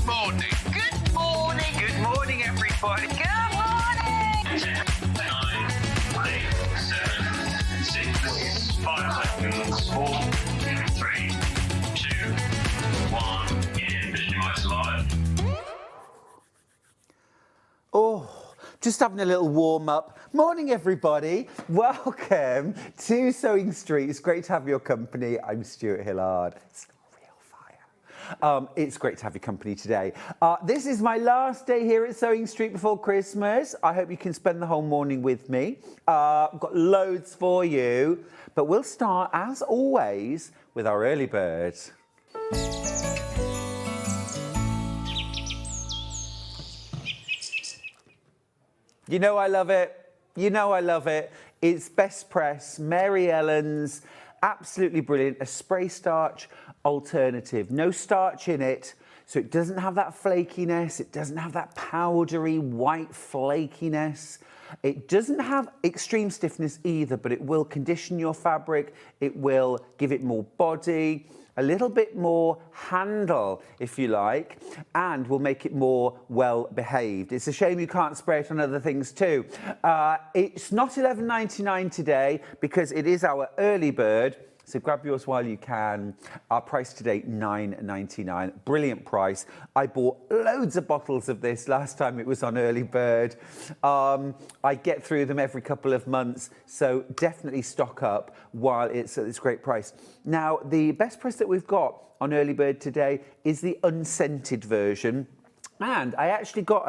morning. Good morning. Good morning, everybody. Good morning. 10, 9, 8, 7, 6, 5 seconds. 4, 3, 2, 1. Visualize live. Oh, just having a little warm up. Morning, everybody. Welcome to Sewing Street. It's great to have your company. I'm Stuart Hillard. It's real fire. It's great to have your company today. This is my last day here at Sewing Street before Christmas. I hope you can spend the whole morning with me. I've got loads for you, but we'll start, as always, with our early bird. You know I love it. You know I love it. It's Best Press, Mary Ellen's, absolutely brilliant. A spray starch alternative. No starch in it, so it doesn't have that flakiness. It doesn't have that powdery white flakiness. It doesn't have extreme stiffness either, but it will condition your fabric. It will give it more body, a little bit more handle, if you like, and will make it more well-behaved. It's a shame you can't spray it on other things too. It's not £11.99 today because it is our early bird, so grab yours while you can. Our price today, £9.99. Brilliant price. I bought loads of bottles of this last time it was on early bird. I get through them every couple of months, so definitely stock up while it's at this great price. Now, the best price that we've got on early bird today is the unscented version. And I actually got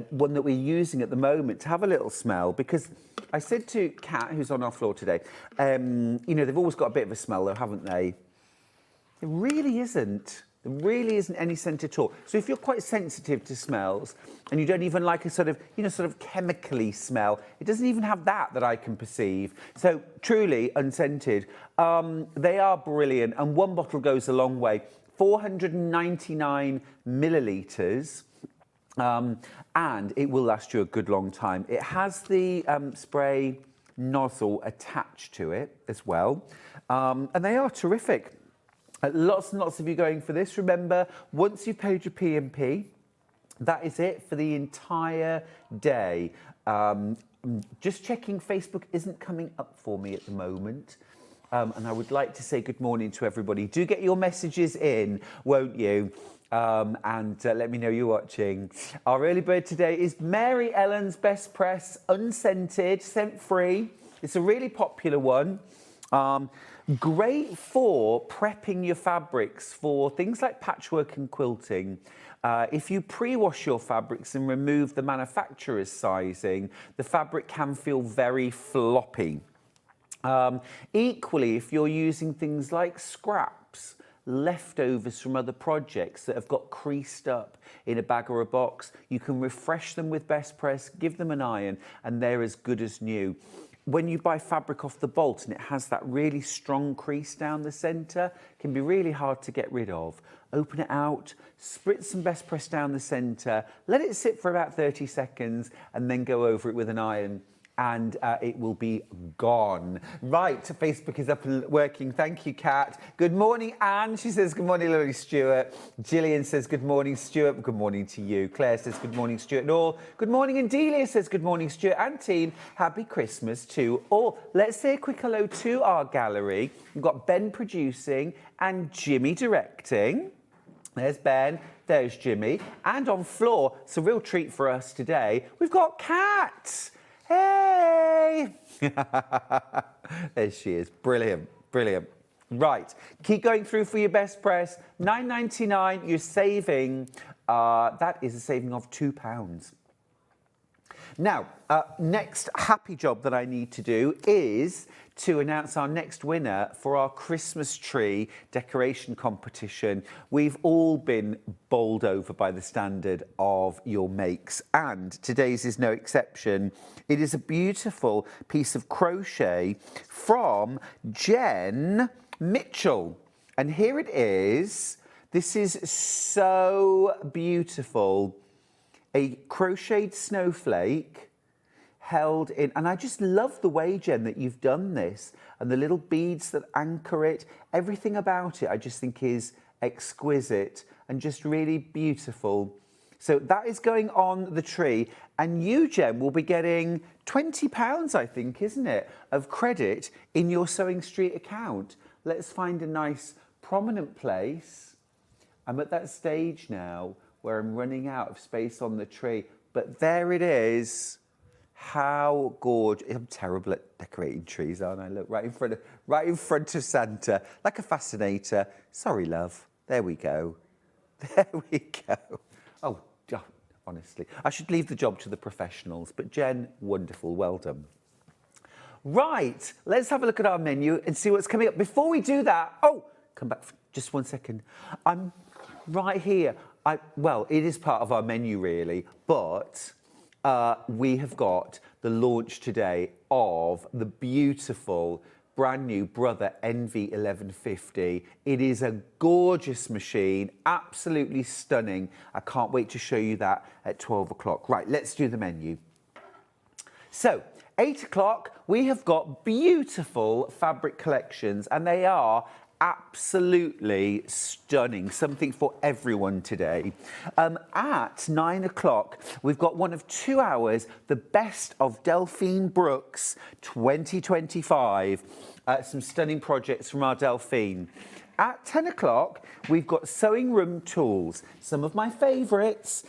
one that we're using at the moment to have a little smell, because I said to Kat, who's on our floor today, you know, they've always got a bit of a smell though, haven't they? There really isn't. There really isn't any scent at all. So if you're quite sensitive to smells and you don't even like a sort of, you know, sort of chemically smell, it doesn't even have that I can perceive. So truly unscented. They are brilliant, and one bottle goes a long way. 499 millilitres, and it will last you a good long time. It has the spray nozzle attached to it as well, and they are terrific. Lots and lots of you going for this. Remember, once you've paid your P&P, that is it for the entire day. Just checking, Facebook isn't coming up for me at the moment. And I would like to say good morning to everybody. Do get your messages in, won't you? And let me know you're watching. Our early bird today is Mary Ellen's Best Press, unscented, scent-free. It's a really popular one. Great for prepping your fabrics for things like patchwork and quilting. If you pre-wash your fabrics and remove the manufacturer's sizing, the fabric can feel very floppy. Equally, if you're using things like scraps, leftovers from other projects that have got creased up in a bag or a box, you can refresh them with Best Press, give them an iron, and they're as good as new. When you buy fabric off the bolt and it has that really strong crease down the centre, it can be really hard to get rid of. Open it out, spritz some Best Press down the centre, let it sit for about 30 seconds, and then go over it with an iron. And it will be gone. Right, Facebook is up and working. Thank you, Kat. Good morning, Anne. She says, good morning, lovely Stuart. Gillian says, good morning, Stuart. Good morning to you. Claire says, good morning, Stuart and all. Good morning, and Delia says, good morning, Stuart and team. Happy Christmas to all. Let's say a quick hello to our gallery. We've got Ben producing and Jimmy directing. There's Ben, there's Jimmy. And on floor, it's a real treat for us today, we've got Kat. Hey! There she is. Brilliant, brilliant. Right, keep going through for your Best Press. £9.99, you're saving. That is a saving of £2. Now, next happy job that I need to do is to announce our next winner for our Christmas tree decoration competition. We've all been bowled over by the standard of your makes, and today's is no exception. It is a beautiful piece of crochet from Jen Mitchell. And here it is. This is so beautiful. A crocheted snowflake held in, and I just love the way, Jen, that you've done this, and the little beads that anchor it, everything about it I just think is exquisite. and just really beautiful. So that is going on the tree, and you, Jem, will be getting £20, I think, isn't it, of credit in your SewingStreet account. Let's find a nice prominent place. I'm at that stage now where I'm running out of space on the tree, but there it is. How gorgeous. I'm terrible at decorating trees, aren't I? Look, right in front of Santa, like a fascinator. Sorry, love. There we go. There we go. Oh, honestly, I should leave the job to the professionals, but Jen, wonderful, well done. Right, let's have a look at our menu and see what's coming up. Before we do that, come back for just 1 second. I'm right here. Well, it is part of our menu really, but we have got the launch today of the beautiful brand new Brother Envy 1150. It is a gorgeous machine, absolutely stunning. I can't wait to show you that at 12 o'clock. Right, let's do the menu. So, 8 o'clock, we have got beautiful fabric collections, and they are absolutely stunning. Something for everyone today. At 9 o'clock, we've got one of 2 hours, the best of Delphine Brooks 2025. Some stunning projects from our Delphine. At 10 o'clock, we've got sewing room tools, some of my favourites.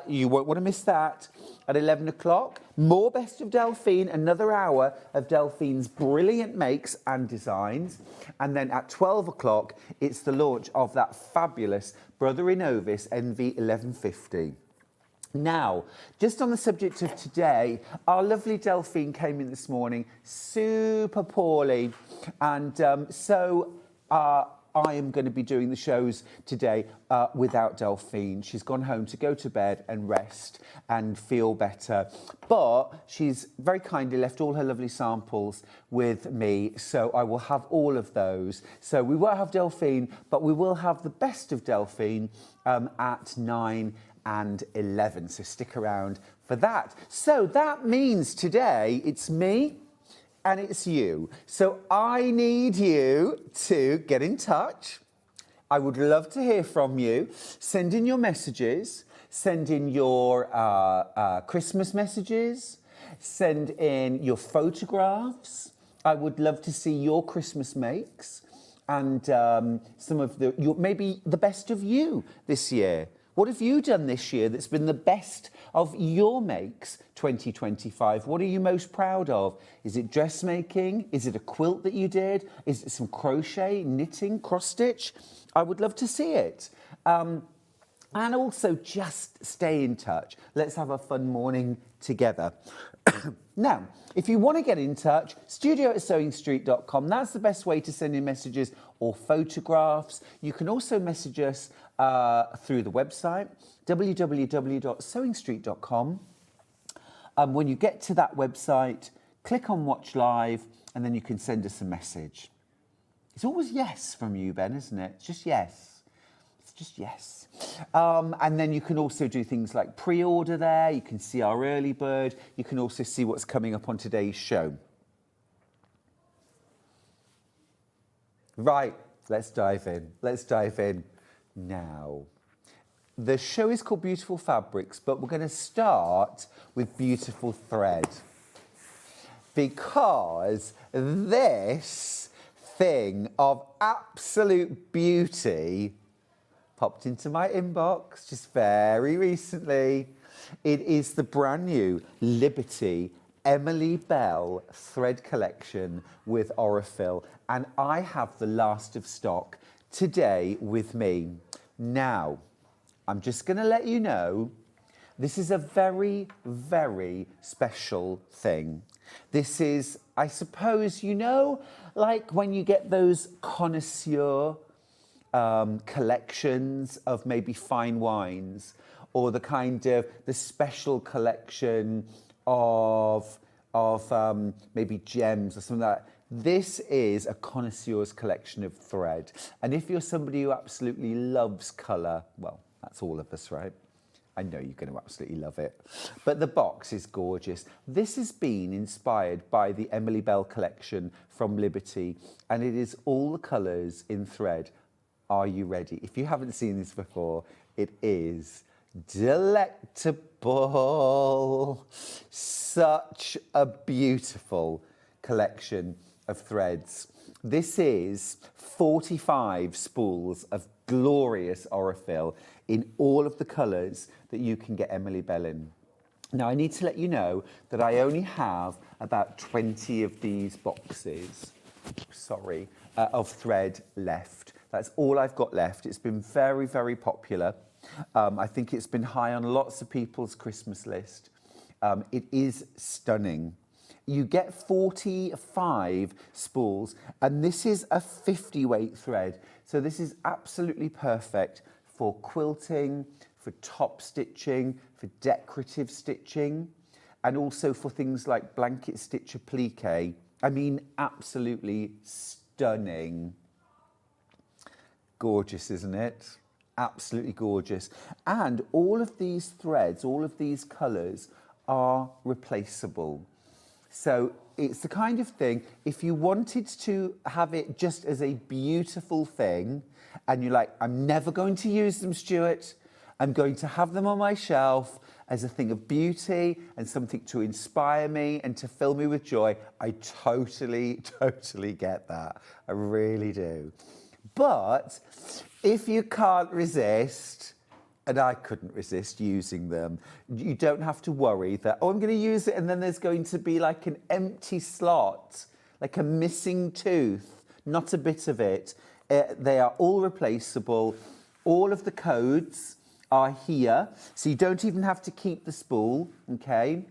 You won't want to miss that. At 11 o'clock, more Best of Delphine, another hour of Delphine's brilliant makes and designs. And then at 12 o'clock, it's the launch of that fabulous Brother Innov-is Envy 1150. Now, just on the subject of today, our lovely Delphine came in this morning, super poorly. And I am going to be doing the shows today without Delphine. She's gone home to go to bed and rest and feel better. But she's very kindly left all her lovely samples with me, so I will have all of those. So we won't have Delphine, but we will have the best of Delphine at 9 and 11. So stick around for that. So that means today it's me and it's you. So I need you to get in touch. I would love to hear from you. Send in your messages. Send in your Christmas messages. Send in your photographs. I would love to see your Christmas makes and some of maybe the best of you this year. What have you done this year that's been the best of your makes 2025? What are you most proud of? Is it dressmaking? Is it a quilt that you did? Is it some crochet, knitting, cross stitch? I would love to see it. And also just stay in touch. Let's have a fun morning together. Now, if you want to get in touch, studio@sewingstreet.com. That's the best way to send in messages or photographs. You can also message us through the website, www.sewingstreet.com. When you get to that website, click on Watch Live, and then you can send us a message. It's always yes from you, Ben, isn't it? It's just yes. It's just yes. And then you can also do things like pre-order there. You can see our early bird. You can also see what's coming up on today's show. Right, let's dive in. Let's dive in now. The show is called Beautiful Fabrics, but we're going to start with beautiful thread. Because this thing of absolute beauty popped into my inbox just very recently. It is the brand new Liberty Emily Bell thread collection with Aurifil, and I have the last of stock today with me. Now, I'm just going to let you know, this is a very, very special thing. This is, I suppose, you know, like when you get those connoisseur collections of maybe fine wines, or the kind of the special collection of maybe gems or something like that. This is a connoisseur's collection of thread. And if you're somebody who absolutely loves colour, well, that's all of us, right? I know you're going to absolutely love it. But the box is gorgeous. This has been inspired by the Emily Bell collection from Liberty, and it is all the colours in thread Are you ready? If you haven't seen this before, it is delectable. Such a beautiful collection of threads. This is 45 spools of glorious Aurifil in all of the colours that you can get Emily Bell in. Now, I need to let you know that I only have about 20 of these boxes, of thread left. That's all I've got left. It's been very, very popular. I think it's been high on lots of people's Christmas list. It is stunning. You get 45 spools, and this is a 50 weight thread. So this is absolutely perfect for quilting, for top stitching, for decorative stitching, and also for things like blanket stitch applique. I mean, absolutely stunning. Gorgeous, isn't it? Absolutely gorgeous. And all of these threads, all of these colours are replaceable. So it's the kind of thing, if you wanted to have it just as a beautiful thing, and you're like, I'm never going to use them, Stuart, I'm going to have them on my shelf as a thing of beauty and something to inspire me and to fill me with joy, I totally get that. I really do. But if you can't resist, and I couldn't resist using them, you don't have to worry that, oh, I'm going to use it and then there's going to be like an empty slot, like a missing tooth, not a bit of it. They are all replaceable. All of the codes are here, so you don't even have to keep the spool, okay?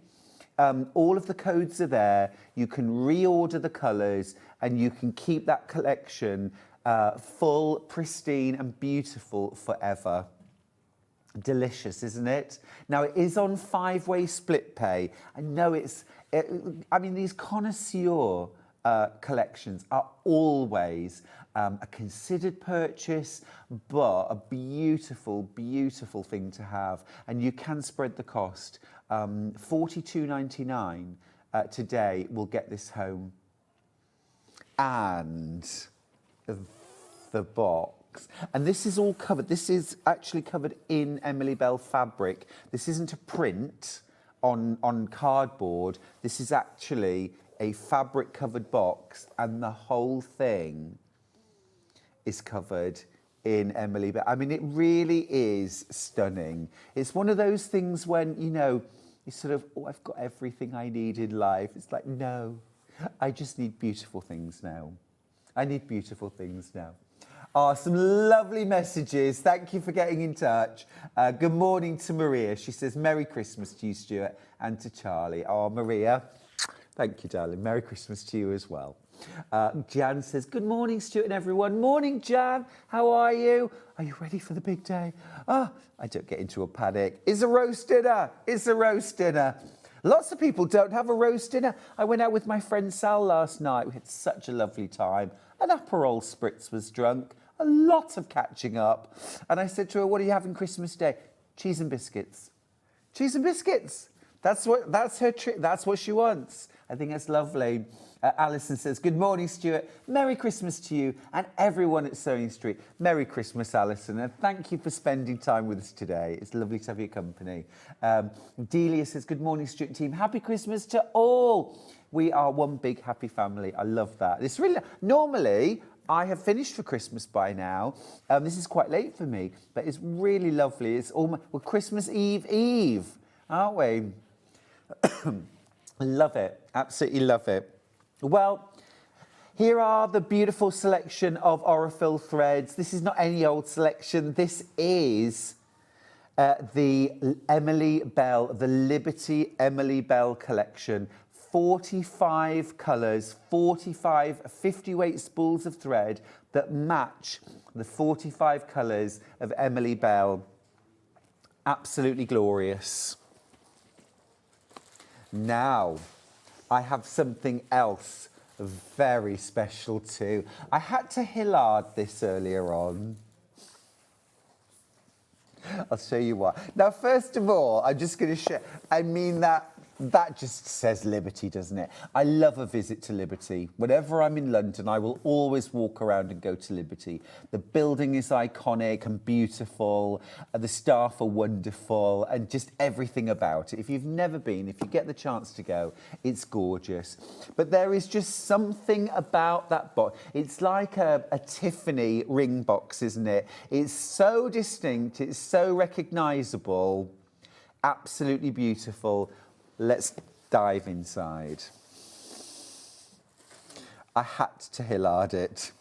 All of the codes are there. You can reorder the colours and you can keep that collection full, pristine and beautiful forever. Delicious, isn't it? Now, it is on 5-way split pay. I know I mean, these connoisseur collections are always a considered purchase, but a beautiful, beautiful thing to have. And you can spread the cost. $42.99 today will get this home. And the box. And this is all covered. This is actually covered in Emily Bell fabric. This isn't a print on cardboard. This is actually a fabric covered box, and the whole thing is covered in Emily Bell. I mean, it really is stunning. It's one of those things when, you know, you sort of, oh, I've got everything I need in life. It's like, no, I just need beautiful things now. I need beautiful things now. Oh, some lovely messages. Thank you for getting in touch. Good morning to Maria. She says, Merry Christmas to you, Stuart, and to Charlie. Oh, Maria, thank you, darling. Merry Christmas to you as well. Jan says, good morning, Stuart and everyone. Morning, Jan. How are you? Are you ready for the big day? Oh, I don't get into a panic. It's a roast dinner. It's a roast dinner. Lots of people don't have a roast dinner. I went out with my friend Sal last night. We had such a lovely time. An Aperol Spritz was drunk. A lot of catching up. And I said to her, what are you having Christmas Day? Cheese and biscuits. Cheese and biscuits. That's her trick. That's what she wants. I think that's lovely. Alison says, good morning, Stuart. Merry Christmas to you and everyone at SewingStreet. Merry Christmas, Alison, and thank you for spending time with us today. It's lovely to have your company. Delia says, good morning, Stuart and team. Happy Christmas to all. We are one big happy family. I love that. It's really, normally, I have finished for Christmas by now. This is quite late for me, but it's really lovely. It's almost, well, Christmas Eve, aren't we? Love it. Absolutely love it. Well, here are the beautiful selection of Aurifil threads. This is not any old selection. This is the Emily Bell, the Liberty Emily Bell collection. 45 colours, 45 50-weight spools of thread that match the 45 colours of Emily Bell. Absolutely glorious. Now, I have something else very special too. I had to Hillard this earlier on. I'll show you what. Now, first of all, I'm just going to share. I mean that That just says Liberty, doesn't it? I love a visit to Liberty. Whenever I'm in London, I will always walk around and go to Liberty. The building is iconic and beautiful. The staff are wonderful and just everything about it. If you've never been, if you get the chance to go, it's gorgeous. But there is just something about that box. It's like a Tiffany ring box, isn't it? It's so distinct. It's so recognisable. Absolutely beautiful. Let's dive inside. I had to Hillard it.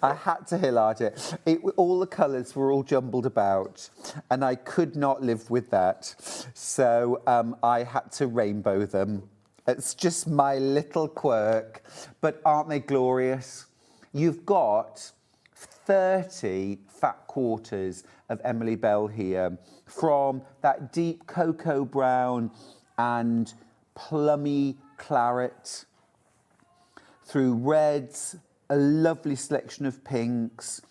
I had to Hillard it. All the colours were all jumbled about, and I could not live with that. So I had to rainbow them. It's just my little quirk, but aren't they glorious? You've got 30 fat quarters of Emily Bell here, from that deep cocoa brown and plummy claret, through reds, a lovely selection of pinks,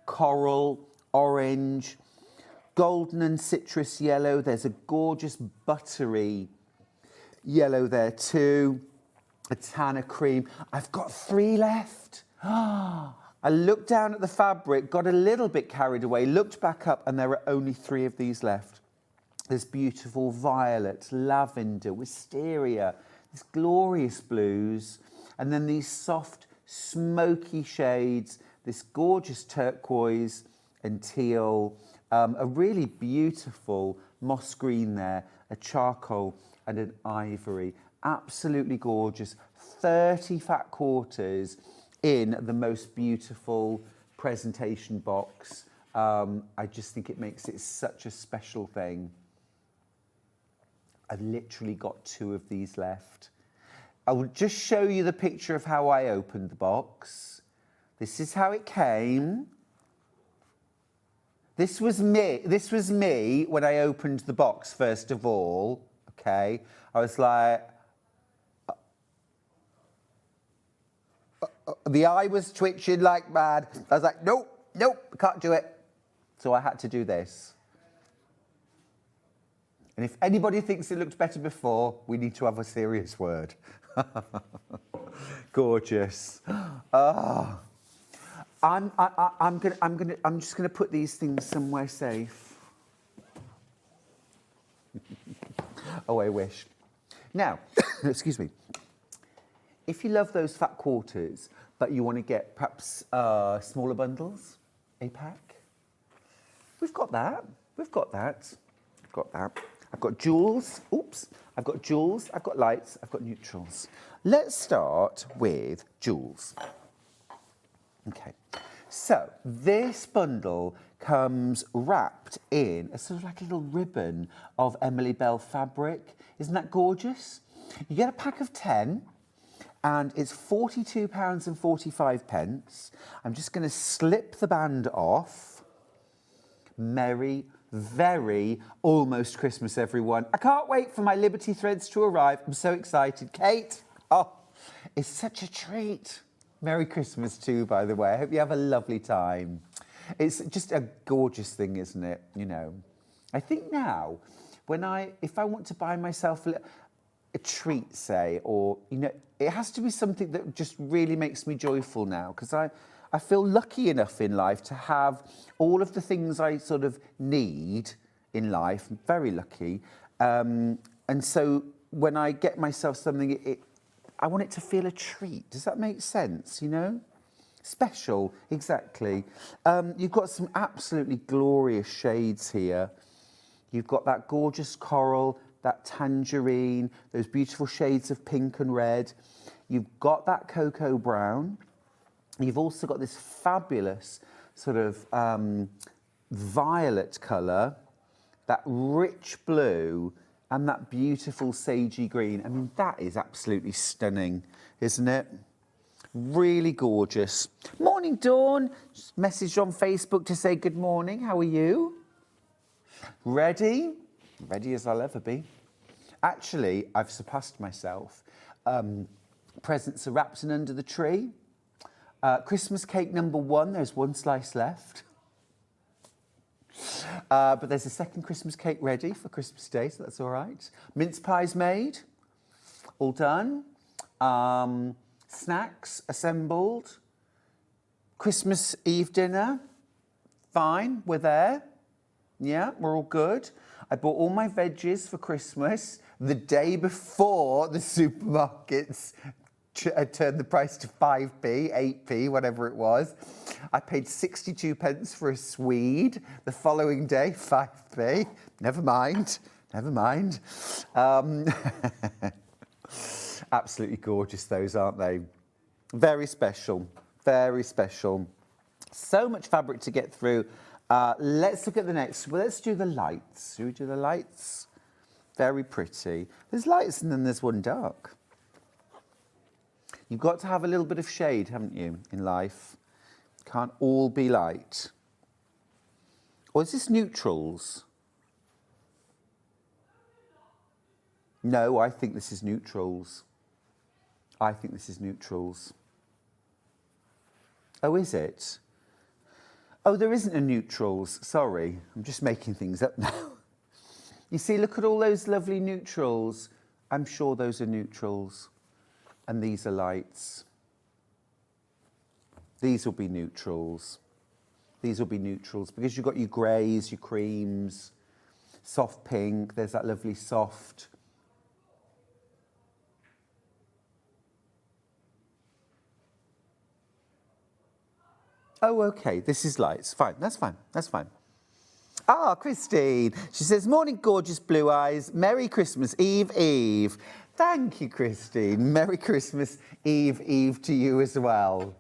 coral, orange, golden and citrus yellow. There's a gorgeous buttery yellow there too, a tanner cream. I've got 3 left. I looked down at the fabric, got a little bit carried away, looked back up, and there are only 3 of these left. There's beautiful violet, lavender, wisteria, these glorious blues, and then these soft, smoky shades, this gorgeous turquoise and teal, a really beautiful moss green there, a charcoal and an ivory. Absolutely gorgeous. 30 fat quarters in the most beautiful presentation box. I just think it makes it such a special thing. I've literally got 2 of these left. I will just show you the picture of how I opened the box. This is how it came. This was me when I opened the box, first of all, okay? I was like, the eye was twitching like mad. I was like, nope, can't do it. So I had to do this. And if anybody thinks it looked better before, we need to have a serious word. Gorgeous. Oh. I'm just gonna put these things somewhere safe. Oh, I wish. Now, excuse me. If you love those fat quarters, but you want to get perhaps smaller bundles, a pack, we've got that. We've got that. I've got that. I've got jewels. Oops. I've got jewels. I've got lights. I've got neutrals. Let's start with jewels. Okay. So this bundle comes wrapped in a sort of like a little ribbon of Emily Bell fabric. Isn't that gorgeous? You get a pack of 10. And it's £42.45. I'm just going to slip the band off. Merry, very almost Christmas, everyone. I can't wait for my Liberty threads to arrive. I'm so excited. Kate, oh, it's such a treat. Merry Christmas too, by the way. I hope you have a lovely time. It's just a gorgeous thing, isn't it? You know, I think now, if I want to buy myself a treat, say, or, you know, it has to be something that just really makes me joyful now, because I feel lucky enough in life to have all of the things I sort of need in life. I'm very lucky. And so when I get myself something, I want it to feel a treat. Does that make sense, you know? Special, exactly. You've got some absolutely glorious shades here. You've got that gorgeous coral, that tangerine, those beautiful shades of pink and red. You've got that cocoa brown. You've also got this fabulous sort of violet colour, that rich blue, and that beautiful sagey green. I mean, that is absolutely stunning, isn't it? Really gorgeous. Morning, Dawn. Just messaged on Facebook to say good morning. How are you? Ready? Ready as I'll ever be. Actually, I've surpassed myself. Presents are wrapped and under the tree. Christmas cake number 1, there's 1 slice left. But there's a second Christmas cake ready for Christmas Day, so that's all right. Mince pies made, all done. Snacks assembled. Christmas Eve dinner, fine, we're there. Yeah, we're all good. I bought all my veggies for Christmas the day before the supermarkets turned the price to 5p, 8p, whatever it was. I paid 62 pence for a Swede. The following day, 5p. Never mind. Absolutely gorgeous, those, aren't they? Very special. Very special. So much fabric to get through. Let's look at the next. Well, let's do the lights. Should we do the lights? Very pretty. There's lights and then there's one dark. You've got to have a little bit of shade, haven't you, in life? Can't all be light. Or is this neutrals? No, I think this is neutrals. I think this is neutrals. Oh, is it? Oh, there isn't a neutrals. Sorry, I'm just making things up now. You see, look at all those lovely neutrals. I'm sure those are neutrals. And these are lights. These will be neutrals. These will be neutrals because you've got your greys, your creams, soft pink. There's that lovely soft. Oh, okay, this is lights. Fine, that's fine, that's fine. Ah, Christine. She says, morning, gorgeous blue eyes. Merry Christmas Eve, Eve. Thank you, Christine. Merry Christmas Eve, Eve to you as well.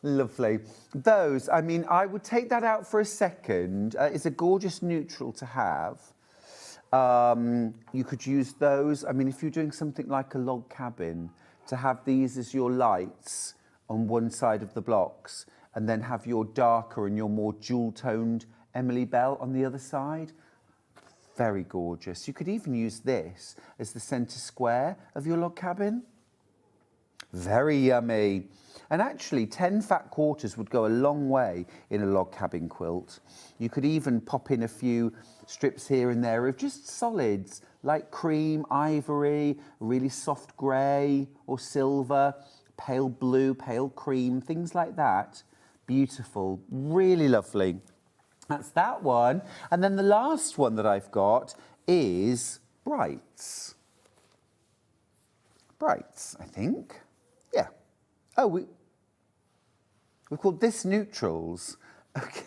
Lovely. Those, I mean, I would take that out for a second. It's a gorgeous neutral to have. You could use those. I mean, if you're doing something like a log cabin, to have these as your lights on one side of the blocks and then have your darker and your more jewel-toned Emily Bell on the other side. Very gorgeous. You could even use this as the centre square of your log cabin. Very yummy. And actually, 10 fat quarters would go a long way in a log cabin quilt. You could even pop in a few strips here and there of just solids, like cream, ivory, really soft grey or silver, pale blue, pale cream, things like that. Beautiful, really lovely. That's that one. And then the last one that I've got is brights. Brights, I think. Yeah. Oh, we've called this neutrals. Okay.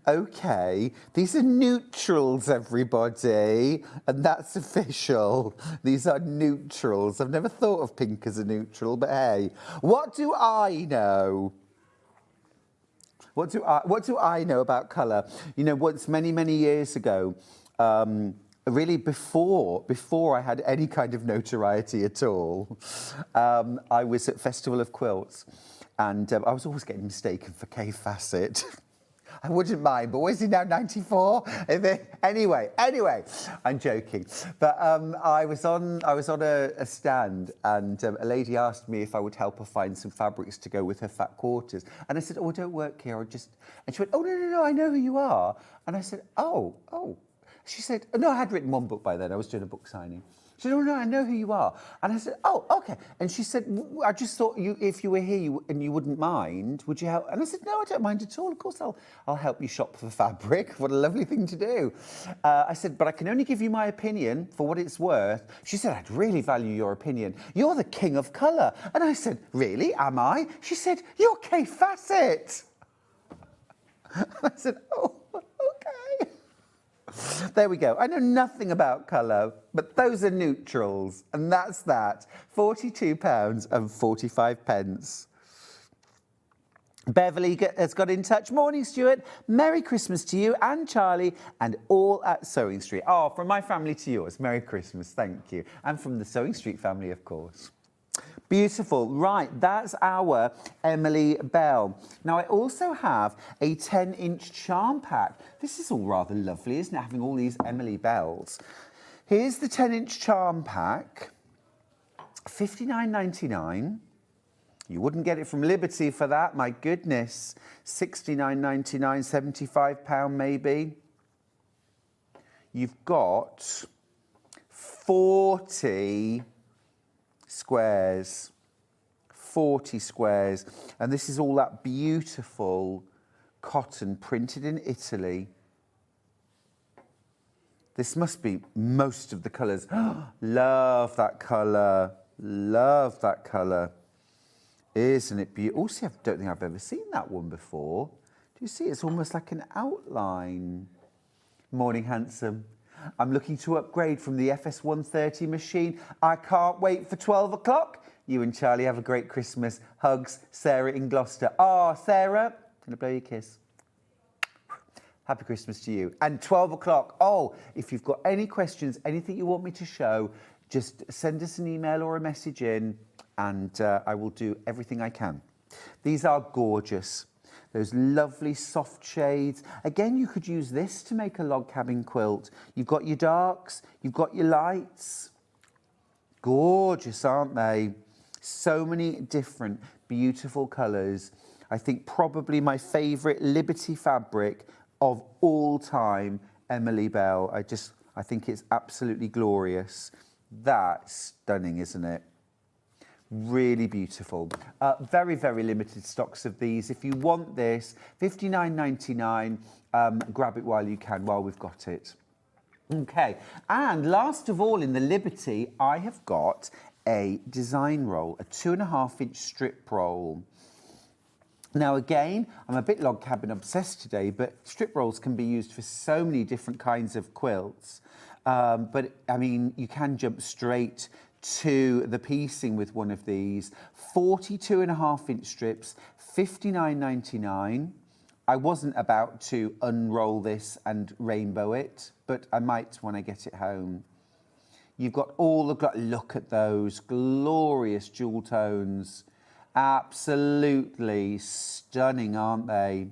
Okay, these are neutrals, everybody, and that's official. These are neutrals. I've never thought of pink as a neutral, but hey, what do I know? What do I know about colour? You know, once many years ago, really before I had any kind of notoriety at all, I was at Festival of Quilts, and I was always getting mistaken for Kay Fassett. I wouldn't mind, but was he now 94? Anyway, I'm joking. But I was on a stand, and a lady asked me if I would help her find some fabrics to go with her fat quarters. And I said, oh, I don't work here. And she went, oh, no, I know who you are. And I said, oh. She said, no, I had written one book by then. I was doing a book signing. She said, oh, no, I know who you are. And I said, oh, okay. And she said, I just thought if you were here and you wouldn't mind, would you help? And I said, no, I don't mind at all. Of course, I'll help you shop for fabric. What a lovely thing to do. I said, but I can only give you my opinion for what it's worth. She said, I'd really value your opinion. You're the king of colour. And I said, really, am I? She said, you're Kay Fassett. And I said, oh, okay. There we go. I know nothing about colour, but those are neutrals, and that's that. £42.45. Beverly has got in touch. Morning, Stuart. Merry Christmas to you and Charlie and all at SewingStreet. Oh, from my family to yours. Merry Christmas. Thank you. And from the SewingStreet family, of course. Beautiful. Right, that's our Emily Bell. Now, I also have a 10-inch charm pack. This is all rather lovely, isn't it, having all these Emily Bells. Here's the 10-inch charm pack, £59.99. You wouldn't get it from Liberty for that, my goodness. £69.99, £75 maybe. You've got 40 squares. 40 squares. And this is all that beautiful cotton printed in Italy. This must be most of the colours. Love that colour. Love that colour. Isn't it beautiful? Also, I don't think I've ever seen that one before. Do you see? It's almost like an outline. Morning, handsome. I'm looking to upgrade from the FS130 machine. I can't wait for 12 o'clock. You and Charlie have a great Christmas. Hugs, Sarah in Gloucester. Oh, Sarah, can I blow you a kiss? Happy Christmas to you. And 12 o'clock. Oh, if you've got any questions, anything you want me to show, just send us an email or a message in and I will do everything I can. These are gorgeous. Those lovely soft shades. Again, you could use this to make a log cabin quilt. You've got your darks, you've got your lights. Gorgeous, aren't they? So many different beautiful colours. I think probably my favourite Liberty fabric of all time, Emily Bell. I think it's absolutely glorious. That's stunning, isn't it? Really beautiful. Very, very limited stocks of these. If you want this, £59.99. Grab it while you can, while we've got it. Okay, and last of all in the Liberty, I have got a design roll, a 2.5-inch strip roll. Now again, I'm a bit log cabin obsessed today, but strip rolls can be used for so many different kinds of quilts. But I mean, you can jump straight to the piecing with one of these. 42.5-inch strips, £59.99. I wasn't about to unroll this and rainbow it, but I might when I get it home. You've got all the, look at those glorious jewel tones. Absolutely stunning, aren't they?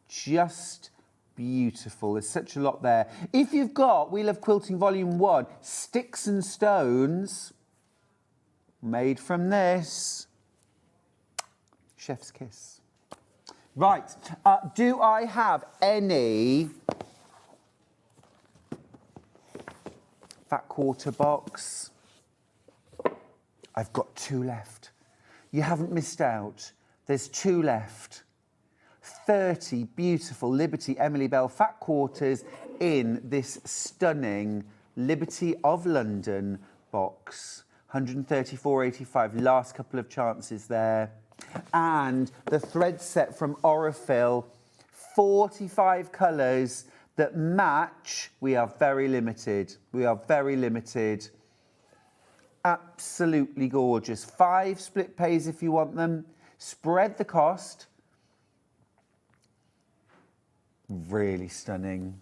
Just beautiful. There's such a lot there. If you've got We Love Quilting Volume 1, Sticks and Stones, made from this. Chef's kiss. Right, do I have any fat quarter box? I've got 2 left. You haven't missed out. There's 2 left. 30 beautiful Liberty Emily Bell fat quarters in this stunning Liberty of London box. 134.85, last couple of chances there. And the thread set from Orifil, 45 colours that match. We are very limited. We are very limited. Absolutely gorgeous. 5 split pays if you want them. Spread the cost. Really stunning.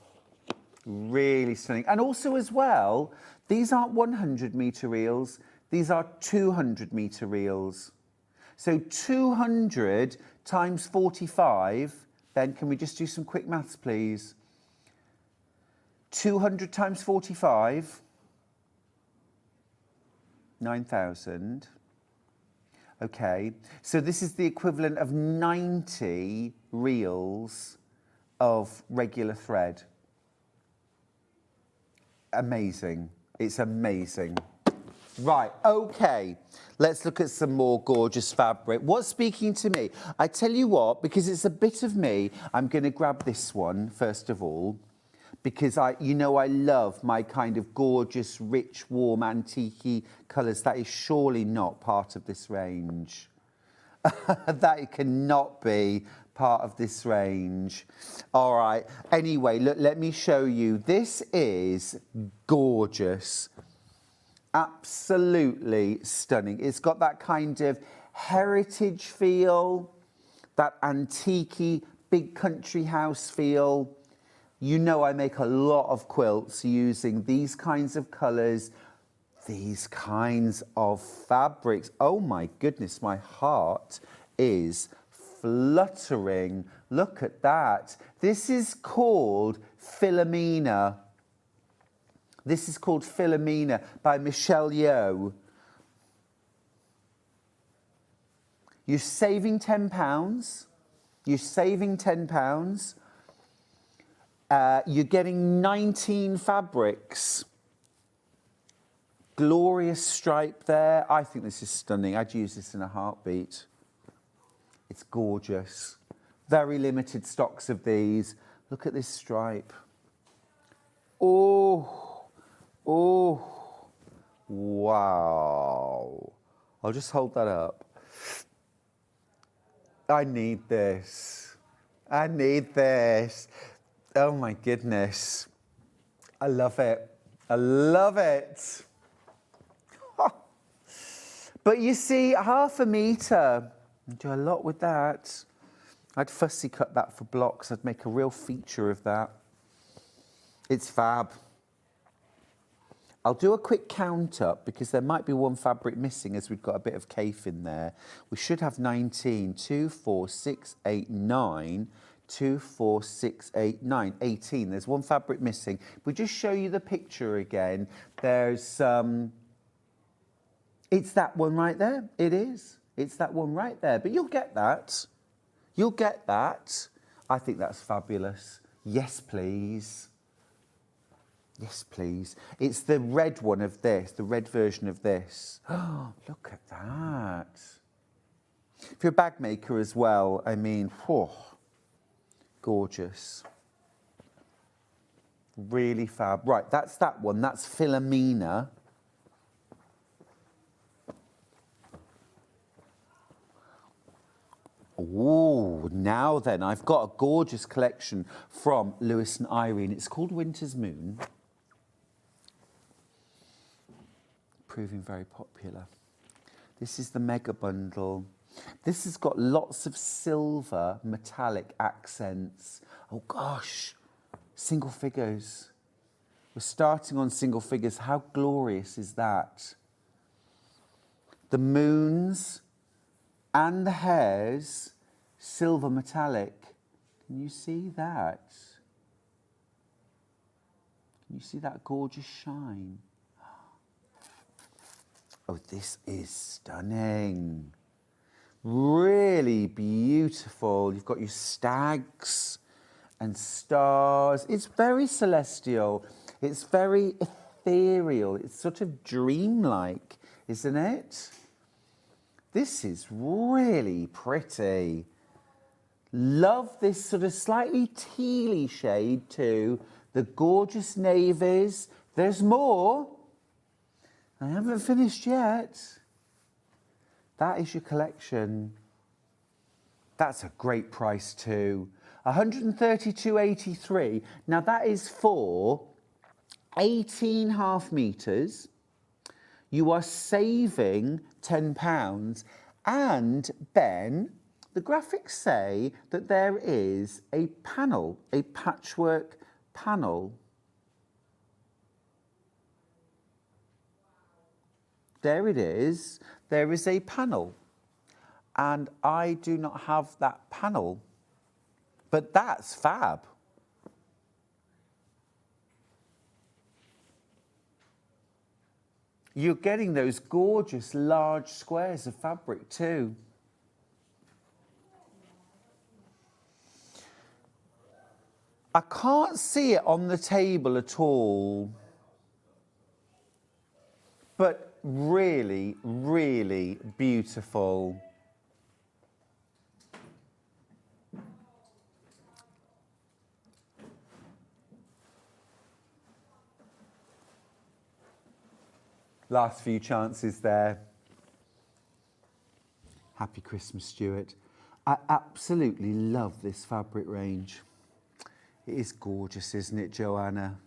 Really stunning. And also as well, these aren't 100 metre reels. These are 200 metre reels. So 200 times 45, Ben, can we just do some quick maths, please? 200 times 45, 9,000. Okay, so this is the equivalent of 90 reels of regular thread. Amazing. It's amazing. Right, okay, let's look at some more gorgeous fabric. What's speaking to me? I tell you what, because it's a bit of me, I'm going to grab this one first of all, because you know I love my kind of gorgeous, rich, warm, antique-y colours. That is surely not part of this range. That cannot be part of this range. All right, anyway, look, let me show you. This is gorgeous. Absolutely stunning. It's got that kind of heritage feel, that antique-y, big country house feel. You know I make a lot of quilts using these kinds of colours, these kinds of fabrics. Oh my goodness, my heart is fluttering. Look at that. This is called Philomena. This is called Philomena by Michelle Yeoh. You're saving £10. You're saving £10. You're getting 19 fabrics. Glorious stripe there. I think this is stunning. I'd use this in a heartbeat. It's gorgeous. Very limited stocks of these. Look at this stripe. Oh, oh, wow. I'll just hold that up. I need this. I need this. Oh my goodness. I love it. I love it. But you see, 1/2 metre. I do a lot with that. I'd fussy cut that for blocks. I'd make a real feature of that. It's fab. I'll do a quick count up because there might be one fabric missing as we've got a bit of cafe in there. We should have 19. 2, 4, 6, 8, 9. 2, 4, 6, 8, 9. 18. There's one fabric missing. We just show you the picture again. There's it's that one right there. It is. It's that one right there. But you'll get that. You'll get that. I think that's fabulous. Yes, please. Yes, please. It's the red one of this, the red version of this. Oh, look at that. If you're a bag maker as well, I mean, whew, gorgeous. Really fab. Right, that's that one. That's Philomena. Oh, now then, I've got a gorgeous collection from Lewis and Irene. It's called Winter's Moon. Proving very popular. This is the mega bundle. This has got lots of silver metallic accents. Oh gosh, single figures. We're starting on single figures. How glorious is that? The moons and the hairs, silver metallic. Can you see that? Can you see that gorgeous shine? Oh, this is stunning. Really beautiful. You've got your stags and stars. It's very celestial. It's very ethereal. It's sort of dreamlike, isn't it? This is really pretty. Love this sort of slightly tealy shade too. The gorgeous navies. There's more. I haven't finished yet. That is your collection. That's a great price too. 132.83. Now that is for 18.5 metres. You are saving £10. And Ben, the graphics say that there is a panel, a patchwork panel. There it is. There is a panel. And I do not have that panel. But that's fab. You're getting those gorgeous large squares of fabric too. I can't see it on the table at all. But really, really beautiful. Last few chances there. Happy Christmas, Stuart. I absolutely love this fabric range. It is gorgeous, isn't it, Joanna?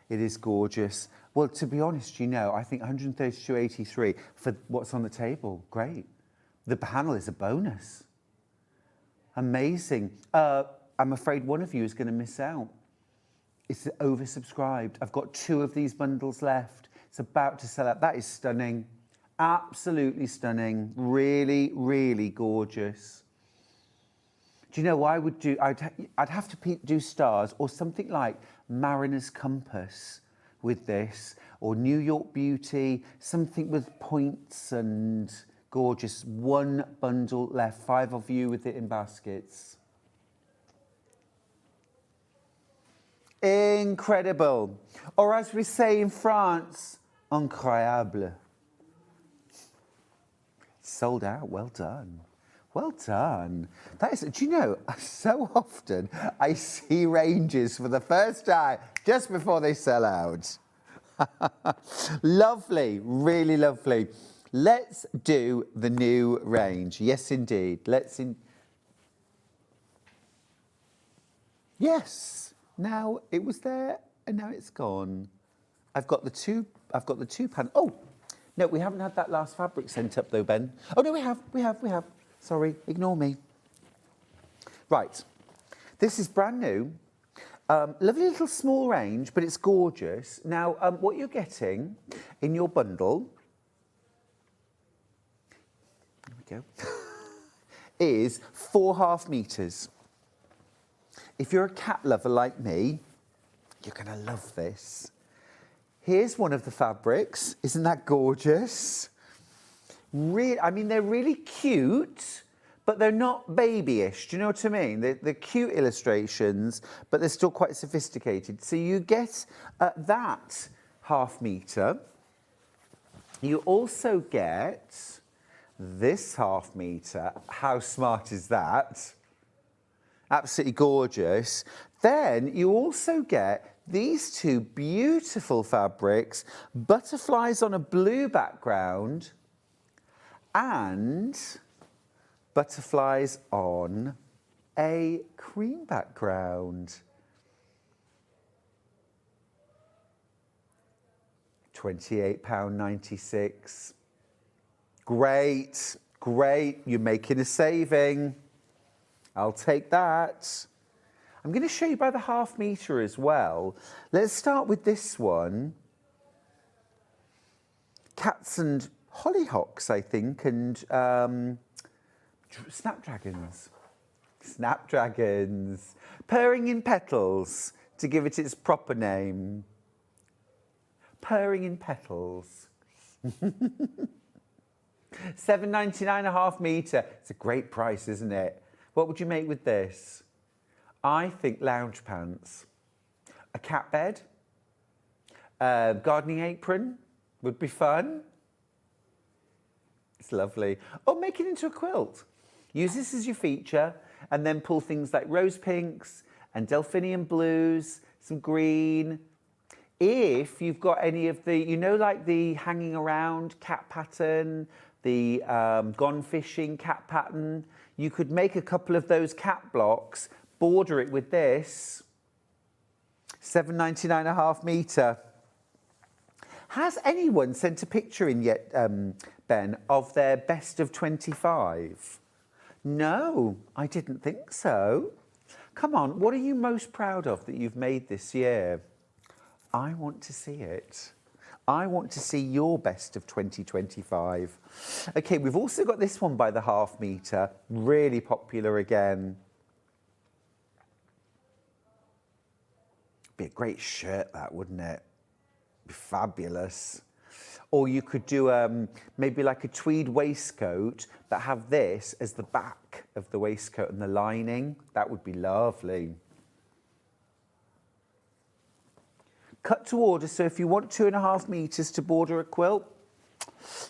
It is gorgeous. Well, to be honest, you know, I think 132.83 for what's on the table, great. The panel is a bonus. Amazing. I'm afraid one of you is going to miss out. It's oversubscribed. I've got 2 of these bundles left. It's about to sell out. That is stunning. Absolutely stunning. Really, really gorgeous. Do you know what I would do? I'd have to do stars or something like Mariner's Compass with this, or New York Beauty, something with points and Gorgeous. One bundle left. 5 of you with it in baskets. Incredible. Or as we say in France, incroyable. Sold out. Well done. Well done. That is, do you know, so often I see ranges for the first time just before they sell out. Lovely, really lovely. Let's do the new range. Yes, indeed. Yes. Now it was there and now it's gone. I've got the two pan. Oh, no, we haven't had that last fabric sent up though, Ben. Oh no, we have. Sorry, ignore me. Right. This is brand new. Lovely little small range, but it's gorgeous. Now, what you're getting in your bundle, there we go, is 4.5 meters. If you're a cat lover like me, you're going to love this. Here's one of the fabrics. Isn't that gorgeous? I mean, they're really cute, but they're not babyish. Do you know what I mean? They're cute illustrations, but they're still quite sophisticated. So you get that 0.5 meter. You also get this 0.5 meter. How smart is that? Absolutely gorgeous. Then you also get these two beautiful fabrics, butterflies on a blue background and butterflies on a cream background. £28.96. Great, great. You're making a saving. I'll take that. I'm going to show you by the 0.5 meter as well. Let's start with this one. Cats and hollyhocks, I think, and snapdragons. Snapdragons. Purring in petals, to give it its proper name. Purring in petals. £7.99 a 0.5 meter. It's a great price, isn't it? What would you make with this? I think lounge pants, a cat bed, a gardening apron would be fun. It's lovely. Or make it into a quilt. Use this as your feature and then pull things like rose pinks and delphinium blues, some green. If you've got any of the, you know, like the hanging around cat pattern, the gone fishing cat pattern, you could make a couple of those cat blocks, border it with this. £7.99 a 0.5 meter. Has anyone sent a picture in yet, Ben, of their best of 25? No, I didn't think so. Come on, what are you most proud of that you've made this year? I want to see it. I want to see your best of 2025. Okay, we've also got this one by the 0.5 meter, really popular again. Be a great shirt, that, wouldn't it? Be fabulous. Or you could do maybe like a tweed waistcoat, but have this as the back of the waistcoat and the lining. That would be lovely. Cut to order, so if you want 2.5 meters to border a quilt,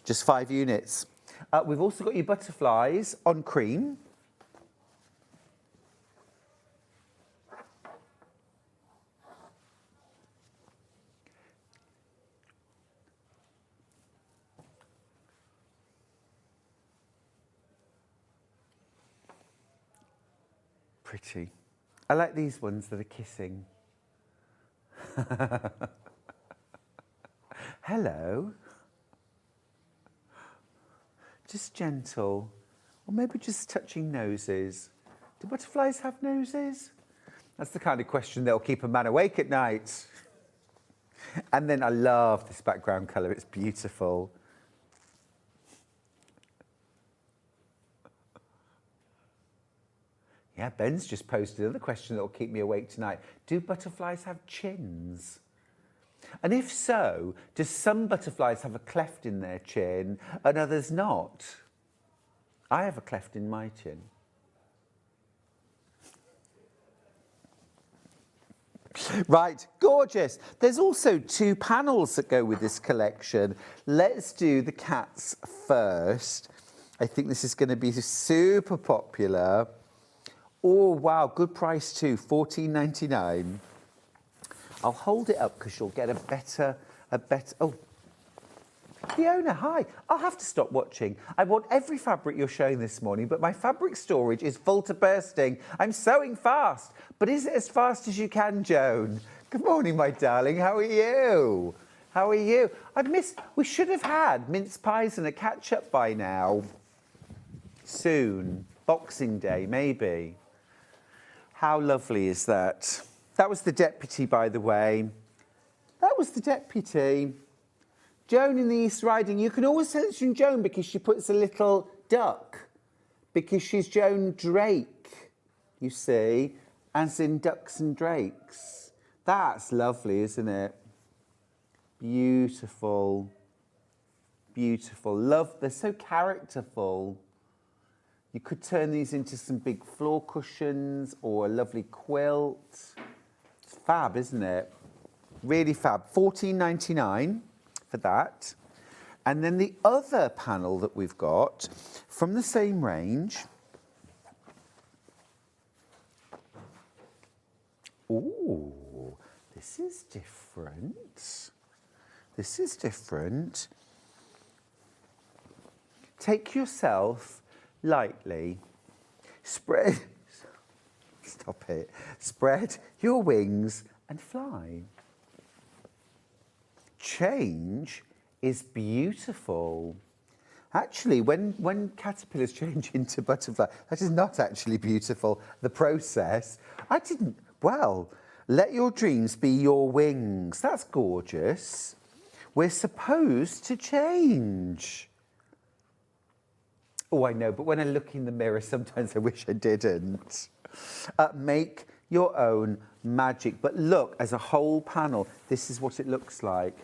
just 5 units. We've also got your butterflies on cream. Pretty. I like these ones that are kissing. Hello. Just gentle. Or maybe just touching noses. Do butterflies have noses? That's the kind of question that'll keep a man awake at night. And then I love this background colour. It's beautiful. Yeah, Ben's just posted another question that will keep me awake tonight. Do butterflies have chins? And if so, do some butterflies have a cleft in their chin and others not? I have a cleft in my chin. Right, gorgeous. There's also 2 panels that go with this collection. Let's do the cats first. I think this is going to be super popular. Oh, wow, good price too, $14.99. I'll hold it up because you'll get a better, oh. Fiona, hi. I'll have to stop watching. I want every fabric you're showing this morning, but my fabric storage is full to bursting. I'm sewing fast. But is it as fast as you can, Joan? Good morning, my darling. How are you? How are you? We should have had mince pies and a catch-up by now. Soon. Boxing Day, maybe. How lovely is that? That was the deputy, by the way. That was the deputy. Joan in the East Riding. You can always tell it's from Joan because she puts a little duck. Because she's Joan Drake, you see. As in ducks and drakes. That's lovely, isn't it? Beautiful. Beautiful. Love, they're so characterful. You could turn these into some big floor cushions or a lovely quilt. It's fab, isn't it? Really fab. $14.99 for that. And then the other panel that we've got from the same range. Ooh, this is different. This is different. Take yourself lightly, spread, stop it, spread your wings and fly. Change is beautiful. Actually, when caterpillars change into butterfly, that is not actually beautiful, the process. Well, let your dreams be your wings. That's gorgeous. We're supposed to change. Oh, I know, but when I look in the mirror, sometimes I wish I didn't. Make your own magic. But look, as a whole panel, this is what it looks like.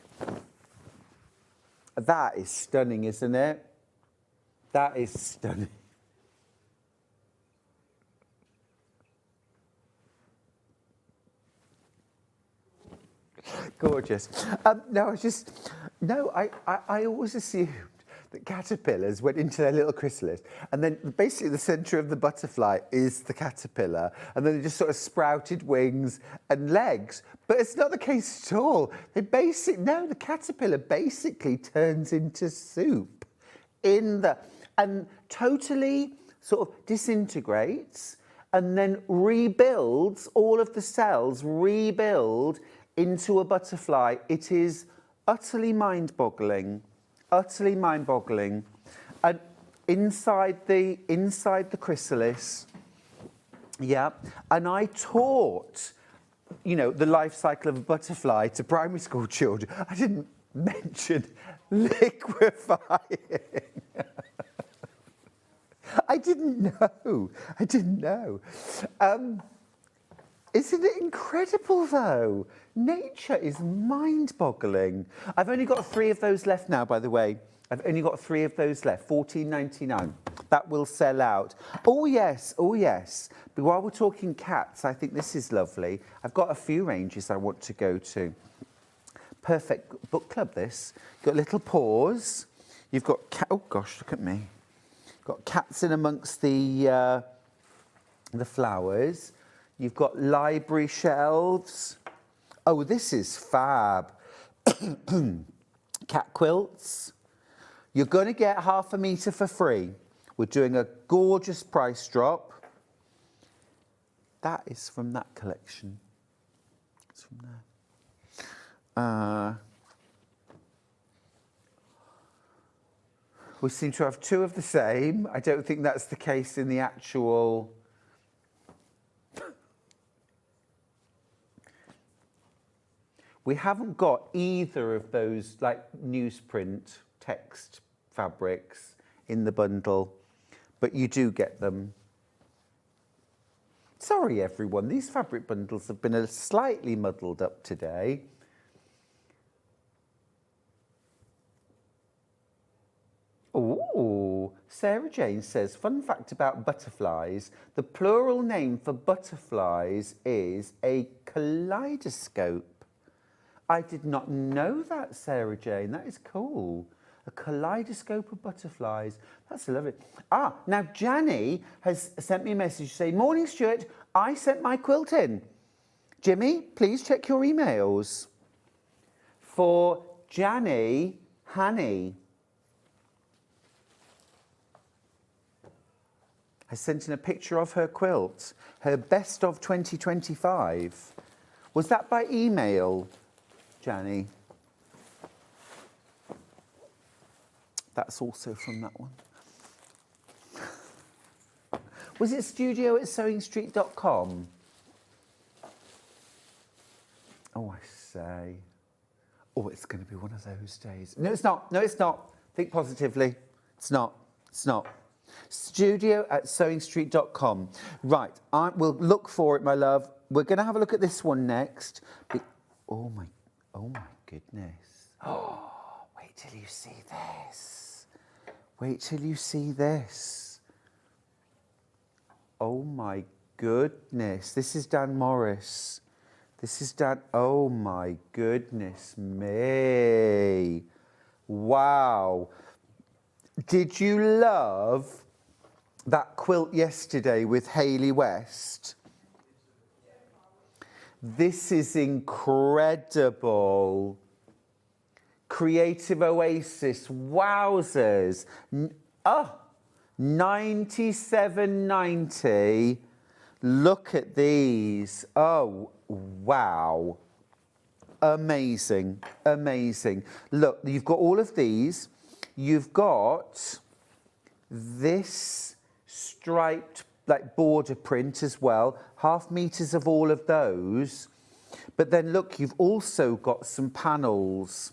That is stunning, isn't it? That is stunning. Gorgeous. I always assumed that caterpillars went into their little chrysalis, and then basically the centre of the butterfly is the caterpillar, and then they just sort of sprouted wings and legs. But it's not the case at all. The caterpillar basically turns into soup and totally sort of disintegrates and then rebuilds, all of the cells rebuild into a butterfly. It is utterly mind-boggling. Utterly mind-boggling. And inside the chrysalis, yeah, and I taught, the life cycle of a butterfly to primary school children. I didn't mention liquefying. I didn't know. Isn't it incredible, though? Nature is mind-boggling. I've only got 3 of those left now, by the way. I've only got 3 of those left, $14.99. That will sell out. Oh, yes. But while we're talking cats, I think this is lovely. I've got a few ranges I want to go to. Perfect book club, this. Got little paws. You've got oh, gosh, look at me. Got cats in amongst the flowers. You've got library shelves. Oh, this is fab. Cat quilts. You're going to get half a metre for free. We're doing a gorgeous price drop. That is from that collection. It's from there. We seem to have 2 of the same. I don't think that's the case in the actual... We haven't got either of those newsprint text fabrics in the bundle, but you do get them. Sorry, everyone, these fabric bundles have been slightly muddled up today. Ooh, Sarah Jane says, fun fact about butterflies, the plural name for butterflies is a kaleidoscope. I did not know that, Sarah Jane. That is cool. A kaleidoscope of butterflies. That's lovely. Ah, now Janny has sent me a message saying, morning, Stuart. I sent my quilt in. Jimmy, please check your emails. For Janny Hanny. I sent in a picture of her quilt, her best of 2025. Was that by email, Janny? That's also from that one. Was it studio@sewingstreet.com? Oh, I say. Oh, it's going to be one of those days. No, it's not. No, it's not. Think positively. It's not. It's not. Studio@sewingstreet.com. Right, we'll look for it, my love. We're going to have a look at this one next. Oh my goodness. Oh, wait till you see this. Wait till you see this. Oh my goodness. This is Dan Morris. This is Dan. Oh my goodness me. Wow. Did you love that quilt yesterday with Hayley West? This is incredible. Creative Oasis, wowzers. 97.90. Look at these. Oh, wow. Amazing, amazing. Look, you've got all of these. You've got this striped like border print as well, 1/2 meters of all of those. But then look, you've also got some panels.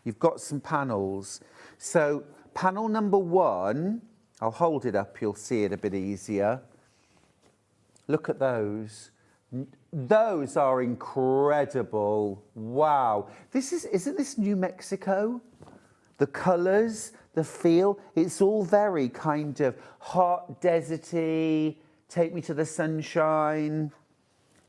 You've got some panels. So panel number 1, I'll hold it up, you'll see it a bit easier. Look at those. Those are incredible. Wow. Isn't this New Mexico? The colours, the feel, it's all very kind of hot, deserty, take me to the sunshine.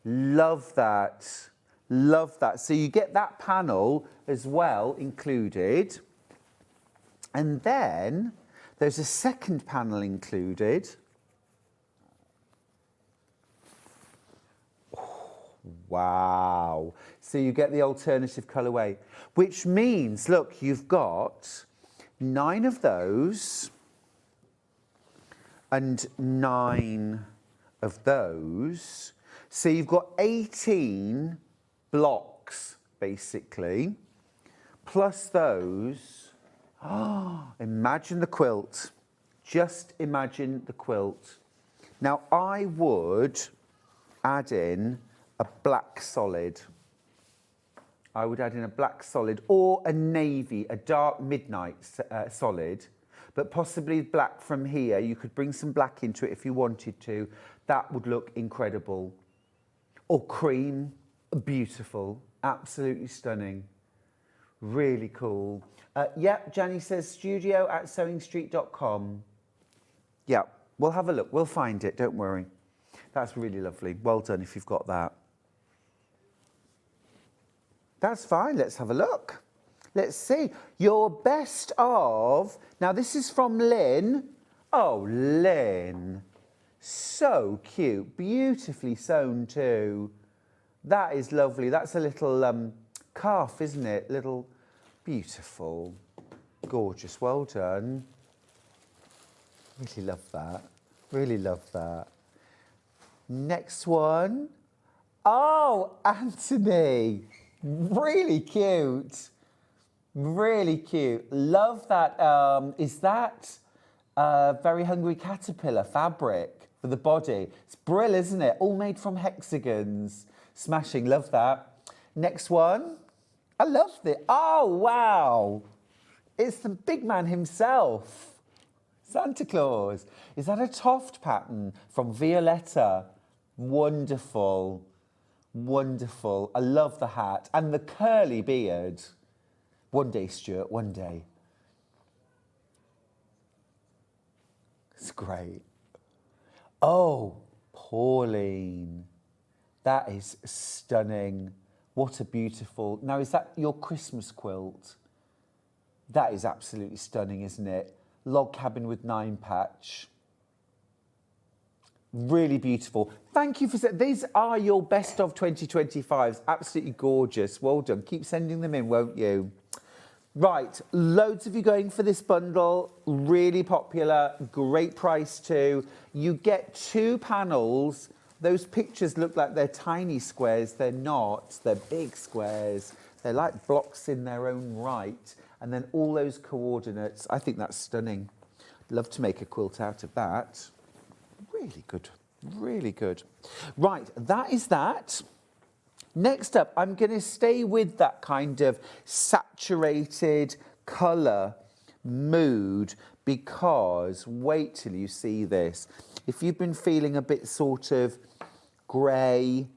Love that. Love that. So you get that panel as well included. And then there's a second panel included. Wow. So you get the alternative colourway, which means, look, you've got 9 of those and 9 of those. So you've got 18 blocks, basically, plus those. Oh, imagine the quilt. Just imagine the quilt. Now, I would add in a black solid. I would add in a black solid or a navy, a dark midnight solid, but possibly black from here. You could bring some black into it if you wanted to. That would look incredible. Or cream, beautiful, absolutely stunning. Really cool. Yep, Janny says studio@sewingstreet.com. Yeah, we'll have a look. We'll find it, don't worry. That's really lovely. Well done if you've got that. That's fine. Let's have a look. Let's see. Your best of... Now, this is from Lynn. Oh, Lynn. So cute. Beautifully sewn too. That is lovely. That's a little calf, isn't it? Little... Beautiful. Gorgeous. Well done. Really love that. Really love that. Next one. Oh, Anthony. Really cute. Really cute. Love that. Is that Very Hungry Caterpillar fabric for the body? It's brill, isn't it? All made from hexagons. Smashing. Love that. Next one. I love it. Oh, wow. It's the big man himself. Santa Claus. Is that a Toft pattern from Violetta? Wonderful. Wonderful. I love the hat and the curly beard. One day, Stuart, one day. It's great. Oh, Pauline. That is stunning. What a beautiful... Now, is that your Christmas quilt? That is absolutely stunning, isn't it? Log cabin with 9-patch. Really beautiful. Thank you for... These are your best of 2025s. Absolutely gorgeous. Well done. Keep sending them in, won't you? Right, loads of you going for this bundle. Really popular. Great price too. You get 2 panels. Those pictures look like they're tiny squares. They're not. They're big squares. They're like blocks in their own right. And then all those coordinates. I think that's stunning. Love to make a quilt out of that. Really good. Really good. Right, that is that. Next up, I'm going to stay with that kind of saturated colour mood because, wait till you see this. If you've been feeling a bit sort of grey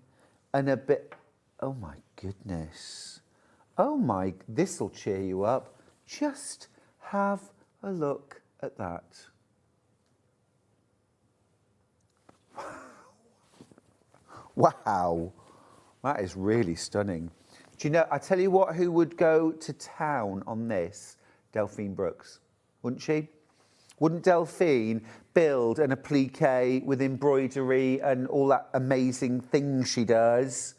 and a bit... Oh, my goodness. Oh, my... This'll cheer you up. Just have a look at that. Wow. That is really stunning. Do you know, I tell you what, who would go to town on this? Delphine Brooks, wouldn't she? Wouldn't Delphine build an applique with embroidery and all that amazing thing she does?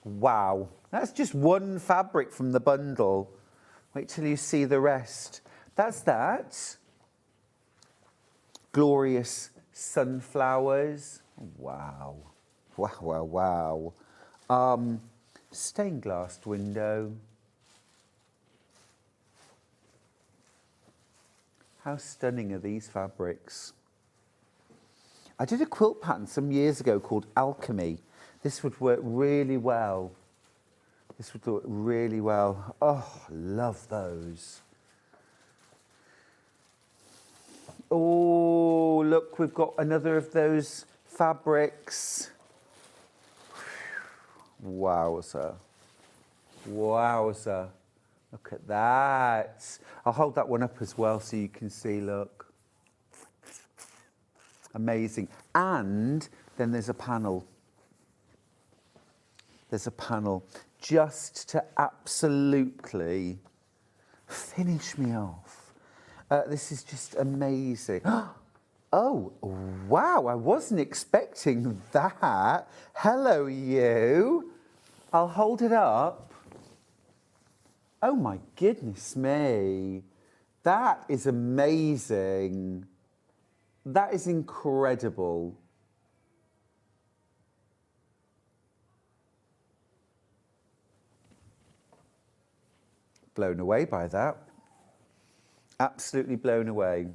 Wow. That's just one fabric from the bundle. Wait till you see the rest. That's that. Glorious sunflowers. Wow. Wow, wow, wow. Stained glass window. How stunning are these fabrics? I did a quilt pattern some years ago called Alchemy. This would work really well. This would work really well. Oh, love those. Oh, look, we've got another of those fabrics. Wowza. Wowza. Look at that. I'll hold that one up as well so you can see, look. Amazing. And then there's a panel. There's a panel just to absolutely finish me off. This is just amazing. Oh, wow, I wasn't expecting that. Hello, you. I'll hold it up. Oh, my goodness me. That is amazing. That is incredible. Blown away by that. Absolutely blown away.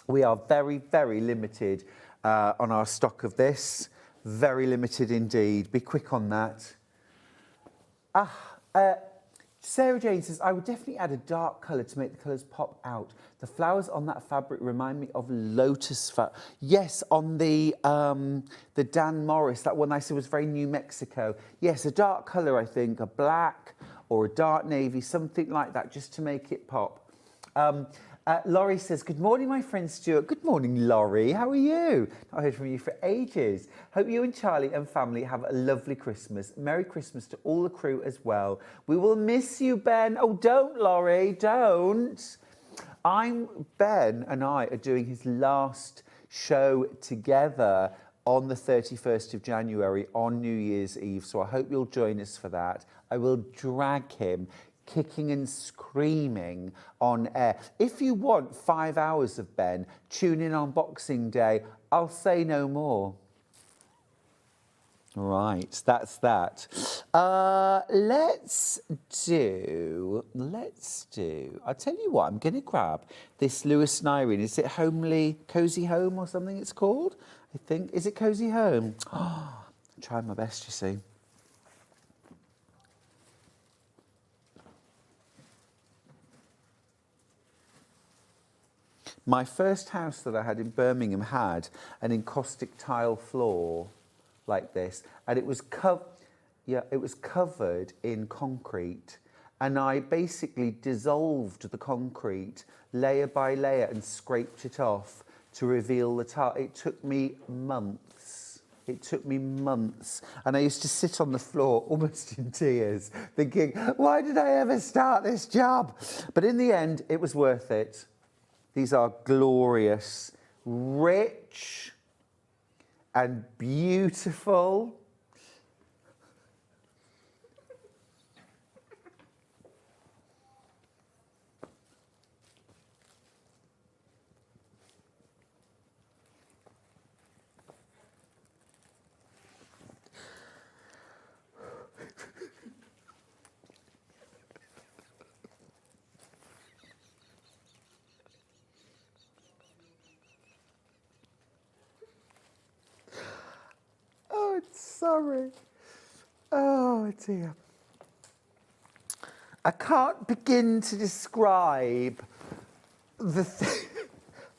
We are very, very limited on our stock of this. Very limited indeed. Be quick on that. Sarah Jane says, I would definitely add a dark colour to make the colours pop out. The flowers on that fabric remind me of lotus flower. Yes, on the Dan Morris, that one I said was very New Mexico. Yes, a dark colour, I think, a black or a dark navy, something like that, just to make it pop. Laurie says, good morning, my friend Stuart. Good morning, Laurie. How are you? Not heard from you for ages. Hope you and Charlie and family have a lovely Christmas. Merry Christmas to all the crew as well. We will miss you, Ben. Oh, don't, Laurie, don't. Ben and I are doing his last show together on the 31st of January on New Year's Eve. So I hope you'll join us for that. I will drag him kicking and screaming on air. If you want 5 hours of Ben, tune in on Boxing Day. I'll say no more. Right, that's that. Let's do, I'll tell you what, I'm going to grab this Lewis and Irene. Is it Homely, Cozy Home or something it's called? I think. Is it Cozy Home? Oh, I'm trying my best, you see. My first house that I had in Birmingham had an encaustic tile floor like this, and it was covered in concrete, and I basically dissolved the concrete layer by layer and scraped it off to reveal the tile. It took me months. It took me months. And I used to sit on the floor almost in tears thinking, why did I ever start this job? But in the end, it was worth it. These are glorious, rich and beautiful. Oh, sorry. Oh, dear. I can't begin to describe the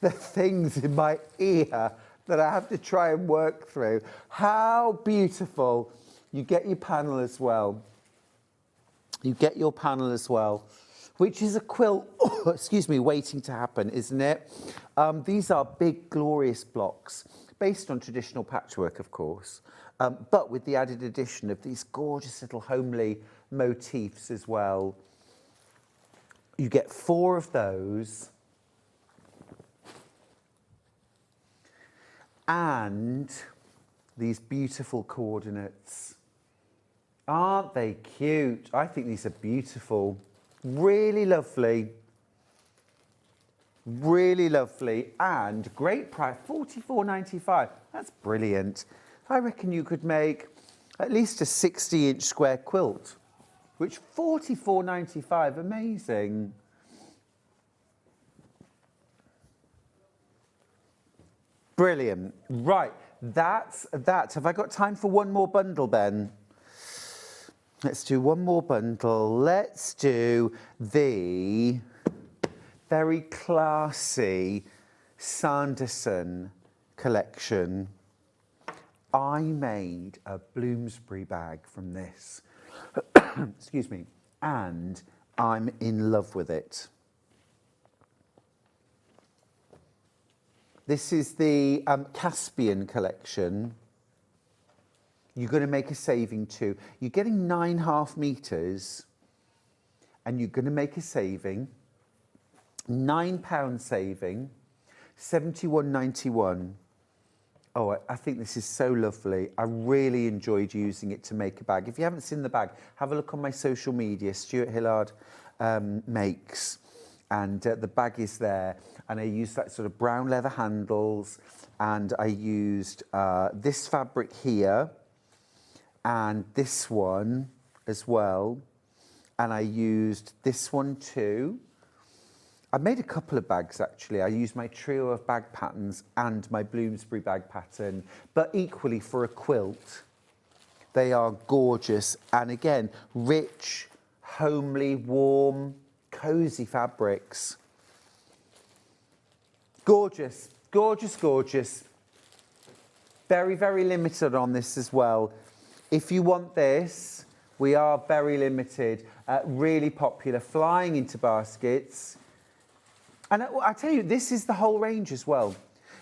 things in my ear that I have to try and work through. How beautiful. You get your panel as well. You get your panel as well, which is a quilt, excuse me, waiting to happen, isn't it? These are big, glorious blocks, based on traditional patchwork, of course, but with the added addition of these gorgeous little homely motifs as well. You get 4 of those, and these beautiful coordinates. Aren't they cute? I think these are beautiful. Really lovely. Really lovely and great price, $44.95. That's brilliant. I reckon you could make at least a 60-inch square quilt, which $44.95, amazing. Brilliant. Right, that's that. Have I got time for one more bundle, Ben? Let's do one more bundle. Let's do the very classy Sanderson collection. I made a Bloomsbury bag from this, excuse me, and I'm in love with it. This is the Caspian collection. You're going to make a saving too. You're getting 9.5 meters, and you're going to make a saving. £9 saving, £71.91. Oh, I think this is so lovely. I really enjoyed using it to make a bag. If you haven't seen the bag, have a look on my social media, Stuart Hillard makes. And the bag is there. And I used that sort of brown leather handles. And I used this fabric here. And this one as well. And I used this one too. I made a couple of bags actually. I used my trio of bag patterns and my Bloomsbury bag pattern, but equally for a quilt. They are gorgeous. And again, rich, homely, warm, cozy fabrics. Gorgeous, gorgeous, gorgeous. Very, very limited on this as well. If you want this, we are very limited. Really popular, flying into baskets. And I tell you, this is the whole range as well.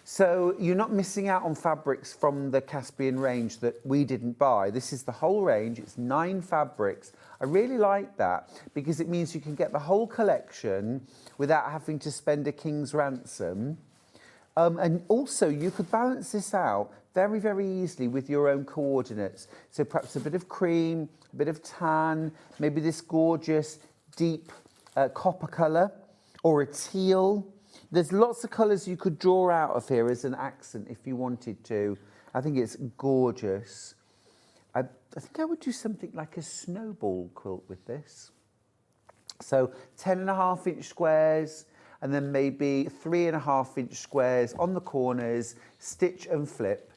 So you're not missing out on fabrics from the Caspian range that we didn't buy. This is the whole range. It's 9 fabrics. I really like that because it means you can get the whole collection without having to spend a king's ransom. And also you could balance this out very, very easily with your own coordinates. So perhaps a bit of cream, a bit of tan, maybe this gorgeous deep copper colour, or a teal. There's lots of colours you could draw out of here as an accent if you wanted to. I think it's gorgeous. I think I would do something like a snowball quilt with this. So 10.5-inch squares, and then maybe 3.5-inch squares on the corners, stitch and flip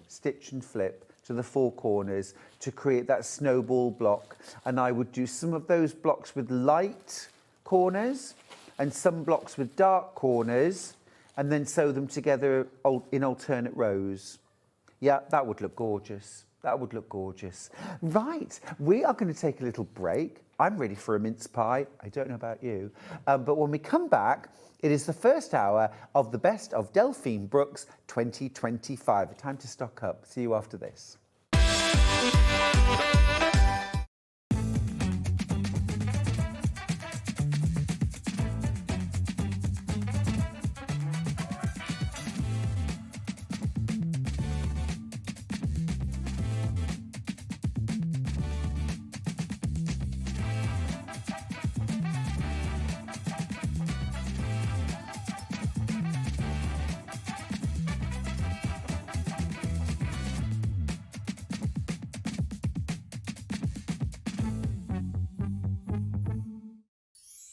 to the 4 corners to create that snowball block. And I would do some of those blocks with light corners, and some blocks with dark corners, and then sew them together in alternate rows. Yeah, that would look gorgeous. That would look gorgeous. Right, we are going to take a little break. I'm ready for a mince pie. I don't know about you. But when we come back, it is the first hour of the best of Delphine Brooks 2025. Time to stock up. See you after this.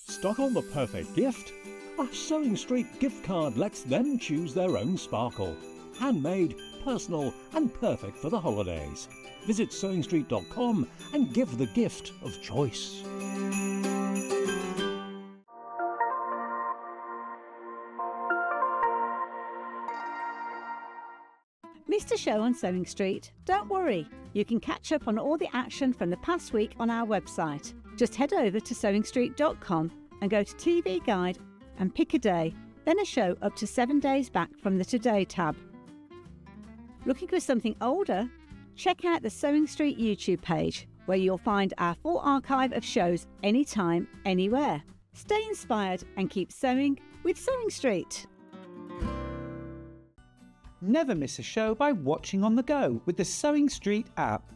Stock on the perfect gift? A SewingStreet gift card lets them choose their own sparkle. Handmade, personal and perfect for the holidays. Visit SewingStreet.com and give the gift of choice. Missed a show on Sewing Street? Don't worry, you can catch up on all the action from the past week on our website. Just head over to SewingStreet.com and go to TV Guide and pick a day, then a show up to 7 days back from the Today tab. Looking for something older? Check out the Sewing Street YouTube page, where you'll find our full archive of shows anytime, anywhere. Stay inspired and keep sewing with Sewing Street. Never miss a show by watching on the go with the Sewing Street app.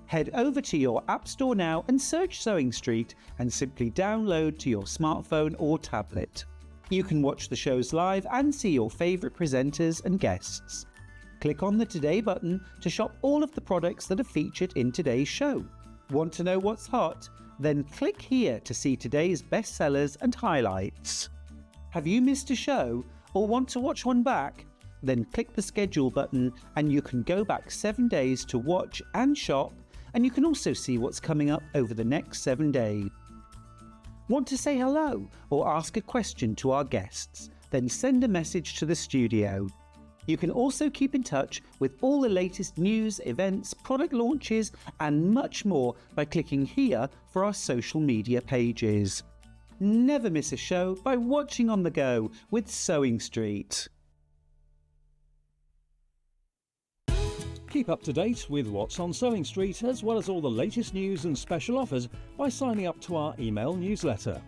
Head over to your app store now and search Sewing Street and simply download to your smartphone or tablet. You can watch the shows live and see your favourite presenters and guests. Click on the Today button to shop all of the products that are featured in today's show. Want to know what's hot? Then click here to see today's bestsellers and highlights. Have you missed a show or want to watch one back? Then click the schedule button and you can go back 7 days to watch and shop, and you can also see what's coming up over the next 7 days. Want to say hello or ask a question to our guests? Then send a message to the studio. You can also keep in touch with all the latest news, events, product launches and much more by clicking here for our social media pages. Never miss a show by watching on the go with Sewing Street. Keep up to date with what's on Sewing Street, as well as all the latest news and special offers by signing up to our email newsletter.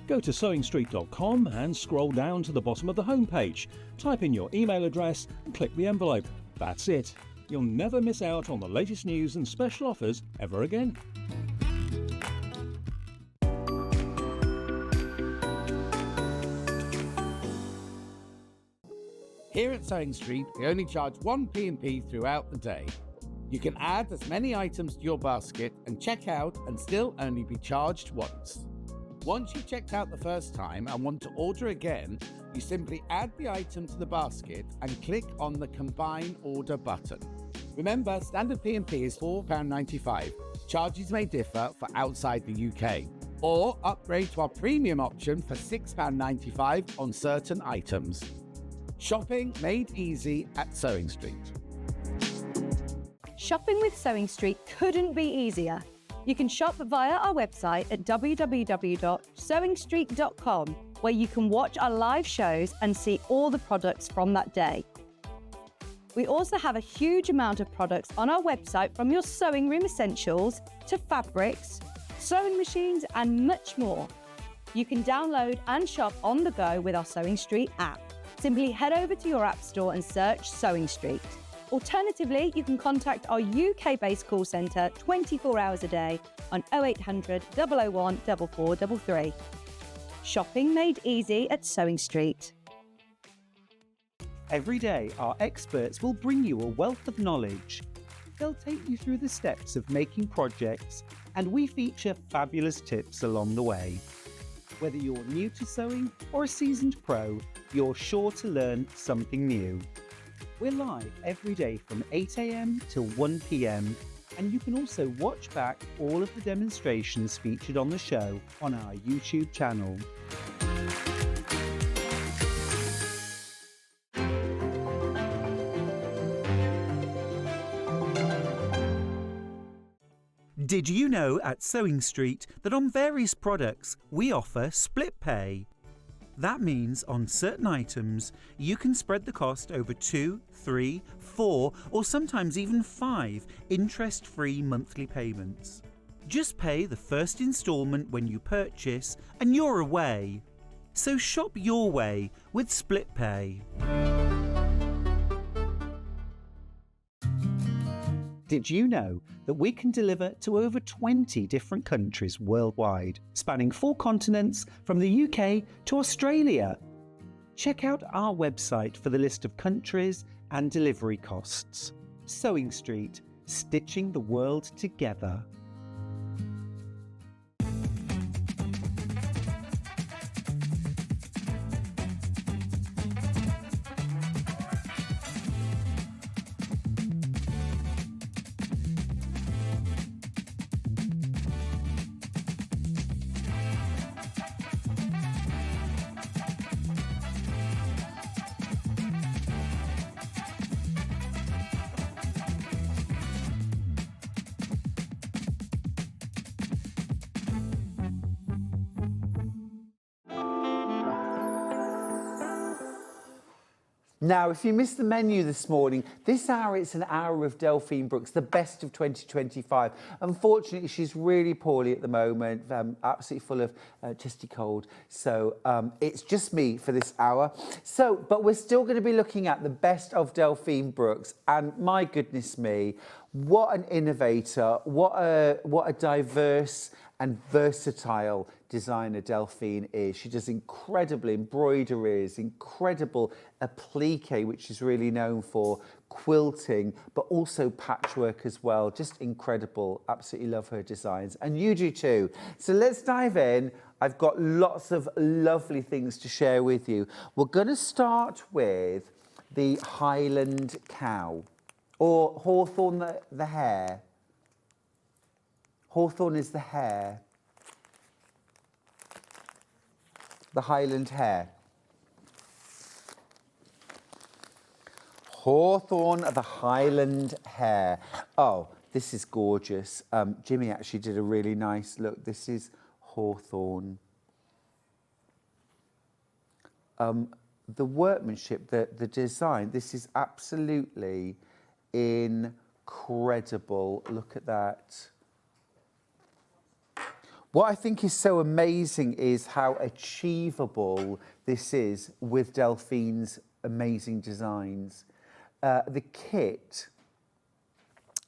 Go to SewingStreet.com and scroll down to the bottom of the homepage. Type in your email address and click the envelope. That's it. You'll never miss out on the latest news and special offers ever again. Here at Sewing Street, we only charge one P&P throughout the day. You can add as many items to your basket and check out and still only be charged once. Once you've checked out the first time and want to order again, you simply add the item to the basket and click on the Combine Order button. Remember, standard P&P is £4.95. Charges may differ for outside the UK. Or upgrade to our premium option for £6.95 on certain items. Shopping made easy at Sewing Street. Shopping with Sewing Street couldn't be easier. You can shop via our website at www.sewingstreet.com, where you can watch our live shows and see all the products from that day. We also have a huge amount of products on our website, from your sewing room essentials to fabrics, sewing machines and much more. You can download and shop on the go with our Sewing Street app. Simply head over to your app store and search Sewing Street. Alternatively, you can contact our UK-based call centre 24 hours a day on 0800 001 4433. Shopping made easy at Sewing Street. Every day, our experts will bring you a wealth of knowledge. They'll take you through the steps of making projects, and we feature fabulous tips along the way. Whether you're new to sewing or a seasoned pro, you're sure to learn something new. We're live every day from 8 a.m. till 1 p.m. and you can also watch back all of the demonstrations featured on the show on our YouTube channel. Did you know at Sewing Street that on various products we offer split pay? That means on certain items you can spread the cost over 2, 3, 4 or sometimes even 5 interest-free monthly payments. Just pay the first instalment when you purchase and you're away. So shop your way with split pay. Did you know that we can deliver to over 20 different countries worldwide, spanning 4 continents from the UK to Australia? Check out our website for the list of countries and delivery costs. Sewing Street, stitching the world together. Now, if you missed the menu this morning, this hour it's an hour of Delphine Brooks, the best of 2025. Unfortunately, she's really poorly at the moment, absolutely full of chesty cold. So it's just me for this hour. But we're still going to be looking at the best of Delphine Brooks. And my goodness me, what an innovator, what a diverse and versatile designer Delphine is. She does incredible embroideries, incredible applique, which is really known for quilting, but also patchwork as well. Just incredible. Absolutely love her designs. And you do too. So let's dive in. I've got lots of lovely things to share with you. We're going to start with the Highland cow, or Hawthorn the hare. Hawthorn is the hare. The Highland hare. Hawthorn the Highland hare. Oh, this is gorgeous. Jimmy actually did a really nice look. This is Hawthorn. The workmanship, the design, this is absolutely incredible. Look at that. What I think is so amazing is how achievable this is with Delphine's amazing designs. The kit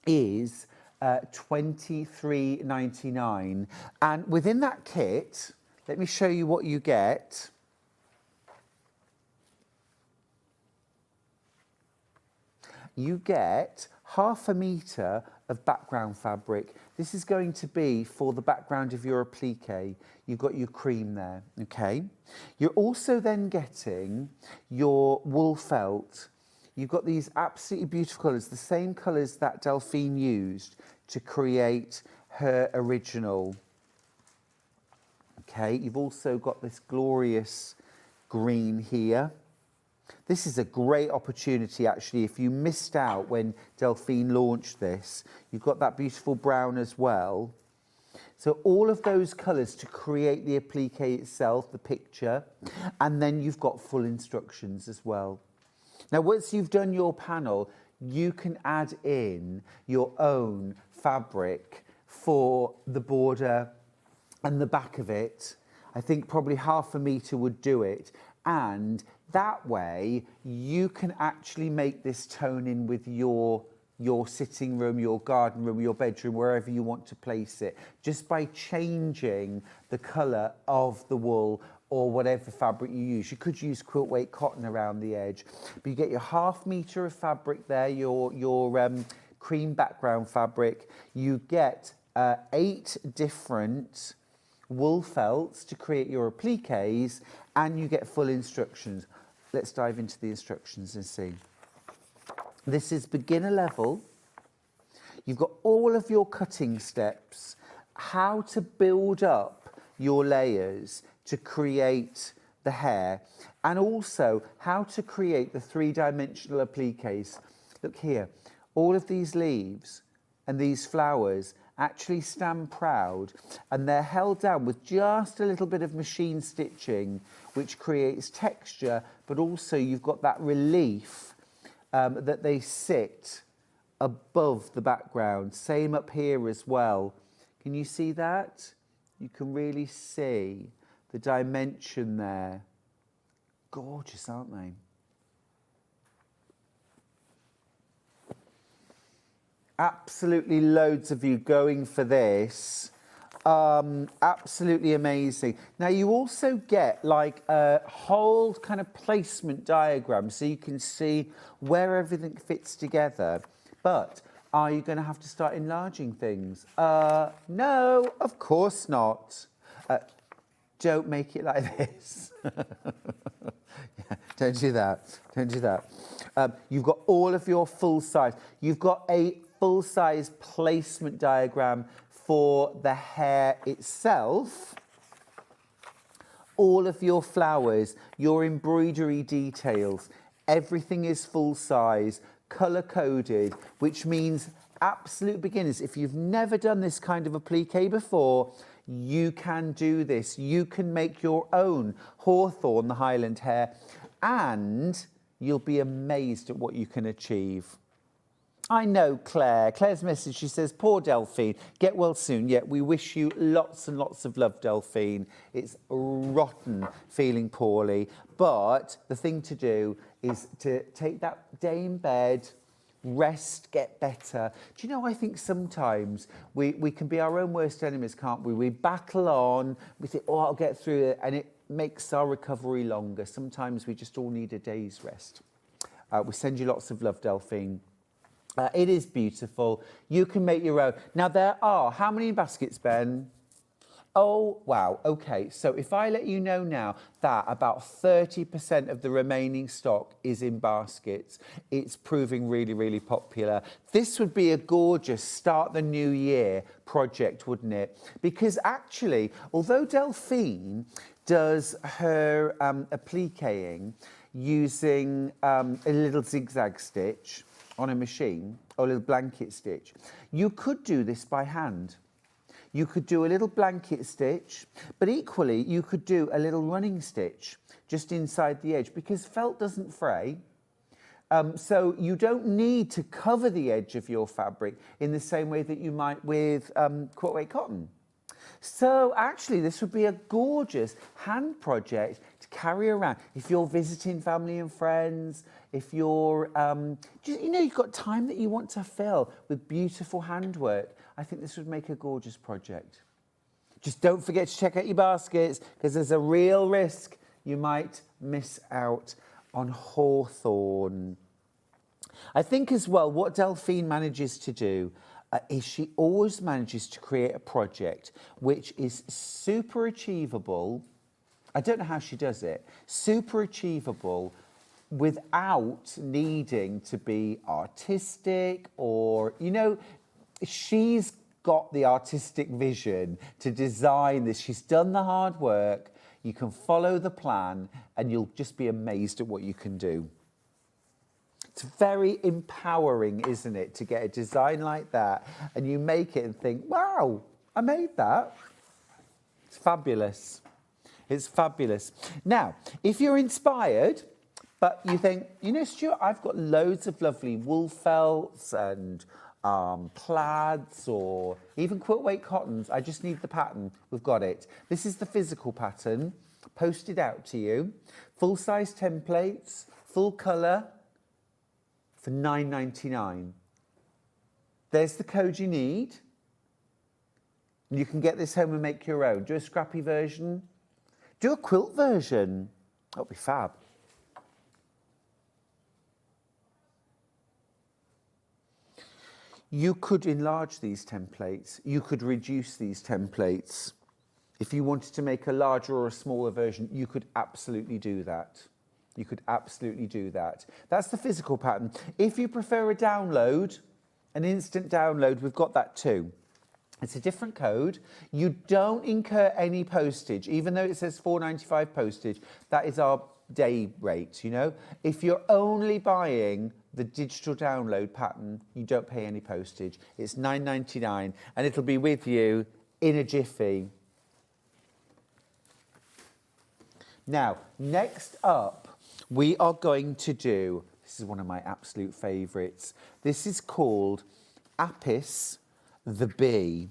is $23.99, and within that kit, let me show you what you get. You get 1/2 metre of background fabric. This is going to be for the background of your applique. You've got your cream there, okay? You're also then getting your wool felt. You've got these absolutely beautiful colours, the same colours that Delphine used to create her original. Okay, you've also got this glorious green here. This is a great opportunity, actually, if you missed out when Delphine launched this. You've got that beautiful brown as well. So all of those colours to create the applique itself, the picture, and then you've got full instructions as well. Now, once you've done your panel, you can add in your own fabric for the border and the back of it. I think probably 1/2 metre would do it. And that way, you can actually make this tone in with your sitting room, your garden room, your bedroom, wherever you want to place it, just by changing the colour of the wool or whatever fabric you use. You could use quilt weight cotton around the edge, but you get your 1/2 metre of fabric there, your cream background fabric. You get 8 different wool felts to create your appliques, and you get full instructions. Let's dive into the instructions and see. This is beginner level. You've got all of your cutting steps, how to build up your layers to create the hair, and also how to create the 3-dimensional appliques. Look here, all of these leaves and these flowers actually stand proud, and they're held down with just a little bit of machine stitching, which creates texture, but also you've got that relief that they sit above the background. Same up here as well. Can you see that? You can really see the dimension there. Gorgeous, aren't they? Absolutely loads of you going for this. Absolutely amazing. Now you also get like a whole kind of placement diagram so you can see where everything fits together. But are you going to have to start enlarging things? No, of course not. Don't make it like this. Yeah, don't do that. Don't do that. You've got all of your full size. You've got a full size placement diagram for the hair itself. All of your flowers, your embroidery details, everything is full size, color coded, which means absolute beginners. If you've never done this kind of applique before, you can do this. You can make your own Hawthorn, the Highland hair, and you'll be amazed at what you can achieve. I know Claire's message, she says, poor Delphine, get well soon. Yeah, we wish you lots and lots of love, Delphine. It's rotten feeling poorly, but the thing to do is to take that day in bed, rest, get better. Do you know, I think sometimes we can be our own worst enemies, can't we? We battle on, we think, oh, I'll get through it, and it makes our recovery longer. Sometimes we just all need a day's rest. We send you lots of love, Delphine. It is beautiful. You can make your own. Now there are, how many baskets, Ben? Oh, wow. Okay, so if I let you know now that about 30% of the remaining stock is in baskets, it's proving really, really popular. This would be a gorgeous start the new year project, wouldn't it? Because actually, although Delphine does her appliquing using a little zigzag stitch on a machine, or a little blanket stitch, you could do this by hand. You could do a little blanket stitch, but equally you could do a little running stitch just inside the edge, because felt doesn't fray. So you don't need to cover the edge of your fabric in the same way that you might with quilt weight cotton. So actually this would be a gorgeous hand project to carry around if you're visiting family and friends, if you're, just, you know, you've got time that you want to fill with beautiful handwork. I think this would make a gorgeous project. Just don't forget to check out your baskets, because there's a real risk you might miss out on Hawthorn. I think as well, what Delphine manages to do is she always manages to create a project which is super achievable. I don't know how she does it. Super achievable without needing to be artistic, or, you know, she's got the artistic vision to design this. She's done the hard work. You can follow the plan and you'll just be amazed at what you can do. It's very empowering, isn't it, to get a design like that and you make it and think, wow, I made that. It's fabulous. It's fabulous. Now, if you're inspired, but you think, you know, Stuart, I've got loads of lovely wool felts and plaids or even quilt weight cottons. I just need the pattern. We've got it. This is the physical pattern posted out to you. Full size templates, full colour for £9.99. There's the code you need. You can get this home and make your own. Do a scrappy version. Do a quilt version. That'll be fab. You could enlarge these templates. You could reduce these templates. If you wanted to make a larger or a smaller version, you could absolutely do that. You could absolutely do that. That's the physical pattern. If you prefer a download, an instant download, we've got that too. It's a different code. You don't incur any postage, even though it says £4.95 postage. That is our day rate, you know. If you're only buying the digital download pattern, you don't pay any postage. It's £9.99 and it'll be with you in a jiffy. Now, next up, we are going to do, this is one of my absolute favourites. This is called Apis the bee.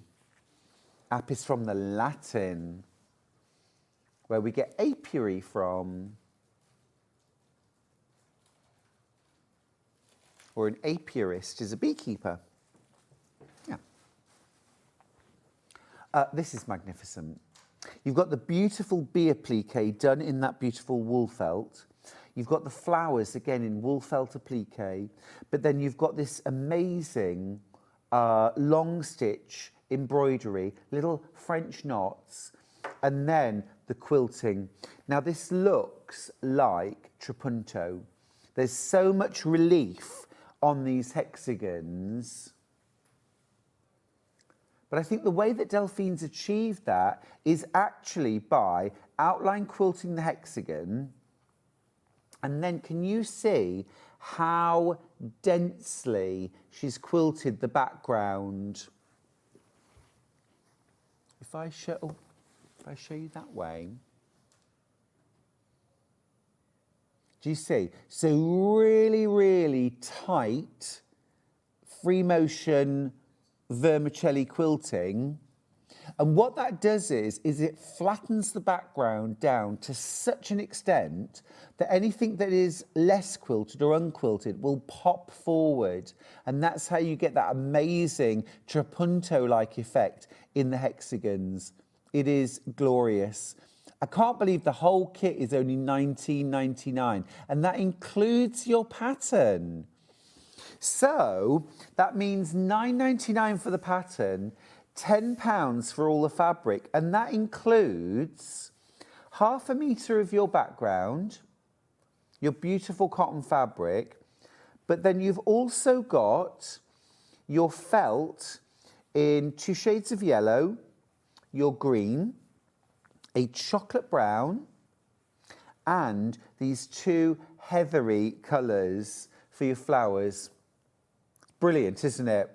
Apis from the Latin, where we get apiary from. Or an apiarist is a beekeeper. Yeah. This is magnificent. You've got the beautiful bee applique done in that beautiful wool felt. You've got the flowers again in wool felt applique, but then you've got this amazing long stitch embroidery, little French knots, and then the quilting. Now this looks like trapunto. There's so much relief on these hexagons. But I think the way that Delphine's achieved that is actually by outline quilting the hexagon. And then can you see how densely she's quilted the background? If I show you that way. Do you see? So really, really tight free motion vermicelli quilting. And what that does is it flattens the background down to such an extent that anything that is less quilted or unquilted will pop forward. And that's how you get that amazing trapunto-like effect in the hexagons. It is glorious. I can't believe the whole kit is only £19.99, and that includes your pattern. So that means £9.99 for the pattern, £10 for all the fabric, and that includes ½ a metre of your background, your beautiful cotton fabric, but then you've also got your felt in 2 shades of yellow, your green, a chocolate brown, and these 2 heathery colours for your flowers. Brilliant, isn't it?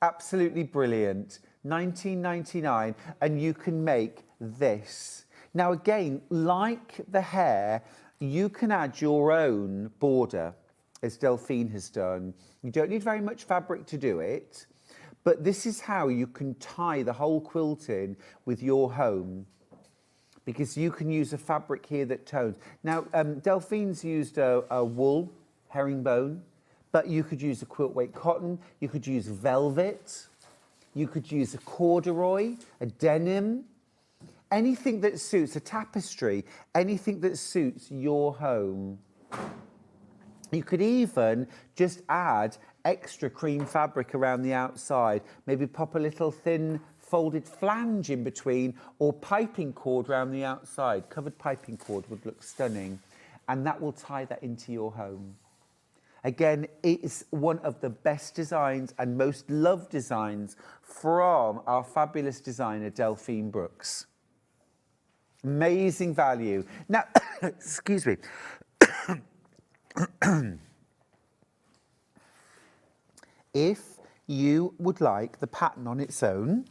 Absolutely brilliant. £19.99, and you can make this. Now again, like the hair, you can add your own border, as Delphine has done. You don't need very much fabric to do it, but this is how you can tie the whole quilt in with your home, because you can use a fabric here that tones. Now, Delphine's used a wool herringbone, but you could use a quilt weight cotton, you could use velvet, you could use a corduroy, a denim, anything that suits, a tapestry, anything that suits your home. You could even just add extra cream fabric around the outside, maybe pop a little thin folded flange in between, or piping cord around the outside. Covered piping cord would look stunning, and that will tie that into your home. Again, it's one of the best designs and most loved designs from our fabulous designer, Delphine Brooks. Amazing value. Now, excuse me. If you would like the pattern on its own,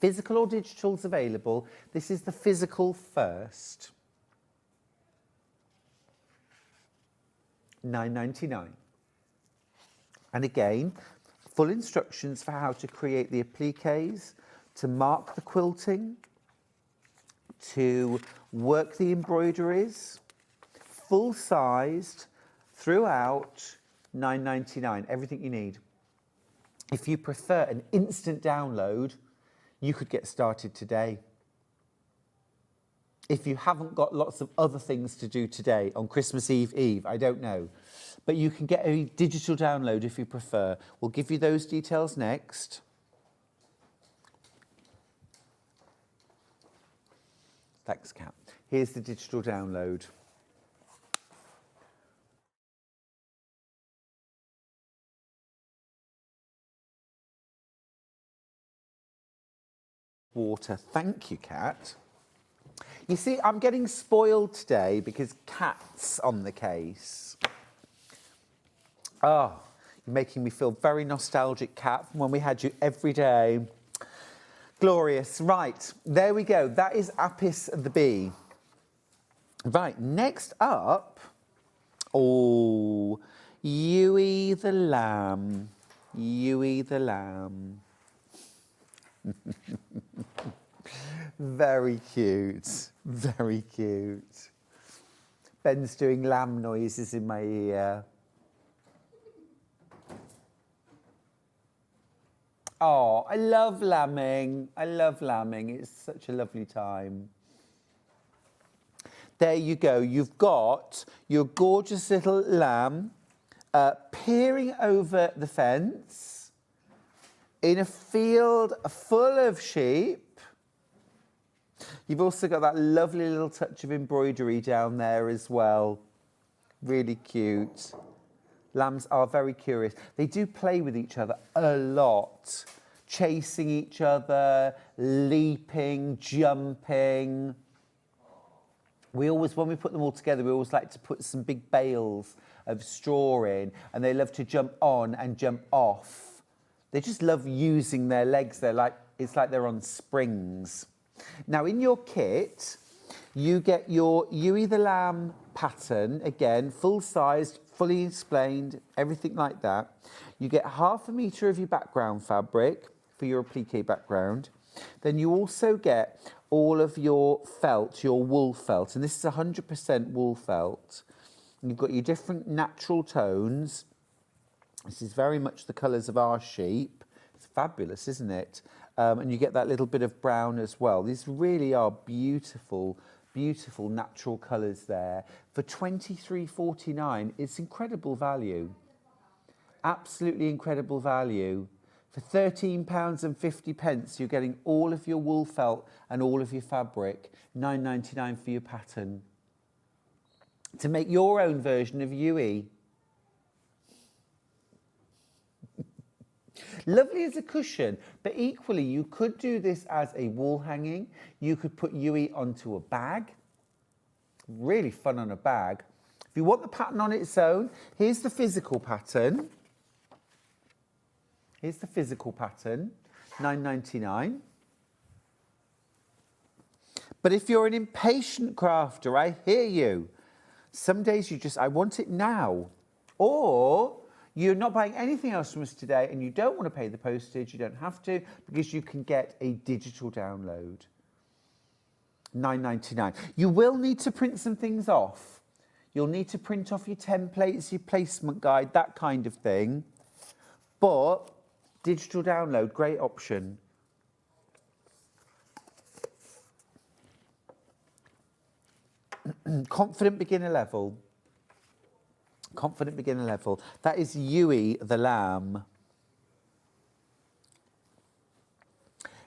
physical or digital is available. This is the physical first. £9.99. And again, full instructions for how to create the appliques, to mark the quilting, to work the embroideries, full-sized, throughout, £9.99, everything you need. If you prefer an instant download, you could get started today. If you haven't got lots of other things to do today on Christmas Eve, I don't know. But you can get a digital download if you prefer. We'll give you those details next. Thanks, Kat. Here's the digital download. Water. Thank you, Kat. You see, I'm getting spoiled today because Kat's on the case. Oh, you're making me feel very nostalgic, Kat, from when we had you every day. Glorious. Right, there we go. That is Apis the bee. Right, next up, oh, Ewie the lamb. Ewie the lamb. Very cute. Very cute. Ben's doing lamb noises in my ear. Oh, I love lambing. I love lambing. It's such a lovely time. There you go. You've got your gorgeous little lamb peering over the fence in a field full of sheep. You've also got that lovely little touch of embroidery down there as well. Really cute. Lambs are very curious. They do play with each other a lot, chasing each other, leaping, jumping. We always, when we put them all together, we always like to put some big bales of straw in, and they love to jump on and jump off. They just love using their legs. It's like they're on springs. Now, in your kit, you get your Ewie the Lamb pattern, again, full-sized, fully explained, everything like that. You get 1/2 metre of your background fabric for your appliqué background. Then you also get all of your felt, your wool felt, and this is 100% wool felt. And you've got your different natural tones. This is very much the colours of our sheep. It's fabulous, isn't it? And you get that little bit of brown as well. These really are beautiful, beautiful natural colours there. For £23.49, it's incredible value. Absolutely incredible value. For £13.50, you're getting all of your wool felt and all of your fabric. £9.99 for your pattern. To make your own version of Ewie. Lovely as a cushion, but equally you could do this as a wall hanging. You could put Ewie onto a bag. Really fun on a bag. If you want the pattern on its own, here's the physical pattern. Here's the physical pattern, £9.99. But if you're an impatient crafter, I hear you. Some days you just, I want it now. Or you're not buying anything else from us today and you don't want to pay the postage, you don't have to, because you can get a digital download. £9.99. You will need to print some things off. You'll need to print off your templates, your placement guide, that kind of thing. But digital download, great option. Confident beginner level. Confident beginner level. That is Ewie the lamb.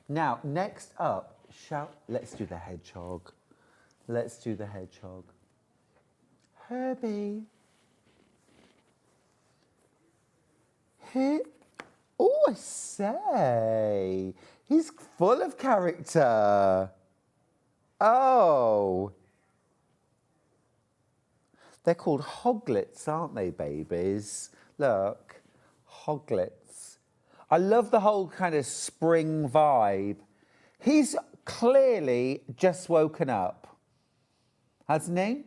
Now, next up, let's do the hedgehog. Let's do the hedgehog. Herbie. Oh, I say. He's full of character. Oh. They're called hoglets, aren't they, babies? Look, hoglets. I love the whole kind of spring vibe. He's clearly just woken up, hasn't he?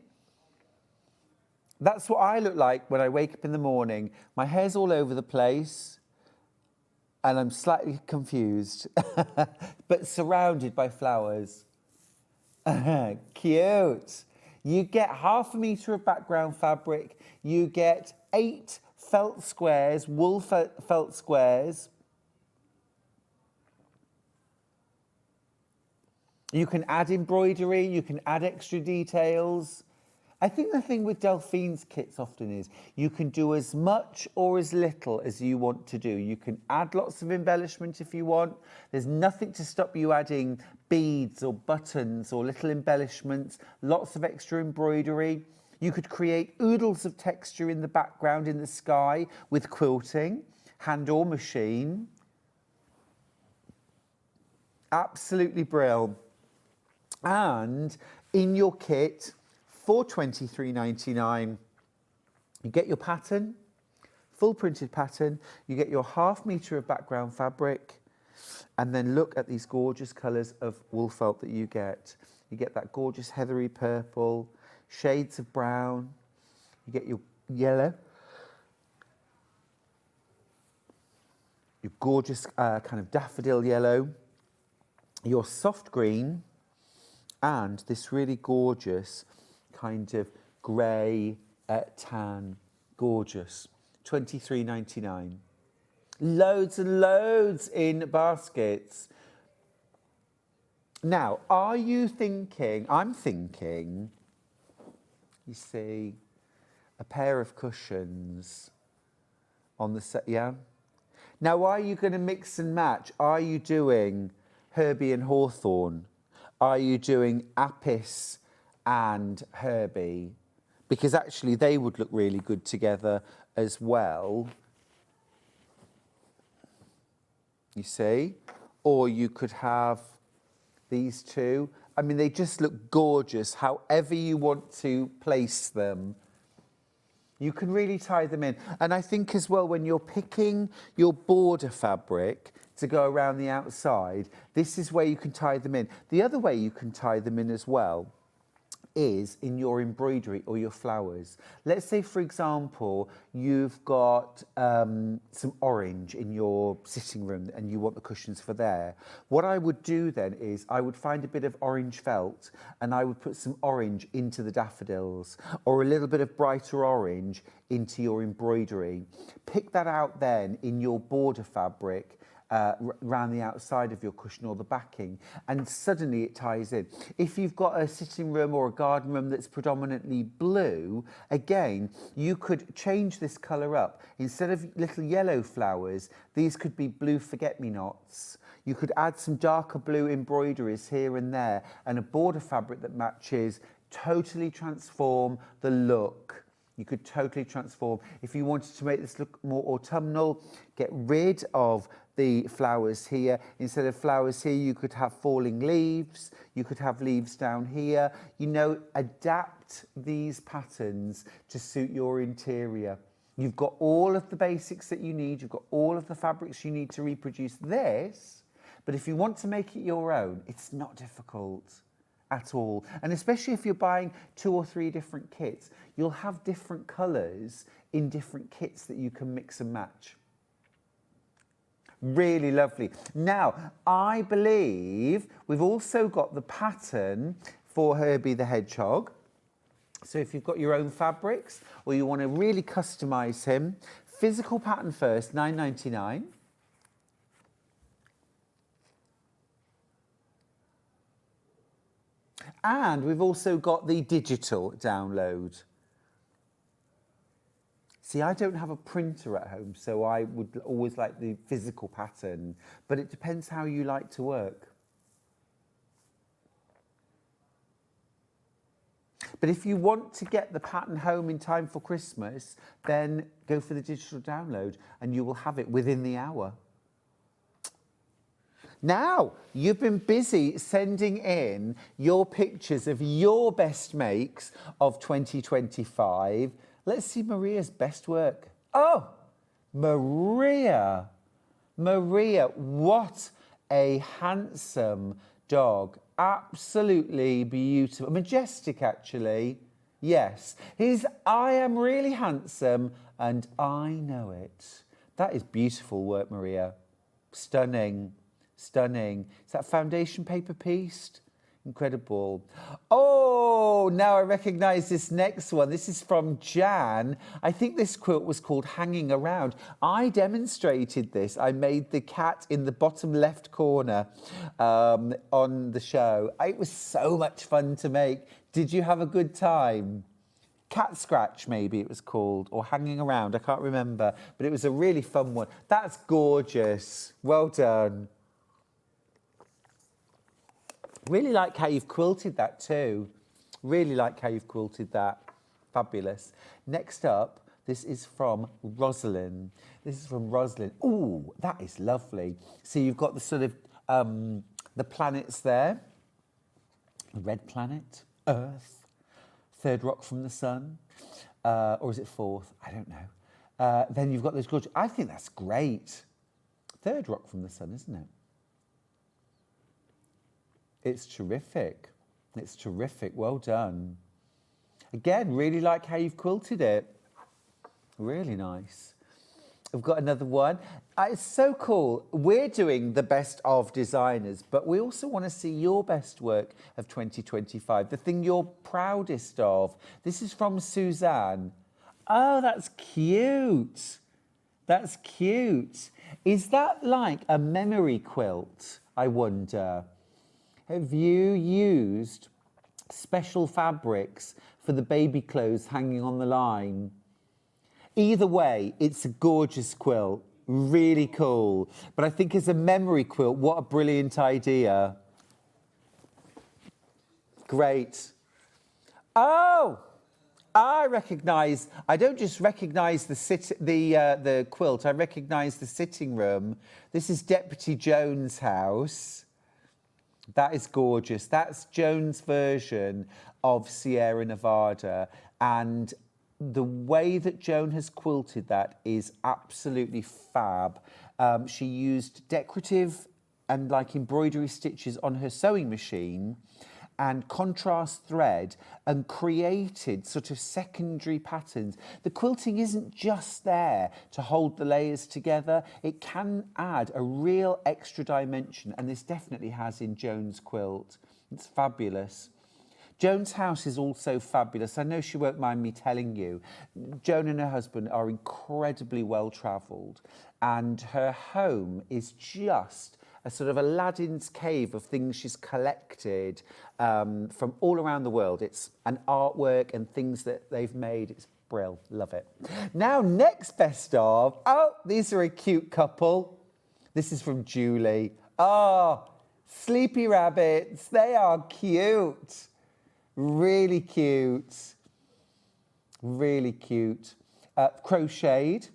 That's what I look like when I wake up in the morning. My hair's all over the place and I'm slightly confused, but surrounded by flowers. Cute. You get 1/2 metre of background fabric. You get 8 felt squares, wool felt squares. You can add embroidery, you can add extra details. I think the thing with Delphine's kits often is you can do as much or as little as you want to do. You can add lots of embellishment if you want. There's nothing to stop you adding beads or buttons or little embellishments, lots of extra embroidery. You could create oodles of texture in the background in the sky with quilting, hand or machine. Absolutely brilliant. And in your kit, for £23.99, you get your pattern, full printed pattern. You get your 1/2 metre of background fabric, and then look at these gorgeous colours of wool felt that you get. You get that gorgeous heathery purple, shades of brown, you get your yellow, your gorgeous kind of daffodil yellow, your soft green, and this really gorgeous kind of grey tan. Gorgeous. $23.99. Loads and loads in baskets. Now, are you thinking, I'm thinking, you see, a pair of cushions on the set, yeah? Now, are you going to mix and match? Are you doing Herbie and Hawthorne? Are you doing Apis and Herbie? Because actually they would look really good together as well. You see? Or you could have these two. I mean, they just look gorgeous, however you want to place them. You can really tie them in. And I think as well, when you're picking your border fabric to go around the outside, this is where you can tie them in. The other way you can tie them in as well is in your embroidery or your flowers. Let's say, for example, you've got some orange in your sitting room and you want the cushions for there. What I would do then is I would find a bit of orange felt and I would put some orange into the daffodils or a little bit of brighter orange into your embroidery. Pick that out then in your border fabric around the outside of your cushion or the backing, and suddenly it ties in. If you've got a sitting room or a garden room that's predominantly blue, again, you could change this colour up. Instead of little yellow flowers, these could be blue forget-me-nots. You could add some darker blue embroideries here and there, and a border fabric that matches, totally transform the look. You could totally transform. If you wanted to make this look more autumnal, get rid of the flowers here. Instead of flowers here, you could have falling leaves. You could have leaves down here. You know, adapt these patterns to suit your interior. You've got all of the basics that you need. You've got all of the fabrics you need to reproduce this. But if you want to make it your own, it's not difficult at all. And especially if you're buying 2 or 3 different kits, you'll have different colours in different kits that you can mix and match. Really lovely. Now, I believe we've also got the pattern for Herbie the Hedgehog. So if you've got your own fabrics or you want to really customise him, physical pattern first, $9.99. And we've also got the digital download. See, I don't have a printer at home, so I would always like the physical pattern, but it depends how you like to work. But if you want to get the pattern home in time for Christmas, then go for the digital download and you will have it within the hour. Now, you've been busy sending in your pictures of your best makes of 2025. Let's see Maria's best work. Oh, Maria. Maria, what a handsome dog. Absolutely beautiful. Majestic, actually. Yes. I am really handsome and I know it. That is beautiful work, Maria. Stunning. Stunning. Is that foundation paper pieced? Incredible. Oh, now I recognise this next one. This is from Jan. I think this quilt was called Hanging Around. I demonstrated this. I made the cat in the bottom left corner on the show. It was so much fun to make. Did you have a good time? Cat Scratch, maybe it was called, or Hanging Around. I can't remember, but it was a really fun one. That's gorgeous. Well done. Really like how you've quilted that too. Really like how you've quilted that. Fabulous. Next up, this is from Rosalind. This is from Rosalind. Ooh, that is lovely. So you've got the sort of, the planets there. The red planet, Earth, third rock from the sun, or is it fourth? I don't know. Then you've got those gorgeous. I think that's great. Third rock from the sun, isn't it? It's terrific. It's terrific. Well done. Again, really like how you've quilted it. Really nice. I've got another one. It's so cool. We're doing the best of designers, but we also want to see your best work of 2025, the thing you're proudest of. This is from Suzanne. Oh, that's cute. That's cute. Is that like a memory quilt, I wonder? Have you used special fabrics for the baby clothes hanging on the line? Either way, it's a gorgeous quilt, really cool. But I think as a memory quilt, what a brilliant idea. Great. Oh, I don't just recognise the quilt, I recognise the sitting room. This is Deputy Joan's house. That is gorgeous. That's Joan's version of Sierra Nevada. And the way that Joan has quilted that is absolutely fab. She used decorative and like embroidery stitches on her sewing machine and contrast thread and created sort of secondary patterns. The quilting isn't just there to hold the layers together. It can add a real extra dimension, and this definitely has in Joan's quilt. It's fabulous. Joan's house is also fabulous. I know she won't mind me telling you. Joan and her husband are incredibly well-travelled, and her home is just a sort of Aladdin's cave of things she's collected from all around the world. It's an artwork and things that they've made. It's brill. Love it. Now, next best of. Oh, these are a cute couple. This is from Julie. Oh, sleepy rabbits. They are cute. Really cute. Really cute. Crocheted.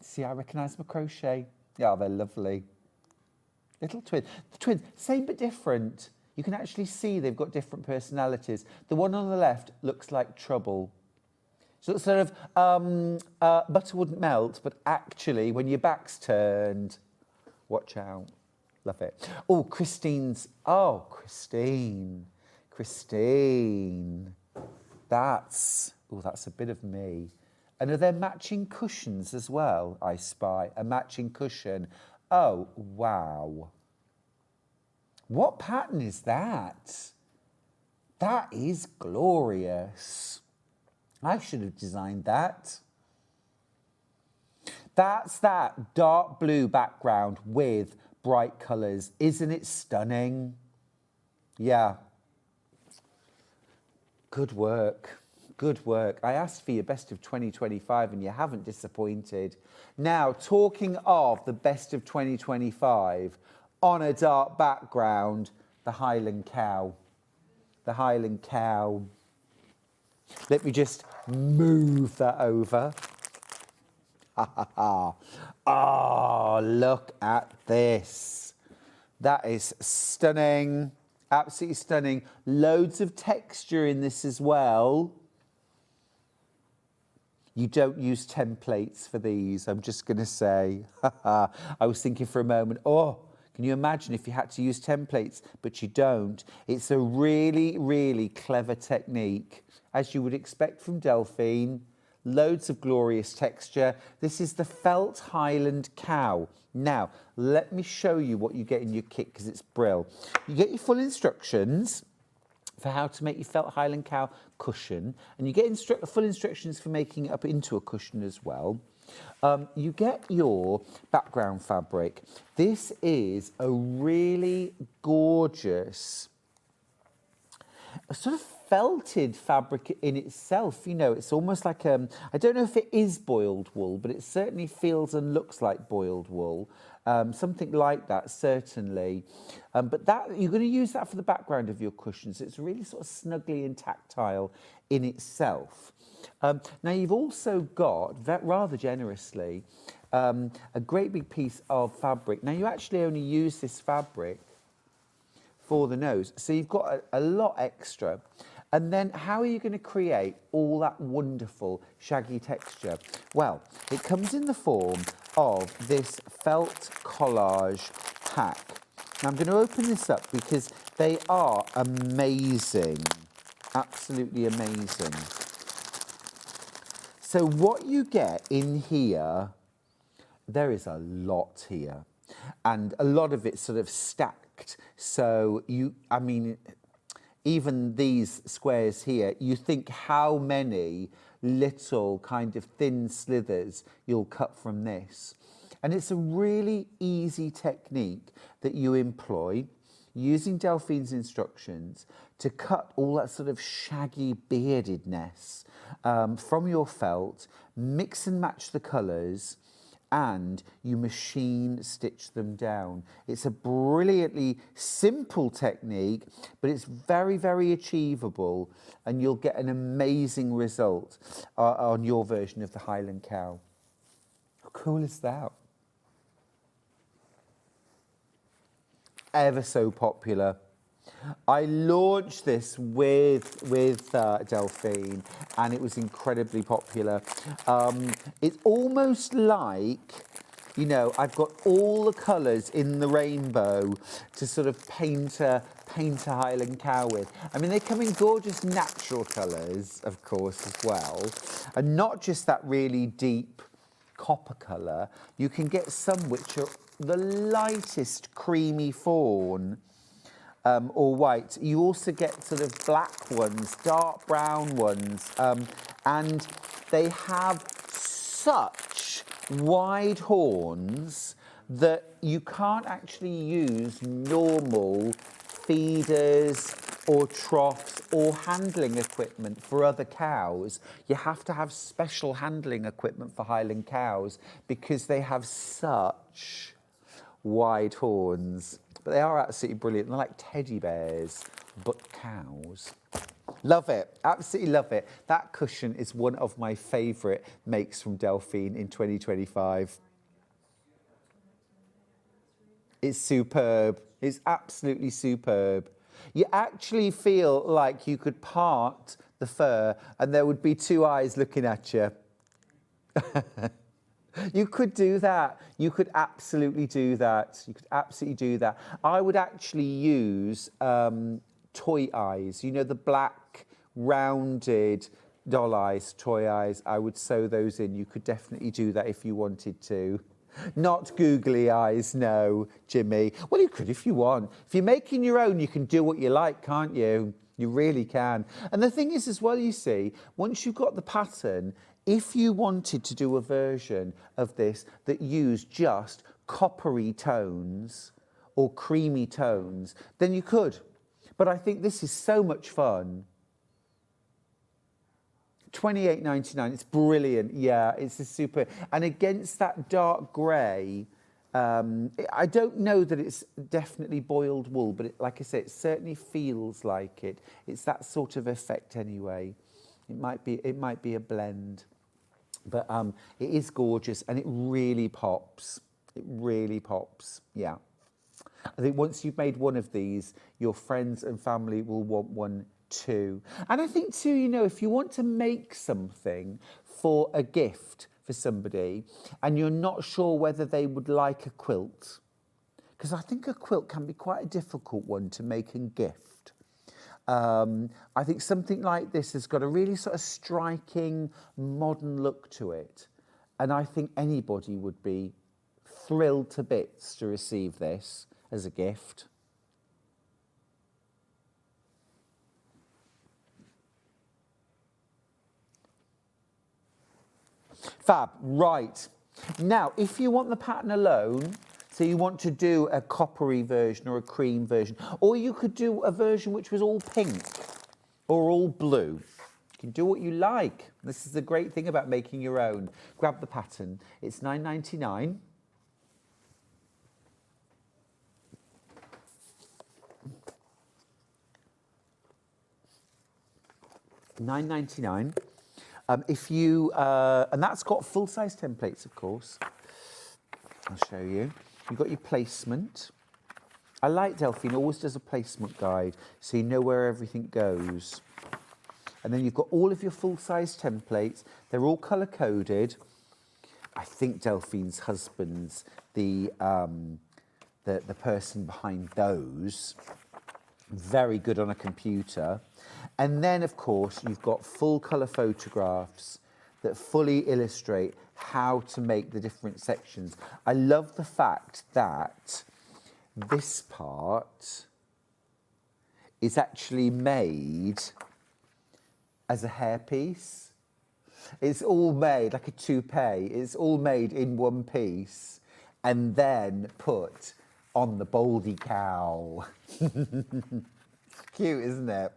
See, I recognise my crochet. Yeah, they're lovely. Little twins. The twins, same but different. You can actually see they've got different personalities. The one on the left looks like Trouble. So it's sort of butter wouldn't melt, but actually, when your back's turned, watch out. Love it. Oh, Christine's. Oh, Christine. Christine. That's a bit of me. And are there matching cushions as well? I spy a matching cushion. Oh, wow. What pattern is that? That is glorious. I should have designed that. That's that dark blue background with bright colours. Isn't it stunning? Yeah. Good work. Good work. I asked for your best of 2025 and you haven't disappointed. Now, talking of the best of 2025, on a dark background, the Highland Cow. The Highland Cow. Let me just move that over. Ha ha ha. Oh, look at this. That is stunning. Absolutely stunning. Loads of texture in this as well. You don't use templates for these, I'm just going to say. I was thinking for a moment, oh, can you imagine if you had to use templates, but you don't? It's a really, really clever technique, as you would expect from Delphine. Loads of glorious texture. This is the Felt Highland Cow. Now, let me show you what you get in your kit, because it's brill. You get your full instructions for how to make your Felt Highland Cow cushion, and you get full instructions for making it up into a cushion as well. You get your background fabric. This is a really gorgeous sort of felted fabric in itself. You know, it's almost like I don't know if it is boiled wool, but it certainly feels and looks like boiled wool. Something like that, certainly. But that you're going to use that for the background of your cushions. It's really sort of snuggly and tactile in itself. Now, you've also got, rather generously, a great big piece of fabric. Now, you actually only use this fabric for the nose, so you've got a lot extra. And then how are you going to create all that wonderful shaggy texture? Well, it comes in the form of this felt collage pack. Now I'm going to open this up because they are amazing, absolutely amazing. So what you get in here, there is a lot here, and a lot of it sort of stacked. So I mean, even these squares here, you think how many little kind of thin slithers you'll cut from this. And it's a really easy technique that you employ using Delphine's instructions to cut all that sort of shaggy beardedness from your felt, mix and match the colours, and you machine stitch them down. It's a brilliantly simple technique, but it's very, very achievable, and you'll get an amazing result on your version of the Highland cow. How cool is that? Ever so popular. I launched this with Delphine, and it was incredibly popular. It's almost like, you know, I've got all the colours in the rainbow to sort of paint a Highland cow with. I mean, they come in gorgeous natural colours, of course, as well, and not just that really deep copper colour. You can get some which are the lightest creamy fawn, or white. You also get sort of black ones, dark brown ones, and they have such wide horns that you can't actually use normal feeders or troughs or handling equipment for other cows. You have to have special handling equipment for Highland cows because they have such wide horns. But they are absolutely brilliant. They're like teddy bears, but cows. Love it, absolutely love it. That cushion is one of my favourite makes from Delphine in 2025. It's superb, it's absolutely superb. You actually feel like you could part the fur and there would be two eyes looking at you. You could do that. You could absolutely do that. You could absolutely do that. I would actually use toy eyes. You know, the black, rounded doll eyes, toy eyes. I would sew those in. You could definitely do that if you wanted to. Not googly eyes, no, Jimmy. Well, you could if you want. If you're making your own, you can do what you like, can't you? You really can. And the thing is as well, you see, once you've got the pattern, if you wanted to do a version of this that used just coppery tones or creamy tones, then you could. But I think this is so much fun. $28.99, it's brilliant. Yeah, it's a super, and against that dark grey, I don't know that it's definitely boiled wool, but like I say, it certainly feels like it. It's that sort of effect anyway. It might be a blend, but it is gorgeous and it really pops. It really pops. Yeah. I think once you've made one of these, your friends and family will want one too. And I think too, you know, if you want to make something for a gift for somebody and you're not sure whether they would like a quilt, because I think a quilt can be quite a difficult one to make and gift. I think something like this has got a really sort of striking modern look to it. And I think anybody would be thrilled to bits to receive this as a gift. Fab, right. Now, if you want the pattern alone, so you want to do a coppery version or a cream version, or you could do a version which was all pink or all blue. You can do what you like. This is the great thing about making your own. Grab the pattern. It's $9.99. $9.99. If you, and that's got full-size templates, of course. I'll show you. You've got your placement. I like Delphine, always does a placement guide, so you know where everything goes. And then you've got all of your full-size templates. They're all colour-coded. I think Delphine's husband's the person behind those. Very good on a computer. And then, of course, you've got full-colour photographs that fully illustrate how to make the different sections. I love the fact that this part is actually made as a hairpiece. It's all made like a toupee. It's all made in one piece and then put on the baldy cow. Cute, isn't it?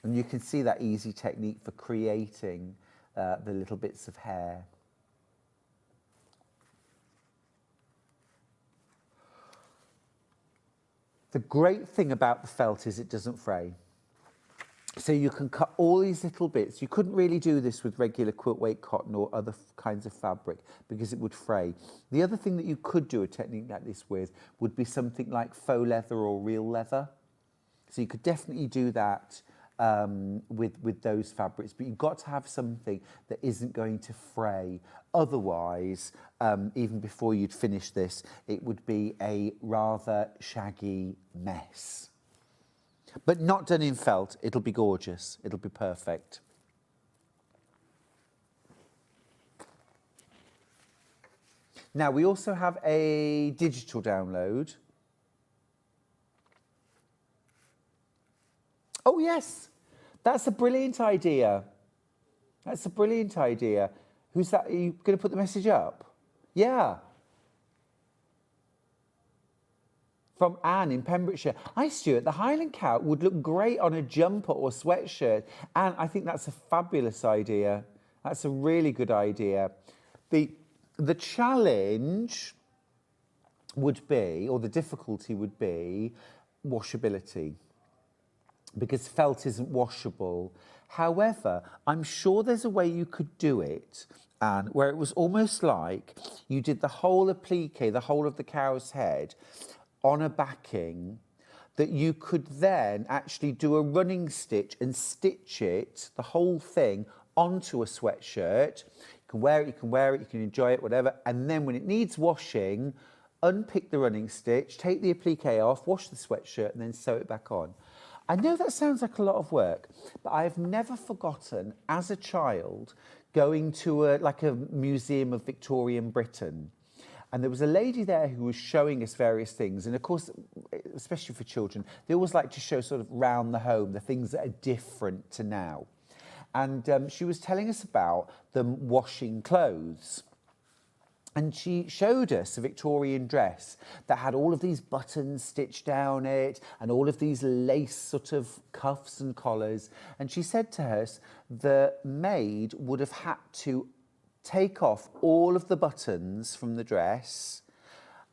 And you can see that easy technique for creating the little bits of hair. The great thing about the felt is it doesn't fray. So you can cut all these little bits. You couldn't really do this with regular quilt weight cotton or other kinds of fabric because it would fray. The other thing that you could do a technique like this with would be something like faux leather or real leather. So you could definitely do that with those fabrics, but you've got to have something that isn't going to fray. Otherwise, even before you'd finish this, it would be a rather shaggy mess. But not done in felt, it'll be gorgeous. It'll be perfect. Now, we also have a digital download. Oh, yes, that's a brilliant idea. That's a brilliant idea. Who's that? Are you going to put the message up? Yeah. From Anne in Pembrokeshire. Hi, Stuart. The Highland cow would look great on a jumper or sweatshirt. And I think that's a fabulous idea. That's a really good idea. The challenge would be, or the difficulty would be, washability, because felt isn't washable. However, I'm sure there's a way you could do it, Anne, where it was almost like you did the whole applique, the whole of the cow's head, on a backing, that you could then actually do a running stitch and stitch it, the whole thing, onto a sweatshirt. You can wear it, you can enjoy it, whatever. And then when it needs washing, unpick the running stitch, take the applique off, wash the sweatshirt, and then sew it back on. I know that sounds like a lot of work, but I have never forgotten, as a child, going to a museum of Victorian Britain. And there was a lady there who was showing us various things. And of course, especially for children, they always like to show sort of round the home, the things that are different to now. And she was telling us about them washing clothes. And she showed us a Victorian dress that had all of these buttons stitched down it and all of these lace sort of cuffs and collars. And she said to us, the maid would have had to take off all of the buttons from the dress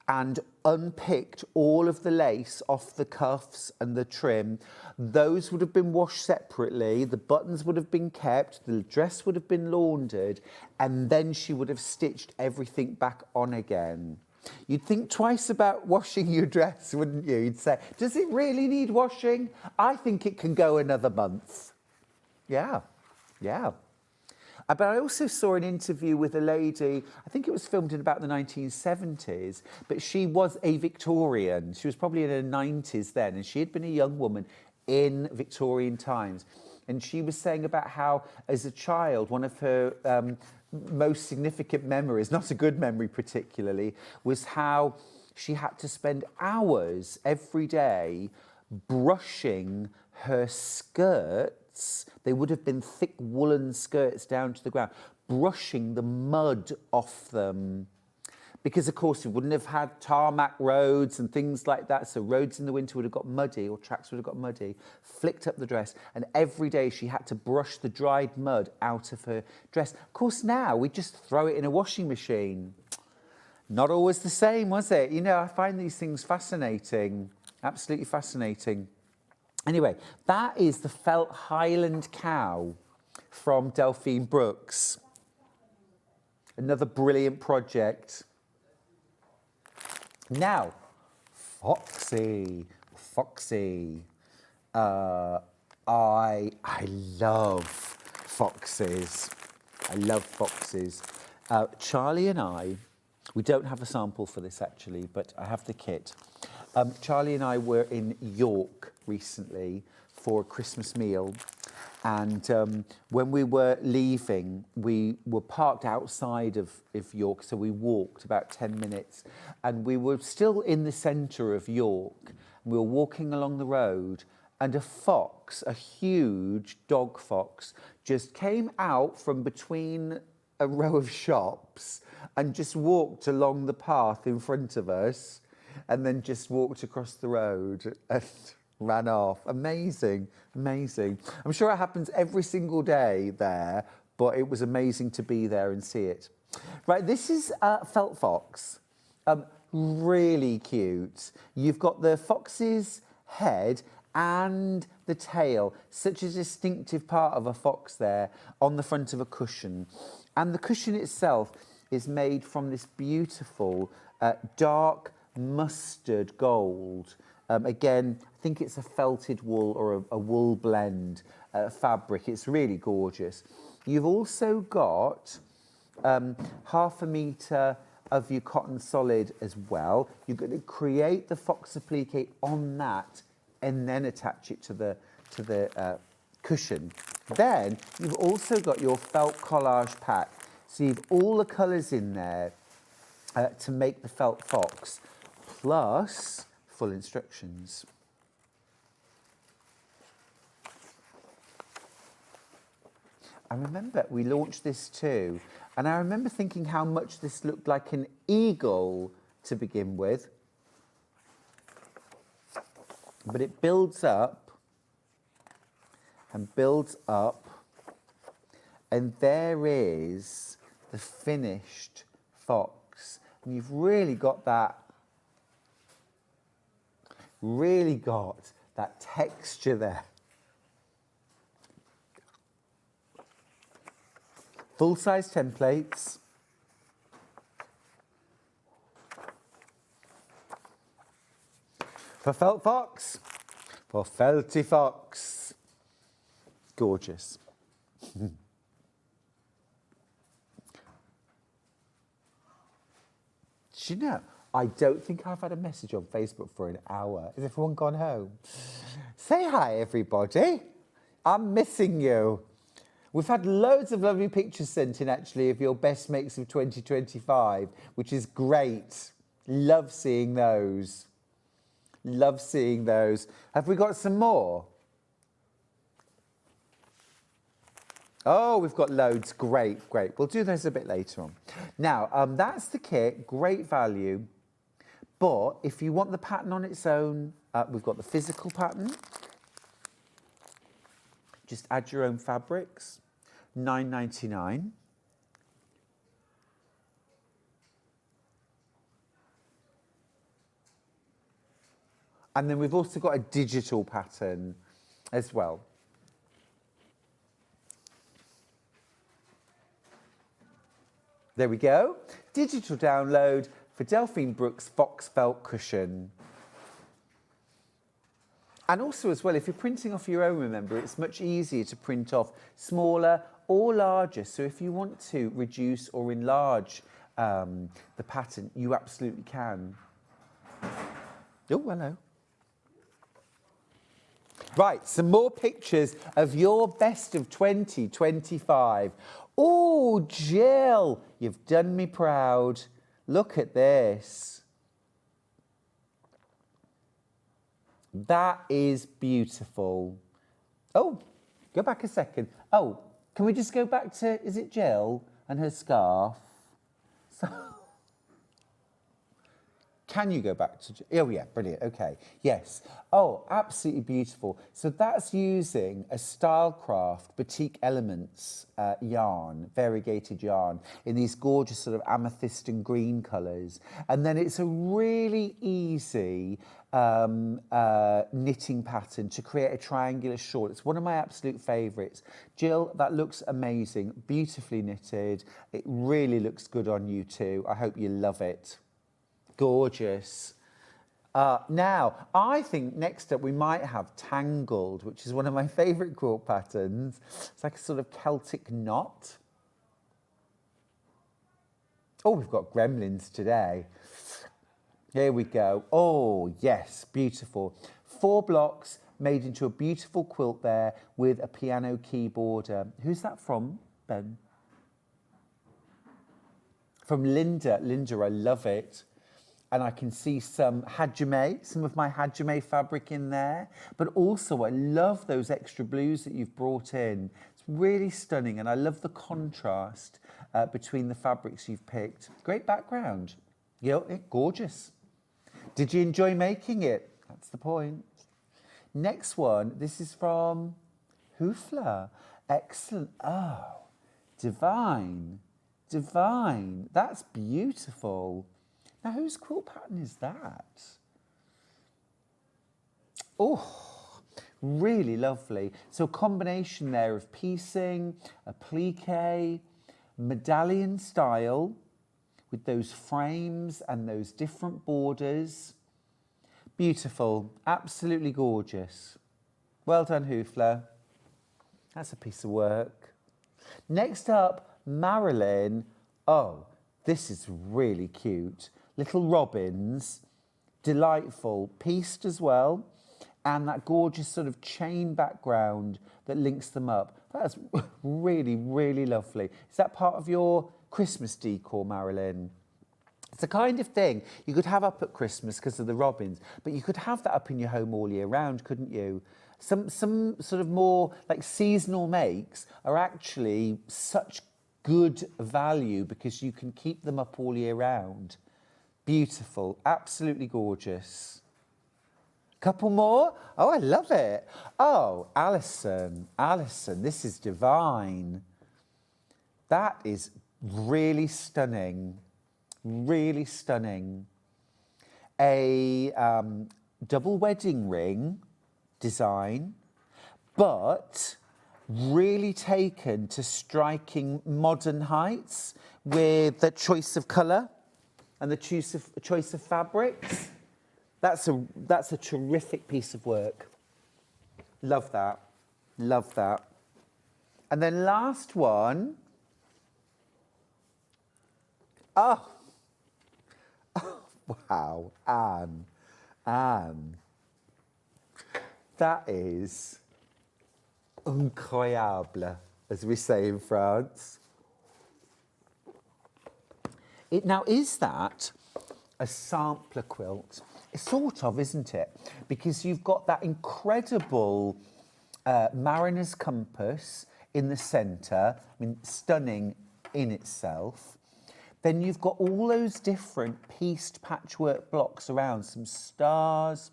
and unpicked all of the lace off the cuffs and the trim. Those would have been washed separately, the buttons would have been kept, the dress would have been laundered, and then she would have stitched everything back on again. You'd think twice about washing your dress, wouldn't you? You'd say, does it really need washing? I think it can go another month. Yeah. But I also saw an interview with a lady, I think it was filmed in about the 1970s, but she was a Victorian. She was probably in her 90s then, and she had been a young woman in Victorian times. And she was saying about how, as a child, one of her most significant memories, not a good memory particularly, was how she had to spend hours every day brushing her skirts. They would have been thick woolen skirts down to the ground, brushing the mud off them. Because, of course, we wouldn't have had tarmac roads and things like that, so roads in the winter would have got muddy, or tracks would have got muddy, flicked up the dress, and every day she had to brush the dried mud out of her dress. Of course, now we just throw it in a washing machine. Not always the same, was it? You know, I find these things fascinating, absolutely fascinating. Anyway, that is the felt Highland cow from Delphine Brooks. Another brilliant project. Now, Foxy. I love foxes. I love foxes. Charlie and I, we don't have a sample for this actually, but I have the kit. Charlie and I were in York recently for a Christmas meal. And when we were leaving, we were parked outside of York, so we walked about 10 minutes. And we were still in the centre of York. We were walking along the road, and a fox, a huge dog fox, just came out from between a row of shops and just walked along the path in front of us, and then just walked across the road and ran off. Amazing, amazing. I'm sure it happens every single day there, but it was amazing to be there and see it. Right, this is felt fox. Really cute. You've got the fox's head and the tail, such a distinctive part of a fox there on the front of a cushion. And the cushion itself is made from this beautiful dark mustard gold. Again, I think it's a felted wool or a wool blend fabric. It's really gorgeous. You've also got 1/2 metre of your cotton solid as well. You're going to create the fox applique on that and then attach it to the cushion. Then you've also got your felt collage pack. So you've all the colours in there to make the felt fox, plus full instructions. I remember we launched this too, and I remember thinking how much this looked like an eagle to begin with. But it builds up and builds up, and there is the finished fox. And you've really got that texture there. Full-size templates. For felt fox, for felty fox. Gorgeous. Do you know, I don't think I've had a message on Facebook for an hour. Has everyone gone home? Say hi, everybody. I'm missing you. We've had loads of lovely pictures sent in, actually, of your best makes of 2025, which is great. Love seeing those. Love seeing those. Have we got some more? Oh, we've got loads. Great, great. We'll do those a bit later on. Now, that's the kit. Great value. But if you want the pattern on its own, we've got the physical pattern. Just add your own fabrics. $9.99. And then we've also got a digital pattern as well. There we go. Digital download for Delphine Brooks Fox Felt Cushion. And also as well, if you're printing off your own, remember, it's much easier to print off smaller or larger. So if you want to reduce or enlarge the pattern, you absolutely can. Oh, hello. Right, some more pictures of your best of 2025. Oh, Jill, you've done me proud. Look at this. That is beautiful. Oh, go back a second. Oh, can we just go back to, is it Jill and her scarf? So, can you go back to, oh yeah, brilliant, okay, yes. Oh, absolutely beautiful. So that's using a Stylecraft Boutique Elements yarn, variegated yarn, in these gorgeous sort of amethyst and green colours. And then it's a really easy knitting pattern to create a triangular shawl. It's one of my absolute favourites. Jill, that looks amazing, beautifully knitted. It really looks good on you too. I hope you love it. Gorgeous. Now, I think next up we might have Tangled, which is one of my favourite quilt patterns. It's like a sort of Celtic knot. Oh, we've got gremlins today. Here we go. Oh, yes, beautiful. 4 blocks made into a beautiful quilt there with a piano keyboard. Who's that from, Ben? From Linda. Linda, I love it. And I can see some hajime, some of my hajime fabric in there. But also, I love those extra blues that you've brought in. It's really stunning, and I love the contrast between the fabrics you've picked. Great background. You know, gorgeous. Did you enjoy making it? That's the point. Next one, this is from Hoofler. Excellent. Oh, divine. Divine. That's beautiful. Now, whose quilt pattern is that? Oh, really lovely. So a combination there of piecing, a plique, medallion style with those frames and those different borders. Beautiful, absolutely gorgeous. Well done, Hoofler. That's a piece of work. Next up, Marilyn. Oh, this is really cute. Little robins, delightful, pieced as well, and that gorgeous sort of chain background that links them up. That's really, really lovely. Is that part of your Christmas decor, Marilyn? It's the kind of thing you could have up at Christmas because of the robins, but you could have that up in your home all year round, couldn't you? Some sort of more like seasonal makes are actually such good value because you can keep them up all year round. Beautiful, absolutely gorgeous. Couple more? Oh, I love it. Oh, Alison, this is divine. That is really stunning, really stunning. A double wedding ring design, but really taken to striking modern heights with the choice of colour and the choice of fabrics. That's a terrific piece of work. Love that. Love that. And then last one. Oh, wow, Anne. That is incroyable, as we say in France. Now, is that a sampler quilt? It's sort of, isn't it? Because you've got that incredible mariner's compass in the centre, I mean, stunning in itself. Then you've got all those different pieced patchwork blocks around, some stars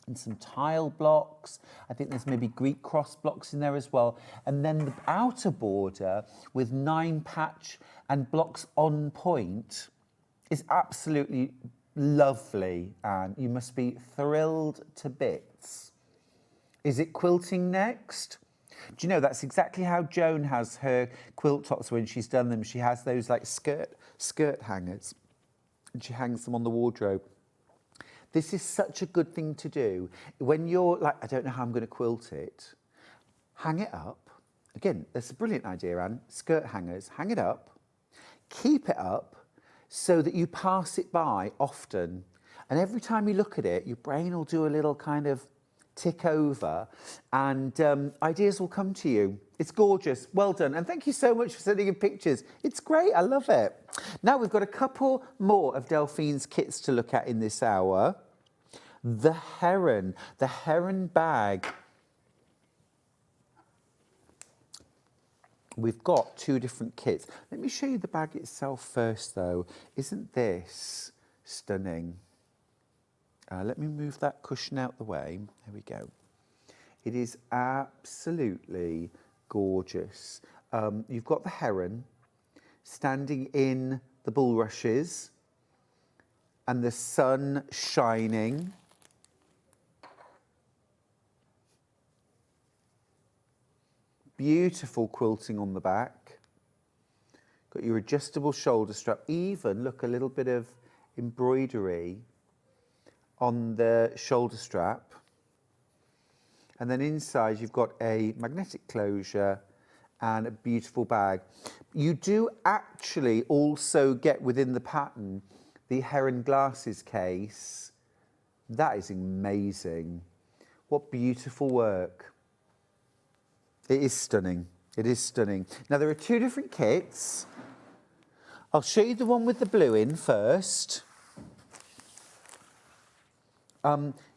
and some tile blocks. I think there's maybe Greek cross blocks in there as well. And then the outer border with 9 patch and blocks on point is absolutely lovely, and you must be thrilled to bits. Is it quilting next? Do you know that's exactly how Joan has her quilt tops when she's done them? She has those like skirt hangers, and she hangs them on the wardrobe. This is such a good thing to do when you're like, I don't know how I'm going to quilt it. Hang it up. Again, that's a brilliant idea, Anne. Skirt hangers, hang it up, keep it up, so that you pass it by often. And every time you look at it, your brain will do a little kind of tick over and ideas will come to you. It's gorgeous. Well done. And thank you so much for sending in pictures. It's great. I love it. Now we've got a couple more of Delphine's kits to look at in this hour. The heron bag. We've got 2 different kits. Let me show you the bag itself first, though. Isn't this stunning? Let me move that cushion out the way. There we go. It is absolutely gorgeous. You've got the heron standing in the bulrushes and the sun shining. Beautiful quilting on the back. Got your adjustable shoulder strap. Even, look, a little bit of embroidery on the shoulder strap. And then inside you've got a magnetic closure and a beautiful bag. You do actually also get within the pattern the heron glasses case. That is amazing. What beautiful work. It is stunning. It is stunning. Now there are two different kits. I'll show you the one with the blue in first.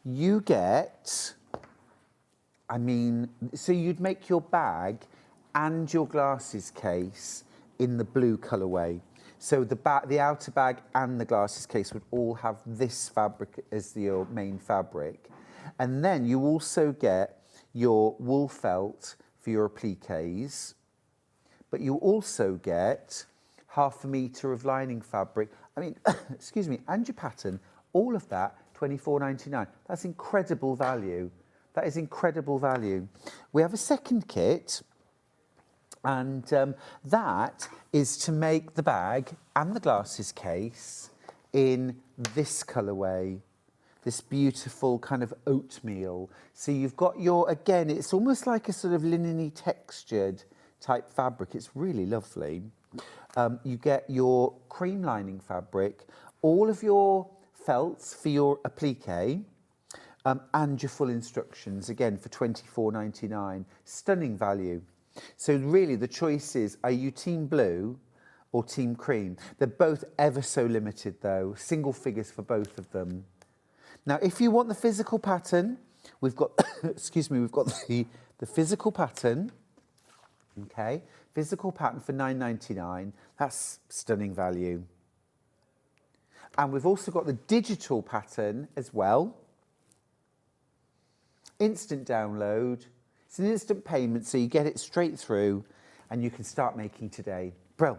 You get, so you'd make your bag and your glasses case in the blue colourway. So the outer bag and the glasses case would all have this fabric as your main fabric. And then you also get your wool felt for your appliques, but you also get 1/2 metre of lining fabric. Excuse me, and your pattern, all of that, £24.99. That's incredible value. That is incredible value. We have a second kit, and that is to make the bag and the glasses case in this colourway, this beautiful kind of oatmeal. So you've got your, again, it's almost like a sort of linen-y textured type fabric. It's really lovely. You get your cream lining fabric, all of your felts for your applique, and your full instructions, again, for £24.99. Stunning value. So really the choice is, are you team blue or team cream? They're both ever so limited though, single figures for both of them. Now, if you want the physical pattern, we've got, excuse me, we've got the physical pattern, okay? Physical pattern for £9.99. That's stunning value. And we've also got the digital pattern as well. Instant download. It's an instant payment, so you get it straight through and you can start making today. Bro.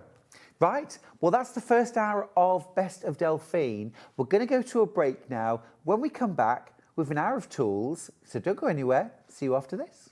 Right, well, that's the first hour of Best of Delphine. We're going to go to a break now. When we come back, with an hour of tools, so don't go anywhere. See you after this.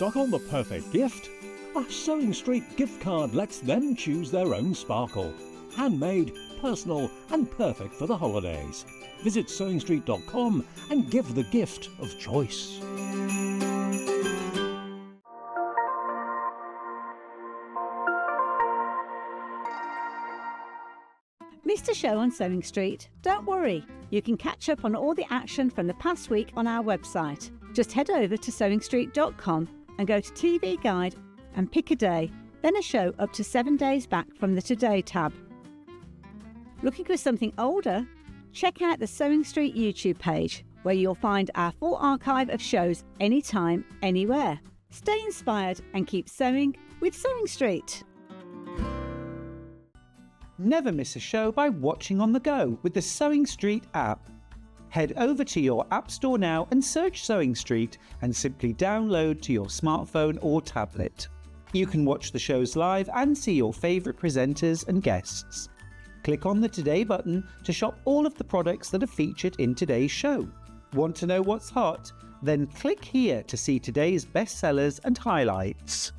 Stuck on the perfect gift? A SewingStreet gift card lets them choose their own sparkle. Handmade, personal and perfect for the holidays. Visit SewingStreet.com and give the gift of choice. Missed a show on Sewing Street? Don't worry, you can catch up on all the action from the past week on our website. Just head over to SewingStreet.com and go to TV Guide and pick a day, then a show up to 7 days back from the Today tab. Looking for something older? Check out the Sewing Street YouTube page, where you'll find our full archive of shows anytime, anywhere. Stay inspired and keep sewing with Sewing Street. Never miss a show by watching on the go with the Sewing Street app. Head over to your App Store now and search Sewing Street and simply download to your smartphone or tablet. You can watch the shows live and see your favourite presenters and guests. Click on the Today button to shop all of the products that are featured in today's show. Want to know what's hot? Then click here to see today's bestsellers and highlights.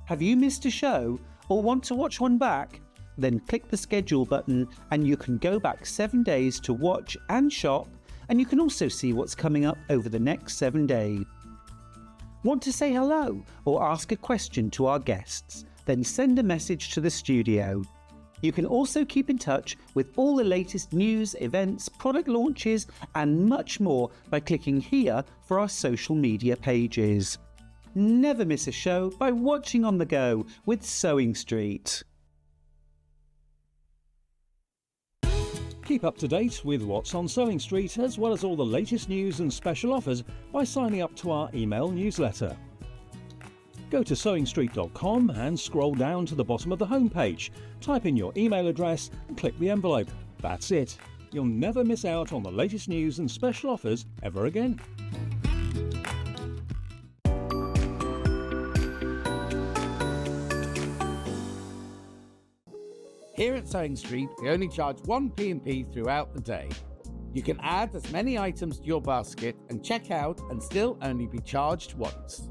Have you missed a show or want to watch one back? Then click the schedule button and you can go back 7 days to watch and shop, and you can also see what's coming up over the next 7 days. Want to say hello or ask a question to our guests? Then send a message to the studio. You can also keep in touch with all the latest news, events, product launches and much more by clicking here for our social media pages. Never miss a show by watching on the go with Sewing Street. Keep up to date with what's on Sewing Street, as well as all the latest news and special offers by signing up to our email newsletter. Go to SewingStreet.com and scroll down to the bottom of the homepage. Type in your email address and click the envelope. That's it. You'll never miss out on the latest news and special offers ever again. Here at Sewing Street, we only charge one P&P throughout the day. You can add as many items to your basket and check out and still only be charged once.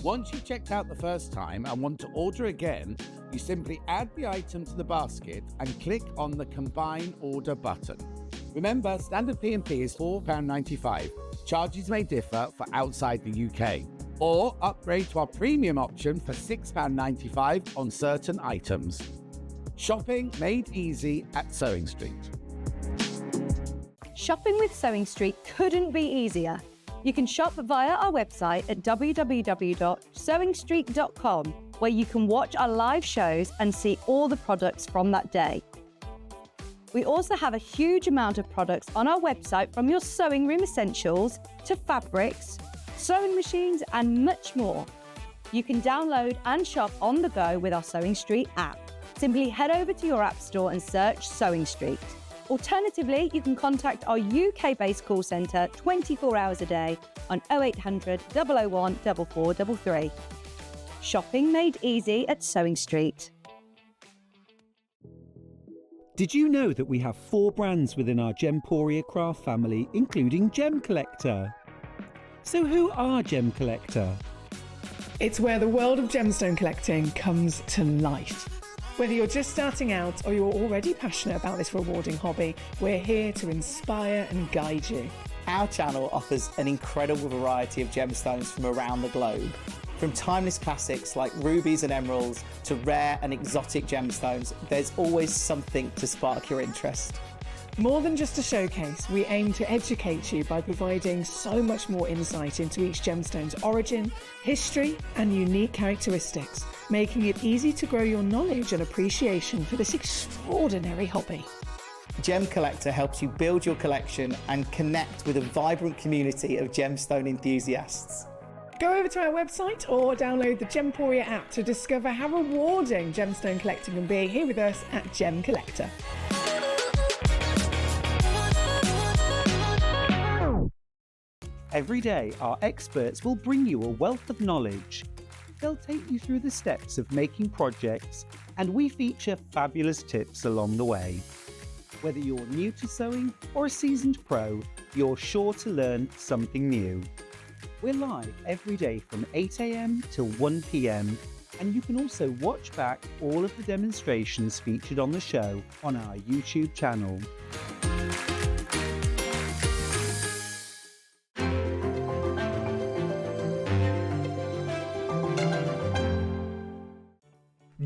Once you've checked out the first time and want to order again, you simply add the item to the basket and click on the Combine Order button. Remember, standard P&P is £4.95. Charges may differ for outside the UK. Or upgrade to our premium option for £6.95 on certain items. Shopping made easy at Sewing Street. Shopping with Sewing Street couldn't be easier. You can shop via our website at www.sewingstreet.com, where you can watch our live shows and see all the products from that day. We also have a huge amount of products on our website, from your sewing room essentials to fabrics, sewing machines and much more. You can download and shop on the go with our Sewing Street app. Simply head over to your app store and search Sewing Street. Alternatively, you can contact our UK-based call centre 24 hours a day on 0800 001 4433. Shopping made easy at Sewing Street. Did you know that we have 4 brands within our Gemporia craft family, including Gem Collector? So who are Gem Collector? It's where the world of gemstone collecting comes to life. Whether you're just starting out or you're already passionate about this rewarding hobby, we're here to inspire and guide you. Our channel offers an incredible variety of gemstones from around the globe. From timeless classics like rubies and emeralds to rare and exotic gemstones, there's always something to spark your interest. More than just a showcase, we aim to educate you by providing so much more insight into each gemstone's origin, history, and unique characteristics, making it easy to grow your knowledge and appreciation for this extraordinary hobby. Gem Collector helps you build your collection and connect with a vibrant community of gemstone enthusiasts. Go over to our website or download the Gemporia app to discover how rewarding gemstone collecting can be here with us at Gem Collector. Every day, our experts will bring you a wealth of knowledge. They'll take you through the steps of making projects, and we feature fabulous tips along the way. Whether you're new to sewing or a seasoned pro, you're sure to learn something new. We're live every day from 8 AM till 1 PM, and you can also watch back all of the demonstrations featured on the show on our YouTube channel.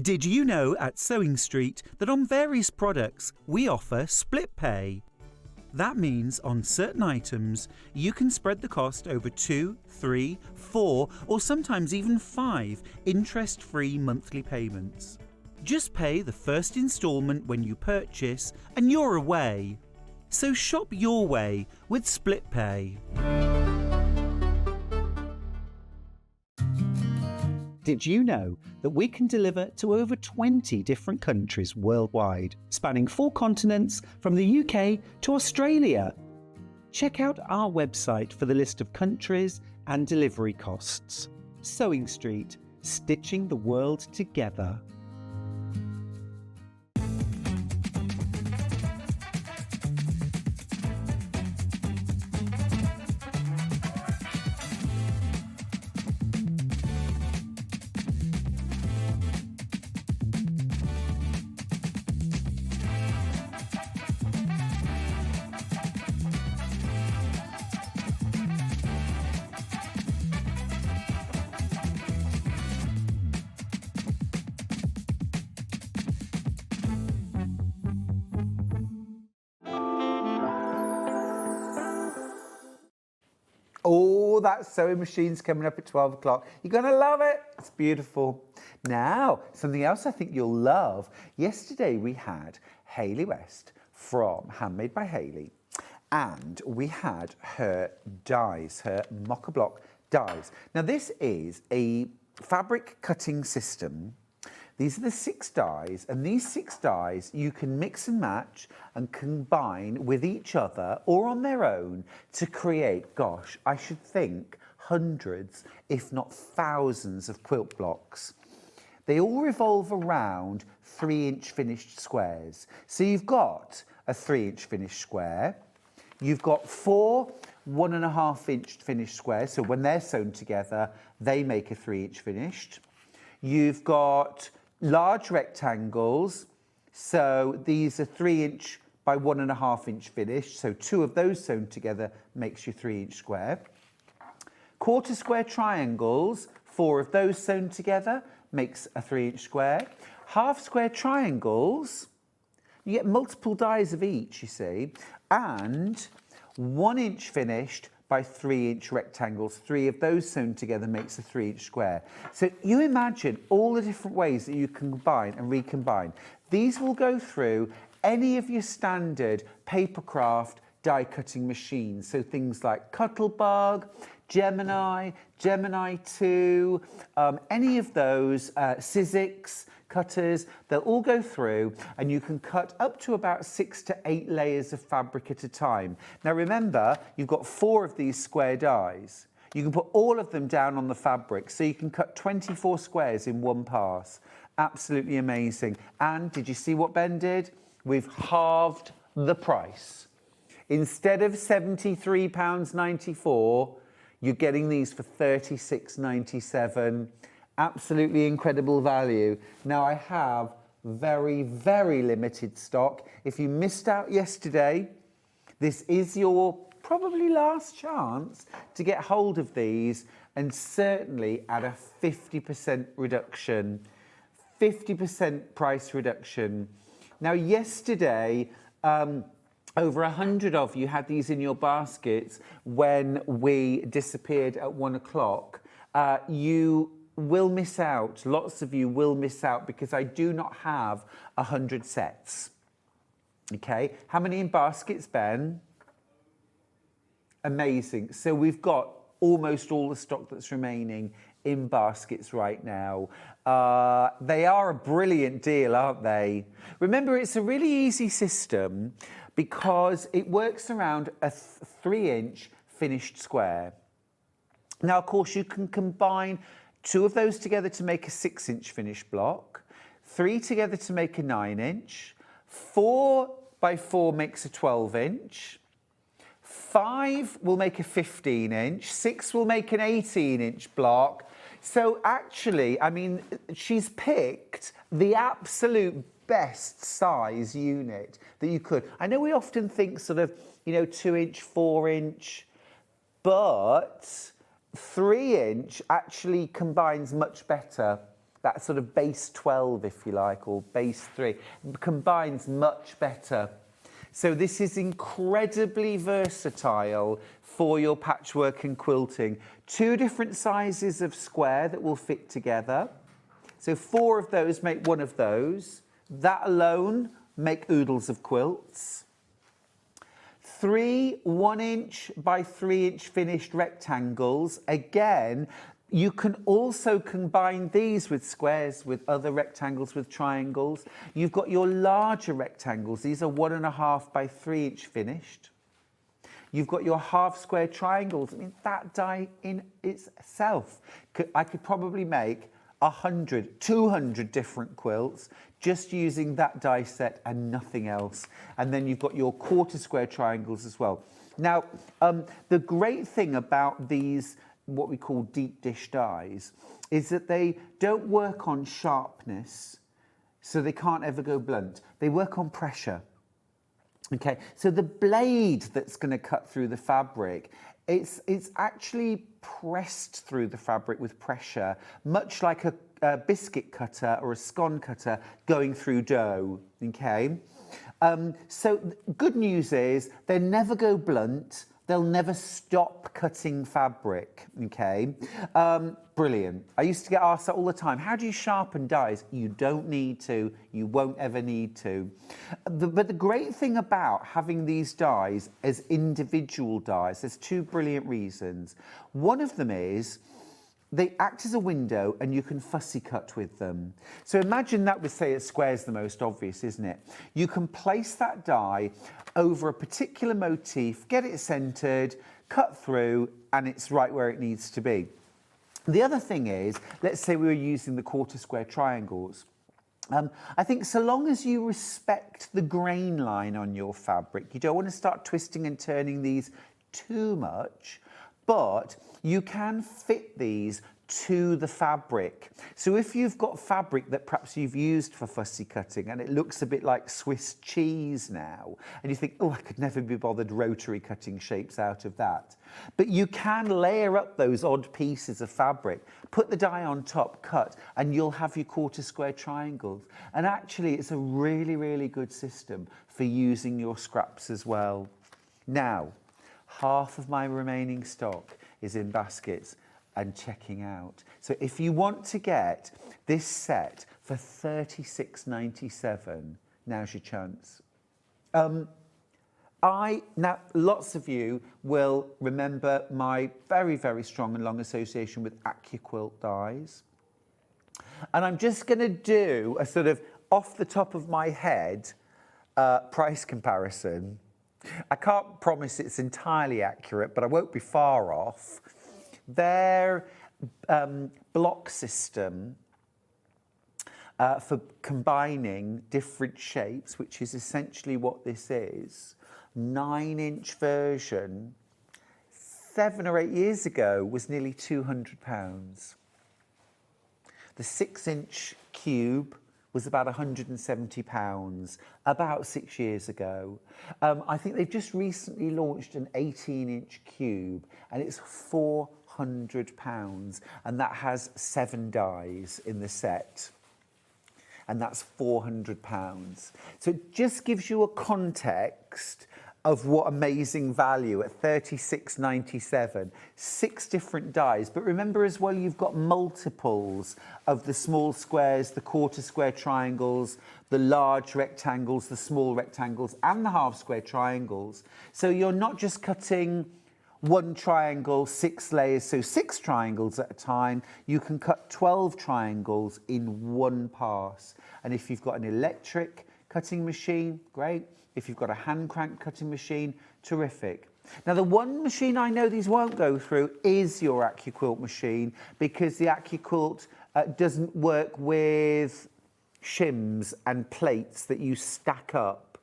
Did you know at Sewing Street that on various products we offer split pay? That means on certain items you can spread the cost over 2, 3, 4 or sometimes even 5 interest-free monthly payments. Just pay the first instalment when you purchase and you're away. So shop your way with split pay. Did you know that we can deliver to over 20 different countries worldwide, spanning 4 continents from the UK to Australia? Check out our website for the list of countries and delivery costs. Sewing Street, stitching the world together. Oh, that sewing machine's coming up at 12 o'clock. You're going to love it. It's beautiful. Now, something else I think you'll love. Yesterday we had Hayley West from Handmade by Hayley, and we had her dies, her mocha block dies. Now, this is a fabric cutting system. These are the 6 dies, and these 6 dies you can mix and match and combine with each other or on their own to create, gosh, I should think hundreds, if not thousands of quilt blocks. They all revolve around 3-inch finished squares. So you've got a 3-inch finished square, you've got 4 1.5-inch finished squares, so when they're sewn together, they make a 3-inch finished. You've got large rectangles, so these are 3-inch by 1.5-inch finished, so 2 of those sewn together makes your 3-inch square. Quarter square triangles, 4 of those sewn together makes a 3-inch square. Half square triangles, you get multiple dies of each, you see, and 1-inch finished by 3-inch rectangles. 3 of those sewn together makes a 3-inch square. So you imagine all the different ways that you can combine and recombine. These will go through any of your standard papercraft die cutting machines. So things like Cuttlebug, Gemini, Gemini 2, any of those, Sizzix cutters, they'll all go through and you can cut up to about 6 to 8 layers of fabric at a time. Now remember, you've got 4 of these square dies. You can put all of them down on the fabric, so you can cut 24 squares in one pass. Absolutely amazing. And did you see what Ben did? We've halved the price. Instead of £73.94, you're getting these for £36.97. Absolutely incredible value. Now I have very, very limited stock. If you missed out yesterday, this is your probably last chance to get hold of these, and certainly at a 50% reduction, 50% price reduction. Now yesterday, over 100 of you had these in your baskets when we disappeared at 1 o'clock. You will miss out. Lots of you will miss out because I do not have 100 sets. Okay, how many in baskets, Ben? Amazing. So we've got almost all the stock that's remaining in baskets right now. They are a brilliant deal, aren't they? Remember, it's a really easy system because it works around a 3-inch finished square. Now, of course, you can combine 2 of those together to make a 6-inch finished block, 3 together to make a 9-inch, 4 by 4 makes a 12-inch, 5 will make a 15-inch, 6 will make an 18-inch block. So actually, I mean, she's picked the absolute best size unit that you could. I know we often think sort of, 2-inch, 4-inch, but 3-inch actually combines much better. That sort of base 12, if you like, or base 3, combines much better. So this is incredibly versatile for your patchwork and quilting. 2 different sizes of square that will fit together. So 4 of those make 1 of those. That alone make oodles of quilts. 3 1-inch by 3-inch finished rectangles. Again, you can also combine these with squares, with other rectangles, with triangles. You've got your larger rectangles. These are 1.5 by 3-inch finished. You've got your half square triangles. I mean, that die in itself, I could probably make 100, 200 different quilts just using that die set and nothing else. And then you've got your quarter square triangles as well. Now, the great thing about these, what we call deep dish dies, is that they don't work on sharpness, so they can't ever go blunt. They work on pressure. Okay, so the blade that's going to cut through the fabric, it's actually pressed through the fabric with pressure, much like a biscuit cutter or a scone cutter going through dough. Okay, so good news is they never go blunt. They'll never stop cutting fabric, okay? Brilliant. I used to get asked that all the time. How do you sharpen dies? You don't need to. You won't ever need to. But the great thing about having these dies as individual dies, there's 2 brilliant reasons. One of them is they act as a window and you can fussy cut with them. So imagine that with, say, a square's the most obvious, isn't it? You can place that die over a particular motif, get it centered, cut through, and it's right where it needs to be. The other thing is, let's say we were using the quarter square triangles. I think so long as you respect the grain line on your fabric, you don't want to start twisting and turning these too much, but you can fit these to the fabric. So if you've got fabric that perhaps you've used for fussy cutting and it looks a bit like Swiss cheese now, and you think, oh, I could never be bothered rotary cutting shapes out of that. But you can layer up those odd pieces of fabric, put the die on top, cut, and you'll have your quarter square triangles. And actually, it's a really, really good system for using your scraps as well. Now, half of my remaining stock is in baskets and checking out. So if you want to get this set for $36.97, now's your chance. Now, lots of you will remember my very, very strong and long association with AccuQuilt dies. And I'm just going to do a sort of off the top of my head price comparison. I can't promise it's entirely accurate, but I won't be far off. Their block system for combining different shapes, which is essentially what this is, 9-inch version, 7 or 8 years ago was nearly £200. The 6-inch cube was about £170 about 6 years ago. I think they've just recently launched an 18-inch cube and it's £400, and that has 7 dies in the set, and that's £400. So it just gives you a context of what amazing value at $36.97, 6 different dies. But remember as well, you've got multiples of the small squares, the quarter square triangles, the large rectangles, the small rectangles, and the half square triangles. So you're not just cutting one triangle, 6 layers, so 6 triangles at a time. You can cut 12 triangles in one pass. And if you've got an electric cutting machine, great. If you've got a hand crank cutting machine, terrific. Now, the one machine I know these won't go through is your AccuQuilt machine, because the AccuQuilt doesn't work with shims and plates that you stack up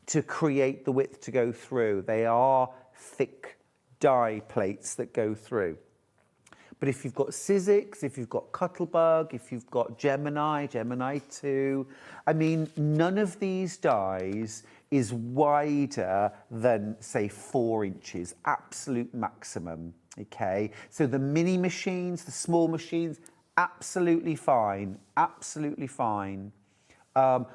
to create the width to go through. They are thick die plates that go through. But if you've got Sizzix, if you've got Cuttlebug, if you've got Gemini 2, I mean, none of these dies is wider than, say, 4 inches, absolute maximum, okay? So the mini machines, the small machines, absolutely fine, absolutely fine. As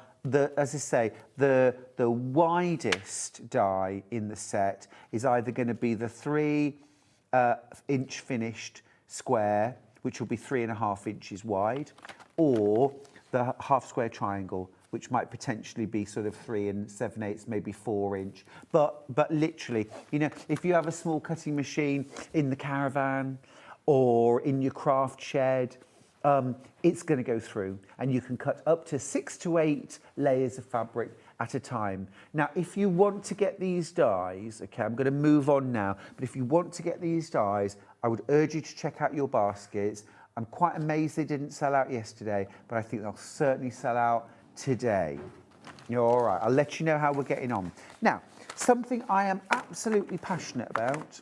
I say, the widest die in the set is either going to be the 3-inch finished square, which will be 3.5 inches wide, or the half square triangle, which might potentially be sort of 3 7/8, maybe 4 inch. But literally, you know, if you have a small cutting machine in the caravan or in your craft shed, it's going to go through, and you can cut up to 6 to 8 layers of fabric at a time. Now, if you want to get these dies, okay, I'm going to move on now, but if you want to get these dies, I would urge you to check out your baskets. I'm quite amazed they didn't sell out yesterday, but I think they'll certainly sell out today. You're all right. I'll let you know how we're getting on. Now, something I am absolutely passionate about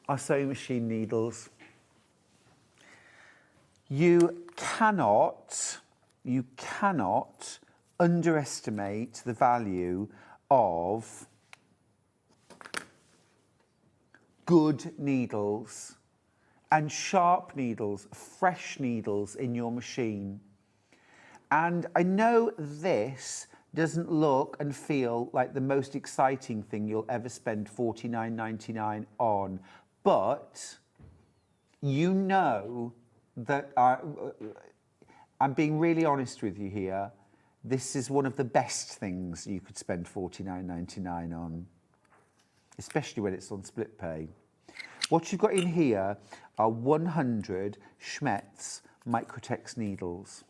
are sewing machine needles. You cannot underestimate the value of good needles and sharp needles, fresh needles in your machine. And I know this doesn't look and feel like the most exciting thing you'll ever spend $49.99 on, but you know that I'm being really honest with you here. This is one of the best things you could spend $49.99 on, especially when it's on split pay. What you've got in here are 100 Schmetz Microtex needles.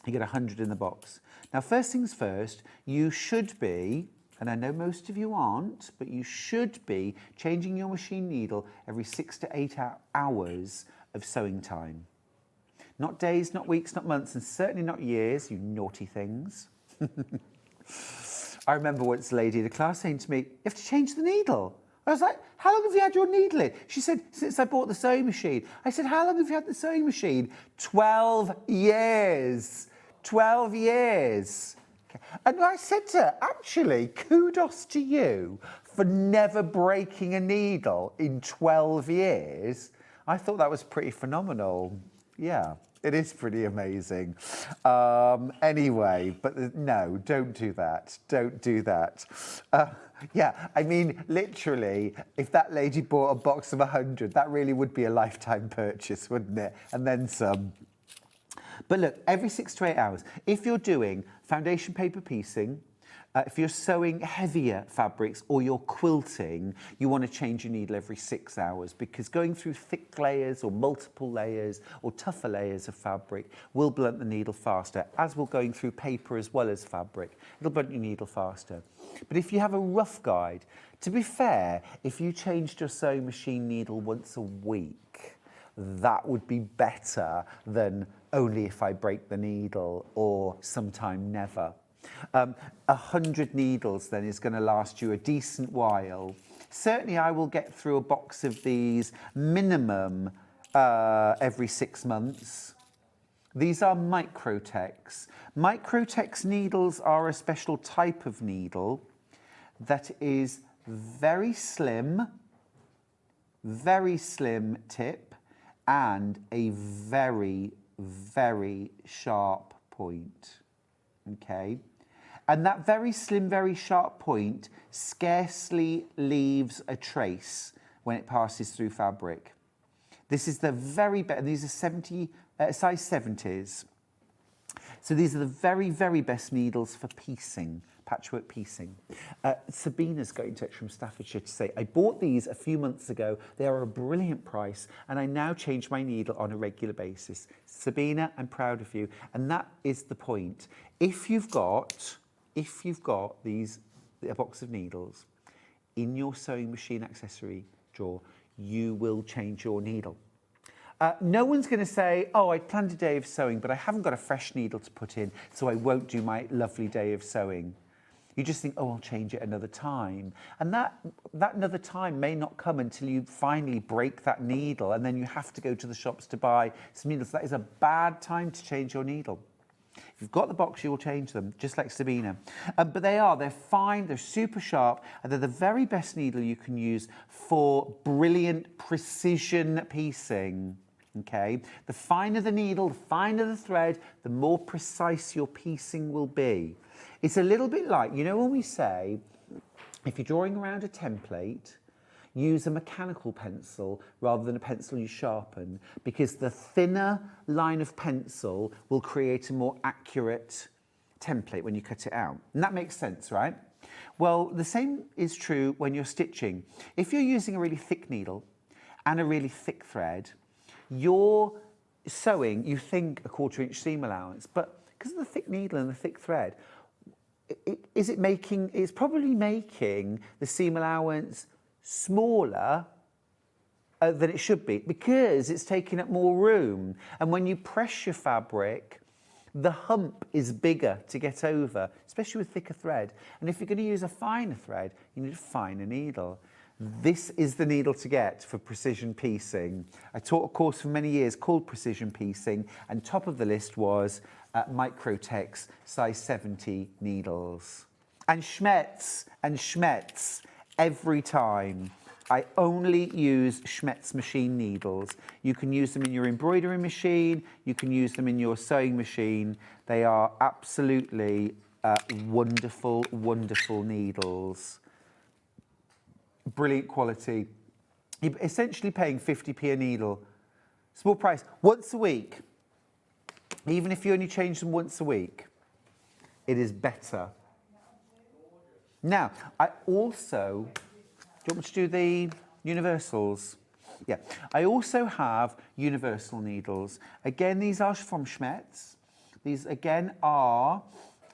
You get 100 in the box. Now, first things first, you should be, and I know most of you aren't, but you should be changing your machine needle every 6 to 8 hours of sewing time. Not days, not weeks, not months, and certainly not years, you naughty things. I remember once a lady in the class saying to me, "You have to change the needle." I was like, "How long have you had your needle in?" She said, "Since I bought the sewing machine." I said, "How long have you had the sewing machine?" 12 years. 12 years. And I said to her, actually, kudos to you for never breaking a needle in 12 years. I thought that was pretty phenomenal. Yeah, it is pretty amazing. Anyway, but no, don't do that. Don't do that. Yeah, I mean, literally, if that lady bought a box of 100, that really would be a lifetime purchase, wouldn't it? And then some. But look, every 6 to 8 hours, if you're doing foundation paper piecing, if you're sewing heavier fabrics or you're quilting, you want to change your needle every 6 hours, because going through thick layers or multiple layers or tougher layers of fabric will blunt the needle faster, as will going through paper as well as fabric. It'll blunt your needle faster. But if you have a rough guide, to be fair, if you changed your sewing machine needle once a week, that would be better than only if I break the needle or sometime never. 100 needles then is going to last you a decent while. Certainly I will get through a box of these minimum every 6 months. These are Microtex. Microtex needles are a special type of needle that is very slim tip and a very, very sharp point, okay? And that very slim, very sharp point scarcely leaves a trace when it passes through fabric. This is the very best, these are size 70s. So these are the very, very best needles for piecing, patchwork piecing. Sabina's got in touch from Staffordshire to say, "I bought these a few months ago. They are a brilliant price, and I now change my needle on a regular basis." Sabina, I'm proud of you. And that is the point. If you've got these, a box of needles in your sewing machine accessory drawer, you will change your needle. No one's going to say, "Oh, I planned a day of sewing, but I haven't got a fresh needle to put in, so I won't do my lovely day of sewing." You just think, "Oh, I'll change it another time." And that another time may not come until you finally break that needle, and then you have to go to the shops to buy some needles. That is a bad time to change your needle. If you've got the box, you will change them, just like Sabina. But they're fine, they're super sharp, and they're the very best needle you can use for brilliant precision piecing. Okay, the finer the needle, the finer the thread, the more precise your piecing will be. It's a little bit like, you know, when we say, if you're drawing around a template, use a mechanical pencil rather than a pencil you sharpen, because the thinner line of pencil will create a more accurate template when you cut it out. And that makes sense, right? Well, the same is true when you're stitching. If you're using a really thick needle and a really thick thread, you're sewing, you think, a 1/4 inch seam allowance, but because of the thick needle and the thick thread, it's probably making the seam allowance smaller than it should be, because it's taking up more room. And when you press your fabric, the hump is bigger to get over, especially with thicker thread. And if you're going to use a finer thread, you need a finer needle. This is the needle to get for precision piecing. I taught a course for many years called Precision Piecing, and top of the list was Microtex size 70 needles. And Schmetz every time. I only use Schmetz machine needles. You can use them in your embroidery machine, you can use them in your sewing machine. They are absolutely wonderful, wonderful needles. Brilliant quality. You're essentially paying 50p a needle. Small price, once a week. Even if you only change them once a week, it is better. Now, I also, do you want me to do Universals. Yeah. I also have universal needles. Again, these are from Schmetz. These again are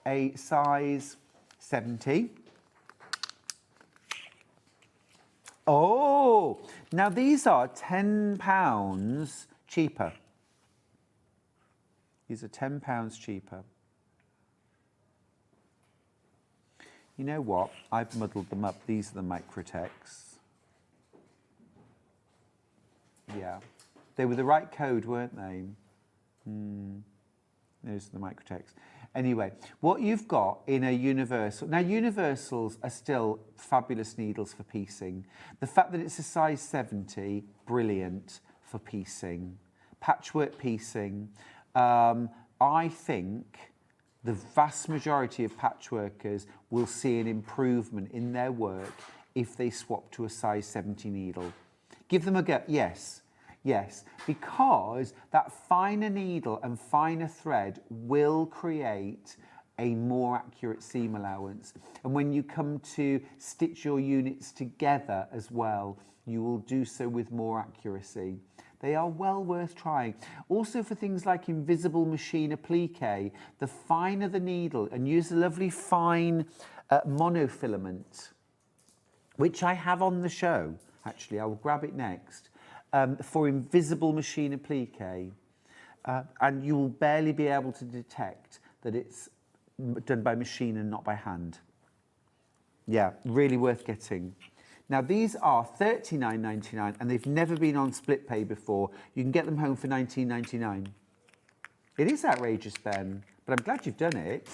a size 70. Oh, now these are £10 cheaper. These are £10 cheaper. You know what? I've muddled them up. These are the Microtex. Yeah. They were the right code, weren't they? Those are the Microtex. Anyway, what you've got in a universal... Now, universals are still fabulous needles for piecing. The fact that it's a size 70, brilliant for piecing. Patchwork piecing. I think the vast majority of patchworkers will see an improvement in their work if they swap to a size 70 needle. Give them a go. Yes, yes, because that finer needle and finer thread will create a more accurate seam allowance. And when you come to stitch your units together as well, you will do so with more accuracy. They are well worth trying. Also for things like invisible machine applique, the finer the needle, and use a lovely fine monofilament, which I have on the show. Actually, I will grab it next, for invisible machine applique. And you will barely be able to detect that it's done by machine and not by hand. Yeah, really worth getting. Now, these are $39.99 and they've never been on split pay before. You can get them home for $19.99. It is outrageous, Ben, but I'm glad you've done it.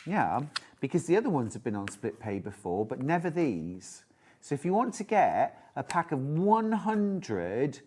Yeah, because the other ones have been on split pay before, but never these. So if you want to get a pack of 100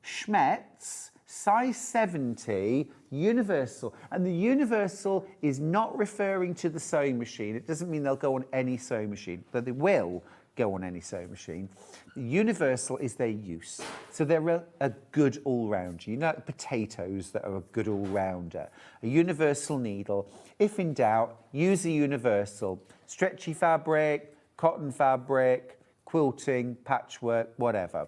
Schmetz, size 70, universal, and the universal is not referring to the sewing machine. It doesn't mean they'll go on any sewing machine, but they will go on any sewing machine. The universal is their use. So they're a good all-rounder. You know, like potatoes that are a good all-rounder. A universal needle. If in doubt, use a universal. Stretchy fabric, cotton fabric, quilting, patchwork, whatever.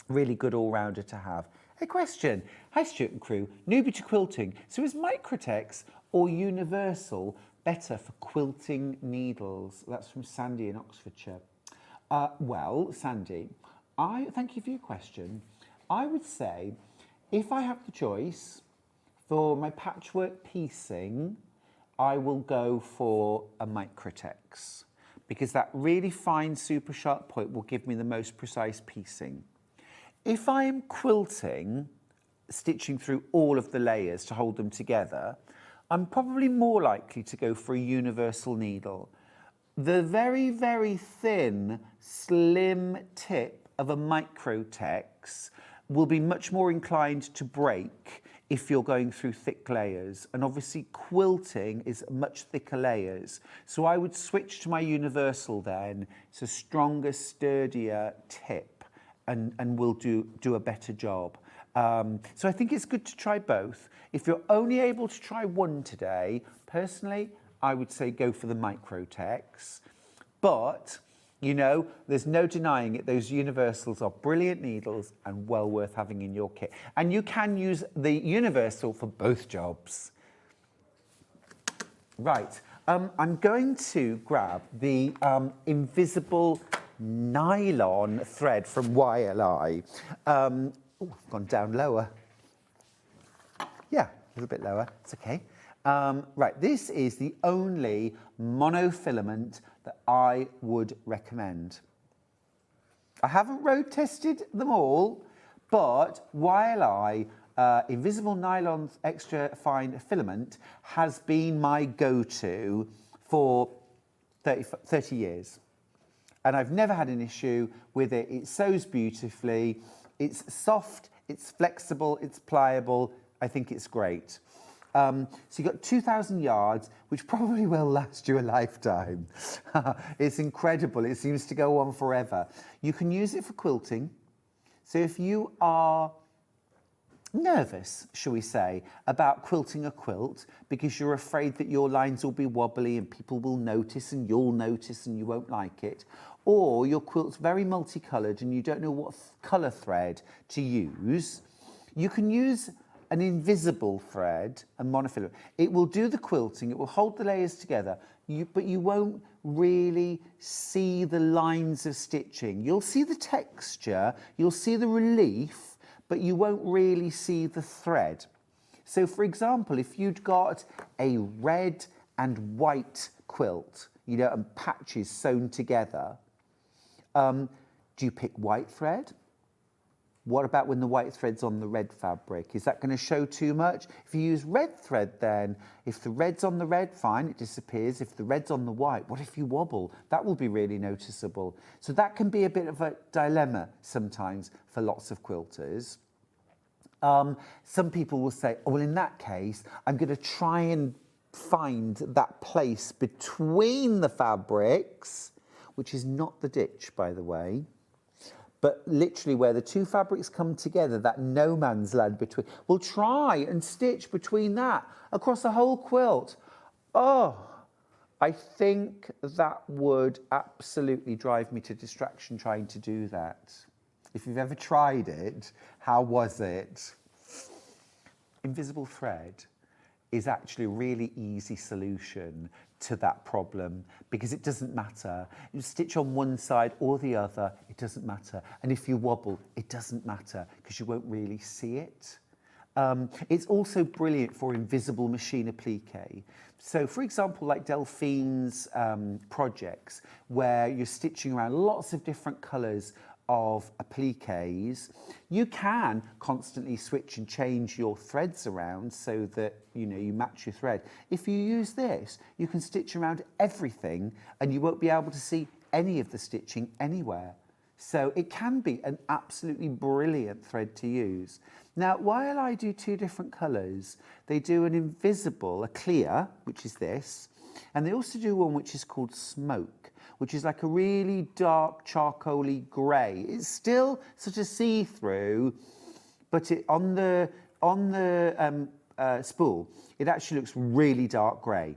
Really good all-rounder to have. A question. Hi, Stuart and crew. Newbie to quilting. So is Microtex or universal better for quilting needles? That's from Sandy in Oxfordshire. Well, Sandy, thank you for your question. I would say if I have the choice for my patchwork piecing, I will go for a Microtex because that really fine, super sharp point will give me the most precise piecing. If I am quilting, stitching through all of the layers to hold them together, I'm probably more likely to go for a universal needle. The very, very thin, slim tip of a Microtex will be much more inclined to break if you're going through thick layers. And obviously quilting is much thicker layers. So I would switch to my universal then. It's a stronger, sturdier tip and will do a better job. So I think it's good to try both. If you're only able to try one today, personally, I would say go for the Microtex. But, you know, there's no denying it. Those universals are brilliant needles and well worth having in your kit. And you can use the universal for both jobs. Right, I'm going to grab the invisible nylon thread from YLI. Oh, I've gone down lower. Yeah, a little bit lower. It's okay. Right, this is the only monofilament that I would recommend. I haven't road tested them all, but YLI Invisible Nylon Extra Fine Filament has been my go-to for 30 years. And I've never had an issue with it. It sews beautifully. It's soft, it's flexible, it's pliable. I think it's great. So you've got 2,000 yards, which probably will last you a lifetime. It's incredible. It seems to go on forever. You can use it for quilting. So if you are nervous, shall we say, about quilting a quilt because you're afraid that your lines will be wobbly and people will notice and you'll notice and you won't like it, or your quilt's very multicoloured and you don't know what colour thread to use, you can use an invisible thread, a monofilament. It will do the quilting, it will hold the layers together, but you won't really see the lines of stitching. You'll see the texture, you'll see the relief, but you won't really see the thread. So for example, if you'd got a red and white quilt, you know, and patches sewn together, do you pick white thread? What about when the white thread's on the red fabric? Is that going to show too much? If you use red thread then, if the red's on the red, fine, it disappears. If the red's on the white, what if you wobble? That will be really noticeable. So that can be a bit of a dilemma sometimes for lots of quilters. Some people will say, oh, well, in that case, I'm going to try and find that place between the fabrics, which is not the ditch, by the way, but literally where the two fabrics come together, that no man's land between. We'll try and stitch between that across the whole quilt. Oh, I think that would absolutely drive me to distraction trying to do that. If you've ever tried it, how was it? Invisible thread is actually a really easy solution to that problem because it doesn't matter. You stitch on one side or the other, it doesn't matter. And if you wobble, it doesn't matter because you won't really see it. It's also brilliant for invisible machine applique. So for example, like Delphine's projects, where you're stitching around lots of different colours of appliques, you can constantly switch and change your threads around so that you match your thread. If you use this, you can stitch around everything and you won't be able to see any of the stitching anywhere. So it can be an absolutely brilliant thread to use. Now, while I do two different colours, they do an invisible, a clear, which is this, and they also do one which is called smoke, which is like a really dark charcoaly grey. It's still sort of see-through, but on the spool, it actually looks really dark grey.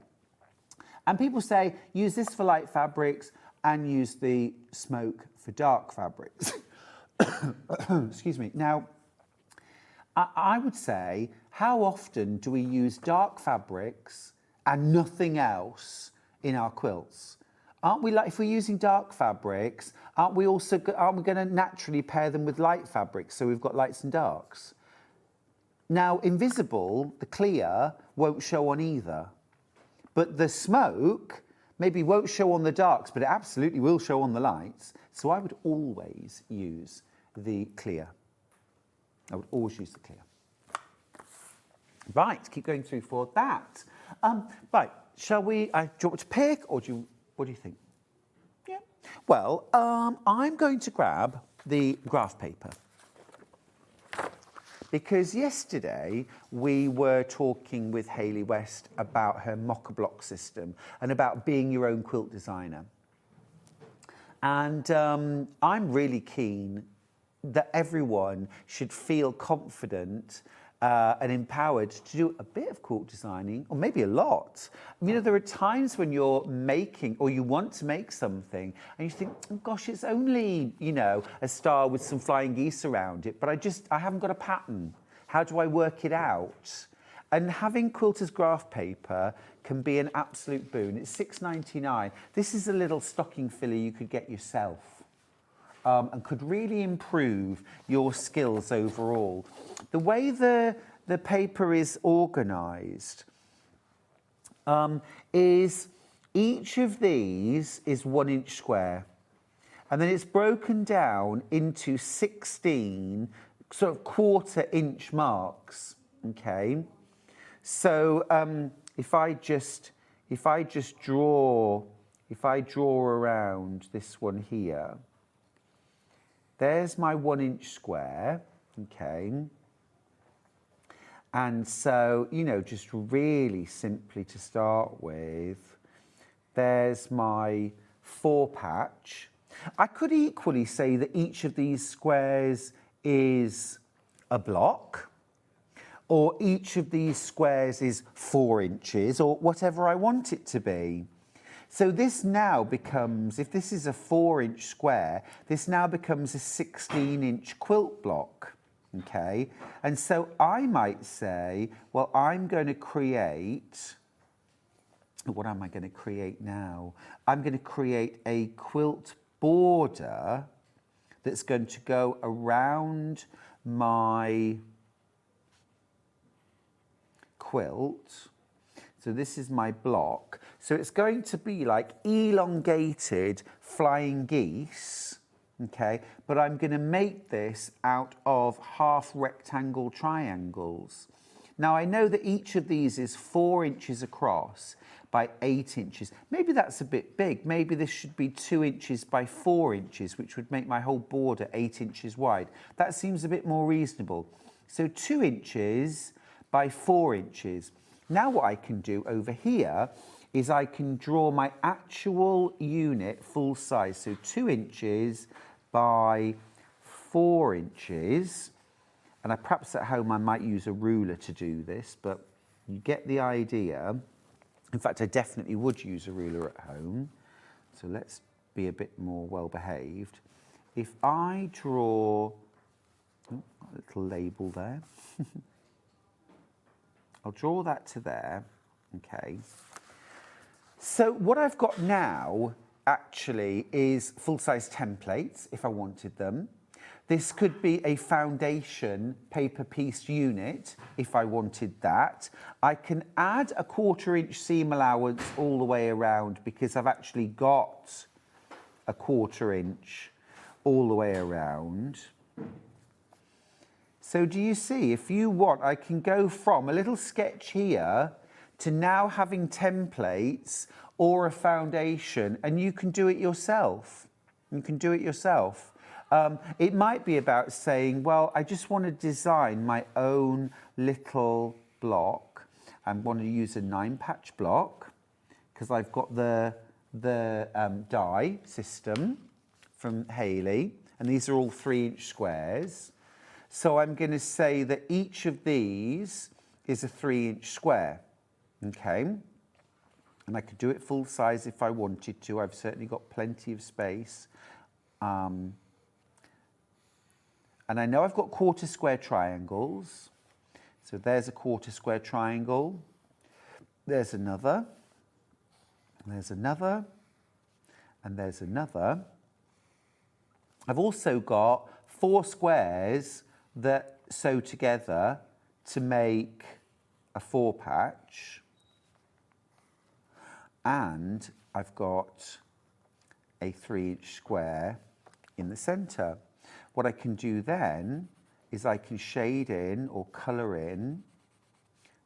And people say, use this for light fabrics and use the smoke for dark fabrics. Excuse me. Now, I would say, how often do we use dark fabrics and nothing else in our quilts? Aren't we, like, if we're using dark fabrics, aren't we going to naturally pair them with light fabrics? So we've got lights and darks. Now, invisible, the clear, won't show on either. But the smoke maybe won't show on the darks, but it absolutely will show on the lights. So I would always use the clear. I would always use the clear. Right, keep going through for that. Right, shall we, do you want me to pick, or what do you think? Yeah. Well, I'm going to grab the graph paper. Because yesterday we were talking with Hayley West about her mocha block system and about being your own quilt designer. And I'm really keen that everyone should feel confident and empowered to do a bit of quilt designing, or maybe a lot. You know, there are times when you're making, or you want to make something, and you think, oh gosh, it's only, a star with some flying geese around it, but I haven't got a pattern. How do I work it out? And having quilter's graph paper can be an absolute boon. It's $6.99. This is a little stocking filler you could get yourself. And could really improve your skills overall. The way the paper is organised is each of these is 1 inch square, and then it's broken down into 16 sort of 1/4 inch marks. Okay, so if I draw around this one here. There's my 1 inch square, okay? And so, just really simply to start with, there's my 4 patch. I could equally say that each of these squares is a block, or each of these squares is 4 inches, or whatever I want it to be. So this now becomes, if this is a 4-inch square, this now becomes a 16-inch quilt block, okay? And so I might say, well, I'm going to create, what am I going to create now? I'm going to create a quilt border that's going to go around my quilt. So this is my block. So it's going to be like elongated flying geese, okay? But I'm going to make this out of half rectangle triangles. Now I know that each of these is 4 inches across by 8 inches. Maybe that's a bit big. Maybe this should be 2 inches by 4 inches, which would make my whole border 8 inches wide. That seems a bit more reasonable. So 2 inches by 4 inches. Now what I can do over here is I can draw my actual unit full size. So 2 inches by 4 inches. And perhaps at home I might use a ruler to do this, but you get the idea. In fact, I definitely would use a ruler at home. So let's be a bit more well behaved. If I draw, a little label there. I'll draw that to there, okay. So what I've got now actually is full-size templates, if I wanted them. This could be a foundation paper piece unit, if I wanted that. I can add a 1/4 inch seam allowance all the way around because I've actually got a 1/4 inch all the way around. So do you see, if you want, I can go from a little sketch here to now having templates or a foundation, and you can do it yourself. You can do it yourself. It might be about saying, well, I just want to design my own little block. I want to use a 9-patch block because I've got the die system from Haley, and these are all 3-inch squares. So I'm going to say that each of these is a 3-inch square, okay? And I could do it full size if I wanted to. I've certainly got plenty of space. And I know I've got 1/4 square triangles. So there's a 1/4 square triangle. There's another. There's another. And there's another. I've also got 4 squares that sew together to make a 4-patch. And I've got a 3-inch square in the center. What I can do then is I can shade in or colour in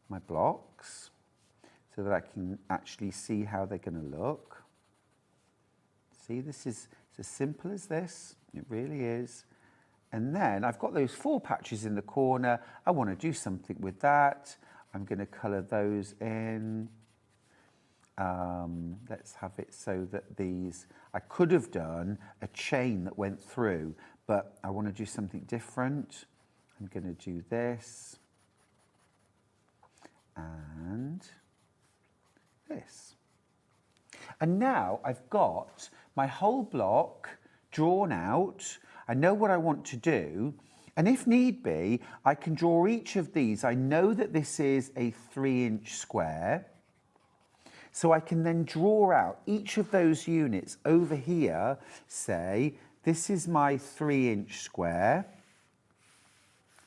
my blocks so that I can actually see how they're going to look. See, this is as simple as this. It really is. And then I've got those 4 patches in the corner. I want to do something with that. I'm going to colour those in. Let's have it so that these, I could have done a chain that went through, but I want to do something different. I'm going to do this and this. And now I've got my whole block drawn out. I know what I want to do. And if need be, I can draw each of these. I know that this is a 3-inch square. So I can then draw out each of those units over here, say, this is my 3-inch square,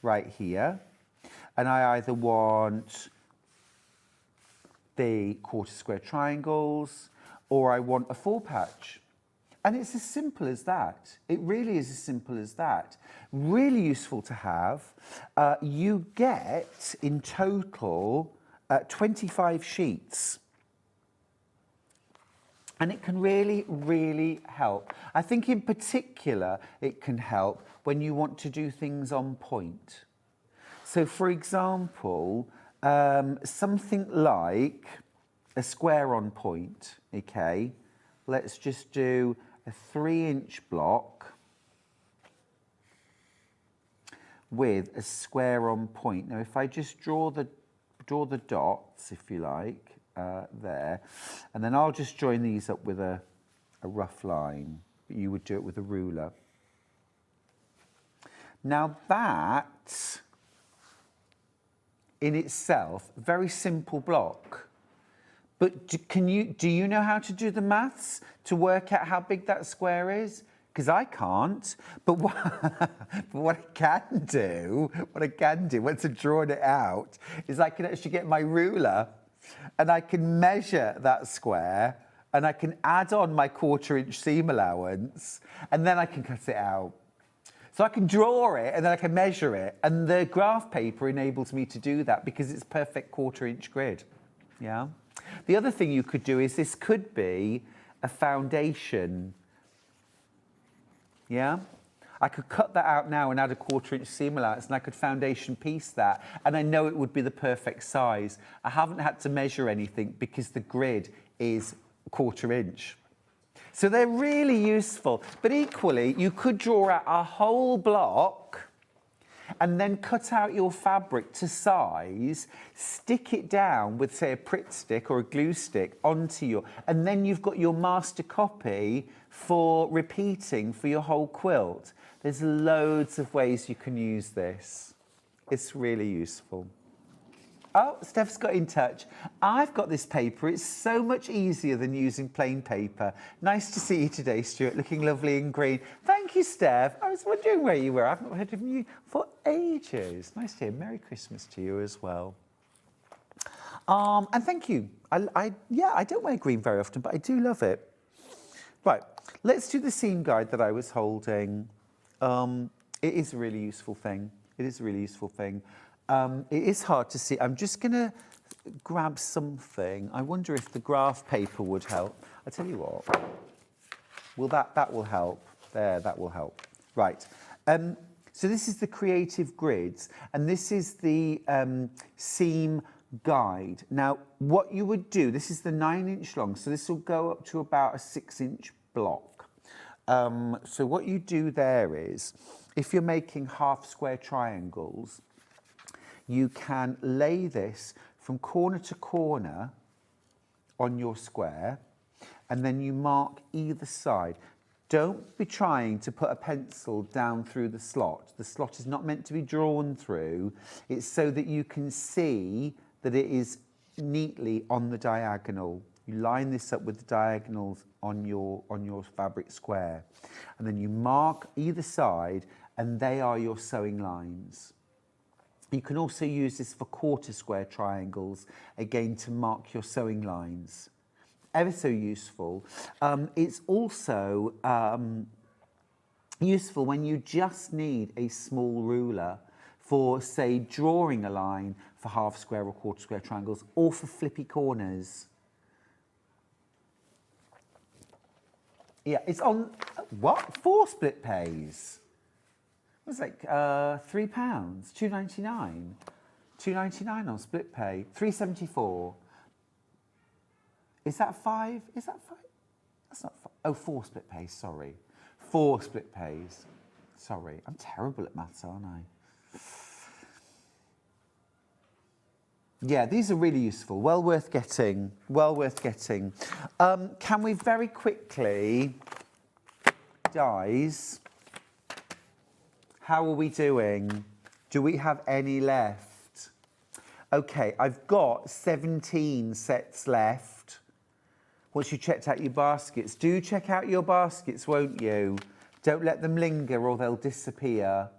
right here. And I either want the 1/4 square triangles, or I want a 4-patch. And it's as simple as that. It really is as simple as that. Really useful to have. You get, in total, 25 sheets. And it can really, really help. I think in particular, it can help when you want to do things on point. So for example, something like a square on point, okay? Let's just do a 3-inch block with a square on point. Now, if I just draw the dots, if you like, there. And then I'll just join these up with a rough line. But you would do it with a ruler. Now that, in itself, very simple block. But do you know how to do the maths to work out how big that square is? Because I can't. But what I can do, once I've drawn it out, is I can actually get my ruler and I can measure that square and I can add on my 1/4 inch seam allowance and then I can cut it out. So I can draw it and then I can measure it. And the graph paper enables me to do that because it's perfect 1/4 inch grid. Yeah. The other thing you could do is this could be a foundation. Yeah. I could cut that out now and add a 1/4 inch seam allowance and I could foundation piece that. And I know it would be the perfect size. I haven't had to measure anything because the grid is 1/4 inch. So they're really useful, but equally you could draw out a whole block and then cut out your fabric to size, stick it down with, say, a Pritt stick or a glue stick onto your, and then you've got your master copy for repeating for your whole quilt. There's loads of ways you can use this. It's really useful. Oh, Steph's got in touch. I've got this paper. It's so much easier than using plain paper. Nice to see you today, Stuart, looking lovely in green. Thank you, Steph. I was wondering where you were. I've not heard from you for ages. Nice to hear. Merry Christmas to you as well. And thank you. Yeah, I don't wear green very often, but I do love it. Right, let's do the seam guide that I was holding. It is a really useful thing. It is a really useful thing. It is hard to see. I'm just going to grab something. I wonder if the graph paper would help. I'll tell you what. Well, that will help. There, that will help. Right. So this is the creative grids, and this is the seam guide. Now, what you would do, this is the 9-inch long, so this will go up to about a 6-inch block. So what you do there is, if you're making half square triangles, you can lay this from corner to corner on your square, and then you mark either side. Don't be trying to put a pencil down through the slot. The slot is not meant to be drawn through. It's so that you can see that it is neatly on the diagonal. You line this up with the diagonals on your fabric square, and then you mark either side, and they are your sewing lines. You can also use this for 1/4 square triangles, again, to mark your sewing lines. Ever so useful. It's also useful when you just need a small ruler for, say, drawing a line for half square or 1/4 square triangles, or for flippy corners. Yeah, it's on, what? 4 split pays. It was like £3, £2.99. £2.99 on split pay. £3.74. Is that 5? Is that 5? That's not 5. Oh, 4 split pays, sorry. 4 split pays. Sorry, I'm terrible at maths, aren't I? Yeah, these are really useful. Well worth getting. Well worth getting. Can we very quickly, dies? How are we doing? Do we have any left? Okay, I've got 17 sets left. Once you checked out your baskets, do check out your baskets, won't you? Don't let them linger or they'll disappear.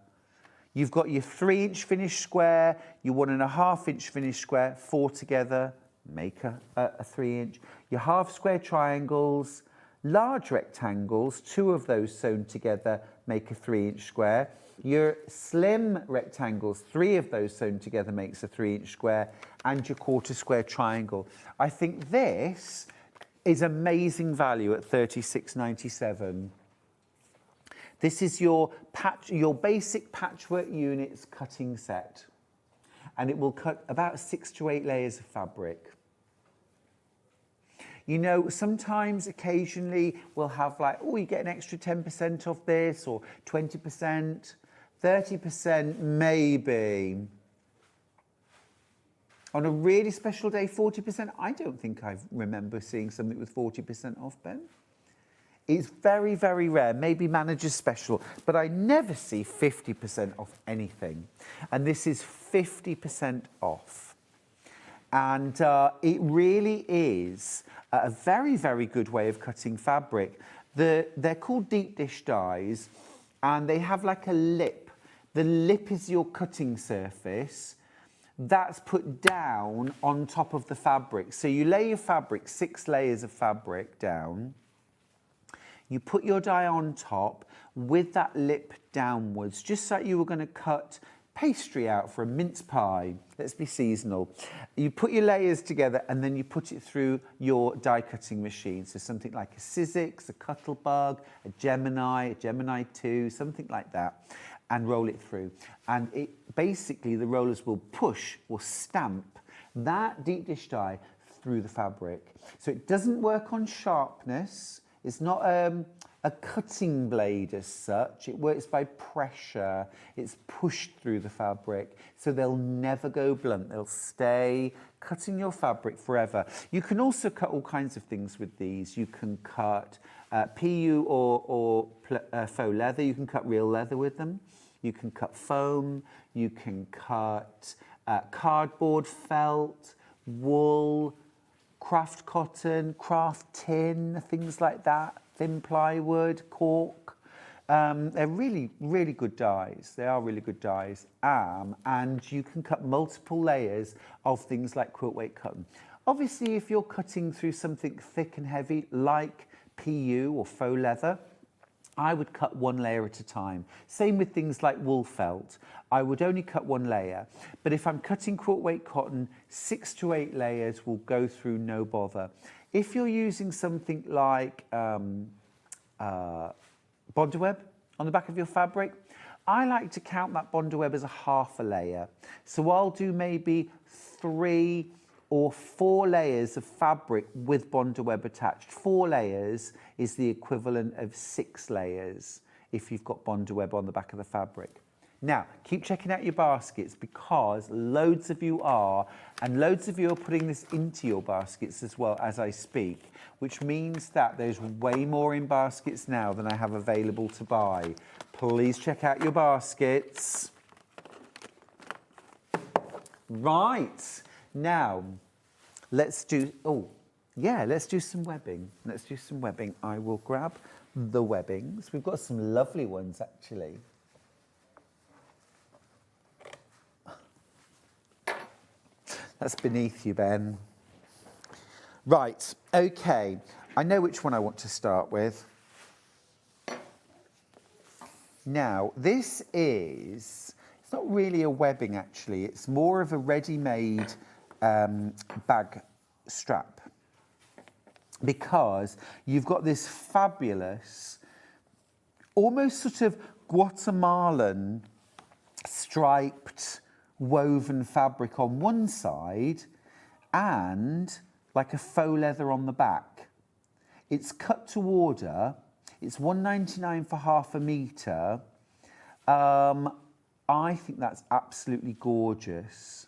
You've got your 3-inch finished square, your 1.5-inch finished square, 4 together, make a 3-inch. Your half square triangles, large rectangles, 2 of those sewn together, make a 3-inch square. Your slim rectangles, 3 of those sewn together makes a 3-inch square, and your 1/4 square triangle. I think this is amazing value at £36.97. This is your basic patchwork units cutting set, and it will cut about 6 to 8 layers of fabric. You know, sometimes, occasionally, we'll have like, oh, you get an extra 10% off this, or 20%, 30% maybe. On a really special day, 40%. I don't think I remember seeing something with 40% off, Ben. It's very, very rare, maybe manager's special, but I never see 50% off anything. And this is 50% off. And it really is a very, very good way of cutting fabric. They're called deep dish dies, and they have like a lip. The lip is your cutting surface. That's put down on top of the fabric. So you lay your fabric, 6 layers of fabric down. You put your die on top with that lip downwards, just like you were going to cut pastry out for a mince pie. Let's be seasonal. You put your layers together and then you put it through your die cutting machine. So something like a Sizzix, a Cuttlebug, a Gemini 2, something like that, and roll it through. And it basically, the rollers will push or stamp that deep dish die through the fabric. So it doesn't work on sharpness. It's not a cutting blade as such. It works by pressure. It's pushed through the fabric, so they'll never go blunt. They'll stay cutting your fabric forever. You can also cut all kinds of things with these. You can cut PU or faux leather. You can cut real leather with them. You can cut foam. You can cut cardboard, felt, wool, craft cotton, craft tin, things like that, thin plywood, cork. They're really, really good dies. They are really good dies. And you can cut multiple layers of things like quilt weight cotton. Obviously, if you're cutting through something thick and heavy like PU or faux leather, I would cut 1 layer at a time. Same with things like wool felt. I would only cut 1 layer. But if I'm cutting quilt weight cotton, 6 to 8 layers will go through no bother. If you're using something like Bondaweb on the back of your fabric, I like to count that Bondaweb as a half a layer. So I'll do maybe 3 or 4 layers of fabric with Bondaweb attached. 4 layers is the equivalent of 6 layers if you've got Bondaweb on the back of the fabric. Now, keep checking out your baskets, because loads of you are, and loads of you are putting this into your baskets as well as I speak, which means that there's way more in baskets now than I have available to buy. Please check out your baskets. Right. Now, let's do some webbing. Let's do some webbing. I will grab the webbings. We've got some lovely ones, actually. That's beneath you, Ben. Right, okay. I know which one I want to start with. Now, this is, it's not really a webbing, actually. It's more of a ready-made bag strap, because you've got this fabulous, almost sort of Guatemalan striped woven fabric on one side and like a faux leather on the back. It's cut to order. It's $1.99 for half a metre. I think that's absolutely gorgeous.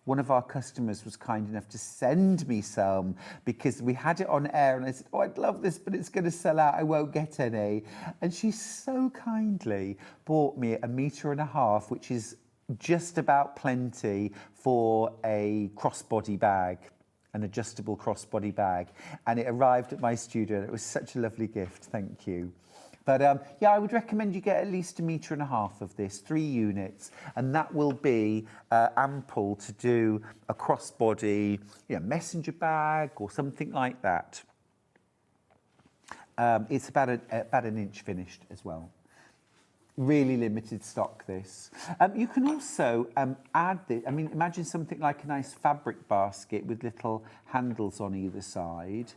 One of our customers was kind enough to send me some because we had it on air, and I said, oh, I'd love this, but it's going to sell out. I won't get any. And she so kindly bought me 1.5 meters, which is just about plenty for a crossbody bag, an adjustable crossbody bag. And it arrived at my studio, and it was such a lovely gift. Thank you. But yeah, I would recommend you get at least 1.5 meters of this, 3 units, and that will be ample to do a crossbody, messenger bag or something like that. It's about an inch finished as well. Really limited stock, this. You can also add this. I mean, imagine something like a nice fabric basket with little handles on either side,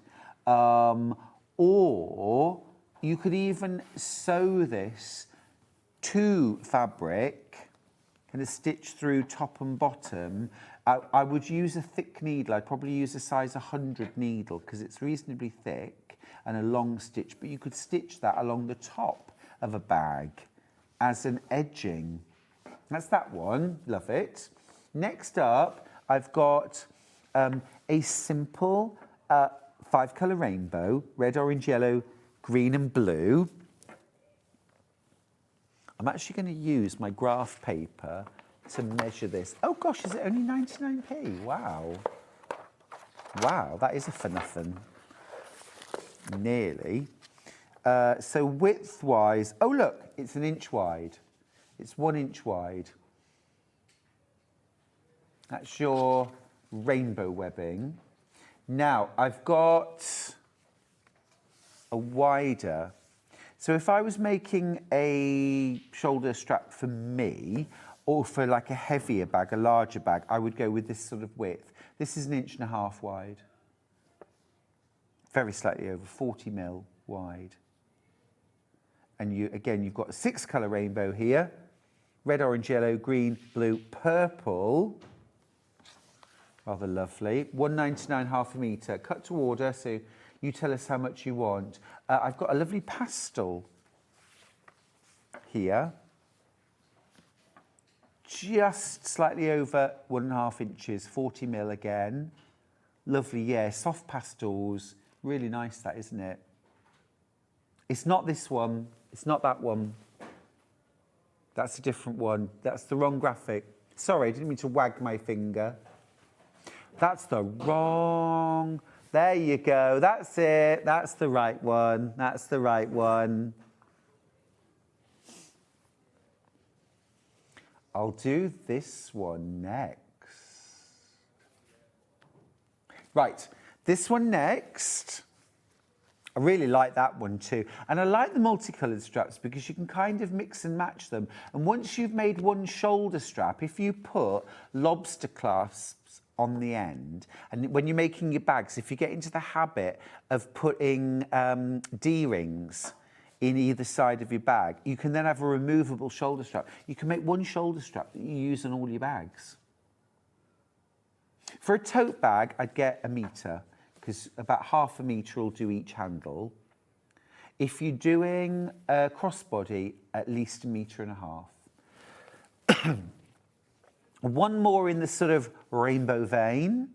or you could even sew this to fabric, kind of stitch through top and bottom. I would use a thick needle. I'd probably use a size 100 needle because it's reasonably thick and a long stitch, but you could stitch that along the top of a bag as an edging. That's that one. Love it. Next up, I've got a simple 5-colour rainbow, red, orange, yellow, green and blue. I'm actually going to use my graph paper to measure this. Oh gosh, is it only 99p? Wow. Wow, that is a for nothing. Nearly. So width-wise, oh look, it's 1 inch wide. It's 1 inch wide. That's your rainbow webbing. Now, I've got a wider. So if I was making a shoulder strap for me, or for like a heavier bag, a larger bag, I would go with this sort of width. This is 1.5 inches wide. Very slightly over, 40 mil wide. And you've got a 6-colour rainbow here. Red, orange, yellow, green, blue, purple. Rather lovely. 1.99, half a metre. Cut to order, so you tell us how much you want. I've got a lovely pastel here. Just slightly over 1.5 inches, 40 mil again. Lovely, yeah, soft pastels. Really nice that, isn't it? It's not this one. It's not that one. That's a different one. That's the wrong graphic. Sorry, I didn't mean to wag my finger. That's the wrong. There you go. That's it. That's the right one. That's the right one. I'll do this one next. Right, this one next. I really like that one too. And I like the multicoloured straps because you can kind of mix and match them. And once you've made one shoulder strap, if you put lobster clasps on the end, and when you're making your bags, if you get into the habit of putting D-rings in either side of your bag, you can then have a removable shoulder strap. You can make one shoulder strap that you use on all your bags. For a tote bag, I'd get 1 metre, because about half a metre will do each handle. If you're doing a crossbody, at least 1.5 metres. One more in the sort of rainbow vein.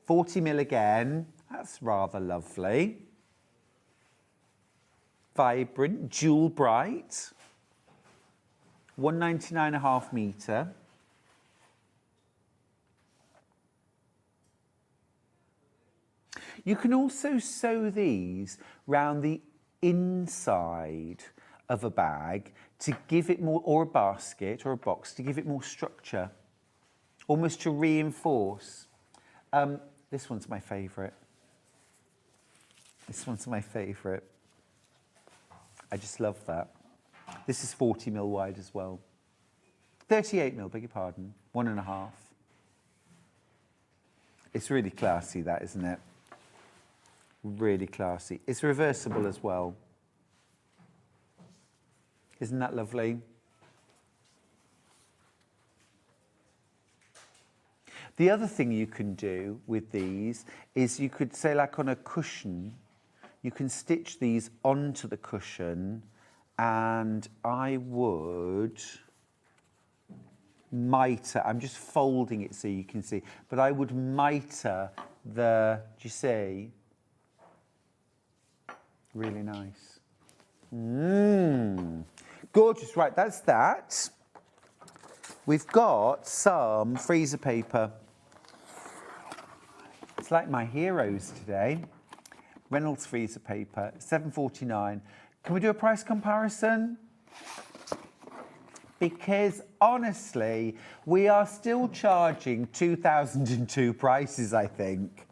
40 mil again. That's rather lovely. Vibrant, jewel bright. 1.99.5 metre. You can also sew these round the inside of a bag to give it more, or a basket or a box, to give it more structure, almost to reinforce. This one's my favourite. This one's my favourite. I just love that. This is 40 mil wide as well. 38 mil, beg your pardon, 1.5. It's really classy, that, isn't it? Really classy. It's reversible as well. Isn't that lovely? The other thing you can do with these is you could say, like on a cushion, you can stitch these onto the cushion, and I would mitre, I'm just folding it so you can see, but I would mitre the, do you see? Really nice. Gorgeous. Right, that's that. We've got some freezer paper. It's like my heroes today. Reynolds freezer paper, £7.49. Can we do a price comparison? Because honestly, we are still charging 2002 prices, I think.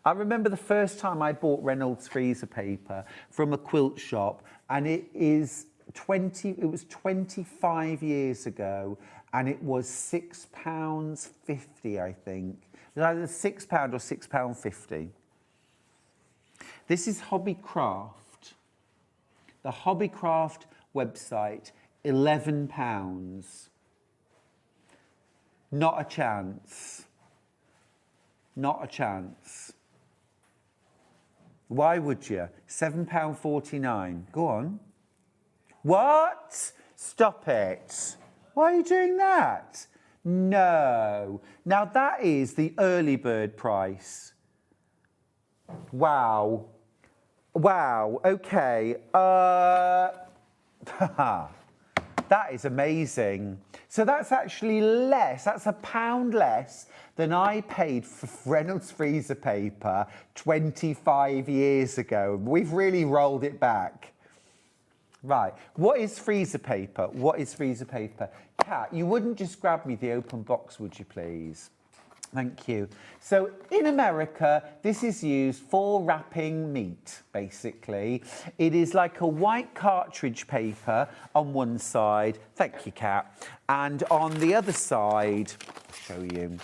I remember the first time I bought Reynolds freezer paper from a quilt shop, and it was 25 years ago, and it was £6.50, I think. It was either £6 or £6.50. This is Hobbycraft. The Hobbycraft website, £11. Not a chance. Not a chance. Why would you? £7.49. Go on. What? Stop it. Why are you doing that? No. Now that is the early bird price. Wow. Wow, okay. That is amazing. So that's actually less, that's £1 less than I paid for Reynolds freezer paper 25 years ago. We've really rolled it back. Right, what is freezer paper? What is freezer paper? Kat, you wouldn't just grab me the open box, would you please? Thank you. So in America, this is used for wrapping meat, basically. It is like a white cartridge paper on one side. Thank you, Kat. And on the other side, I'll show you,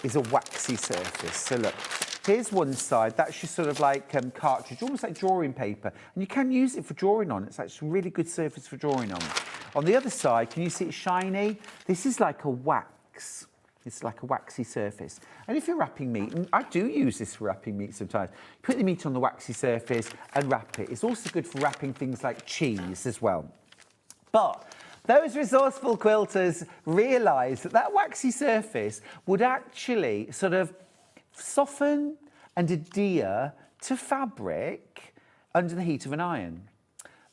is a waxy surface. So look, here's one side. That's just sort of like cartridge, almost like drawing paper. And you can use it for drawing on. It's actually a really good surface for drawing on. On the other side, can you see it's shiny? This is like a wax. It's like a waxy surface. And if you're wrapping meat, and I do use this for wrapping meat sometimes, put the meat on the waxy surface and wrap it. It's also good for wrapping things like cheese as well. But those resourceful quilters realised that that waxy surface would actually sort of soften and adhere to fabric under the heat of an iron.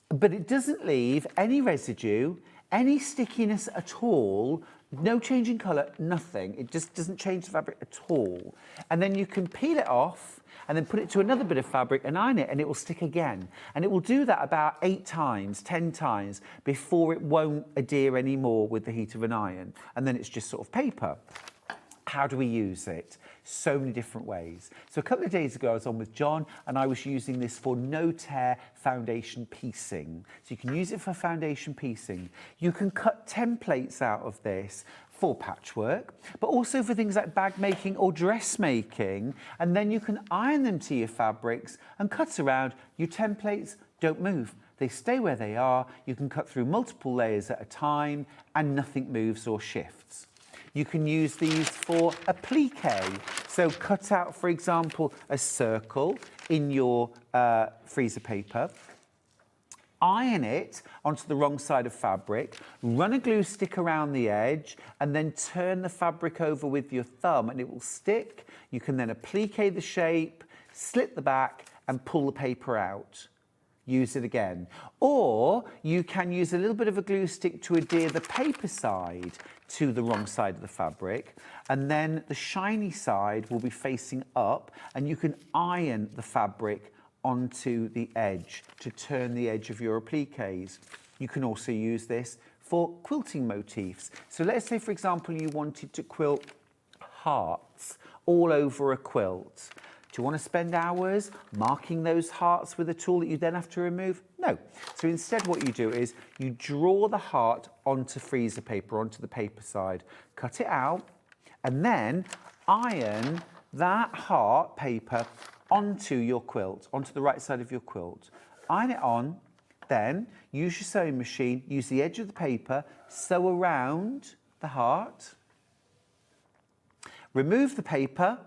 But it doesn't leave any residue, any stickiness at all. No change in colour, nothing. It just doesn't change the fabric at all. And then you can peel it off and then put it to another bit of fabric and iron it, and it will stick again. And it will do that about 8 times, 10 times before it won't adhere anymore with the heat of an iron. And then it's just sort of paper. How do we use it? So many different ways. So a couple of days ago, I was on with John and I was using this for no-tear foundation piecing. So you can use it for foundation piecing. You can cut templates out of this for patchwork, but also for things like bag making or dressmaking. And then you can iron them to your fabrics and cut around. Your templates don't move. They stay where they are. You can cut through multiple layers at a time and nothing moves or shifts. You can use these for applique. So cut out, for example, a circle in your freezer paper, iron it onto the wrong side of fabric, run a glue stick around the edge, and then turn the fabric over with your thumb and it will stick. You can then applique the shape, slit the back, and pull the paper out. Use it again. Or you can use a little bit of a glue stick to adhere the paper side to the wrong side of the fabric, and then the shiny side will be facing up, and you can iron the fabric onto the edge to turn the edge of your appliques. You can also use this for quilting motifs. So let's say, for example, you wanted to quilt hearts all over a quilt. Do you want to spend hours marking those hearts with a tool that you then have to remove? No. So instead what you do is you draw the heart onto freezer paper, onto the paper side, cut it out, and then iron that heart paper onto your quilt, onto the right side of your quilt. Iron it on, then use your sewing machine, use the edge of the paper, sew around the heart, remove the paper,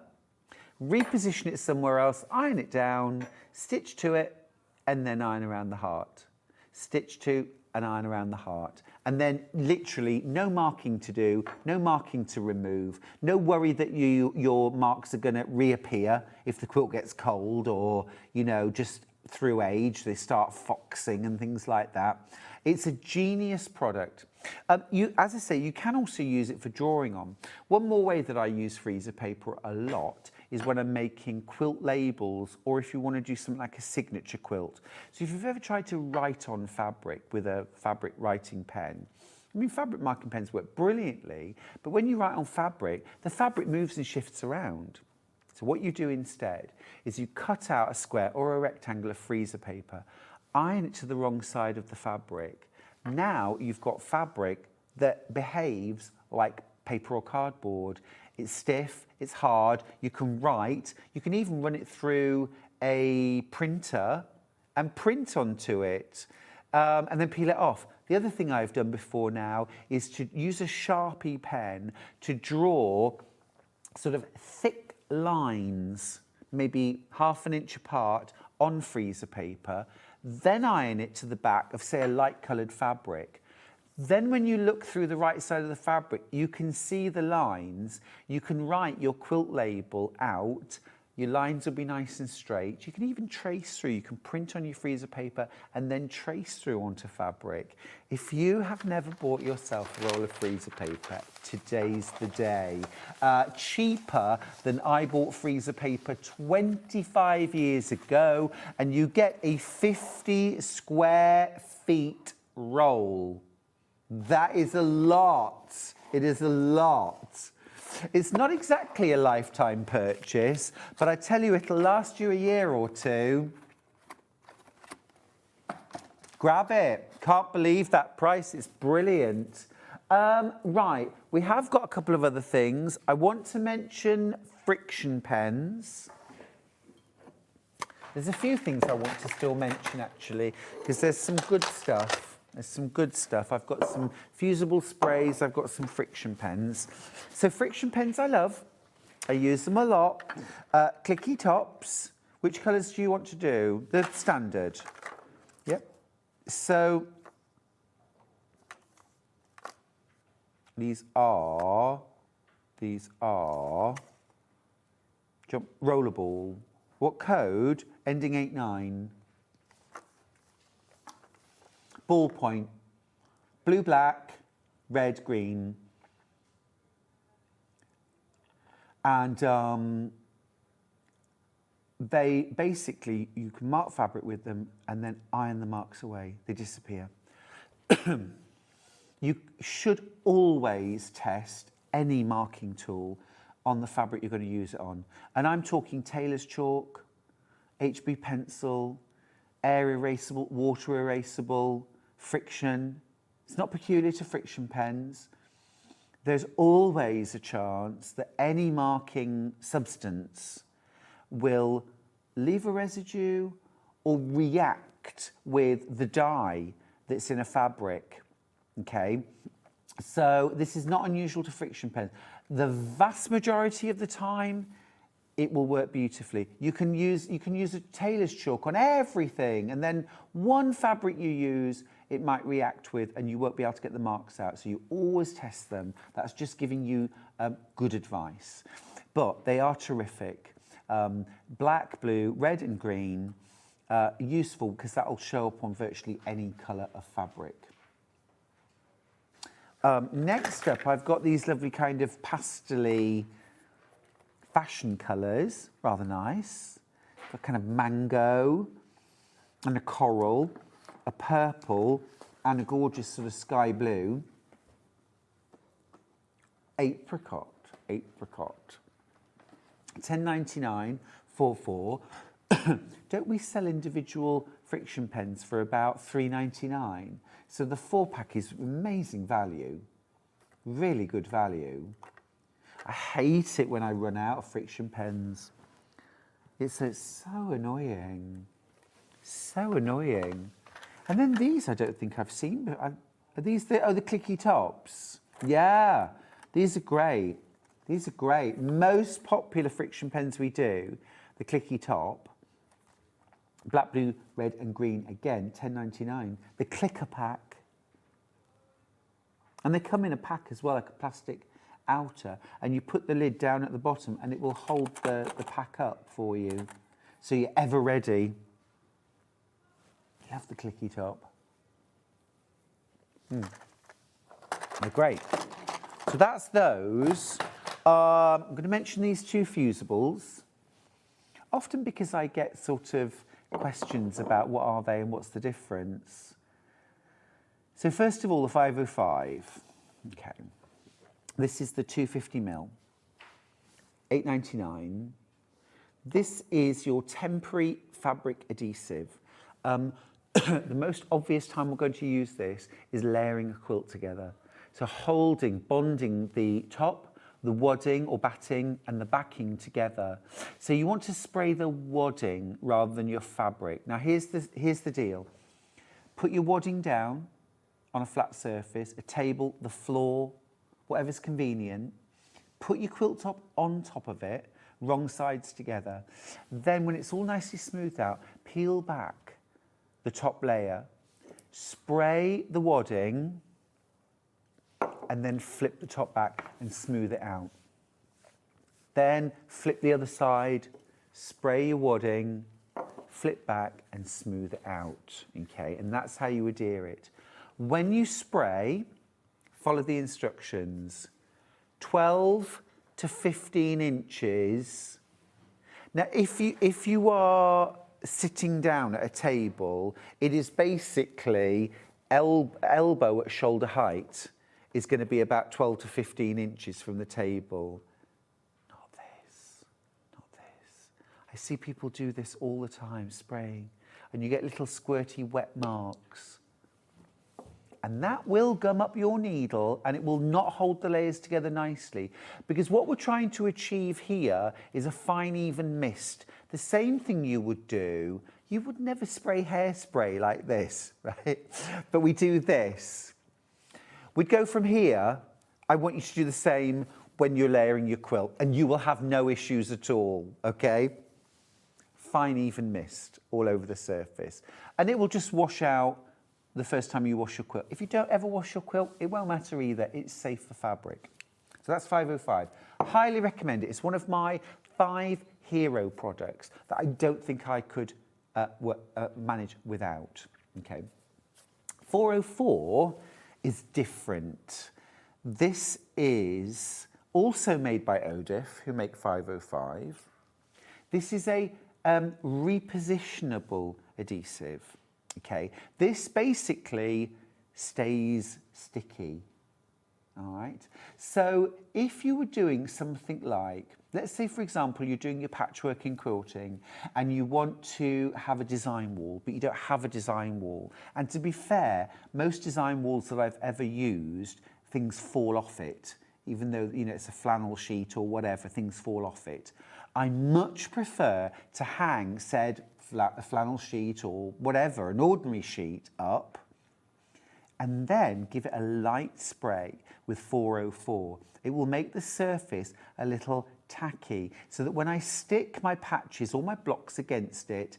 reposition it somewhere else, iron it down, stitch to it, and then iron around the heart. Stitch to and iron around the heart. And then literally no marking to do, no marking to remove, no worry that your marks are going to reappear if the quilt gets cold or, you know, just through age, they start foxing and things like that. It's a genius product. As I say, you can also use it for drawing on. One more way that I use freezer paper a lot is when I'm making quilt labels, or if you want to do something like a signature quilt. So if you've ever tried to write on fabric with a fabric writing pen, I mean, fabric marking pens work brilliantly, but when you write on fabric, the fabric moves and shifts around. So what you do instead is you cut out a square or a rectangle of freezer paper, iron it to the wrong side of the fabric. Now you've got fabric that behaves like paper or cardboard. It's stiff, it's hard, you can write, you can even run it through a printer and print onto it and then peel it off. The other thing I've done before now is to use a Sharpie pen to draw sort of thick lines, maybe ½ an inch apart on freezer paper, then iron it to the back of, say, a light coloured fabric. Then when you look through the right side of the fabric, you can see the lines. You can write your quilt label out. Your lines will be nice and straight. You can even trace through. You can print on your freezer paper and then trace through onto fabric. If you have never bought yourself a roll of freezer paper, today's the day. Cheaper than I bought freezer paper 25 years ago, and you get a 50 square feet roll. That is a lot. It is a lot. It's not exactly a lifetime purchase, but I tell you, it'll last you a year or two. Grab it. Can't believe that price. It's brilliant. Right, we have got a couple of other things. I want to mention friction pens. There's a few things I want to still mention, actually, because there's some good stuff. There's some good stuff. I've got some fusible sprays. I've got some friction pens. So friction pens I love. I use them a lot. Clicky tops. Which colours do you want to do? The standard. Yep. So these are rollerball. What code? Ending 89. Ballpoint, blue, black, red, green. And they basically, you can mark fabric with them and then iron the marks away. They disappear. You should always test any marking tool on the fabric you're going to use it on. And I'm talking tailor's chalk, HB pencil, air erasable, water erasable, friction. It's not peculiar to friction pens. There's always a chance that any marking substance will leave a residue or react with the dye that's in a fabric, okay? So this is not unusual to friction pens. The vast majority of the time, it will work beautifully. You can use a tailor's chalk on everything, and then one fabric you use, it might react with, and you won't be able to get the marks out. So you always test them. That's just giving you good advice. But they are terrific. Black, blue, red and green, useful because that will show up on virtually any colour of fabric. Next up, I've got these lovely kind of pastel-y fashion colours, rather nice. A kind of mango and a coral, a purple and a gorgeous sort of sky blue. Apricot. £10.99 for 4. Don't we sell individual friction pens for about £3.99? So the 4-pack is amazing value, really good value. I hate it when I run out of friction pens. It's so annoying, so annoying. And then these I don't think I've seen, but are these the clicky tops? Yeah, these are great. These are great. Most popular friction pens we do, the clicky top, black, blue, red and green, again, £10.99. The clicker pack. And they come in a pack as well, like a plastic outer, and you put the lid down at the bottom and it will hold the pack up for you. So you're ever ready. Love the clicky top. They're great. So that's those. I'm going to mention these two fusibles, often because I get sort of questions about what are they and what's the difference. So first of all, the 505. Okay. This is the 250mm, £8.99. This is your temporary fabric adhesive. The most obvious time we're going to use this is layering a quilt together. So bonding the top, the wadding or batting and the backing together. So you want to spray the wadding rather than your fabric. Now here's the deal. Put your wadding down on a flat surface, a table, the floor, whatever's convenient. Put your quilt top on top of it, wrong sides together. Then when it's all nicely smoothed out, peel back the top layer, spray the wadding and then flip the top back and smooth it out. Then flip the other side, spray your wadding, flip back and smooth it out, okay? And that's how you adhere it. When you spray, follow the instructions. 12 to 15 inches. Now, if you are sitting down at a table, it is basically elbow at shoulder height is going to be about 12 to 15 inches from the table. Not this, not this. I see people do this all the time, spraying, and you get little squirty wet marks. And that will gum up your needle and it will not hold the layers together nicely, because what we're trying to achieve here is a fine, even mist. The same thing you would do, you would never spray hairspray like this, right? But we do this. We'd go from here. I want you to do the same when you're layering your quilt and you will have no issues at all, okay? Fine, even mist all over the surface. And it will just wash out the first time you wash your quilt. If you don't ever wash your quilt, it won't matter either. It's safe for fabric. So that's 505. Highly recommend it. It's one of my 5 hero products that I don't think I could manage without. Okay. 404 is different. This is also made by Odif, who make 505. This is a repositionable adhesive. Okay, this basically stays sticky, all right? So if you were doing something like, let's say, for example, you're doing your patchwork in quilting and you want to have a design wall, but you don't have a design wall. And to be fair, most design walls that I've ever used, things fall off it. Even though, you know, it's a flannel sheet or whatever, things fall off it. I much prefer to hang said a flannel sheet or whatever, an ordinary sheet up, and then give it a light spray with 404. It will make the surface a little tacky so that when I stick my patches or my blocks against it,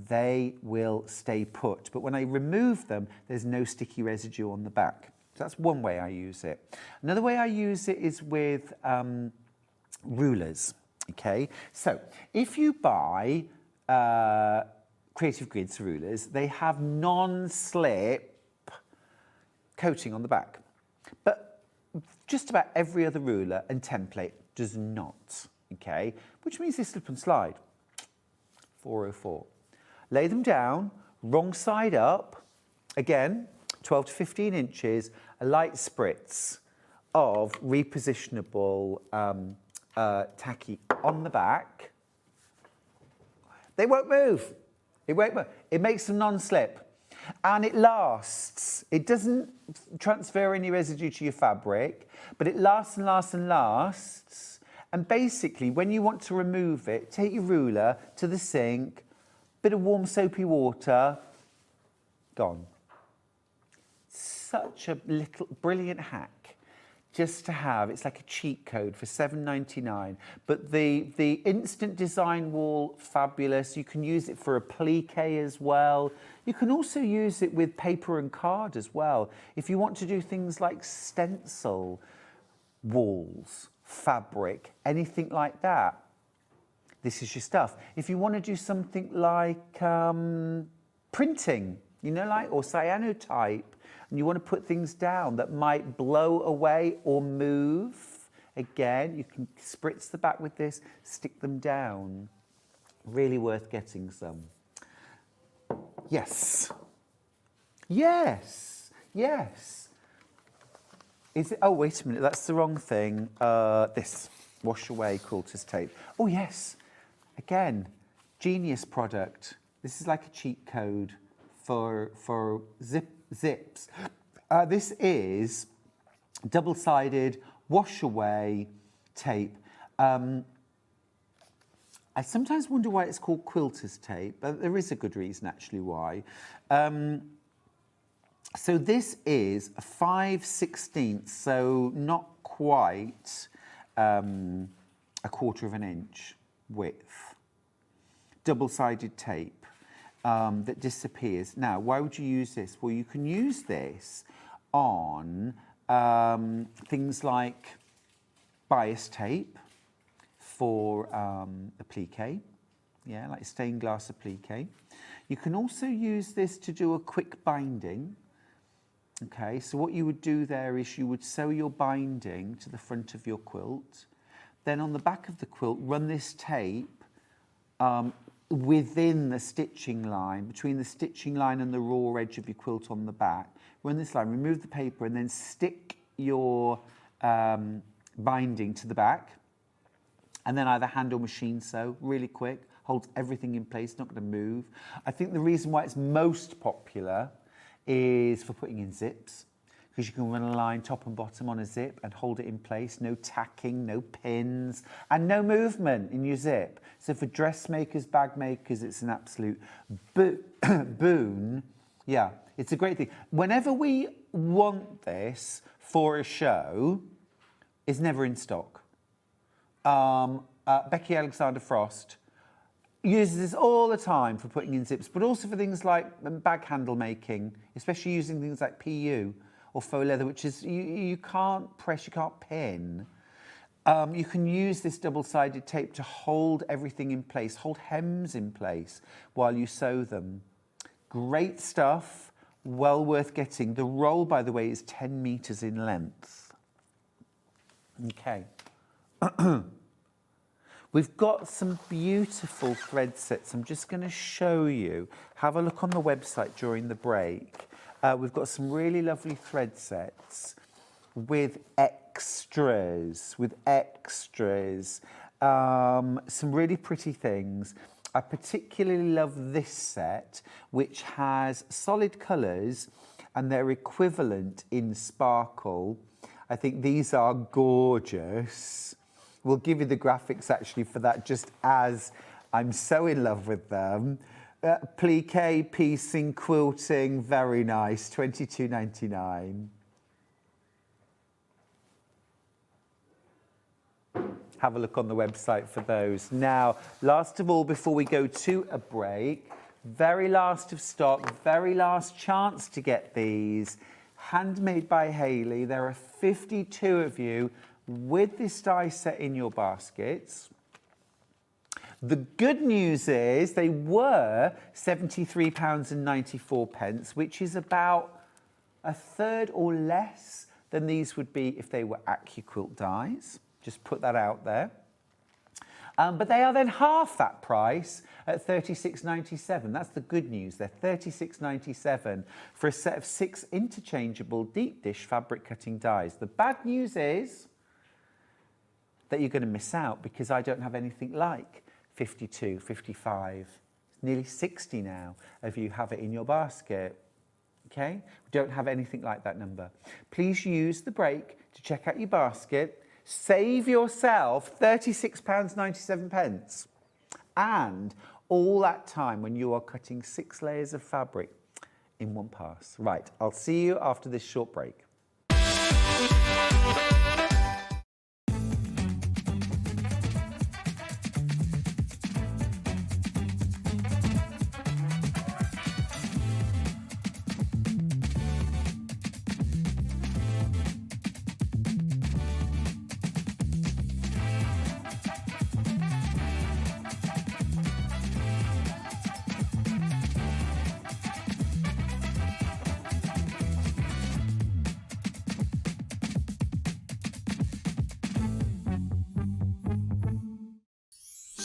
they will stay put. But when I remove them, there's no sticky residue on the back. So that's one way I use it. Another way I use it is with rulers, okay? So if you buy Creative Grids rulers, they have non-slip coating on the back. But just about every other ruler and template does not, okay? Which means they slip and slide. 404. Lay them down, wrong side up, again, 12 to 15 inches, a light spritz of repositionable tacky on the back. They won't move. It won't move. It makes them non-slip. And it lasts. It doesn't transfer any residue to your fabric, but it lasts and lasts and lasts. And basically, when you want to remove it, take your ruler to the sink, bit of warm soapy water, gone. Such a little brilliant hack just to have. It's like a cheat code for $7.99. But the instant design wall, fabulous. You can use it for a plique as well. You can also use it with paper and card as well. If you want to do things like stencil walls, fabric, anything like that, this is your stuff. If you want to do something like printing, you know, like, or cyanotype, and you want to put things down that might blow away or move, again, you can spritz the back with this, stick them down. Really worth getting some. Yes. Yes. Yes. Is it? Oh, wait a minute. That's the wrong thing. This. Wash away quilter's tape. Oh, yes. Again, genius product. This is like a cheat code for zips. This is double-sided wash away tape. I sometimes wonder why it's called quilter's tape, but there is a good reason actually why. So this is a 5/16, so not quite a 1/4 of an inch width. Double-sided tape that disappears. Now, why would you use this? Well, you can use this on things like bias tape for applique, yeah, like stained glass applique. You can also use this to do a quick binding. Okay, so what you would do there is you would sew your binding to the front of your quilt. Then on the back of the quilt, run this tape within the stitching line, between the stitching line and the raw edge of your quilt on the back. Run this line, remove the paper, and then stick your binding to the back. And then either hand or machine sew, really quick, holds everything in place, not going to move. I think the reason why it's most popular is for putting in zips, because you can run a line top and bottom on a zip and hold it in place, no tacking, no pins, and no movement in your zip. So for dressmakers, bag makers, it's an absolute boon. Yeah, it's a great thing. Whenever we want this for a show, it's never in stock. Becky Alexander Frost uses this all the time for putting in zips, but also for things like bag handle making, especially using things like PU or faux leather, which is, you can't press, you can't pin. You can use this double-sided tape to hold everything in place, hold hems in place while you sew them. Great stuff, well worth getting. The roll, by the way, is 10 meters in length. Okay. We've got some beautiful thread sets. I'm just going to show you. Have a look on the website during the break. We've got some really lovely thread sets with extras, some really pretty things. I particularly love this set, which has solid colours and they're equivalent in sparkle. I think these are gorgeous. We'll give you the graphics actually for that, just as I'm so in love with them. Plique, piecing, quilting, very nice, $22.99. Have a look on the website for those. Now, last of all, before we go to a break, very last of stock, very last chance to get these. Handmade by Hayley. There are 52 of you with this die set in your baskets. The good news is they were £73.94, which is about a third or less than these would be if they were AccuQuilt dies. Just put that out there. But they are then half that price at $36.97. That's the good news. They're $36.97 for a set of 6 interchangeable deep dish fabric cutting dies. The bad news is that you're going to miss out because I don't have anything like 52, 55, nearly 60 now of you have it in your basket. Okay? We don't have anything like that number. Please use the break to check out your basket. Save yourself £36.97 and all that time when you are cutting 6 layers of fabric in one pass. Right, I'll see you after this short break.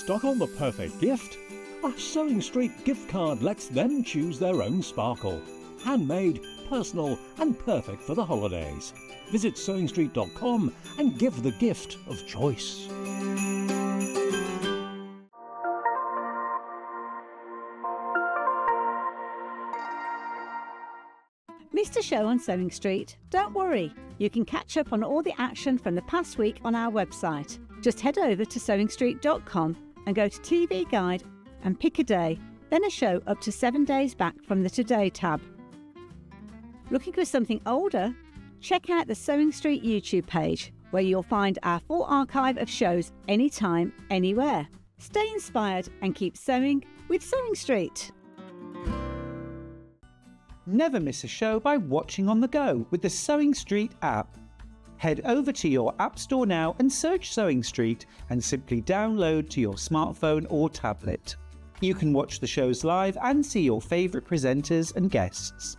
Stock on the perfect gift? A SewingStreet gift card lets them choose their own sparkle. Handmade, personal and perfect for the holidays. Visit SewingStreet.com and give the gift of choice. Missed a show on Sewing Street? Don't worry, you can catch up on all the action from the past week on our website. Just head over to SewingStreet.com and go to TV Guide and pick a day, then a show up to 7 days back from the Today tab. Looking for something older? Check out the Sewing Street YouTube page, where you'll find our full archive of shows anytime, anywhere. Stay inspired and keep sewing with Sewing Street. Never miss a show by watching on the go with the Sewing Street app. Head over to your App Store now and search Sewing Street and simply download to your smartphone or tablet. You can watch the shows live and see your favourite presenters and guests.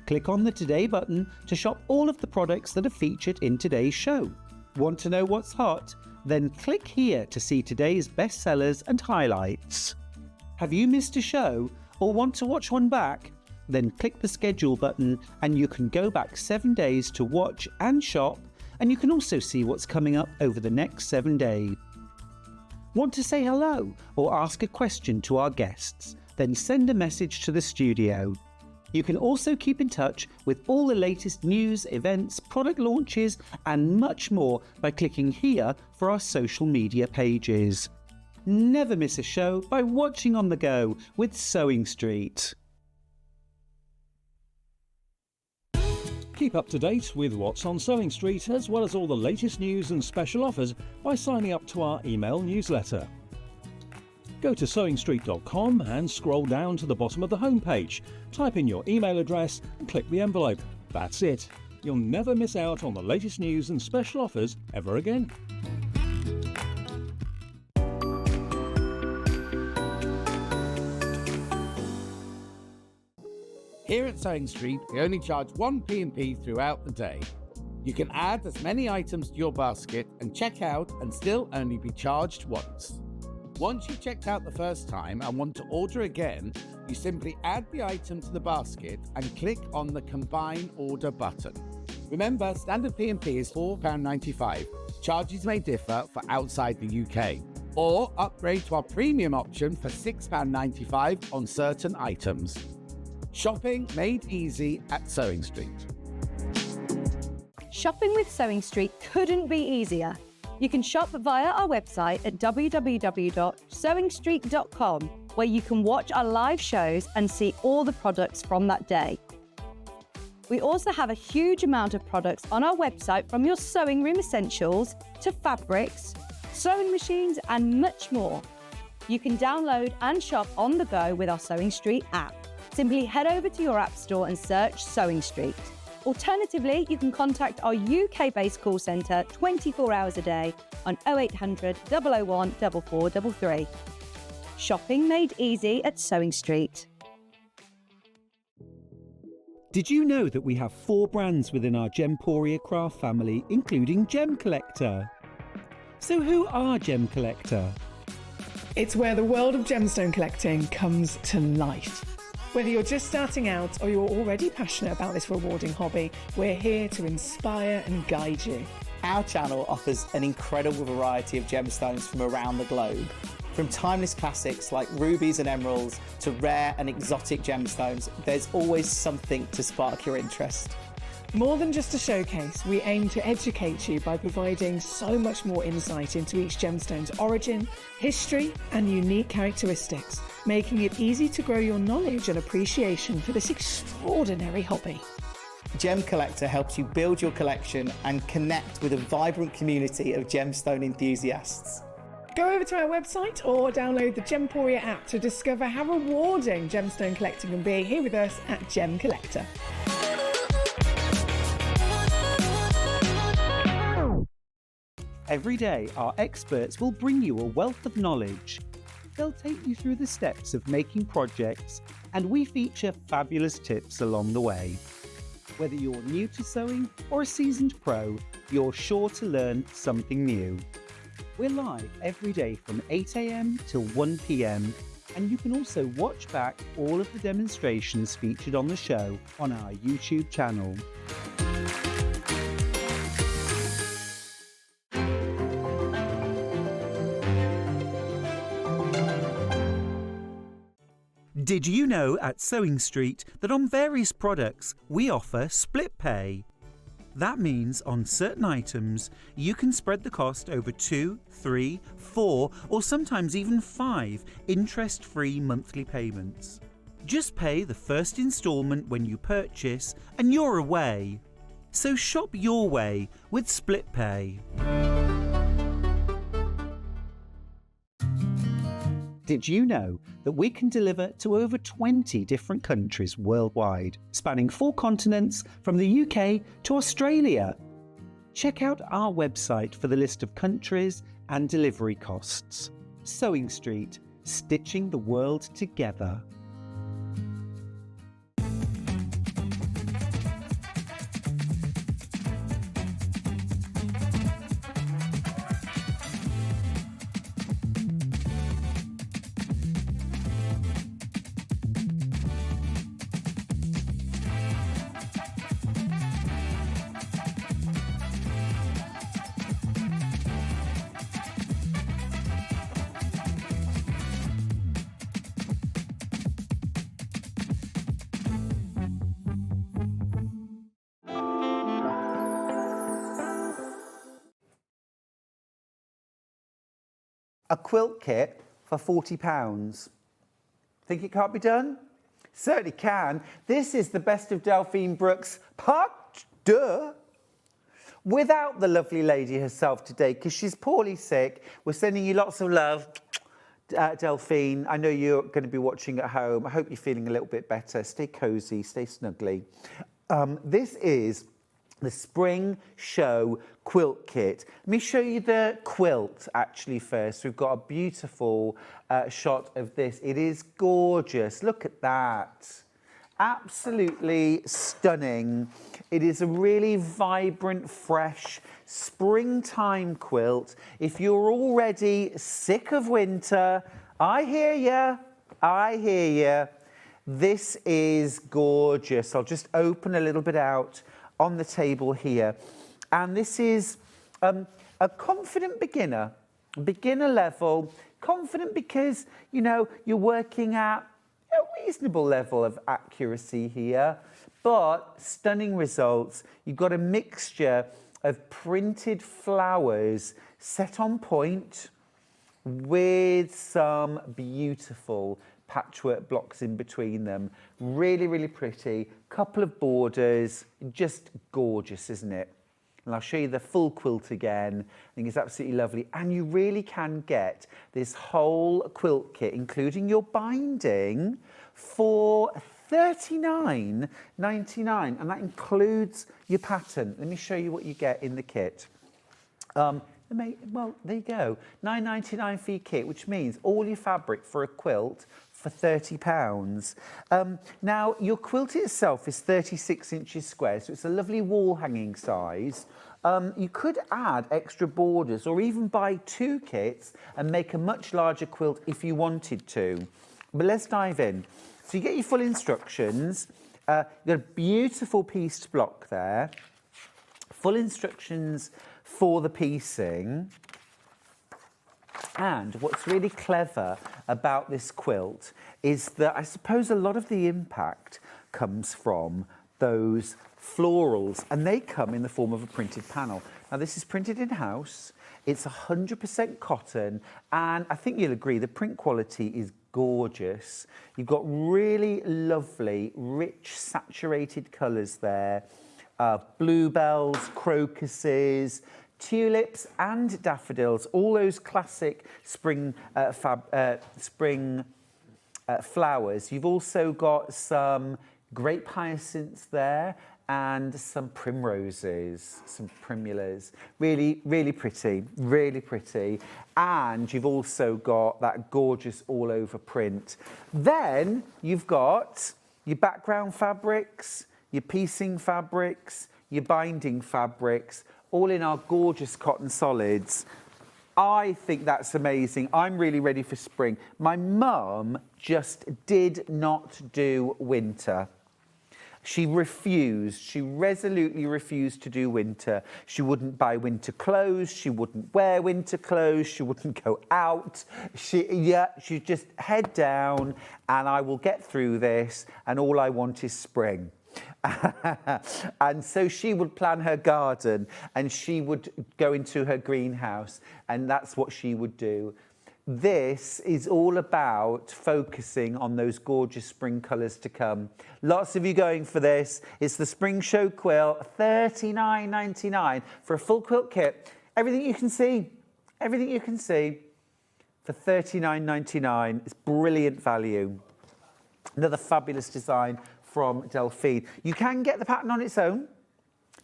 Click on the Today button to shop all of the products that are featured in today's show. Want to know what's hot? Then click here to see today's bestsellers and highlights. Have you missed a show or want to watch one back? Then click the schedule button and you can go back 7 days to watch and shop, and you can also see what's coming up over the next 7 days. Want to say hello or ask a question to our guests? Then send a message to the studio. You can also keep in touch with all the latest news, events, product launches and much more by clicking here for our social media pages. Never miss a show by watching on the go with Sewing Street. Keep up to date with what's on Sewing Street, as well as all the latest news and special offers by signing up to our email newsletter. Go to SewingStreet.com and scroll down to the bottom of the homepage. Type in your email address and click the envelope. That's it. You'll never miss out on the latest news and special offers ever again. Here at Sewing Street, we only charge one P&P throughout the day. You can add as many items to your basket and check out and still only be charged once. Once you've checked out the first time and want to order again, you simply add the item to the basket and click on the Combine Order button. Remember, standard P&P is £4.95. Charges may differ for outside the UK. Or upgrade to our premium option for £6.95 on certain items. Shopping made easy at Sewing Street. Shopping with Sewing Street couldn't be easier. You can shop via our website at www.sewingstreet.com, where you can watch our live shows and see all the products from that day. We also have a huge amount of products on our website, from your sewing room essentials to fabrics, sewing machines and much more. You can download and shop on the go with our Sewing Street app. Simply head over to your App Store and search Sewing Street. Alternatively, you can contact our UK-based call centre 24 hours a day on 0800 001 4433. Shopping made easy at Sewing Street. Did you know that we have 4 brands within our Gemporia craft family, including Gem Collector? So who are Gem Collector? It's where the world of gemstone collecting comes to life. Whether you're just starting out or you're already passionate about this rewarding hobby, we're here to inspire and guide you. Our channel offers an incredible variety of gemstones from around the globe. From timeless classics like rubies and emeralds to rare and exotic gemstones, there's always something to spark your interest. More than just a showcase, we aim to educate you by providing so much more insight into each gemstone's origin, history, and unique characteristics, making it easy to grow your knowledge and appreciation for this extraordinary hobby. Gem Collector helps you build your collection and connect with a vibrant community of gemstone enthusiasts. Go over to our website or download the Gemporia app to discover how rewarding gemstone collecting can be here with us at Gem Collector. Every day, our experts will bring you a wealth of knowledge. They'll take you through the steps of making projects, and we feature fabulous tips along the way. Whether you're new to sewing or a seasoned pro, you're sure to learn something new. We're live every day from 8 AM till 1 PM, and you can also watch back all of the demonstrations featured on the show on our YouTube channel. Did you know at Sewing Street that on various products we offer split pay? That means on certain items you can spread the cost over 2, 3, 4 or sometimes even 5 interest-free monthly payments. Just pay the first instalment when you purchase and you're away. So shop your way with split pay. Did you know that we can deliver to over 20 different countries worldwide, spanning 4 continents from the UK to Australia? Check out our website for the list of countries and delivery costs. SewingStreet, stitching the world together. A quilt kit for £40. Think it can't be done? Certainly can. This is the best of Delphine Brooks part 2. Without the lovely lady herself today, because she's poorly sick. We're sending you lots of love, Delphine. I know you're going to be watching at home. I hope you're feeling a little bit better. Stay cosy, stay snuggly. This is the Spring Show quilt kit. Let me show you the quilt actually first. We've got a beautiful shot of this. It is gorgeous. Look at that. Absolutely stunning. It is a really vibrant, fresh springtime quilt. If you're already sick of winter, I hear you. I hear you. This is gorgeous. I'll just open a little bit out on the table here. And this is a confident beginner level. Confident because, you know, you're working at a reasonable level of accuracy here, but stunning results. You've got a mixture of printed flowers set on point with some beautiful patchwork blocks in between them. Really, really pretty. Couple of borders, just gorgeous, isn't it? And I'll show you the full quilt again. I think it's absolutely lovely. And you really can get this whole quilt kit, including your binding, for $39.99. And that includes your pattern. Let me show you what you get in the kit. Well, there you go. $9.99 for your kit, which means all your fabric for a quilt for £30. Now, your quilt itself is 36 inches square, so it's a lovely wall hanging size. You could add extra borders or even buy 2 kits and make a much larger quilt if you wanted to. But let's dive in. So you get your full instructions. You've got a beautiful pieced block there. Full instructions for the piecing. And what's really clever about this quilt is that I suppose a lot of the impact comes from those florals, and they come in the form of a printed panel. Now, this is printed in-house. It's 100% cotton, and I think you'll agree the print quality is gorgeous. You've got really lovely, rich, saturated colours there. Bluebells, crocuses, tulips and daffodils, all those classic spring flowers. You've also got some grape hyacinths there and some primroses, some primulas. Really, really pretty, really pretty. And you've also got that gorgeous all-over print. Then you've got your background fabrics, your piecing fabrics, your binding fabrics, all in our gorgeous cotton solids. I think that's amazing. I'm really ready for spring. My mum just did not do winter. She refused. She resolutely refused to do winter. She wouldn't buy winter clothes. She wouldn't wear winter clothes. She wouldn't go out. She'd just head down and I will get through this and all I want is spring. And so she would plan her garden and she would go into her greenhouse and that's what she would do. This is all about focusing on those gorgeous spring colours to come. Lots of you going for this. It's the Spring Show quilt, $39.99 for a full quilt kit. Everything you can see. Everything you can see. for $39.99. It's brilliant value. Another fabulous design from Delphine. You can get the pattern on its own.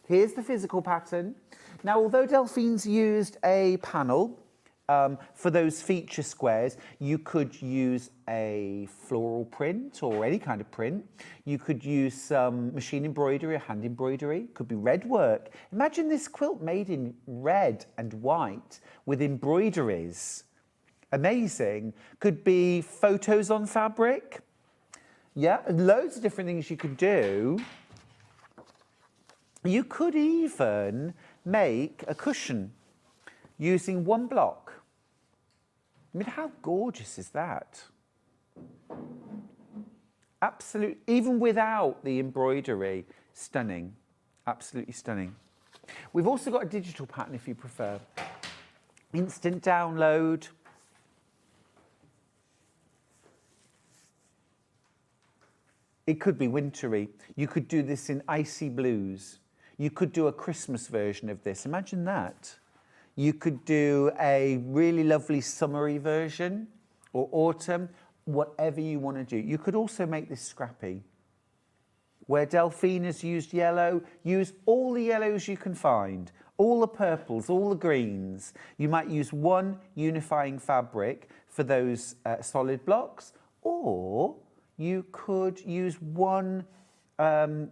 Here's the physical pattern. Now, although Delphine's used a panel for those feature squares, you could use a floral print or any kind of print. You could use some machine embroidery or hand embroidery. Could be red work. Imagine this quilt made in red and white with embroideries. Amazing. Could be photos on fabric. Yeah, loads of different things you could do. You could even make a cushion using one block. I mean, how gorgeous is that? Absolutely, even without the embroidery, stunning. Absolutely stunning. We've also got a digital pattern if you prefer. Instant download. It could be wintry. You could do this in icy blues. You could do a Christmas version of this. Imagine that. You could do a really lovely summery version or autumn, whatever you want to do. You could also make this scrappy. Where Delphine has used yellow, use all the yellows you can find, all the purples, all the greens. You might use one unifying fabric for those solid blocks, or you could use one background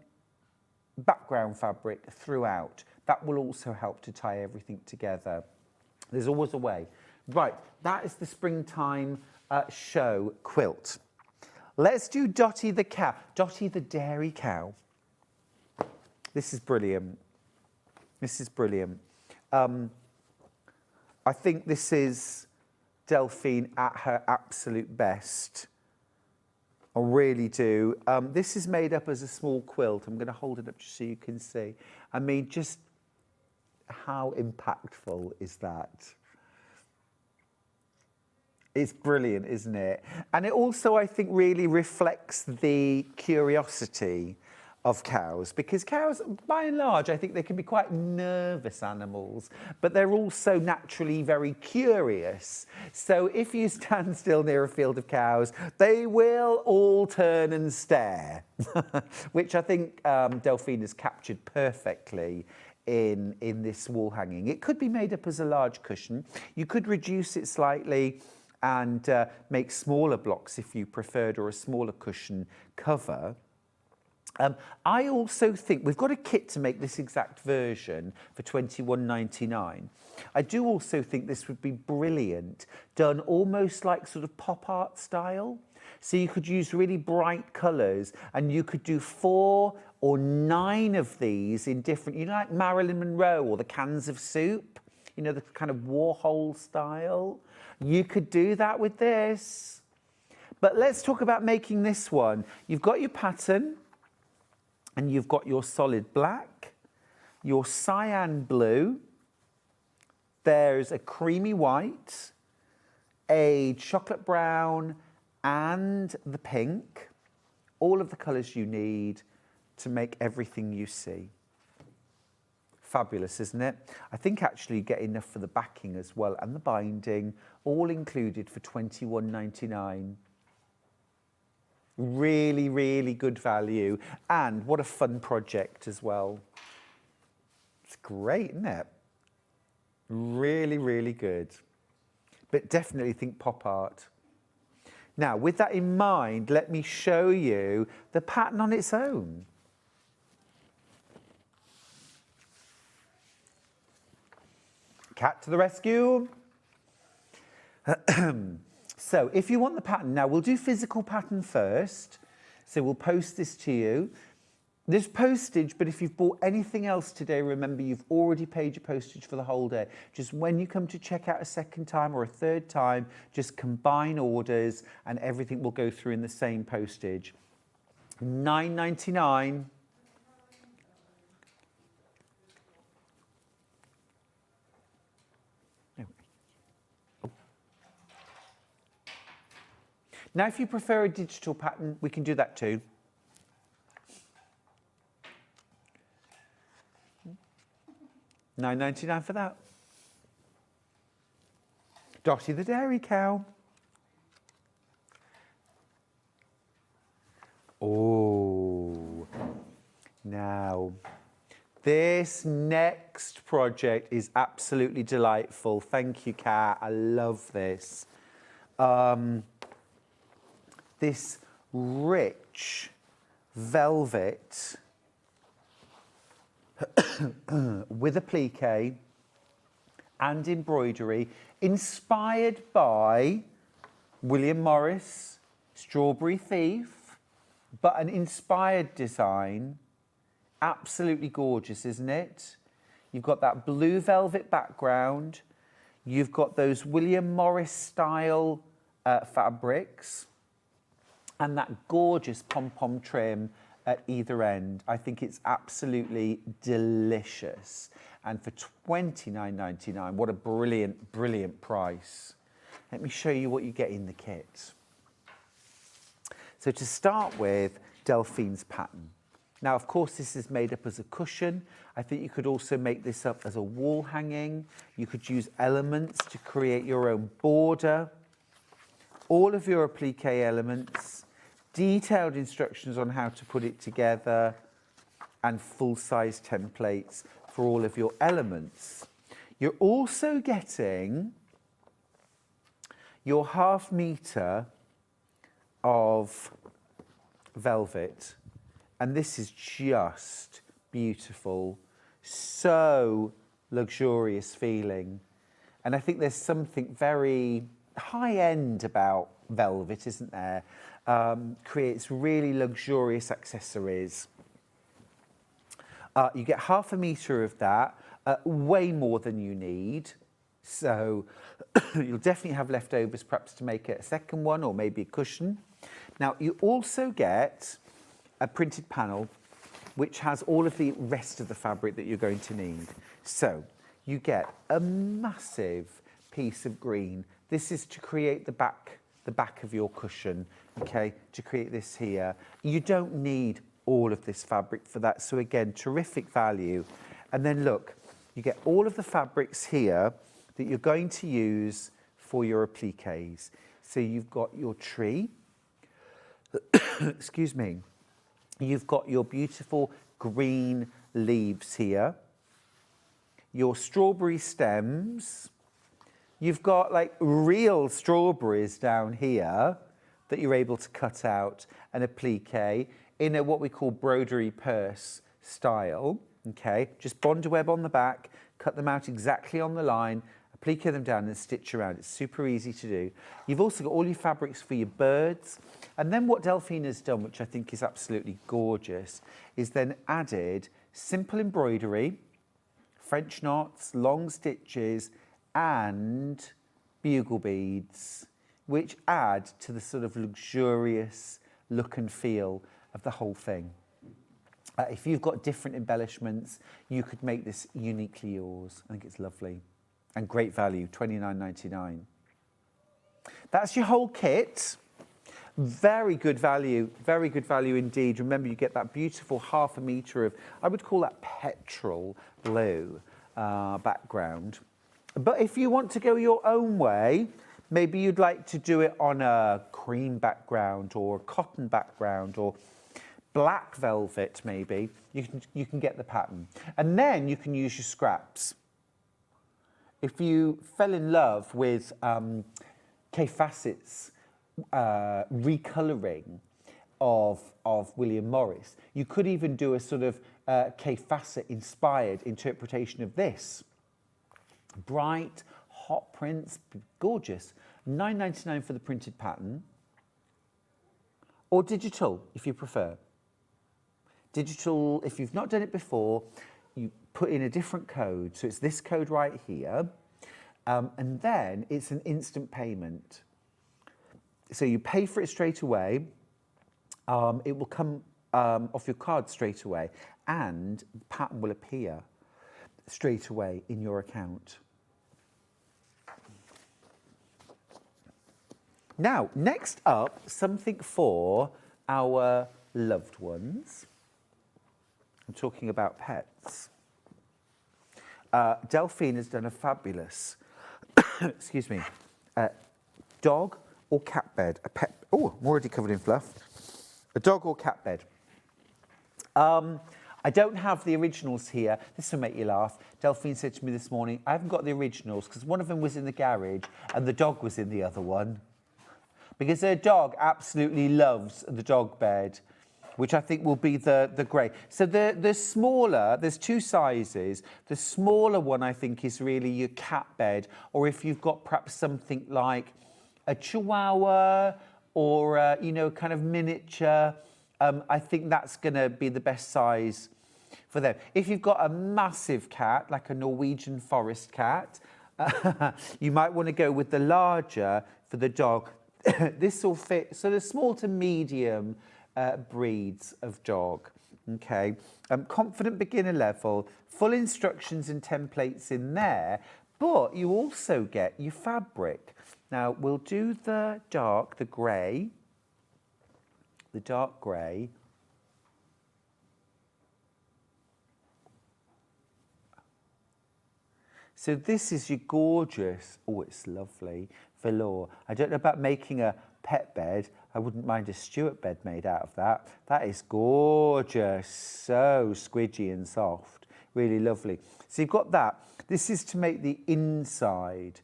fabric throughout. That will also help to tie everything together. There's always a way. Right, that is the springtime show quilt. Let's do Dottie the cow. Dottie the dairy cow. This is brilliant. This is brilliant. I think this is Delphine at her absolute best. I really do. This is made up as a small quilt. I'm going to hold it up just so you can see. I mean, just how impactful is that? It's brilliant, isn't it? And it also, I think, really reflects the curiosity of cows, because cows, by and large, I think they can be quite nervous animals, but they're also naturally very curious. So if you stand still near a field of cows, they will all turn and stare, which I think Delphine has captured perfectly in this wall hanging. It could be made up as a large cushion. You could reduce it slightly and make smaller blocks if you preferred, or a smaller cushion cover. I also think we've got a kit to make this exact version for $21.99. I do also think this would be brilliant, done almost like sort of pop art style. So you could use really bright colours, and you could do 4 or 9 of these in different, you know, like Marilyn Monroe or the cans of soup, you know, the kind of Warhol style. You could do that with this. But let's talk about making this one. You've got your pattern, and you've got your solid black, your cyan blue, there's a creamy white, a chocolate brown, and the pink. All of the colours you need to make everything you see. Fabulous, isn't it? I think actually you get enough for the backing as well, and the binding, all included for $21.99. Really, really good value, and what a fun project as well. It's great, isn't it? Really, really good. But definitely think pop art. Now, with that in mind, let me show you the pattern on its own. Cat to the rescue. So if you want the pattern, now we'll do physical pattern first. So we'll post this to you. There's postage, but if you've bought anything else today, remember you've already paid your postage for the whole day. Just when you come to check out a second time or a third time, just combine orders and everything will go through in the same postage. $9.99. Now, if you prefer a digital pattern, we can do that too. $9.99 for that. Dotty the dairy cow. Oh, now this next project is absolutely delightful. Thank you, Kat. I love this. This rich velvet with applique and embroidery, inspired by William Morris, Strawberry Thief, but an inspired design. Absolutely gorgeous, isn't it? You've got that blue velvet background. You've got those William Morris style fabrics and that gorgeous pom-pom trim at either end. I think it's absolutely delicious. And for £29.99, what a brilliant, brilliant price. Let me show you what you get in the kit. So to start with, Delphine's pattern. Now, of course, this is made up as a cushion. I think you could also make this up as a wall hanging. You could use elements to create your own border. All of your applique elements, detailed instructions on how to put it together, and full-size templates for all of your elements. You're also getting your ½ meter of velvet, and this is just beautiful, so luxurious feeling. And I think there's something very high-end about velvet, isn't there? Creates really luxurious accessories. You get ½ meter of that, way more than you need. So you'll definitely have leftovers perhaps to make a second one or maybe a cushion. Now you also get a printed panel which has all of the rest of the fabric that you're going to need. So you get a massive piece of green. This is to create the back of your cushion, okay, to create this here. You don't need all of this fabric for that. So again, terrific value. And then look, you get all of the fabrics here that you're going to use for your appliques. So you've got your tree, excuse me, you've got your beautiful green leaves here, your strawberry stems, you've got like real strawberries down here that you're able to cut out and applique in a what we call broderie purse style, okay? Just bond a web on the back, cut them out exactly on the line, applique them down and stitch around. It's super easy to do. You've also got all your fabrics for your birds. And then what Delphine has done, which I think is absolutely gorgeous, is then added simple embroidery, French knots, long stitches, and bugle beads, which add to the sort of luxurious look and feel of the whole thing. If you've got different embellishments, you could make this uniquely yours. I think it's lovely and great value, £29.99. That's your whole kit. Very good value indeed. Remember, you get that beautiful ½ meter of, I would call that petrol blue background. But if you want to go your own way, maybe you'd like to do it on a cream background or a cotton background or black velvet maybe, you can get the pattern. And then you can use your scraps. If you fell in love with Kay Fassett's recolouring of William Morris, you could even do a sort of Kay Fassett inspired interpretation of this. Bright, hot prints, gorgeous. £9.99 for the printed pattern, or digital if you prefer. Digital, if you've not done it before, you put in a different code. So it's this code right here, and then it's an instant payment. So you pay for it straight away. It will come off your card straight away, and the pattern will appear straight away in your account. Now, next up, something for our loved ones. I'm talking about pets. Delphine has done a fabulous, excuse me, dog or cat bed? A pet? Oh, I'm already covered in fluff. A dog or cat bed? I don't have the originals here. This will make you laugh. Delphine said to me this morning, I haven't got the originals because one of them was in the garage and the dog was in the other one. Because her dog absolutely loves the dog bed, which I think will be the grey. So the smaller, there's two sizes. The smaller one, I think, is really your cat bed, or if you've got perhaps something like a Chihuahua or, you know, kind of miniature, I think that's going to be the best size for them. If you've got a massive cat, like a Norwegian forest cat, you might want to go with the larger for the dog. This will fit, so the small to medium breeds of dog, okay? Confident beginner level, full instructions and templates in there, but you also get your fabric. Now, we'll do the dark, the grey, the dark grey. So this is your gorgeous, oh, it's lovely, velour. I don't know about making a pet bed. I wouldn't mind a Stuart bed made out of that. That is gorgeous, so squidgy and soft, really lovely. So you've got that. This is to make the inside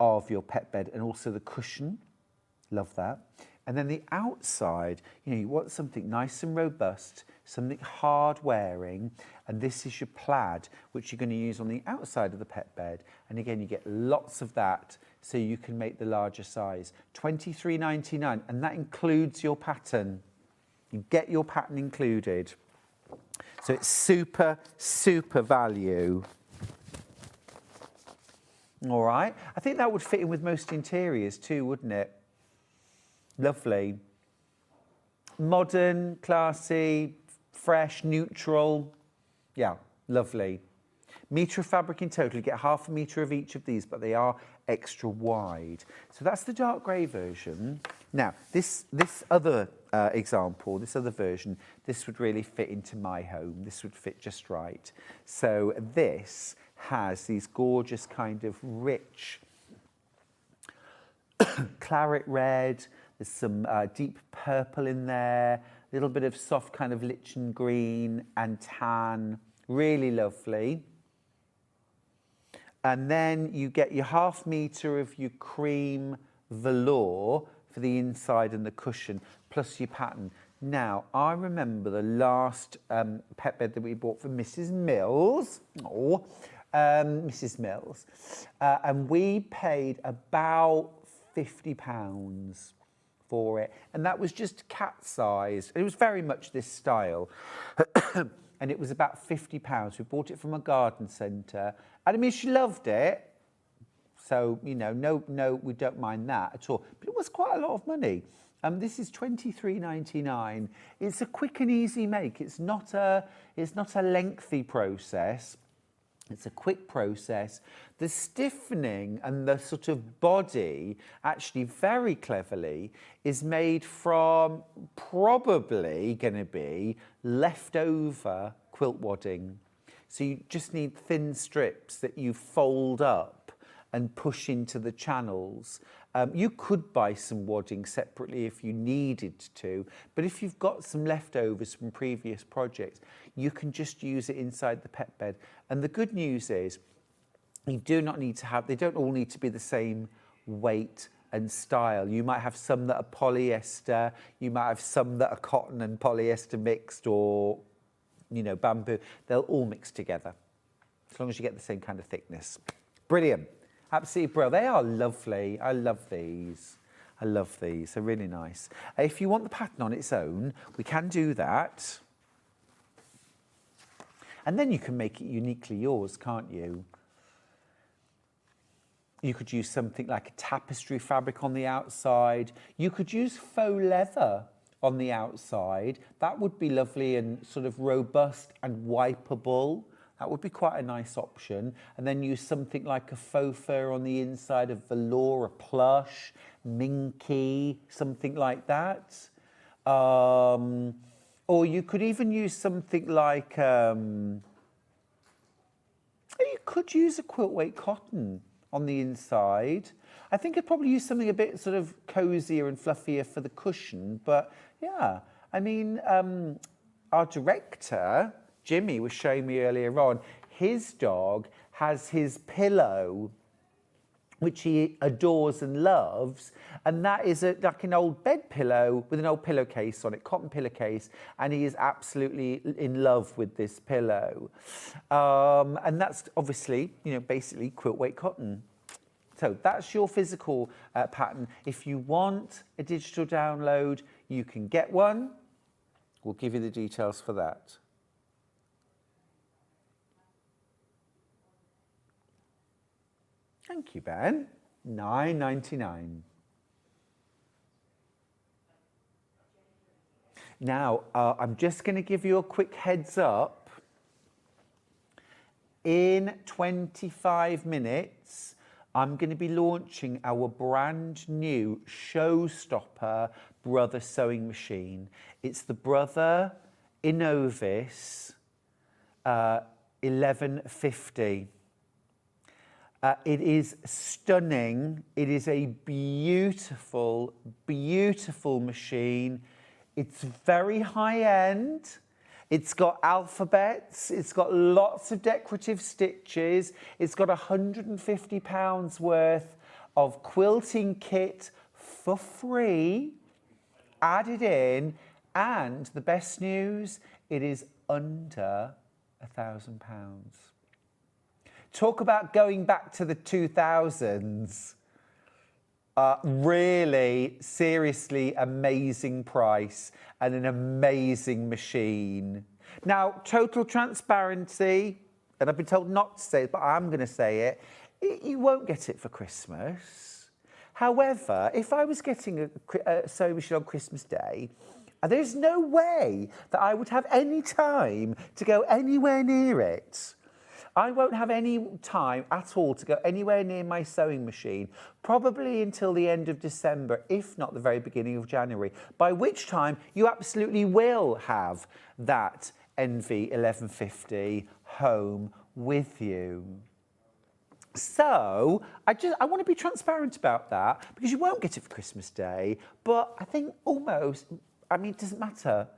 of your pet bed and also the cushion. Love that. And then the outside, you know, you want something nice and robust, something hard wearing, and this is your plaid, which you're going to use on the outside of the pet bed. And again, you get lots of that, so you can make the larger size. $23.99, and that includes your pattern. You get your pattern included. So it's super, super value. All right. I think that would fit in with most interiors too, wouldn't it? Lovely. Modern, classy, fresh, neutral. Yeah, lovely. Metre of fabric in total. You get half a metre of each of these, but they are extra wide. So that's the dark grey version. Now, this other example, this other version, this would really fit into my home. This would fit just right. So this has these gorgeous kind of rich claret red. There's some deep purple in there, a little bit of soft kind of lichen green and tan, really lovely. And then you get your half metre of your cream velour for the inside and the cushion, plus your pattern. Now, I remember the last pet bed that we bought for Mrs. Mills, Mrs. Mills, and we paid about £50 for it, and that was just cat sized. It was very much this style. And it was about £50. We bought it from a garden centre, and I mean, she loved it, so you know, no, we don't mind that at all, but it was quite a lot of money. This is $23.99. It's a quick and easy make. It's not a lengthy process. It's a quick process. The stiffening and the sort of body, actually very cleverly, is made from probably going to be leftover quilt wadding. So you just need thin strips that you fold up and push into the channels. You could buy some wadding separately if you needed to, but if you've got some leftovers from previous projects, you can just use it inside the pet bed. And the good news is, you do not need to have, they don't all need to be the same weight and style. You might have some that are polyester, you might have some that are cotton and polyester mixed, or, you know, bamboo. They'll all mix together, as long as you get the same kind of thickness. Brilliant. Absolutely brilliant. They are lovely. I love these. I love these. They're really nice. If you want the pattern on its own, we can do that. And then you can make it uniquely yours, can't you? You could use something like a tapestry fabric on the outside. You could use faux leather on the outside. That would be lovely and sort of robust and wipeable. That would be quite a nice option. And then use something like a faux fur on the inside of velour, a plush, minky, something like that. Or you could even use something like, you could use a quilt weight cotton on the inside. I think I'd probably use something a bit sort of cozier and fluffier for the cushion, but yeah, I mean, our director, Jimmy, was showing me earlier on, his dog has his pillow, which he adores and loves, and that is like an old bed pillow with an old pillowcase on it, cotton pillowcase, and he is absolutely in love with this pillow. And that's obviously, you know, basically quilt weight cotton. So that's your physical pattern. If you want a digital download, you can get one. We'll give you the details for that. Thank you, Ben. $9.99. Now, I'm just going to give you a quick heads up. In 25 minutes, I'm going to be launching our brand new showstopper Brother sewing machine. It's the Brother Innov-is 1150. It is stunning. It is a beautiful, beautiful machine. It's very high end. It's got alphabets. It's got lots of decorative stitches. It's got £150 worth of quilting kit for free added in. And the best news, it is under £1,000. Talk about going back to the 2000s. Really, seriously amazing price and an amazing machine. Now, total transparency, and I've been told not to say it, but I'm going to say it, you won't get it for Christmas. However, if I was getting a sewing machine on Christmas Day, there's no way that I would have any time to go anywhere near it. I won't have any time at all to go anywhere near my sewing machine, probably until the end of December, if not the very beginning of January, by which time you absolutely will have that NV 1150 home with you. So I want to be transparent about that, because you won't get it for Christmas Day, but I think almost, I mean, it doesn't matter.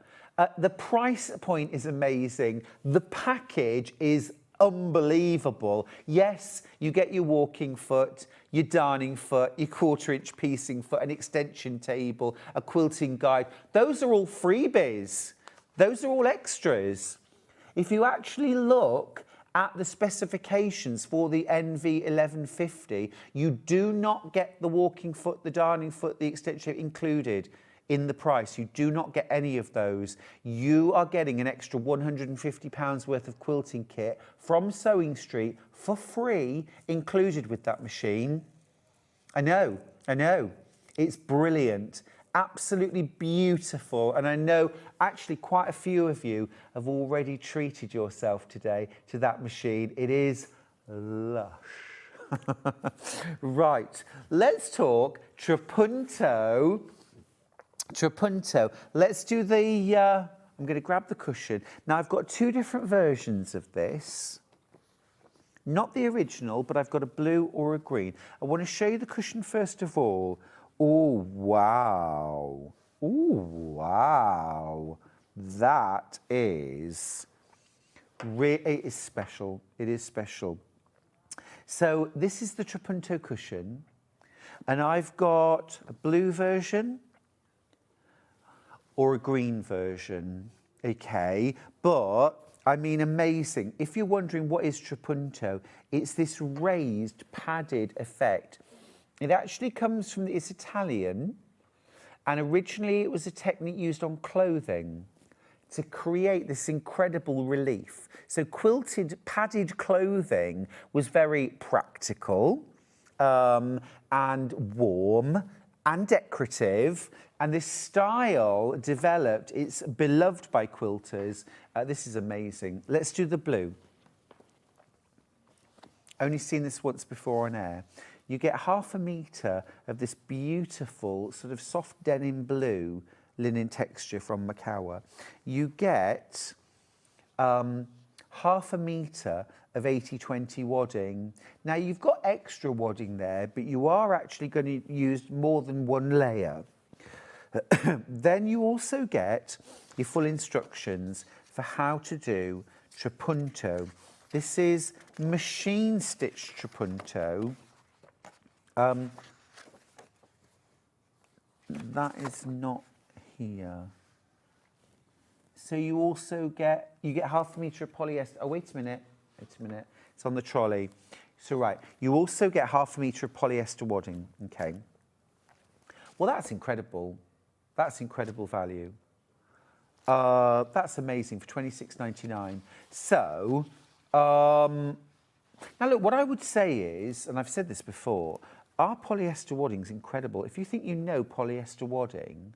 The price point is amazing. The package is unbelievable. Yes, you get your walking foot, your darning foot, your 1/4-inch piecing foot, an extension table, a quilting guide. Those are all freebies. Those are all extras. If you actually look at the specifications for the NV 1150, you do not get the walking foot, the darning foot, the extension included in the price. You do not get any of those. You are getting an extra £150 worth of quilting kit from SewingStreet for free, included with that machine. I know. It's brilliant. Absolutely beautiful. And I know actually quite a few of you have already treated yourself today to that machine. It is lush. Right, let's talk trapunto. Let's do the, I'm going to grab the cushion. Now, I've got two different versions of this. Not the original, but I've got a blue or a green. I want to show you the cushion first of all. Oh, wow. Oh, wow. That is, it is special. It is special. So this is the trapunto cushion. And I've got a blue version or a green version, okay? But, I mean, amazing. If you're wondering what is trapunto, it's this raised, padded effect. It actually comes from, it's Italian, and originally it was a technique used on clothing to create this incredible relief. So quilted, padded clothing was very practical and warm and decorative, and this style developed. It's beloved by quilters. This is amazing. Let's do the blue. Only seen this once before on air. You get 1/2 metre of this beautiful sort of soft denim blue linen texture from Makawa. You get half a metre of 80/20 wadding. Now you've got extra wadding there, but you are actually going to use more than one layer. Then you also get your full instructions for how to do trapunto. This is machine stitch trapunto. That is not here. So you also get, half a metre of polyester. Oh, wait a minute. It's on the trolley. So right, you also get half a metre of polyester wadding, okay. Well, that's incredible. That's incredible value. That's amazing for £26.99. So, now look, what I would say is, and I've said this before, our polyester wadding is incredible. If you think you know polyester wadding,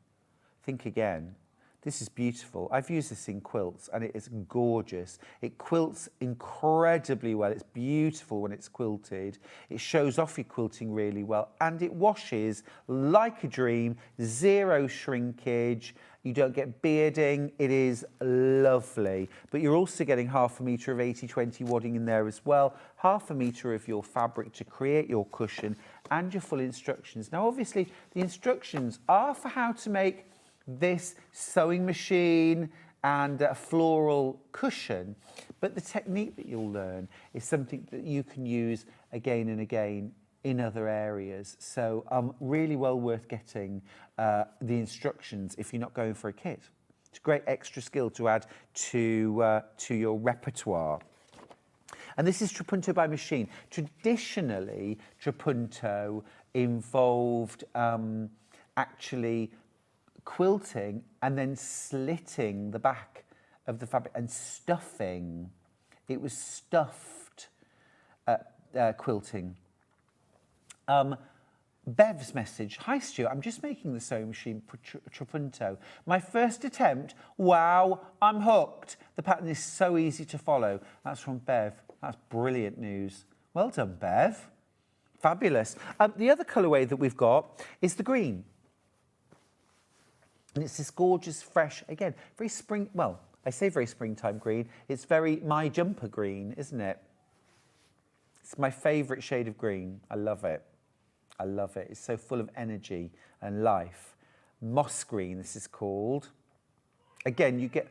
think again. This is beautiful. I've used this in quilts and it is gorgeous. It quilts incredibly well. It's beautiful when it's quilted. It shows off your quilting really well and it washes like a dream, zero shrinkage. You don't get bearding. It is lovely. But you're also getting half a metre of 80/20 wadding in there as well, half a metre of your fabric to create your cushion and your full instructions. Now, obviously, the instructions are for how to make this sewing machine and a floral cushion, but the technique that you'll learn is something that you can use again and again in other areas. So really well worth getting the instructions if you're not going for a kit. It's a great extra skill to add to your repertoire. And this is trapunto by machine. Traditionally, trapunto involved actually quilting and then slitting the back of the fabric and stuffing. It was stuffed quilting. Bev's message: hi Stuart, I'm just making the sewing machine for trapunto. My first attempt, wow, I'm hooked. The pattern is so easy to follow. That's from Bev. That's brilliant news. Well done, Bev. Fabulous. The other colourway that we've got is the green. And it's this gorgeous, fresh, again, very spring, well, I say very springtime green. It's very my jumper green, isn't it? It's my favourite shade of green. I love it. I love it. It's so full of energy and life. Moss green, this is called. Again, you get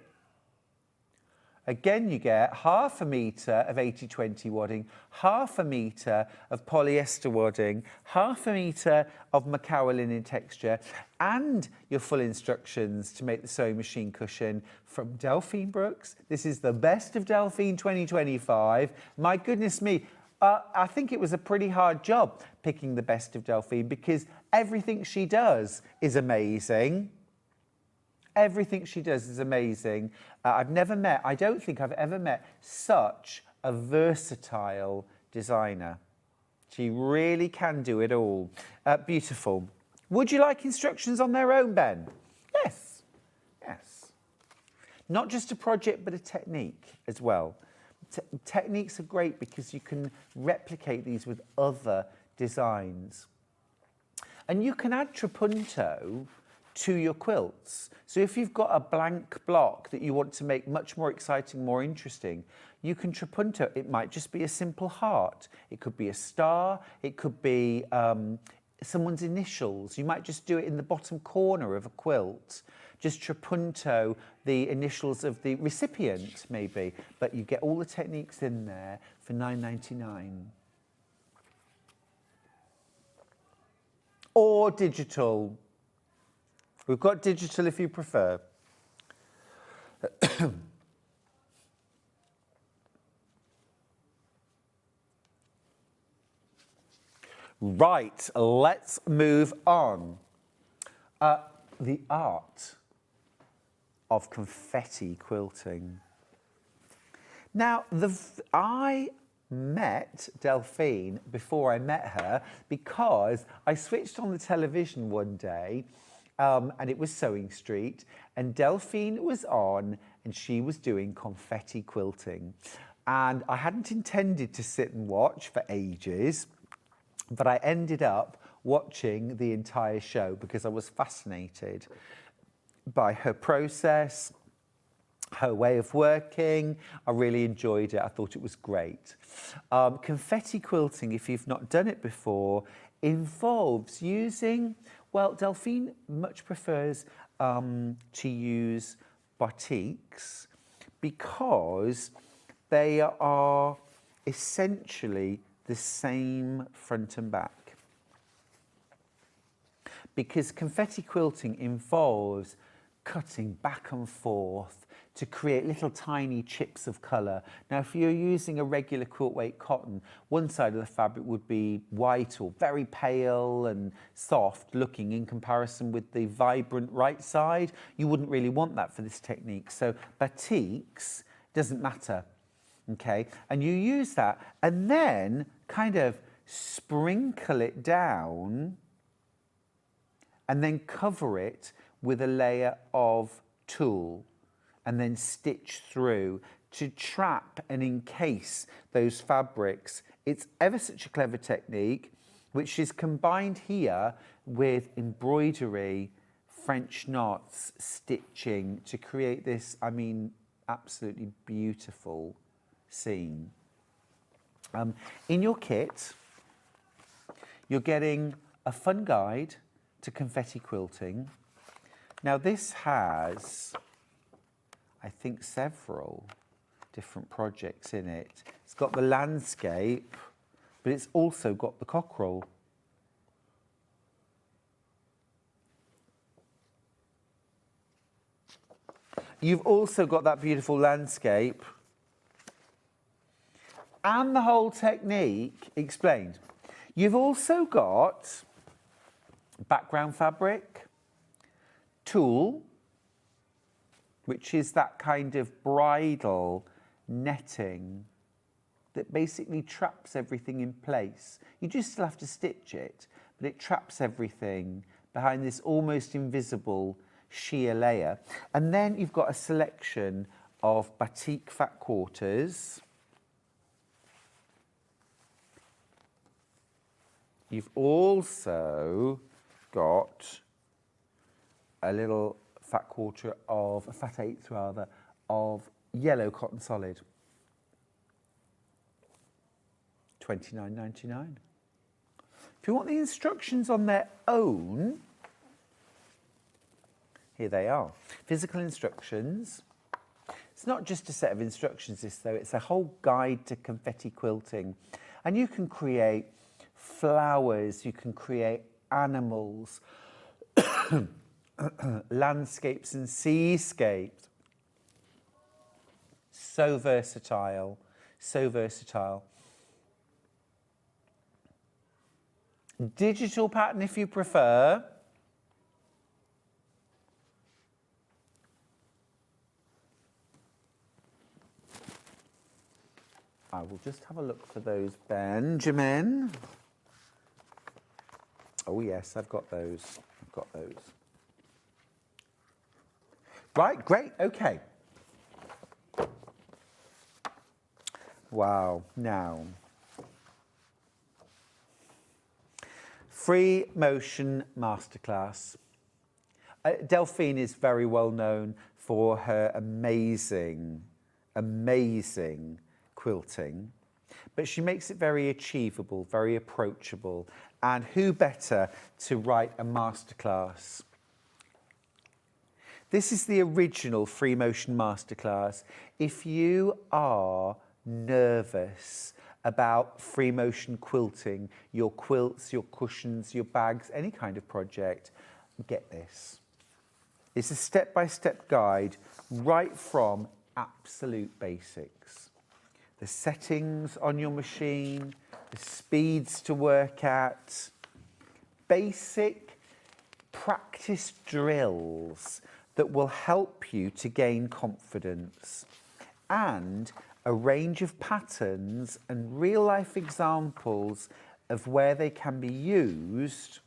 half a metre of 80/20 wadding, half a metre of polyester wadding, half a metre of Macawa linen texture, and your full instructions to make the sewing machine cushion from Delphine Brooks. This is the best of Delphine 2025. My goodness me. I think it was a pretty hard job picking the best of Delphine because everything she does is amazing. Everything she does is amazing. I don't think I've ever met such a versatile designer. She really can do it all. Beautiful. Would you like instructions on their own, Ben? Yes. Yes. Not just a project, but a technique as well. Techniques are great because you can replicate these with other designs. And you can add trapunto to your quilts. So if you've got a blank block that you want to make much more exciting, more interesting, you can trapunto. It might just be a simple heart. It could be a star. It could be someone's initials. You might just do it in the bottom corner of a quilt. Just trapunto the initials of the recipient, maybe. But you get all the techniques in there for £9.99. Or digital. We've got digital if you prefer. Right, let's move on. The art of confetti quilting. Now, I met Delphine before I met her because I switched on the television one day and it was SewingStreet and Delphine was on and she was doing confetti quilting. And I hadn't intended to sit and watch for ages, but I ended up watching the entire show because I was fascinated by her process her way of working. I really enjoyed it. I thought it was great. Confetti quilting, if you've not done it before, involves using, well, Delphine much prefers to use batiks because they are essentially the same front and back. Because confetti quilting involves cutting back and forth to create little tiny chips of colour. Now, if you're using a regular quilt weight cotton, one side of the fabric would be white or very pale and soft looking in comparison with the vibrant right side. You wouldn't really want that for this technique. So batiks doesn't matter, okay? And you use that and then kind of sprinkle it down and then cover it with a layer of tulle and then stitch through to trap and encase those fabrics. It's ever such a clever technique, which is combined here with embroidery, French knots, stitching to create this, I mean, absolutely beautiful scene. In your kit, you're getting a fun guide to confetti quilting. Now this has, I think, several different projects in it. It's got the landscape, but it's also got the cockerel. You've also got that beautiful landscape and the whole technique explained. You've also got background fabric, tulle, which is that kind of bridal netting that basically traps everything in place. You just still have to stitch it, but it traps everything behind this almost invisible sheer layer. And then you've got a selection of batik fat quarters. You've also got a little fat quarter of, a fat eighth rather, of yellow cotton solid. $29.99. If you want the instructions on their own, here they are. Physical instructions. It's not just a set of instructions, this though, it's a whole guide to confetti quilting. And you can create flowers, you can create animals, landscapes and seascapes. So versatile, so versatile. Digital pattern if you prefer. I will just have a look for those, Benjamin. Oh yes, I've got those. I've got those. Right, great, okay. Wow, now. Free motion masterclass. Delphine is very well known for her amazing, amazing quilting, but she makes it very achievable, very approachable. And who better to write a masterclass? This is the original free motion masterclass. If you are nervous about free motion quilting, your quilts, your cushions, your bags, any kind of project, get this. It's a step-by-step guide right from absolute basics. The settings on your machine, the speeds to work at, basic practice drills that will help you to gain confidence, and a range of patterns and real-life examples of where they can be used,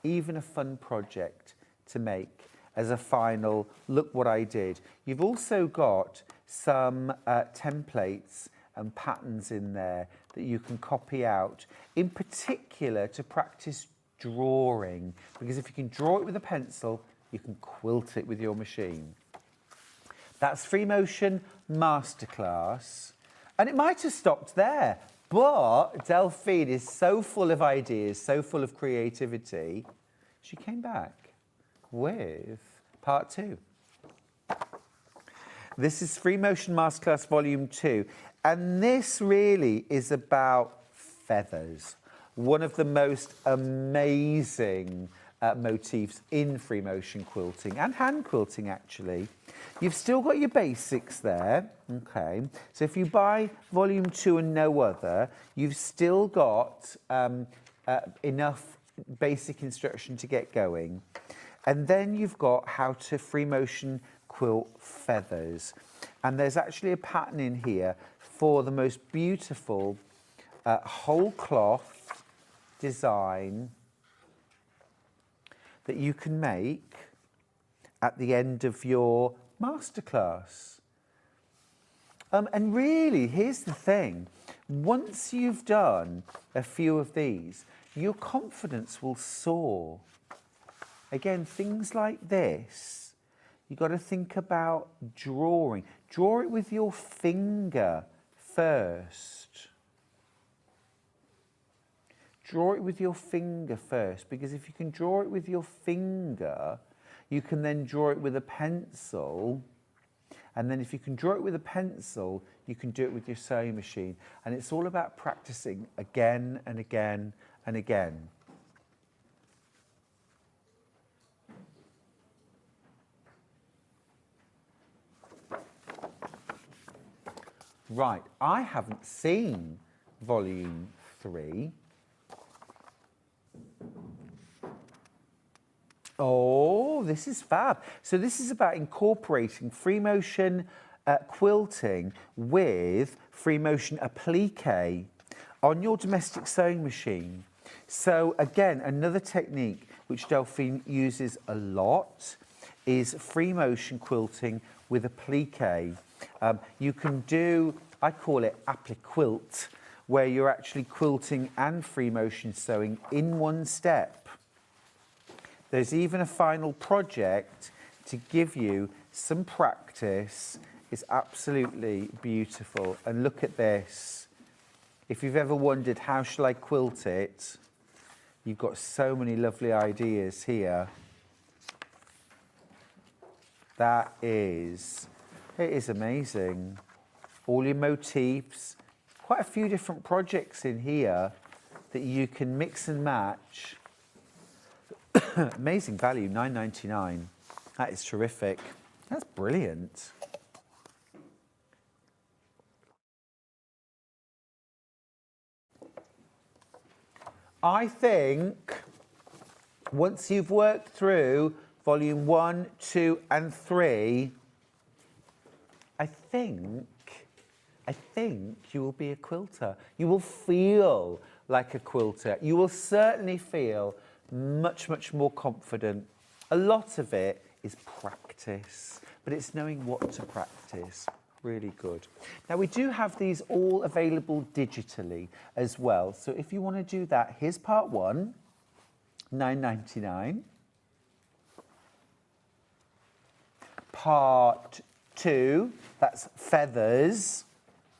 even a fun project to make as a final, look what I did. You've also got some templates and patterns in there that you can copy out, in particular to practice drawing, because if you can draw it with a pencil, you can quilt it with your machine. That's Free Motion Masterclass. And it might have stopped there, but Delphine is so full of ideas, so full of creativity, she came back with part 2. This is Free Motion Masterclass Volume 2, and this really is about feathers, one of the most amazing motifs in free motion quilting and hand quilting, actually. You've still got your basics there, okay? So if you buy Volume 2 and no other, you've still got enough basic instruction to get going. And then you've got how to free motion quilt feathers. And there's actually a pattern in here for the most beautiful whole cloth design that you can make at the end of your masterclass. And really, here's the thing. Once you've done a few of these, your confidence will soar. Again, things like this, you've got to think about drawing. Draw it with your finger first. Draw it with your finger first, because if you can draw it with your finger, you can then draw it with a pencil. And then if you can draw it with a pencil, you can do it with your sewing machine. And it's all about practicing again and again and again. Right, I haven't seen Volume 3. Oh, this is fab. So this is about incorporating free motion quilting with free motion applique on your domestic sewing machine. So again, another technique which Delphine uses a lot is free motion quilting with applique. You can do, I call it applique quilt, where you're actually quilting and free motion sewing in one step. There's even a final project to give you some practice. It's absolutely beautiful. And look at this. If you've ever wondered, how shall I quilt it? You've got so many lovely ideas here. It is amazing. All your motifs, quite a few different projects in here that you can mix and match. Amazing value, $9.99. That is terrific. That's brilliant. I think once you've worked through Volume 1, 2, and 3, I think you will be a quilter. You will feel like a quilter. You will certainly feel much, much more confident. A lot of it is practice, but it's knowing what to practice. Really good. Now, we do have these all available digitally as well. So if you want to do that, here's part 1, $9.99. Part 2, that's feathers,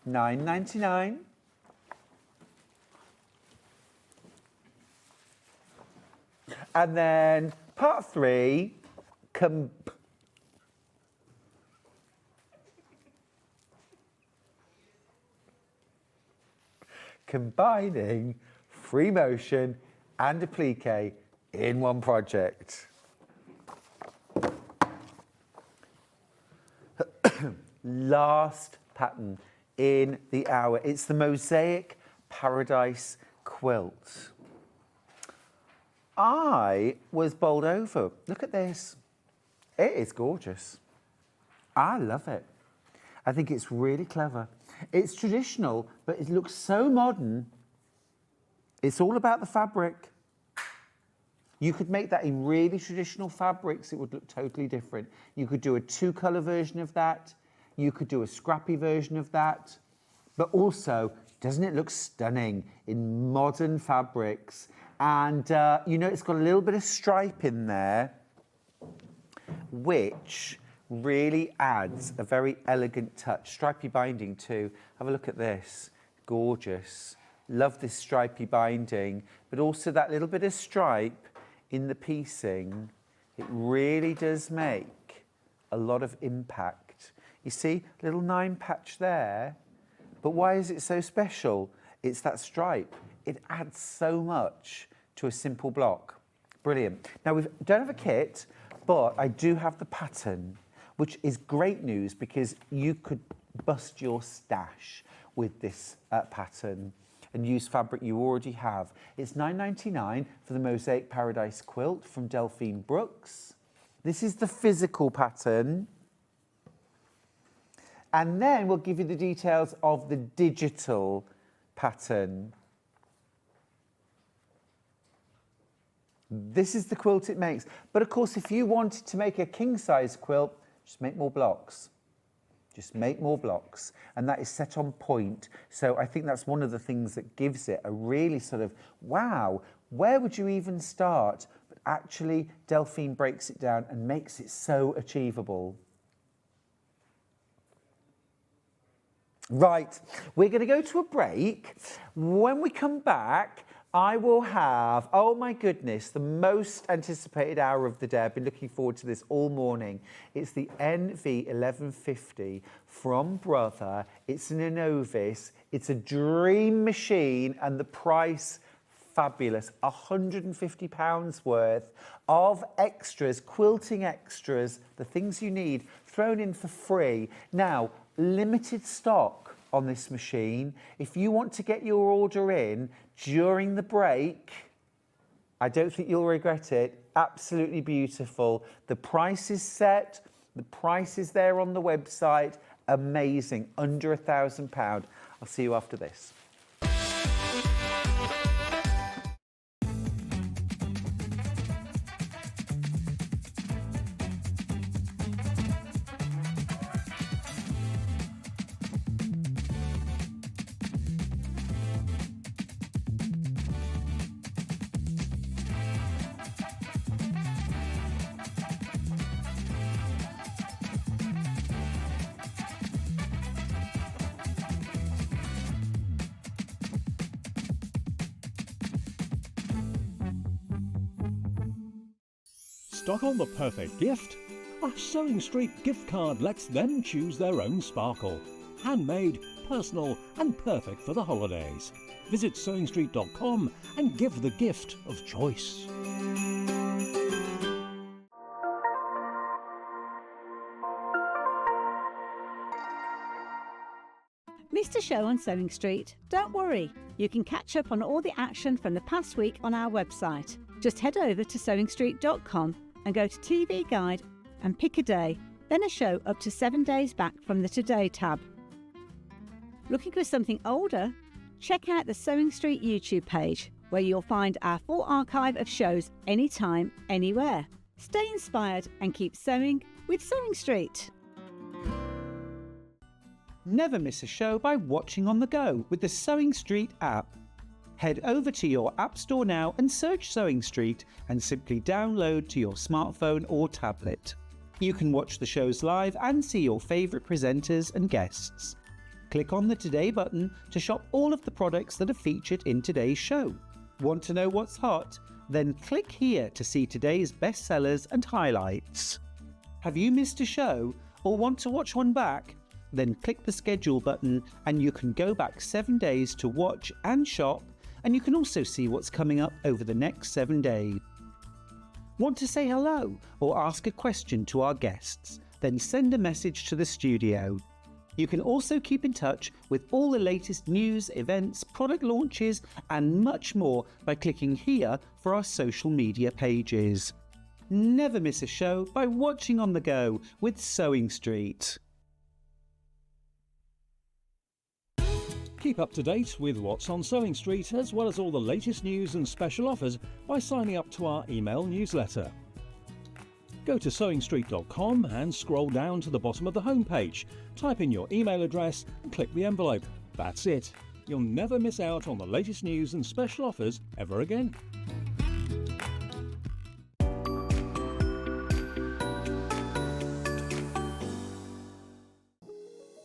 $9.99. And then part 3, combining free motion and applique in one project. Last pattern in the hour. It's the Mosaic Paradise quilt. I was bowled over. Look at this. It is gorgeous. I love it. I think it's really clever. It's traditional, but it looks so modern. It's all about the fabric. You could make that in really traditional fabrics. It would look totally different. You could do a 2-color version of that. You could do a scrappy version of that. But also, doesn't it look stunning in modern fabrics? And, you know, it's got a little bit of stripe in there, which really adds a very elegant touch. Stripy binding too. Have a look at this. Gorgeous. Love this stripy binding, but also that little bit of stripe in the piecing. It really does make a lot of impact. You see, little 9 patch there, but why is it so special? It's that stripe. It adds so much to a simple block. Brilliant. Now, we don't have a kit, but I do have the pattern, which is great news because you could bust your stash with this pattern and use fabric you already have. It's $9.99 for the Mosaic Paradise quilt from Delphine Brooks. This is the physical pattern. And then we'll give you the details of the digital pattern. This is the quilt it makes. But of course, if you wanted to make a king-size quilt, just make more blocks. Just make more blocks. And that is set on point. So I think that's one of the things that gives it a really sort of, wow, where would you even start? But actually, Delphine breaks it down and makes it so achievable. Right, we're going to go to a break. When we come back, I will have, oh my goodness, the most anticipated hour of the day. I've been looking forward to this all morning. It's the NV1150 from Brother. It's an Innov-is. It's a dream machine, and the price, fabulous. £150 worth of extras, quilting extras, the things you need, thrown in for free. Now, limited stock on this machine. If you want to get your order in during the break, I don't think you'll regret it. Absolutely beautiful. The price is set. The price is there on the website. Amazing. Under £1,000. I'll see you after this. Stock on the perfect gift? A SewingStreet gift card lets them choose their own sparkle. Handmade, personal and perfect for the holidays. Visit SewingStreet.com and give the gift of choice. Missed a show on Sewing Street? Don't worry, you can catch up on all the action from the past week on our website. Just head over to SewingStreet.com and go to TV Guide and pick a day, then a show up to 7 days back from the Today tab. Looking for something older? Check out the Sewing Street YouTube page, where you'll find our full archive of shows anytime, anywhere. Stay inspired and keep sewing with Sewing Street. Never miss a show by watching on the go with the Sewing Street app. Head over to your app store now and search Sewing Street and simply download to your smartphone or tablet. You can watch the shows live and see your favourite presenters and guests. Click on the Today button to shop all of the products that are featured in today's show. Want to know what's hot? Then click here to see today's bestsellers and highlights. Have you missed a show or want to watch one back? Then click the schedule button and you can go back 7 days to watch and shop, and you can also see what's coming up over the next 7 days. Want to say hello or ask a question to our guests? Then send a message to the studio. You can also keep in touch with all the latest news, events, product launches and much more by clicking here for our social media pages. Never miss a show by watching on the go with Sewing Street. Keep up to date with what's on Sewing Street, as well as all the latest news and special offers by signing up to our email newsletter. Go to SewingStreet.com and scroll down to the bottom of the homepage. Type in your email address and click the envelope. That's it. You'll never miss out on the latest news and special offers ever again.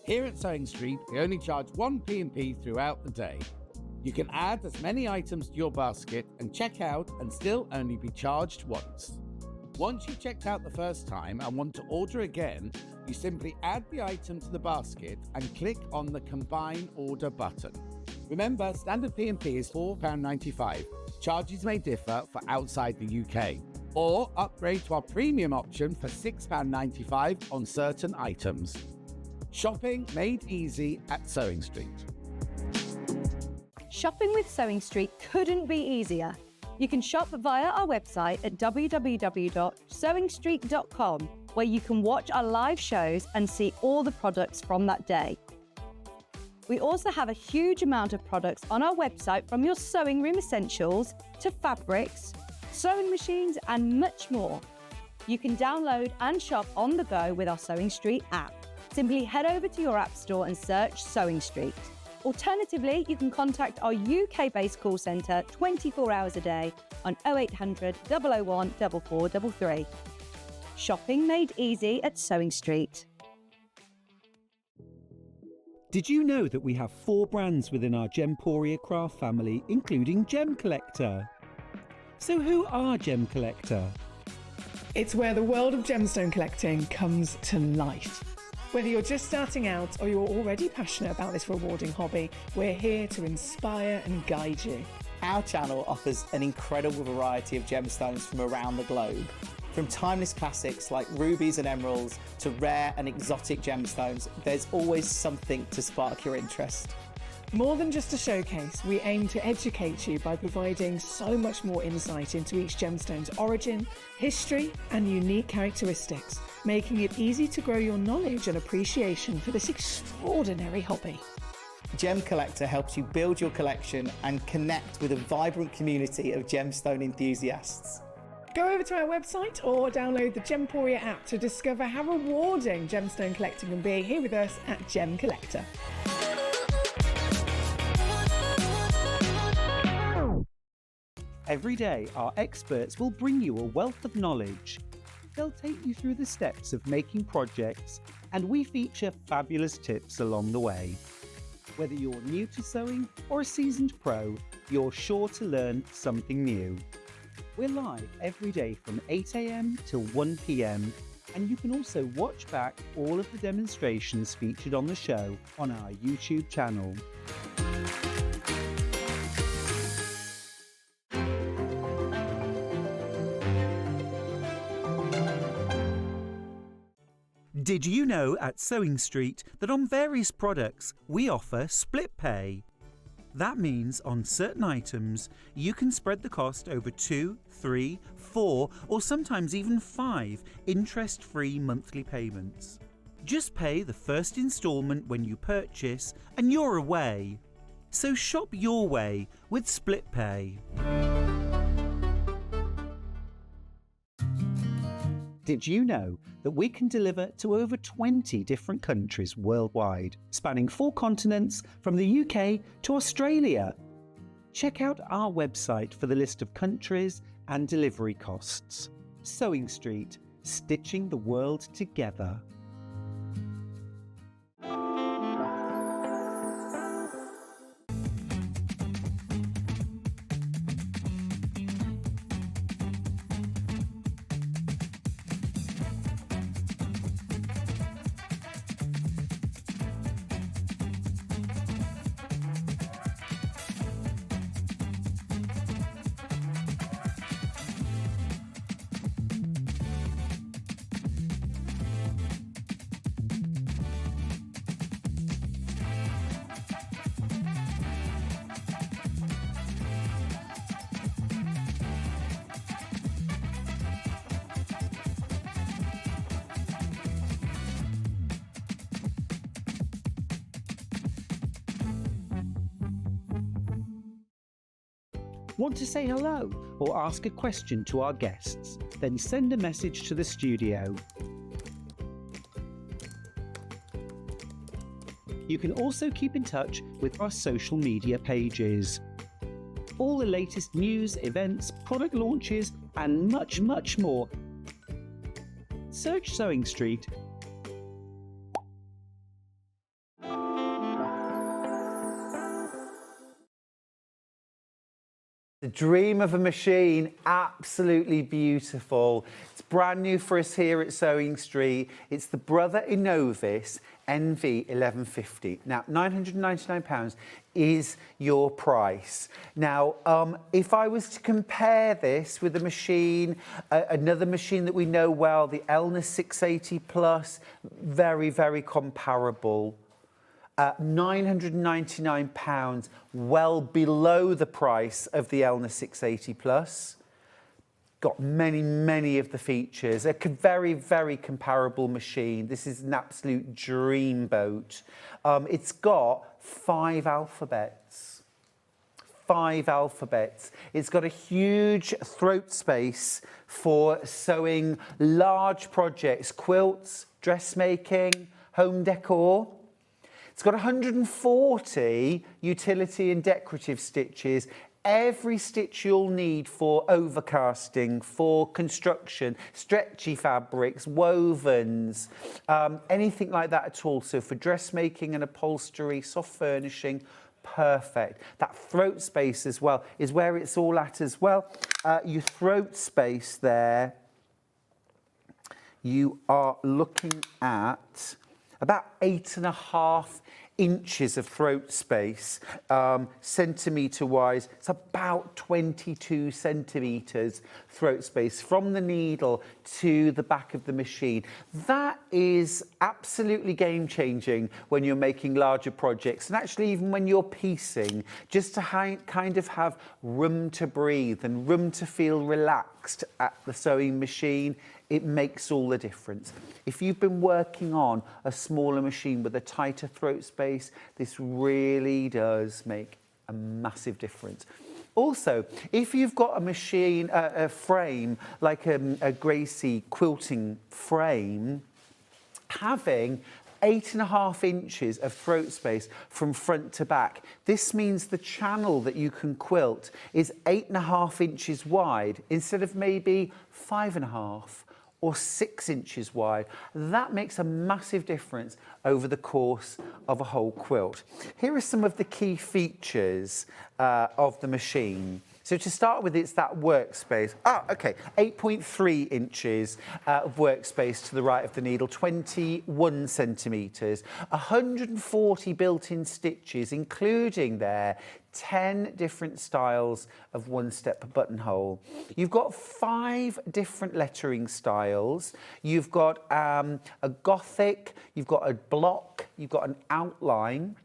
Here at Sewing Street, we only charge 1 P&P throughout the day. You can add as many items to your basket and check out and still only be charged once. Once you've checked out the first time and want to order again, you simply add the item to the basket and click on the Combine Order button. Remember, standard P&P is £4.95. Charges may differ for outside the UK. Or upgrade to our premium option for £6.95 on certain items. Shopping made easy at Sewing Street. Shopping with Sewing Street couldn't be easier. You can shop via our website at www.sewingstreet.com, where you can watch our live shows and see all the products from that day. We also have a huge amount of products on our website, from your sewing room essentials to fabrics, sewing machines and much more. You can download and shop on the go with our Sewing Street app. Simply head over to your app store and search Sewing Street. Alternatively, you can contact our UK-based call centre 24 hours a day on 0800 001 4433. Shopping made easy at Sewing Street. Did you know that we have 4 brands within our Gemporia craft family, including Gem Collector? So who are Gem Collector? It's where the world of gemstone collecting comes to life. Whether you're just starting out or you're already passionate about this rewarding hobby, we're here to inspire and guide you. Our channel offers an incredible variety of gemstones from around the globe. From timeless classics like rubies and emeralds to rare and exotic gemstones, there's always something to spark your interest. More than just a showcase, we aim to educate you by providing so much more insight into each gemstone's origin, history, and unique characteristics, making it easy to grow your knowledge and appreciation for this extraordinary hobby. Gem Collector helps you build your collection and connect with a vibrant community of gemstone enthusiasts. Go over to our website or download the Gemporia app to discover how rewarding gemstone collecting can be here with us at Gem Collector. Every day, our experts will bring you a wealth of knowledge. They'll take you through the steps of making projects, and we feature fabulous tips along the way. Whether you're new to sewing or a seasoned pro, you're sure to learn something new. We're live every day from 8 AM till 1 PM, and you can also watch back all of the demonstrations featured on the show on our YouTube channel. Did you know at Sewing Street that on various products we offer split pay? That means on certain items you can spread the cost over 2, 3, 4 or sometimes even 5 interest-free monthly payments. Just pay the first instalment when you purchase and you're away. So shop your way with split pay. Did you know that we can deliver to over 20 different countries worldwide, spanning 4 continents from the UK to Australia? Check out our website for the list of countries and delivery costs. Sewing Street, stitching the world together. Want to say hello or ask a question to our guests? Then send a message to the studio. You can also keep in touch with our social media pages. All the latest news, events, product launches, and much, much more. Search Sewing Street The dream of a machine, absolutely beautiful. It's brand new for us here at Sewing Street. It's the Brother Innov-is NV1150. Now, £999 is your price. Now, if I was to compare this with a machine, another machine that we know well, the Elna 680 Plus, very, very comparable. £999, well below the price of the Elna 680 Plus. Got many, many of the features. A very, very comparable machine. This is an absolute dream boat. It's got 5 alphabets. 5 alphabets. It's got a huge throat space for sewing large projects, quilts, dressmaking, home decor. It's got 140 utility and decorative stitches, every stitch you'll need for overcasting, for construction, stretchy fabrics, wovens, anything like that at all. So for dressmaking and upholstery, soft furnishing, perfect. That throat space as well is where it's all at as well. Your throat space there, you are looking at about 8.5 inches of throat space, centimetre wise. It's about 22 centimetres throat space from the needle to the back of the machine. That is absolutely game changing when you're making larger projects, and actually even when you're piecing, just to kind of have room to breathe and room to feel relaxed at the sewing machine. It makes all the difference. If you've been working on a smaller machine with a tighter throat space, this really does make a massive difference. Also, if you've got a machine, a frame, like a Gracie quilting frame, having 8.5 inches of throat space from front to back. This means the channel that you can quilt is 8.5 inches wide instead of maybe 5.5 or 6 inches wide. That makes a massive difference over the course of a whole quilt. Here are some of the key features of the machine. So to start with, it's that workspace. 8.3 inches of workspace to the right of the needle, 21 centimetres, 140 built-in stitches, including there 10 different styles of one-step buttonhole. You've got 5 different lettering styles. You've got a Gothic, you've got a block, you've got an outline,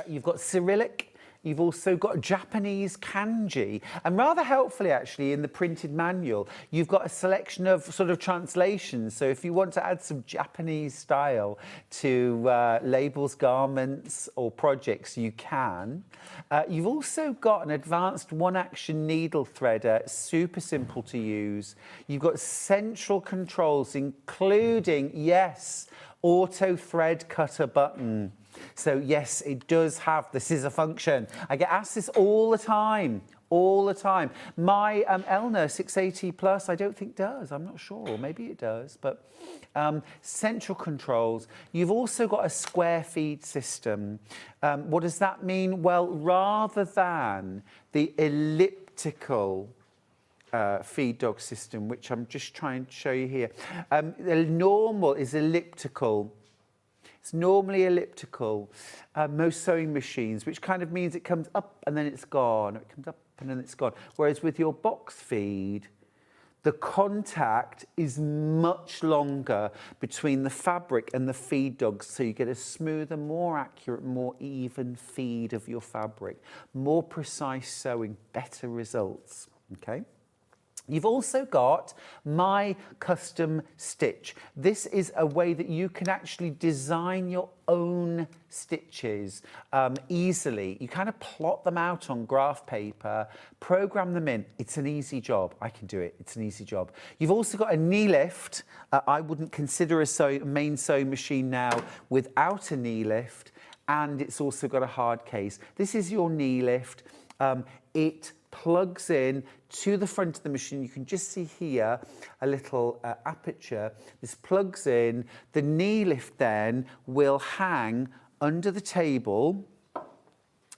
you've got Cyrillic, you've also got Japanese kanji, and rather helpfully actually in the printed manual, you've got a selection of sort of translations. So if you want to add some Japanese style to labels, garments or projects, you can. You've also got an advanced one-action needle threader, super simple to use. You've got central controls, including, yes, auto thread cutter button. So yes, it does have the scissor function. I get asked this all the time. My Elna 680 Plus, I don't think does. I'm not sure, or maybe it does. But central controls. You've also got a square feed system. What does that mean? Well, rather than the elliptical feed dog system, which I'm just trying to show you here, the normal is elliptical. It's normally elliptical, most sewing machines, which kind of means it comes up and then it's gone. It comes up and then it's gone. Whereas with your box feed, the contact is much longer between the fabric and the feed dogs, so you get a smoother, more accurate, more even feed of your fabric, more precise sewing, better results, okay? You've also got My Custom Stitch. This is a way that you can actually design your own stitches easily. You kind of plot them out on graph paper, program them in. It's an easy job. I can do it. It's an easy job. You've also got a knee lift. I wouldn't consider a main sewing machine now without a knee lift. And it's also got a hard case. This is your knee lift. It plugs in to the front of the machine. You can just see here a little aperture. This plugs in. The knee lift then will hang under the table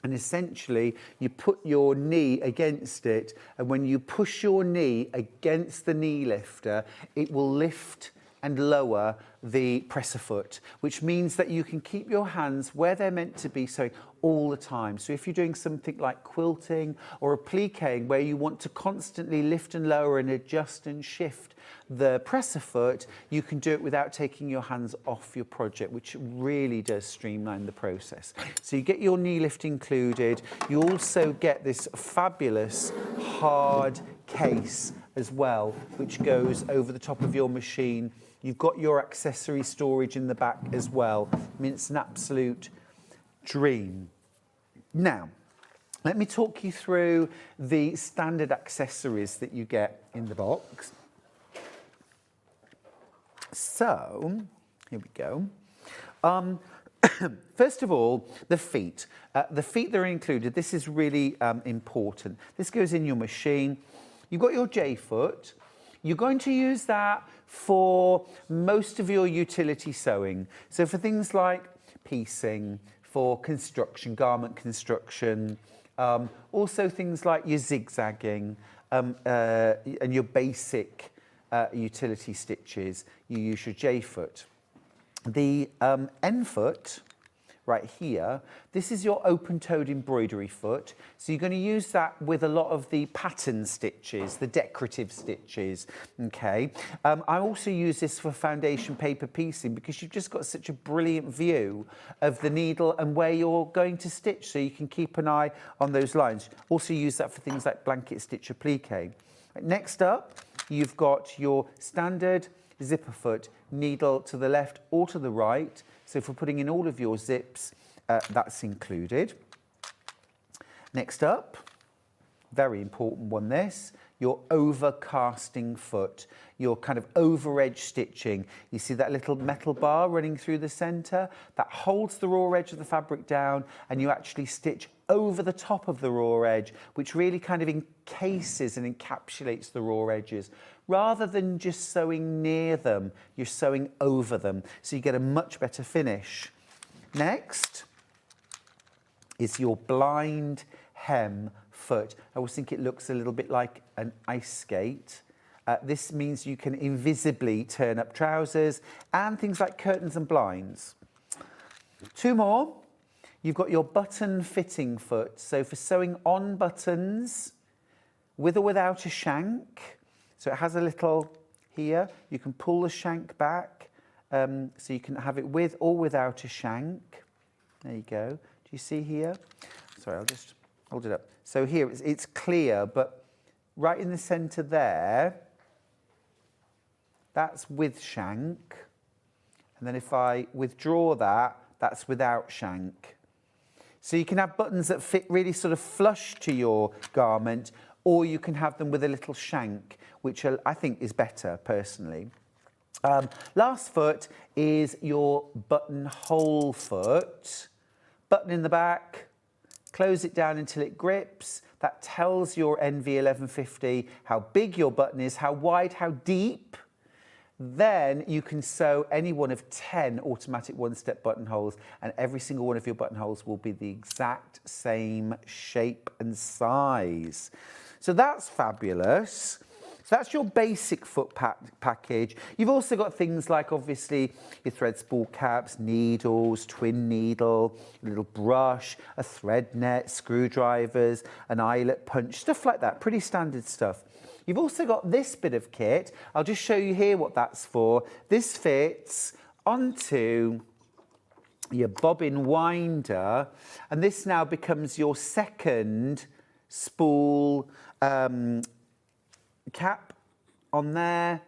And essentially, you put your knee against it, and when you push your knee against the knee lifter, it will lift and lower the presser foot, which means that you can keep your hands where they're meant to be sewing all the time. So if you're doing something like quilting or appliquing, where you want to constantly lift and lower and adjust and shift the presser foot, you can do it without taking your hands off your project, which really does streamline the process. So you get your knee lift included. You also get this fabulous hard case as well, which goes over the top of your machine. You've got your accessory storage in the back as well. I mean, it's an absolute dream. Now, let me talk you through the standard accessories that you get in the box. So, here we go. First of all, the feet. The feet that are included, this is really important. This goes in your machine. You've got your J-foot. You're going to use that for most of your utility sewing. So for things like piecing, for construction, garment construction, also things like your zigzagging and your basic utility stitches, you use your J-foot. The N-foot, right here, this is your open-toed embroidery foot. So you're going to use that with a lot of the pattern stitches, the decorative stitches, okay? I also use this for foundation paper piecing because you've just got such a brilliant view of the needle and where you're going to stitch, so you can keep an eye on those lines. Also use that for things like blanket stitch applique. Next up, you've got your standard zipper foot, needle to the left or to the right. So if we're putting in all of your zips, that's included. Next up, very important one this, your overcasting foot, your kind of over edge stitching. You see that little metal bar running through the center? That holds the raw edge of the fabric down, and you actually stitch over the top of the raw edge, which really kind of encases and encapsulates the raw edges. Rather than just sewing near them, you're sewing over them, so you get a much better finish. Next is your blind hem foot. I always think it looks a little bit like an ice skate. This means you can invisibly turn up trousers and things like curtains and blinds. Two more. You've got your button fitting foot. So for sewing on buttons with or without a shank. So it has a little here. You can pull the shank back. So you can have it with or without a shank. There you go. Do you see here? Sorry, I'll just hold it up. So here it's clear, but right in the center there, that's with shank. And then if I withdraw that, that's without shank. So you can have buttons that fit really sort of flush to your garment, or you can have them with a little shank, which I think is better personally. Last foot is your buttonhole foot. Button in the back, close it down until it grips. That tells your NV1150 how big your button is, how wide, how deep. Then you can sew any one of 10 automatic one-step buttonholes, and every single one of your buttonholes will be the exact same shape and size. So that's fabulous. So that's your basic foot package. You've also got things like, obviously, your thread spool caps, needles, twin needle, a little brush, a thread net, screwdrivers, an eyelet punch, stuff like that, pretty standard stuff. You've also got this bit of kit. I'll just show you here what that's for. This fits onto your bobbin winder, and this now becomes your second spool cap on there,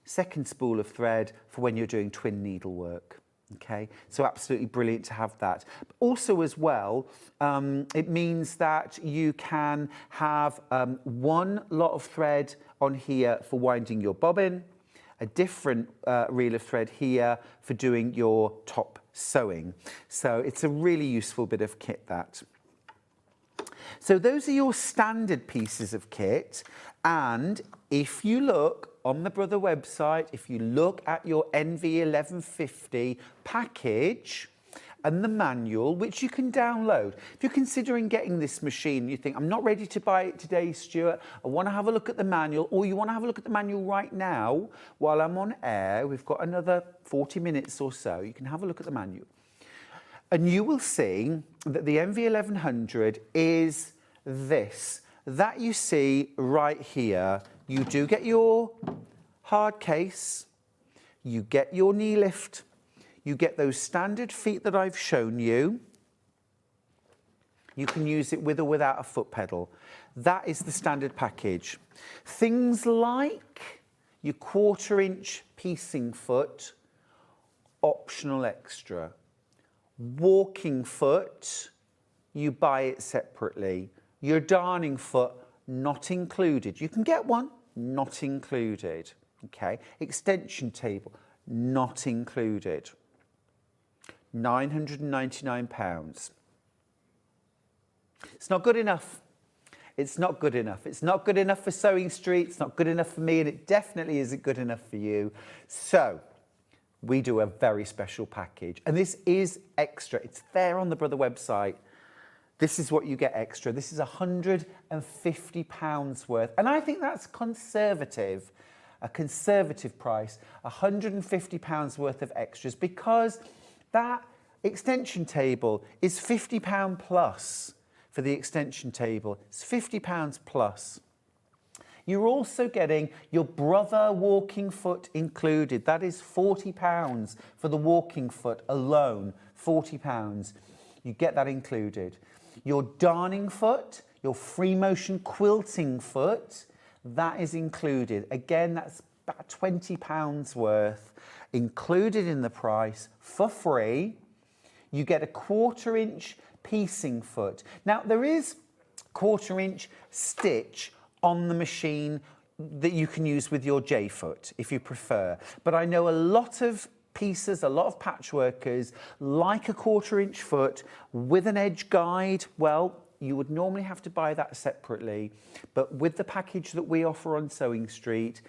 second spool of thread for when you're doing twin needle work. Okay, so absolutely brilliant to have that. But also as well, it means that you can have one lot of thread on here for winding your bobbin, a different reel of thread here for doing your top sewing. So it's a really useful bit of kit, that. So those are your standard pieces of kit, and if you look on the Brother website, if you look at your NV1150 package, and the manual, which you can download. If you're considering getting this machine, you think, I'm not ready to buy it today, Stuart, I want to have a look at the manual, or you want to have a look at the manual right now while I'm on air, we've got another 40 minutes or so, you can have a look at the manual. And you will see that the MV1100 is this. That you see right here. You do get your hard case, you get your knee lift, you get those standard feet that I've shown you. You can use it with or without a foot pedal. That is the standard package. Things like your 1/4-inch piecing foot, optional extra. Walking foot, you buy it separately. Your darning foot, not included. You can get one, not included. Okay, extension table, not included. £999. It's not good enough. It's not good enough. It's not good enough for SewingStreet. It's not good enough for me, and it definitely isn't good enough for you. So we do a very special package, and this is extra. It's there on the Brother website. This is what you get extra. This is £150 worth, and I think that's conservative, a conservative price, £150 worth of extras, because that extension table is £50 plus for the extension table. It's £50 plus. You're also getting your Brother walking foot included. That is £40 for the walking foot alone, £40. You get that included. Your darning foot, your free motion quilting foot, that is included. Again, that's about £20 worth included in the price for free. You get a 1/4-inch piecing foot. Now, there is 1/4-inch stitch on the machine that you can use with your J-foot if you prefer. But I know a lot of piecers, a lot of patchworkers like a 1/4-inch foot with an edge guide. Well, you would normally have to buy that separately, but with the package that we offer on SewingStreet,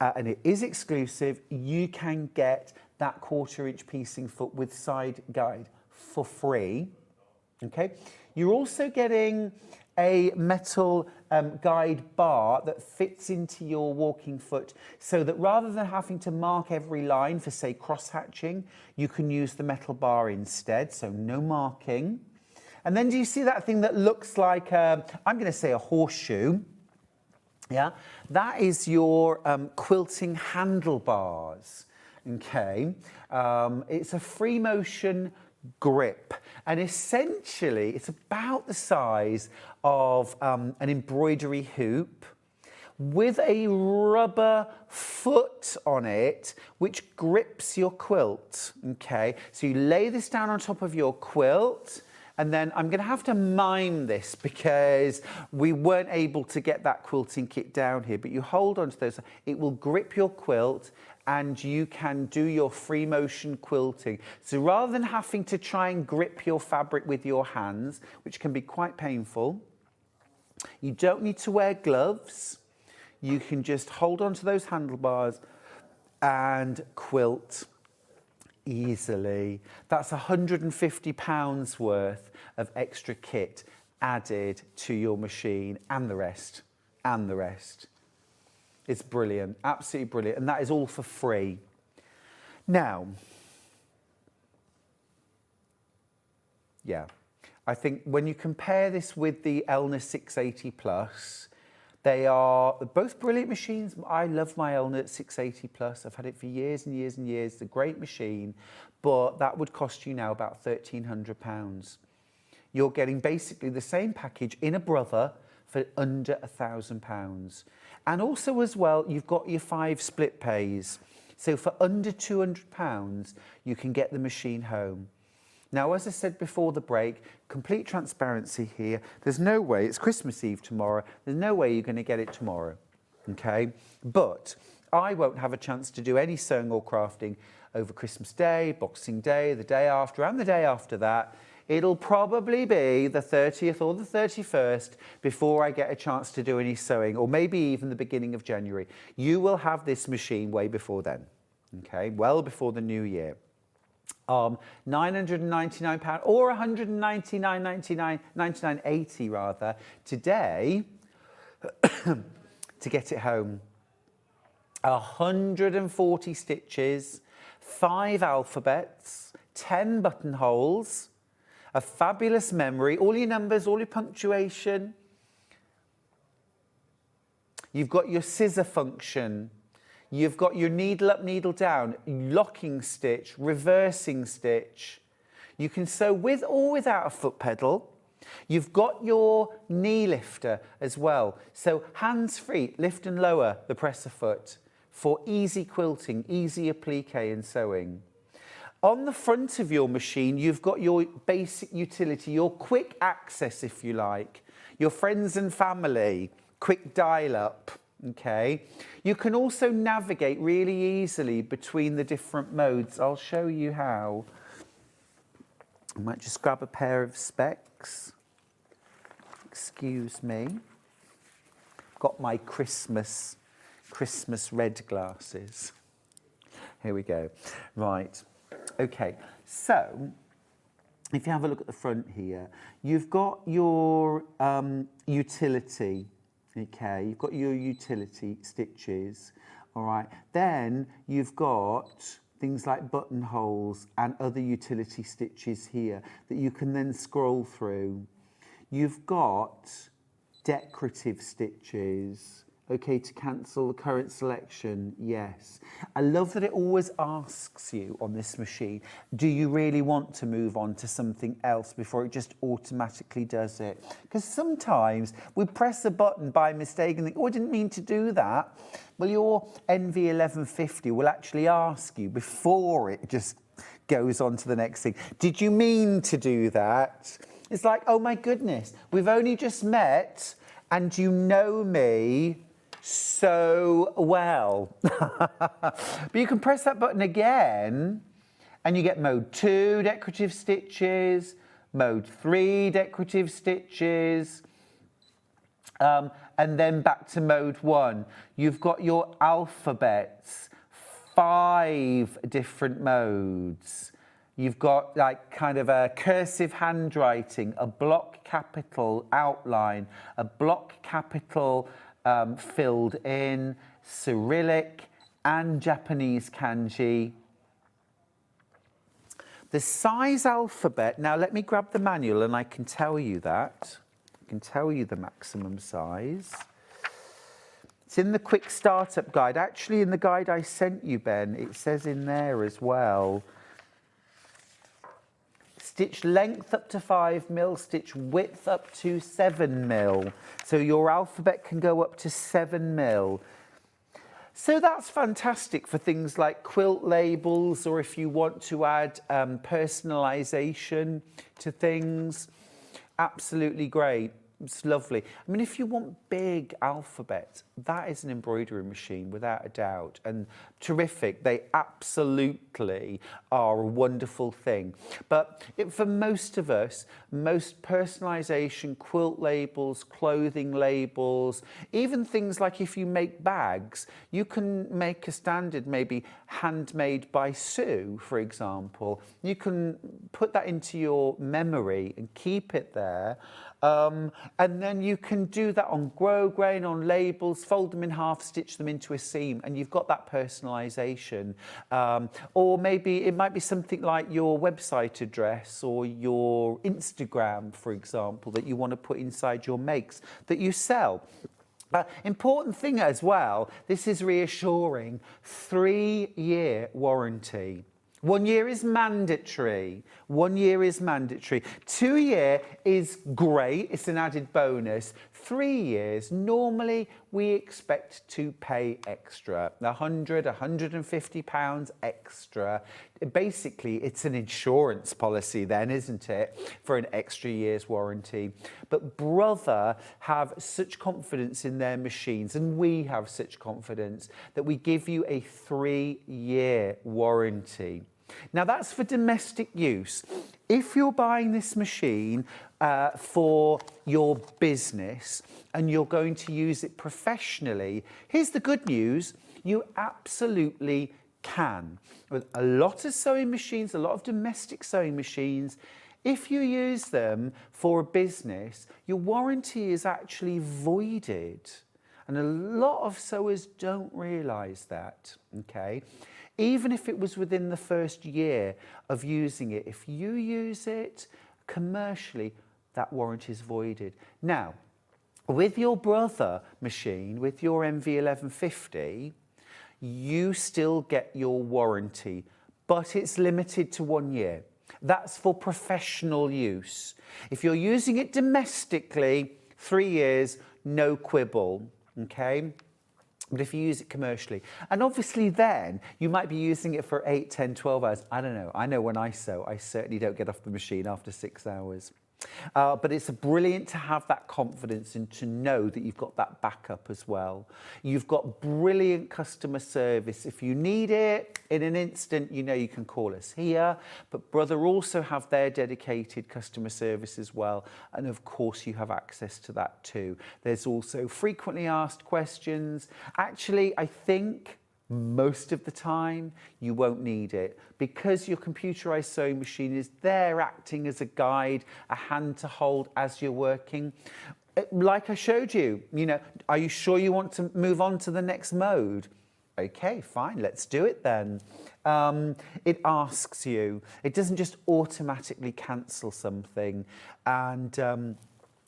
and it is exclusive, you can get that 1/4-inch piecing foot with side guide for free. Okay, you're also getting a metal guide bar that fits into your walking foot, so that rather than having to mark every line for, say, cross-hatching, you can use the metal bar instead, so no marking. And then do you see that thing that looks like, I'm going to say a horseshoe? Yeah, that is your quilting handlebars. Okay, it's a free motion grip, and essentially it's about the size of an embroidery hoop with a rubber foot on it which grips your quilt. Okay, so you lay this down on top of your quilt, and then I'm going to have to mime this because we weren't able to get that quilting kit down here, but you hold on to those, it will grip your quilt, and you can do your free motion quilting. So rather than having to try and grip your fabric with your hands, which can be quite painful, you don't need to wear gloves. You can just hold on to those handlebars and quilt easily. That's £150 worth of extra kit added to your machine, and the rest, and the rest. It's brilliant, absolutely brilliant, and that is all for free. Now, yeah, I think when you compare this with the Elna 680 Plus, they are both brilliant machines. I love my Elna 680 Plus. I've had it for years and years and years. It's a great machine, but that would cost you now about £1,300. You're getting basically the same package in a Brother for under £1,000. And also as well, you've got your 5 split pays. So for under £200, you can get the machine home. Now, as I said before the break, complete transparency here. There's no way, it's Christmas Eve tomorrow, there's no way you're going to get it tomorrow, okay? But I won't have a chance to do any sewing or crafting over Christmas Day, Boxing Day, the day after, and the day after that. It'll probably be the 30th or the 31st before I get a chance to do any sewing, or maybe even the beginning of January. You will have this machine way before then, okay? Well before the new year. £999 or £199.80 rather today to get it home. 140 stitches, 5 alphabets, 10 buttonholes, a fabulous memory, all your numbers, all your punctuation. You've got your scissor function. You've got your needle up, needle down, locking stitch, reversing stitch. You can sew with or without a foot pedal. You've got your knee lifter as well. So hands-free, lift and lower the presser foot for easy quilting, easy applique and sewing. On the front of your machine, you've got your basic utility, your quick access, if you like, your friends and family, quick dial-up. Okay, you can also navigate really easily between the different modes. I'll show you how. I might just grab a pair of specs. Excuse me. Got my Christmas red glasses. Here we go. Right. Okay. So, if you have a look at the front here, you've got your utility. Okay, you've got your utility stitches, all right. Then you've got things like buttonholes and other utility stitches here that you can then scroll through. You've got decorative stitches, okay, to cancel the current selection, yes. I love that it always asks you on this machine, do you really want to move on to something else before it just automatically does it? Because sometimes we press a button by mistake and think, oh, I didn't mean to do that. Well, your NV1150 will actually ask you before it just goes on to the next thing, did you mean to do that? It's like, oh my goodness, we've only just met and you know me so well. But you can press that button again and you get mode 2 decorative stitches, mode 3 decorative stitches, and then back to mode 1. You've got your alphabets, 5 different modes. You've got like kind of a cursive handwriting, a block capital outline, a block capital filled in, Cyrillic and Japanese kanji. The size alphabet, now let me grab the manual and I can tell you that. I can tell you the maximum size. It's in the quick startup guide. Actually, in the guide I sent you, Ben, it says in there as well. Stitch length up to 5 mil, stitch width up to 7 mil. So your alphabet can go up to 7 mil. So that's fantastic for things like quilt labels, or if you want to add personalisation to things. Absolutely great. It's lovely. I mean, if you want big alphabet, that is an embroidery machine without a doubt, and terrific. They absolutely are a wonderful thing. But for most of us, most personalisation, quilt labels, clothing labels, even things like if you make bags, you can make a standard, maybe handmade by Sue, for example. You can put that into your memory and keep it there. And then you can do that on grosgrain, on labels, fold them in half, stitch them into a seam, and you've got that personalisation. Or maybe it might be something like your website address or your Instagram, for example, that you want to put inside your makes that you sell. Important thing as well, this is reassuring, 3-year warranty. 1 year is mandatory. 1 year is mandatory. 2 year is great. It's an added bonus. 3 years, normally we expect to pay extra, £100, £150 extra. Basically, it's an insurance policy then, isn't it, for an extra year's warranty. But Brother have such confidence in their machines, and we have such confidence, that we give you a 3-year warranty. Now that's for domestic use. If you're buying this machine for your business and you're going to use it professionally, here's the good news, you absolutely can. With a lot of sewing machines, a lot of domestic sewing machines, if you use them for a business, your warranty is actually voided. And a lot of sewers don't realise that, okay? Even if it was within the first year of using it, if you use it commercially, that warranty is voided. Now, with your brother machine, with your MV1150, you still get your warranty, but it's limited to 1 year. That's for professional use. If you're using it domestically, 3 years, no quibble, okay? But if you use it commercially, and obviously then you might be using it for 8, 10, 12 hours. I don't know. I know when I sew, I certainly don't get off the machine after 6 hours. But it's brilliant to have that confidence and to know that you've got that backup as well. You've got brilliant customer service. If you need it in an instant, you know you can call us here. But Brother also have their dedicated customer service as well. And of course, you have access to that too. There's also frequently asked questions. Actually, I think most of the time you won't need it because your computerized sewing machine is there acting as a guide, a hand to hold as you're working. Like I showed you, you know, are you sure you want to move on to the next mode? Okay, fine, let's do it then. It asks you, it doesn't just automatically cancel something, and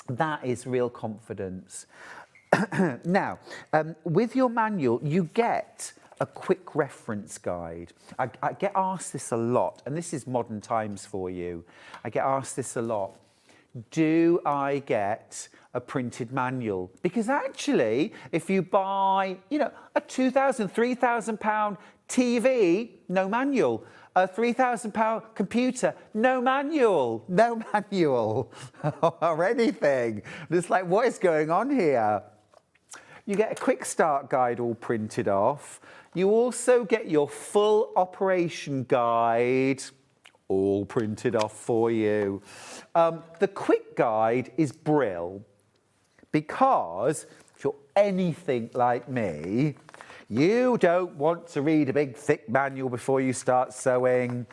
that is real confidence. Now, with your manual, you get a quick reference guide. I get asked this a lot, and this is modern times for you. I get asked this a lot. Do I get a printed manual? Because actually, if you buy, you know, a £2,000, £3,000 TV, no manual. A £3,000 computer, no manual, no manual, or anything. It's like, what is going on here? You get a quick start guide all printed off. You also get your full operation guide all printed off for you. The quick guide is brill because if you're anything like me, you don't want to read a big thick manual before you start sewing.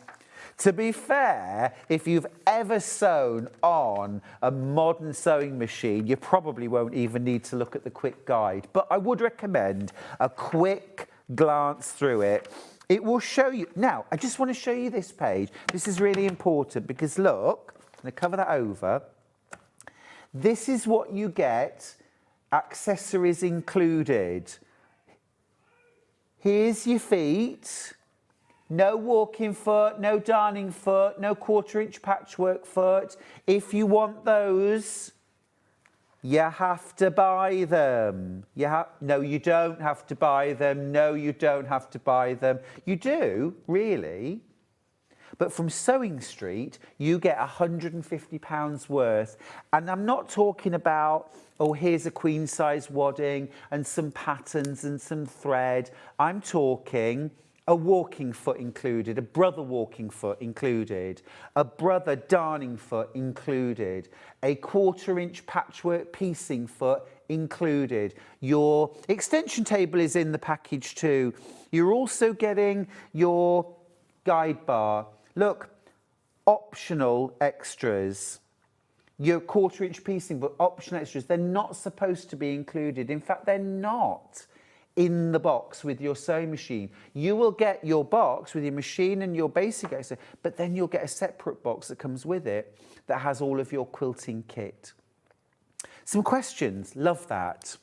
To be fair, if you've ever sewn on a modern sewing machine, you probably won't even need to look at the quick guide. But I would recommend a quick glance through it. It will show you. Now, I just want to show you this page. This is really important because look, I'm going to cover that over. This is what you get, accessories included. Here's your feet. No walking foot, no darning foot, no 1/4-inch patchwork foot. If you want those, you have to buy them. No, you don't have to buy them. No, you don't have to buy them. You do, really. But from SewingStreet, you get £150 worth. And I'm not talking about, oh, here's a queen size wadding and some patterns and some thread. I'm talking a walking foot included, a brother walking foot included, a brother darning foot included, a 1/4-inch patchwork piecing foot included. Your extension table is in the package too. You're also getting your guide bar. Look, optional extras. Your 1/4-inch piecing foot, optional extras. They're not supposed to be included. In fact, they're not in the box with your sewing machine. You will get your box with your machine and your basic extra, but then you'll get a separate box that comes with it that has all of your quilting kit. Some questions, love that.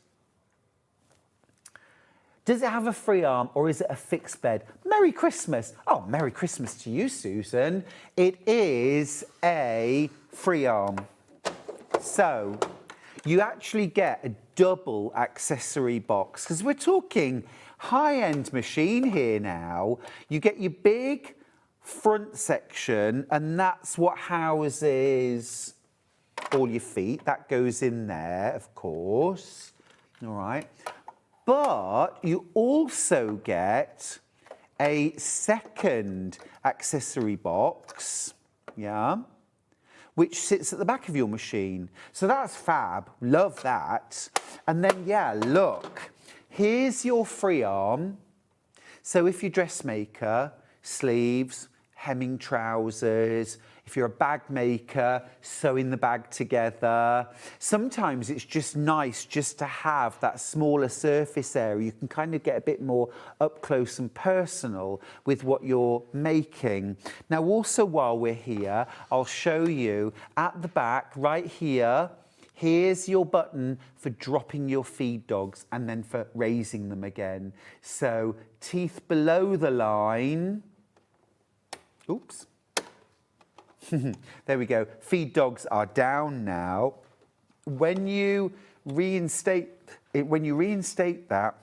Does it have a free arm or is it a fixed bed? Merry Christmas. Oh, Merry Christmas to you, Susan. It is a free arm. So you actually get a double accessory box because we're talking high-end machine here now. You get your big front section and that's what houses all your feet. That goes in there, of course. All right. But you also get a second accessory box, yeah, which sits at the back of your machine. So that's fab, love that. And then, yeah, look, here's your free arm. So if you're a dressmaker, sleeves, hemming trousers. If you're a bag maker, sewing the bag together. Sometimes it's just nice just to have that smaller surface area. You can kind of get a bit more up close and personal with what you're making. Now, also while we're here, I'll show you at the back right here. Here's your button for dropping your feed dogs and then for raising them again. So teeth below the line. Oops. There we go. Feed dogs are down now. When you reinstate that,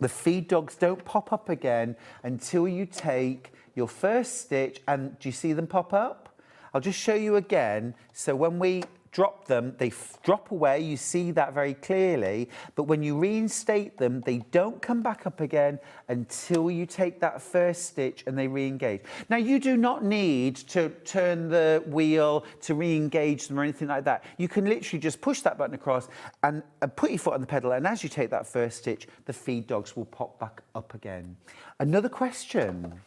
the feed dogs don't pop up again until you take your first stitch. And do you see them pop up? I'll just show you again. So when we drop them, they drop away. You see that very clearly. But when you reinstate them, they don't come back up again until you take that first stitch and they re-engage. Now, you do not need to turn the wheel to re-engage them or anything like that. You can literally just push that button across and put your foot on the pedal. And as you take that first stitch, the feed dogs will pop back up again. Another question.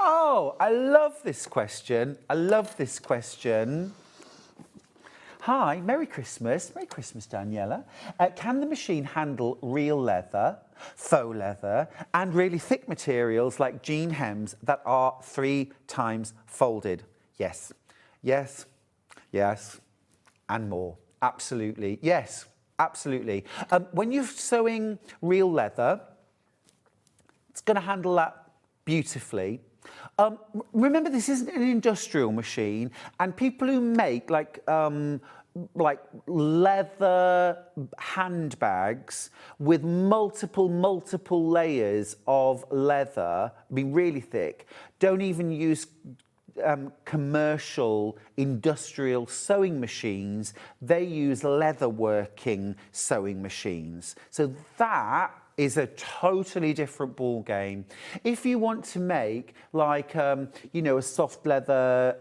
Oh, I love this question. I love this question. Hi, Merry Christmas. Merry Christmas, Daniela. Can the machine handle real leather, faux leather, and really thick materials like jean hems that are 3 times folded? Yes, yes, yes, and more. Absolutely. Yes, absolutely. When you're sewing real leather, it's going to handle that beautifully. Remember, this isn't an industrial machine, and people who make like leather handbags with multiple layers of leather, I mean really thick, don't even use commercial industrial sewing machines. They use leather working sewing machines. So that is a totally different ball game. If you want to make like, you know, a soft leather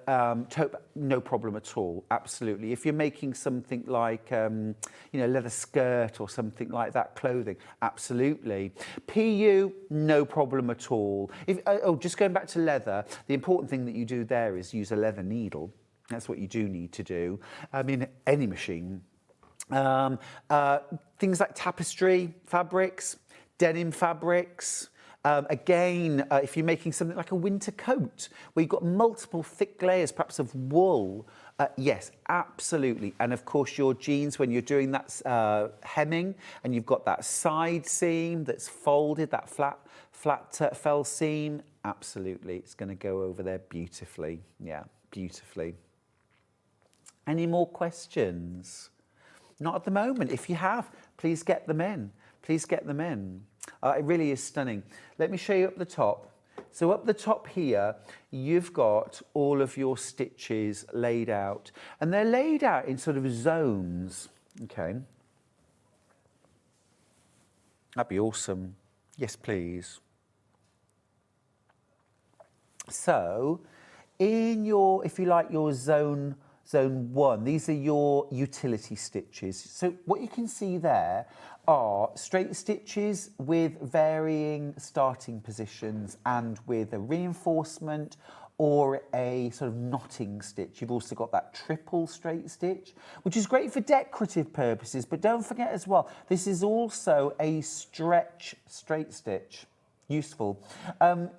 taupe, no problem at all, absolutely. If you're making something like, you know, leather skirt or something like that, clothing, absolutely. PU, no problem at all. Just going back to leather, the important thing that you do there is use a leather needle. That's what you do need to do. I mean, any machine. Things like tapestry fabrics, denim fabrics. Again, if you're making something like a winter coat where you've got multiple thick layers, perhaps of wool, yes, absolutely. And of course, your jeans, when you're doing that hemming and you've got that side seam that's folded, that flat fell seam, absolutely. It's going to go over there beautifully. Yeah, beautifully. Any more questions? Not at the moment. If you have, please get them in. Please get them in. It really is stunning. Let me show you up the top. So up the top here, you've got all of your stitches laid out. And they're laid out in sort of zones. Okay. That'd be awesome. Yes, please. So in your, if you like, your zone 1, these are your utility stitches. So what you can see there are straight stitches with varying starting positions and with a reinforcement or a sort of knotting stitch. You've also got that triple straight stitch, which is great for decorative purposes, but don't forget as well, this is also a stretch straight stitch. Useful.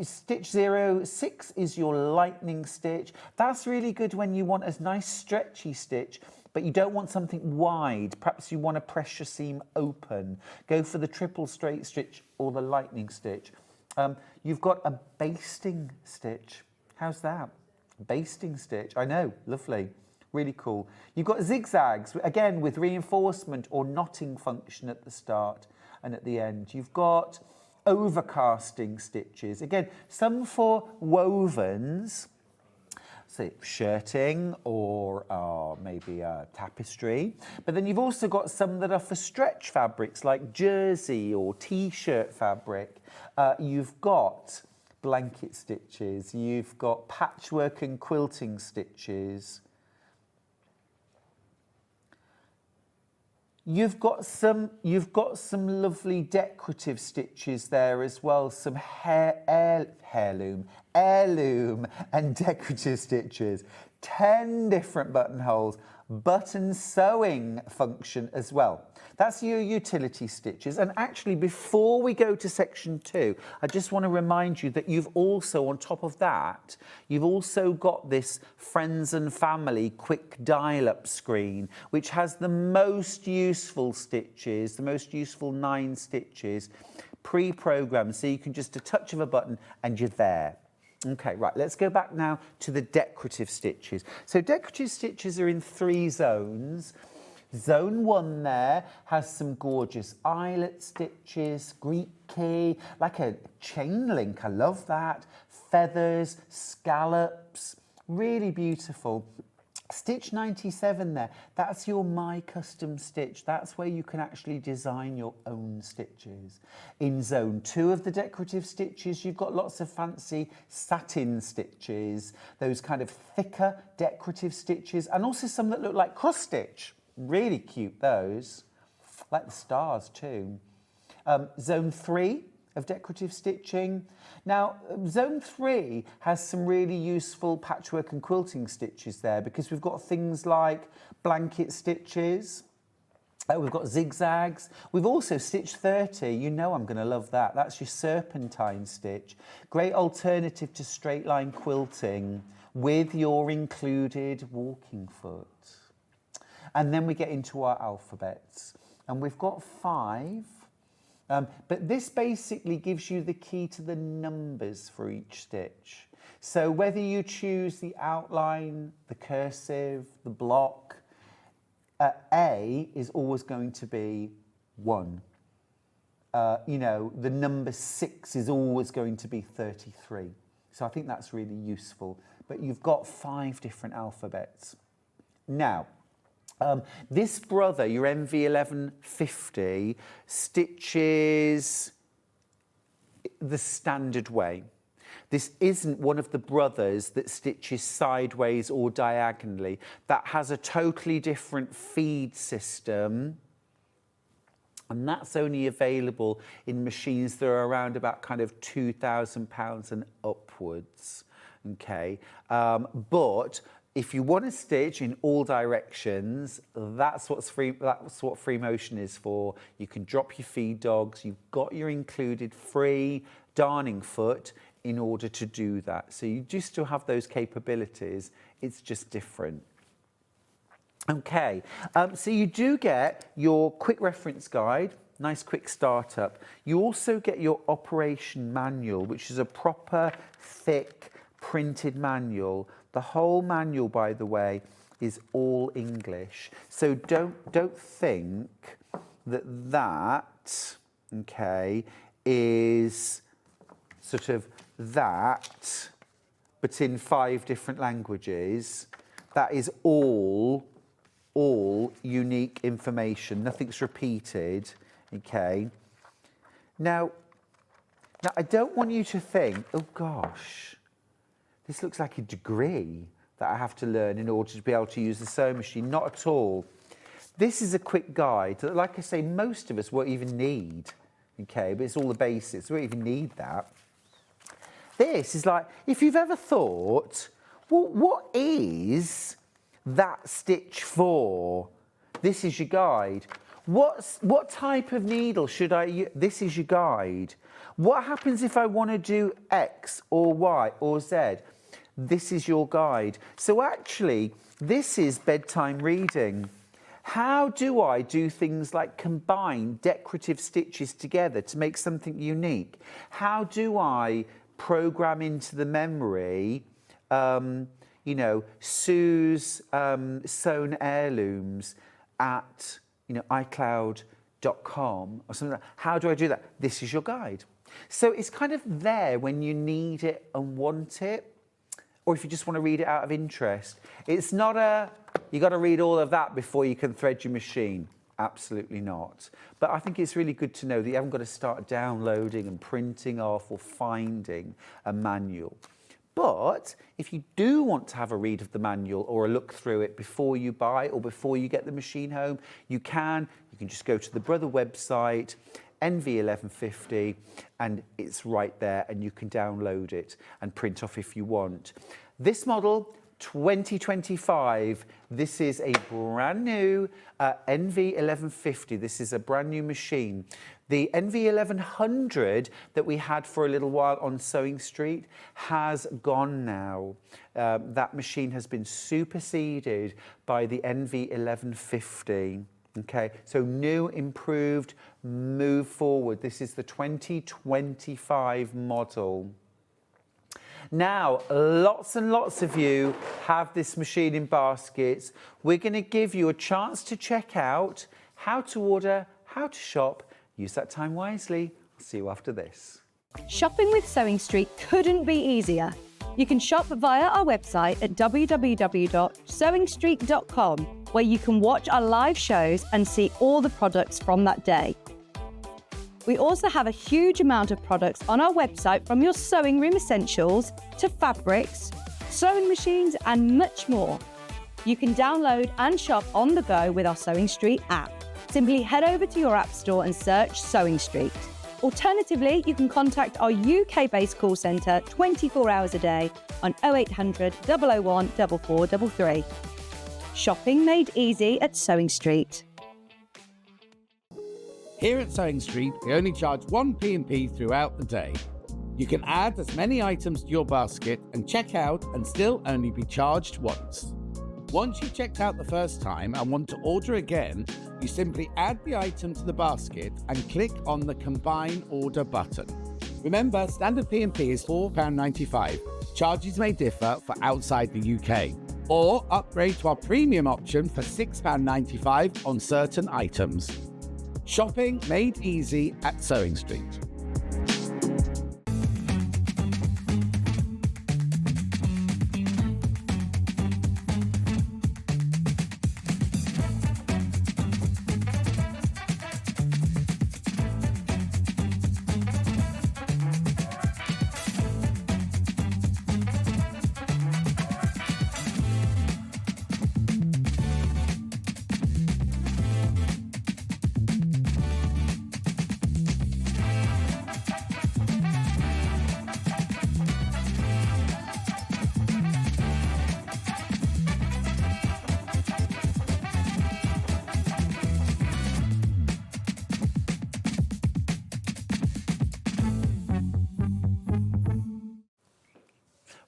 Stitch 06 is your lightning stitch. That's really good when you want a nice stretchy stitch, but you don't want something wide. Perhaps you want to press your seam open. Go for the triple straight stitch or the lightning stitch. You've got a basting stitch. How's that? Basting stitch. I know, lovely. Really cool. You've got zigzags, again, with reinforcement or knotting function at the start and at the end. You've got overcasting stitches. Again, some for wovens, say shirting or maybe tapestry. But then you've also got some that are for stretch fabrics like jersey or t-shirt fabric. You've got blanket stitches. You've got patchwork and quilting stitches. You've got some lovely decorative stitches there as well. Some heirloom and decorative stitches. 10 different buttonholes, button sewing function as well. That's your utility stitches. And actually, before we go to section 2, I just want to remind you that you've also, on top of that, you've also got this friends and family quick dial-up screen, which has the most useful stitches, the most useful 9 stitches, pre-programmed, so you can just a touch of a button and you're there. Okay, right, let's go back now to the decorative stitches. So decorative stitches are in 3 zones. Zone 1 there has some gorgeous eyelet stitches, Greek key, like a chain link, I love that. Feathers, scallops, really beautiful. Stitch 97 there, that's your My Custom Stitch. That's where you can actually design your own stitches. In zone 2 of the decorative stitches, you've got lots of fancy satin stitches, those kind of thicker decorative stitches, and also some that look like cross stitch. Really cute, those. Like the stars too. Zone 3 of decorative stitching. Now, zone 3 has some really useful patchwork and quilting stitches there, because we've got things like blanket stitches, we've got zigzags, we've also stitch 30, you know I'm going to love that. That's your serpentine stitch. Great alternative to straight line quilting with your included walking foot. And then we get into our alphabets, and we've got 5. But this basically gives you the key to the numbers for each stitch. So whether you choose the outline, the cursive, the block, A is always going to be 1. You know, the number 6 is always going to be 33. So I think that's really useful. But you've got 5 different alphabets. Now, this brother, your MV1150, stitches the standard way. This isn't one of the brothers that stitches sideways or diagonally. That has a totally different feed system, and that's only available in machines that are around about kind of £2,000 and upwards. Okay, but if you want to stitch in all directions, that's what free motion is for. You can drop your feed dogs. You've got your included free darning foot in order to do that. So you do still have those capabilities. It's just different. Okay, so you do get your quick reference guide, nice quick startup. You also get your operation manual, which is a proper thick printed manual. The whole manual, by the way, is all English. So don't think that okay, is sort of that, but in 5 different languages. That is all unique information. Nothing's repeated. Okay. Now I don't want you to think, oh gosh, this looks like a degree that I have to learn in order to be able to use the sewing machine. Not at all. This is a quick guide that, like I say, most of us won't even need. Okay, but it's all the basics. We won't even need that. This is like, if you've ever thought, well, what is that stitch for? This is your guide. What type of needle should I use? This is your guide. What happens if I want to do X or Y or Z? This is your guide. So actually, this is bedtime reading. How do I do things like combine decorative stitches together to make something unique? How do I program into the memory, you know, Sue's sewn heirlooms at, you know, iCloud.com or something like that? How do I do that? This is your guide. So it's kind of there when you need it and want it, or if you just want to read it out of interest. It's not you got to read all of that before you can thread your machine. Absolutely not. But I think it's really good to know that you haven't got to start downloading and printing off or finding a manual. But if you do want to have a read of the manual or a look through it before you buy or before you get the machine home, you can. You can just go to the Brother website, NV1150, and it's right there, and you can download it and print off if you want. This model, 2025, this is a brand new NV1150. This is a brand new machine. The NV1100 that we had for a little while on SewingStreet has gone now. That machine has been superseded by the NV1150. Okay, so new, improved, move forward. This is the 2025 model. Now, lots and lots of you have this machine in baskets. We're going to give you a chance to check out how to order, how to shop. Use that time wisely. I'll see you after this. Shopping with SewingStreet couldn't be easier. You can shop via our website at www.sewingstreet.com, where you can watch our live shows and see all the products from that day. We also have a huge amount of products on our website, from your sewing room essentials to fabrics, sewing machines and much more. You can download and shop on the go with our SewingStreet app. Simply head over to your app store and search SewingStreet. Alternatively, you can contact our UK-based call centre 24 hours a day on 0800 001 4433. Shopping made easy at SewingStreet. Here at SewingStreet, we only charge one P&P throughout the day. You can add as many items to your basket and check out and still only be charged once. Once you've checked out the first time and want to order again, you simply add the item to the basket and click on the Combine Order button. Remember, standard P&P is £4.95. Charges may differ for outside the UK. Or upgrade to our premium option for £6.95 on certain items. Shopping made easy at SewingStreet.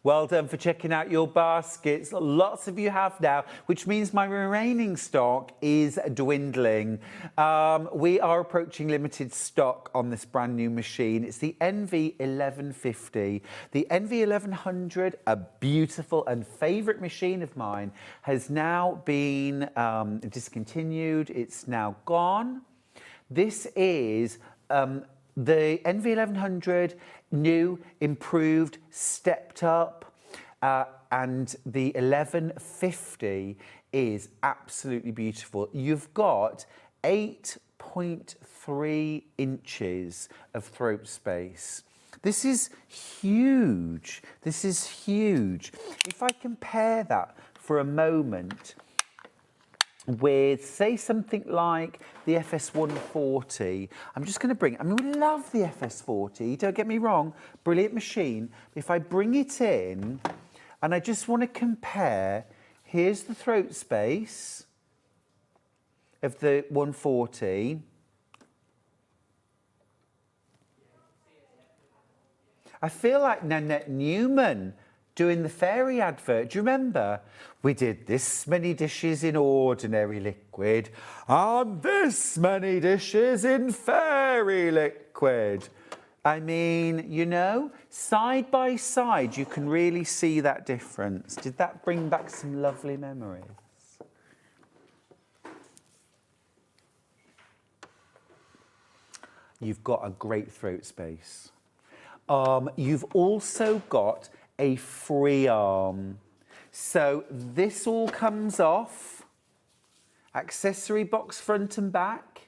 Well done for checking out your baskets. Lots of you have now, which means my remaining stock is dwindling. We are approaching limited stock on this brand new machine. It's the NV1150. The NV1100, a beautiful and favourite machine of mine, has now been discontinued. It's now gone. This is the NV1100, new, improved, stepped up, and the 1150 is absolutely beautiful. You've got 8.3 inches of throat space. This is huge. This is huge. If I compare that for a moment with, say, something like the FS140. I'm just going to bring, I mean, we love the FS40, don't get me wrong, brilliant machine. If I bring it in, and I just want to compare, here's the throat space of the 140. I feel like Nanette Newman doing the fairy advert. Do you remember? We did this many dishes in ordinary liquid and this many dishes in fairy liquid. I mean, you know, side by side, you can really see that difference. Did that bring back some lovely memories? You've got a great throat space. You've also got a free arm. So this all comes off, accessory box front and back,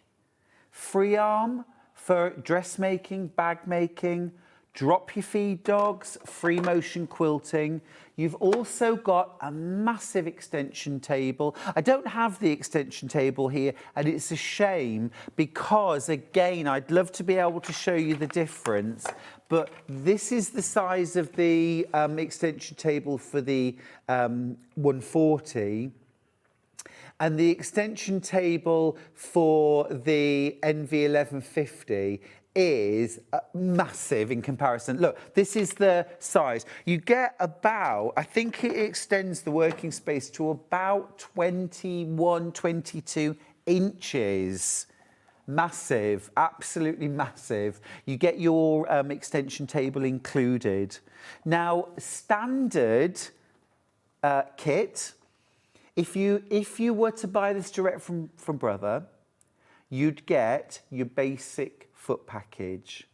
free arm for dressmaking, bag making, drop your feed dogs, free motion quilting. You've also got a massive extension table. I don't have the extension table here, and it's a shame because, again, I'd love to be able to show you the difference, but this is the size of the extension table for the 140. And the extension table for the NV1150 is massive in comparison. Look, this is the size. You get about, I think it extends the working space to about 21, 22 inches. Massive, absolutely massive. You get your extension table included. Now, standard kit, if you were to buy this direct from Brother, you'd get your basic foot package.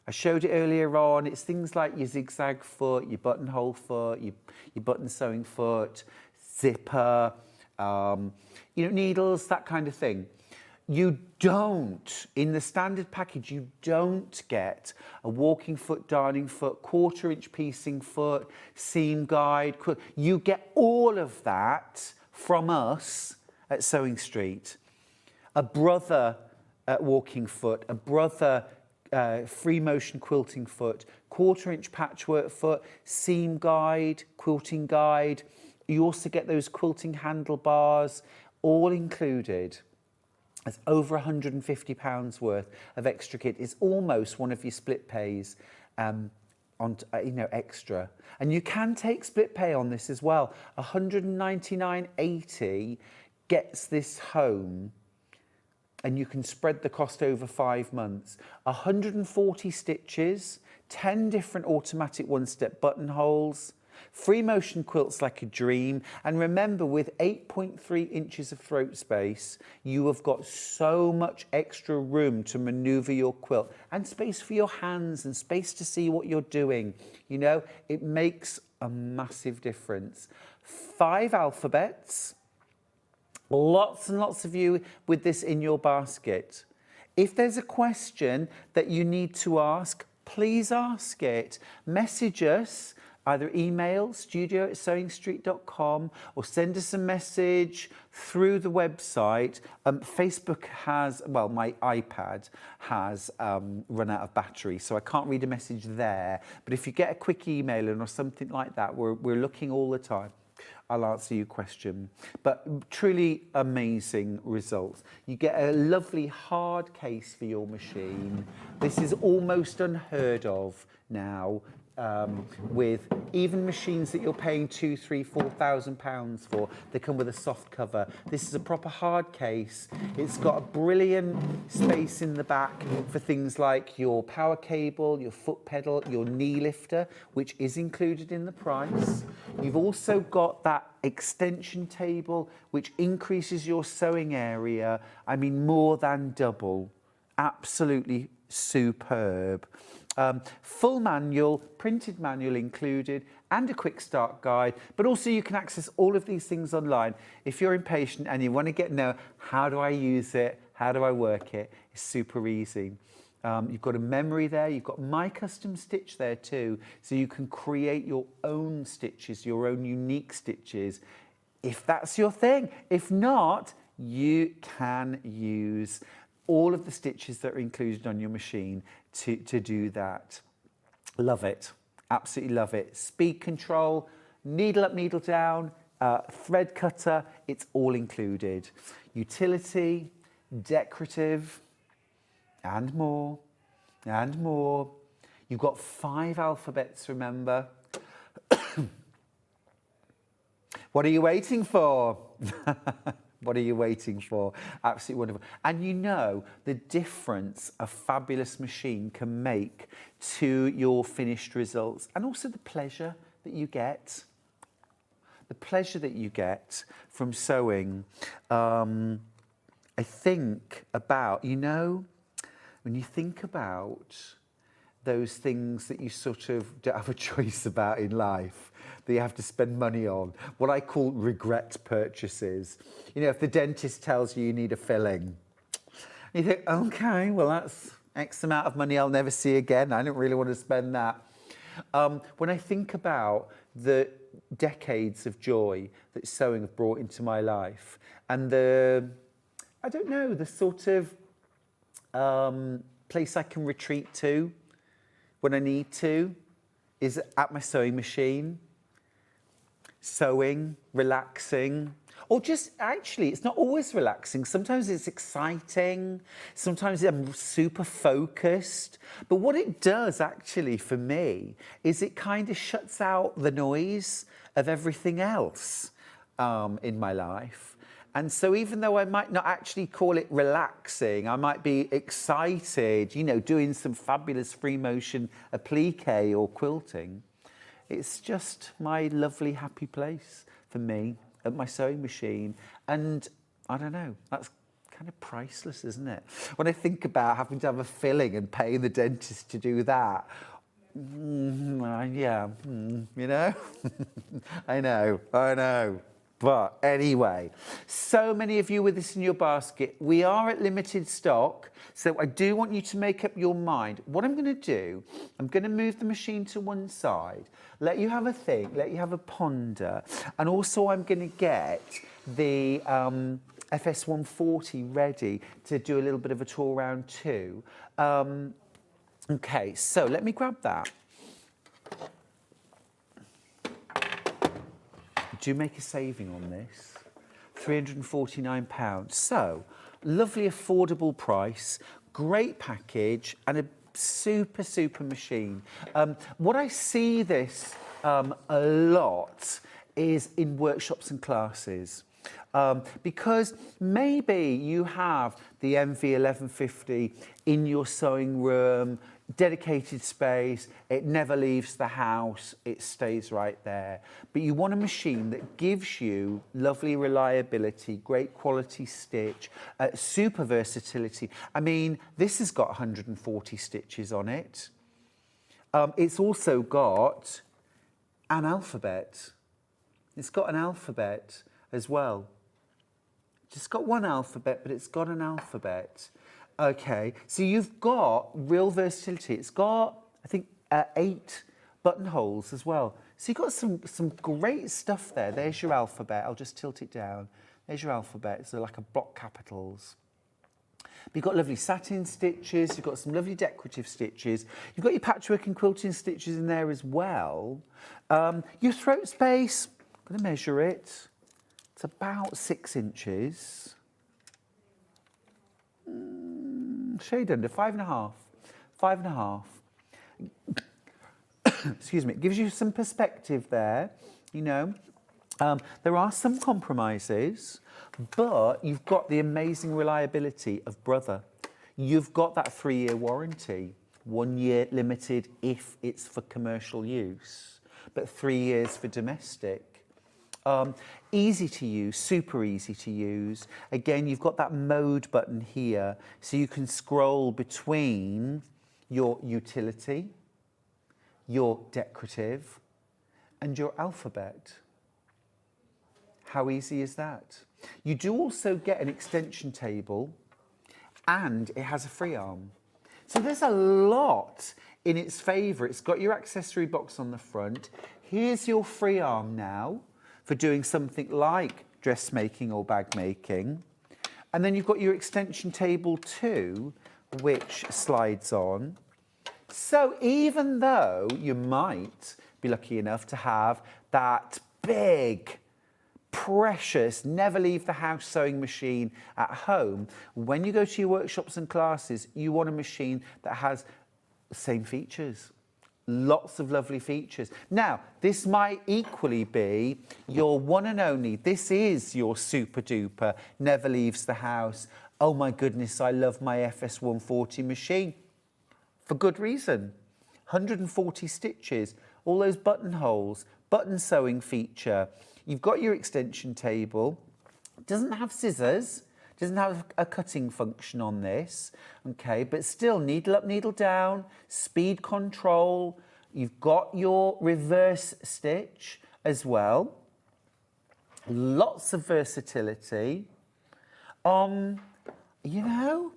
I showed it earlier on. It's things like your zigzag foot, your buttonhole foot, your button sewing foot, zipper, needles, that kind of thing. You don't, in the standard package, you don't get a walking foot, darning foot, 1/4 inch piecing foot, seam guide. You get all of that from us at SewingStreet. A Brother walking foot, a Brother free motion quilting foot, 1/4 inch patchwork foot, seam guide, quilting guide. You also get those quilting handlebars, all included. It's over £150 worth of extra kit. It's almost one of your split pays extra. And you can take split pay on this as well. £199.80 gets this home, and you can spread the cost over 5 months. 140 stitches, 10 different automatic one-step buttonholes, free motion quilts like a dream. And remember, with 8.3 inches of throat space, you have got so much extra room to maneuver your quilt, and space for your hands and space to see what you're doing. You know, it makes a massive difference. 5 alphabets. Lots and lots of you with this in your basket. If there's a question that you need to ask, please ask it. Message us, either email studio@sewingstreet.com or send us a message through the website. Facebook has, well, my iPad has run out of battery, so I can't read a message there. But if you get a quick email in or something like that, we're looking all the time. I'll answer your question. But truly amazing results. You get a lovely hard case for your machine. This is almost unheard of now. With even machines that you're paying £2,000, £3,000, £4,000 for, they come with a soft cover. This is a proper hard case. It's got a brilliant space in the back for things like your power cable, your foot pedal, your knee lifter, which is included in the price. You've also got that extension table, which increases your sewing area. I mean, more than double. Absolutely superb. Full manual, printed manual included, and a quick start guide. But also you can access all of these things online. If you're impatient and you want to know, how do I use it? How do I work it? It's super easy. You've got a memory there. You've got My Custom Stitch there too. So you can create your own stitches, your own unique stitches, if that's your thing. If not, you can use all of the stitches that are included on your machine to do that. Love it. Absolutely love it. Speed control, needle up, needle down, thread cutter, it's all included. Utility, decorative, and more, and more. You've got 5 alphabets, remember. What are you waiting for? What are you waiting for? Absolutely wonderful. And you know the difference a fabulous machine can make to your finished results, and also the pleasure that you get. The pleasure that you get from sewing. I think about, you know, when you think about those things that you sort of don't have a choice about in life, that you have to spend money on, what I call regret purchases. You know, if the dentist tells you you need a filling, you think, okay, well, X amount of money I'll never see again. I don't really want to spend that. When I think about the decades of joy that sewing have brought into my life and the sort of place I can retreat to when I need to is at my sewing machine, sewing, relaxing, or just actually, it's not always relaxing. Sometimes it's exciting. Sometimes I'm super focused. But what it does actually for me is it kind of shuts out the noise of everything else in my life. And so even though I might not actually call it relaxing, I might be excited, you know, doing some fabulous free motion applique or quilting, it's just my lovely, happy place for me at my sewing machine. And I don't know, that's kind of priceless, isn't it? When I think about having to have a filling and paying the dentist to do that, you know? I know. But anyway, so many of you with this in your basket. We are at limited stock, so I do want you to make up your mind. What I'm going to do, I'm going to move the machine to one side, let you have a think, let you have a ponder, and also I'm going to get the FS140 ready to do a little bit of a tour around too. Okay, so let me grab that. Do make a saving on this, £349. So, lovely affordable price, great package, and a super, super machine. What I see this a lot is in workshops and classes. Because maybe you have the MV1150 in your sewing room, dedicated space, it never leaves the house, it stays right there. But you want a machine that gives you lovely reliability, great quality stitch, super versatility. I mean, this has got 140 stitches on it. It's also got an alphabet. It's got an alphabet as well. It's got one alphabet, but it's got an alphabet. Okay, so you've got real versatility. It's got, I think, 8 buttonholes as well. So you've got some great stuff there. There's your alphabet. I'll just tilt it down. There's your alphabet. So like a block capitals. But you've got lovely satin stitches. You've got some lovely decorative stitches. You've got your patchwork and quilting stitches in there as well. Your throat space, I'm going to measure it. It's about 6 inches. Shade under, 5.5. 5.5. Excuse me. It gives you some perspective there, you know. There are some compromises, but you've got the amazing reliability of Brother. You've got that 3-year warranty, 1 year limited if it's for commercial use, but 3 years for domestic. Easy to use, super easy to use. Again, you've got that mode button here, so you can scroll between your utility, your decorative, and your alphabet. How easy is that? You do also get an extension table, and it has a free arm. So there's a lot in its favour. It's got your accessory box on the front. Here's your free arm now for doing something like dressmaking or bag making. And then you've got your extension table too, which slides on. So even though you might be lucky enough to have that big, precious, never leave the house sewing machine at home, when you go to your workshops and classes, you want a machine that has the same features. Lots of lovely features. Now, this might equally be your one and only. This is your super duper, never leaves the house. Oh my goodness, I love my FS140 machine. For good reason. 140 stitches, all those buttonholes, button sewing feature. You've got your extension table. It doesn't have scissors. Doesn't have a cutting function on this, okay, but still needle up, needle down, speed control. You've got your reverse stitch as well. Lots of versatility. You know,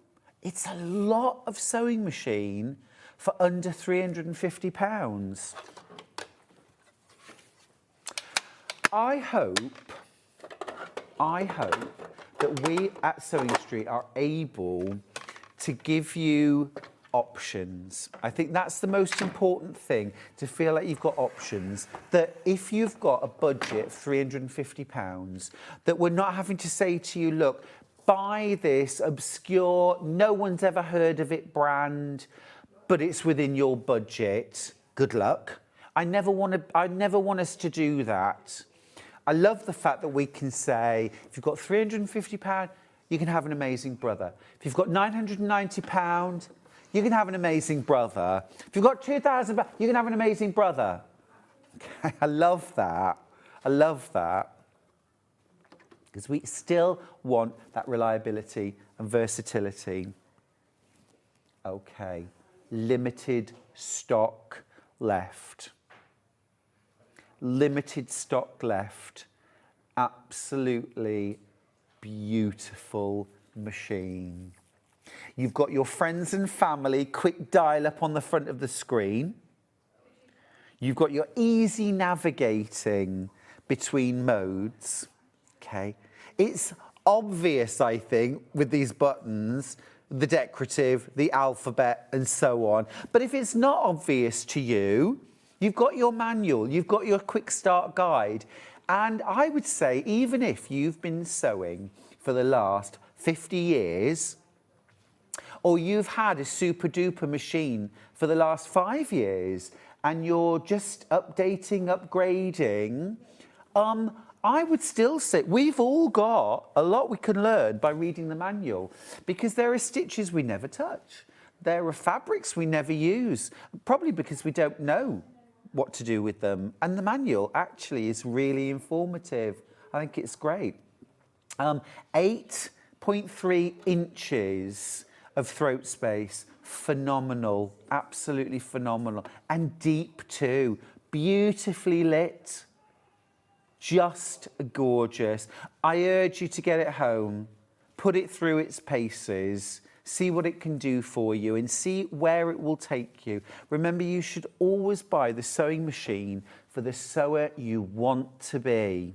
It's a lot of sewing machine for under £350. I hope that we at SewingStreet are able to give you options. I think that's the most important thing, to feel like you've got options, that if you've got a budget of £350, that we're not having to say to you, look, buy this obscure, no one's ever heard of it brand, but it's within your budget. Good luck. I never want us to do that. I love the fact that we can say, if you've got £350, you can have an amazing brother. If you've got £990, you can have an amazing brother. If you've got £2,000, you can have an amazing brother. Okay, I love that. I love that. Because we still want that reliability and versatility. Okay, limited stock left. Limited stock left. Absolutely beautiful machine. You've got your friends and family quick dial up on the front of the screen. You've got your easy navigating between modes. Okay. It's obvious, I think, with these buttons, the decorative, the alphabet, and so on. But if it's not obvious to you, you've got your manual, you've got your quick start guide. And I would say, even if you've been sewing for the last 50 years, or you've had a super duper machine for the last 5 years, and you're just updating, upgrading, I would still say we've all got a lot we can learn by reading the manual, because there are stitches we never touch. There are fabrics we never use, probably because we don't know what to do with them. And the manual actually is really informative. I think it's great. 8.3 inches of throat space. Phenomenal, absolutely phenomenal. And deep too, beautifully lit. Just gorgeous. I urge you to get it home, put it through its paces, see what it can do for you and see where it will take you. Remember, you should always buy the sewing machine for the sewer you want to be.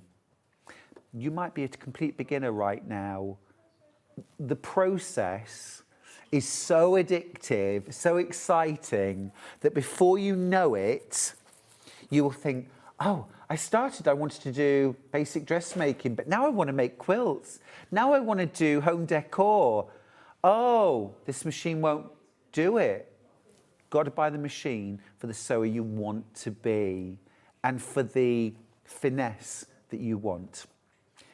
You might be a complete beginner right now. The process is so addictive, so exciting, that before you know it, you will think, oh, I wanted to do basic dressmaking, but now I want to make quilts. Now I want to do home decor. Oh, this machine won't do it. Got to buy the machine for the sewer you want to be and for the finesse that you want.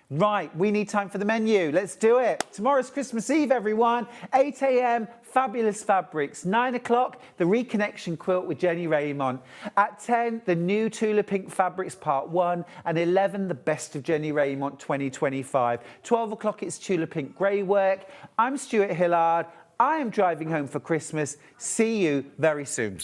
Right, we need time for the menu. Let's do it. Tomorrow's Christmas Eve, everyone. 8 a.m, fabulous fabrics. 9 o'clock, the Reconnection quilt with Jenny Raymond. At 10, the new Tula Pink Fabrics Part 1. And 11, the Best of Jenny Raymond 2025. 12 o'clock, it's Tula Pink Grey Work. I'm Stuart Hillard. I am driving home for Christmas. See you very soon.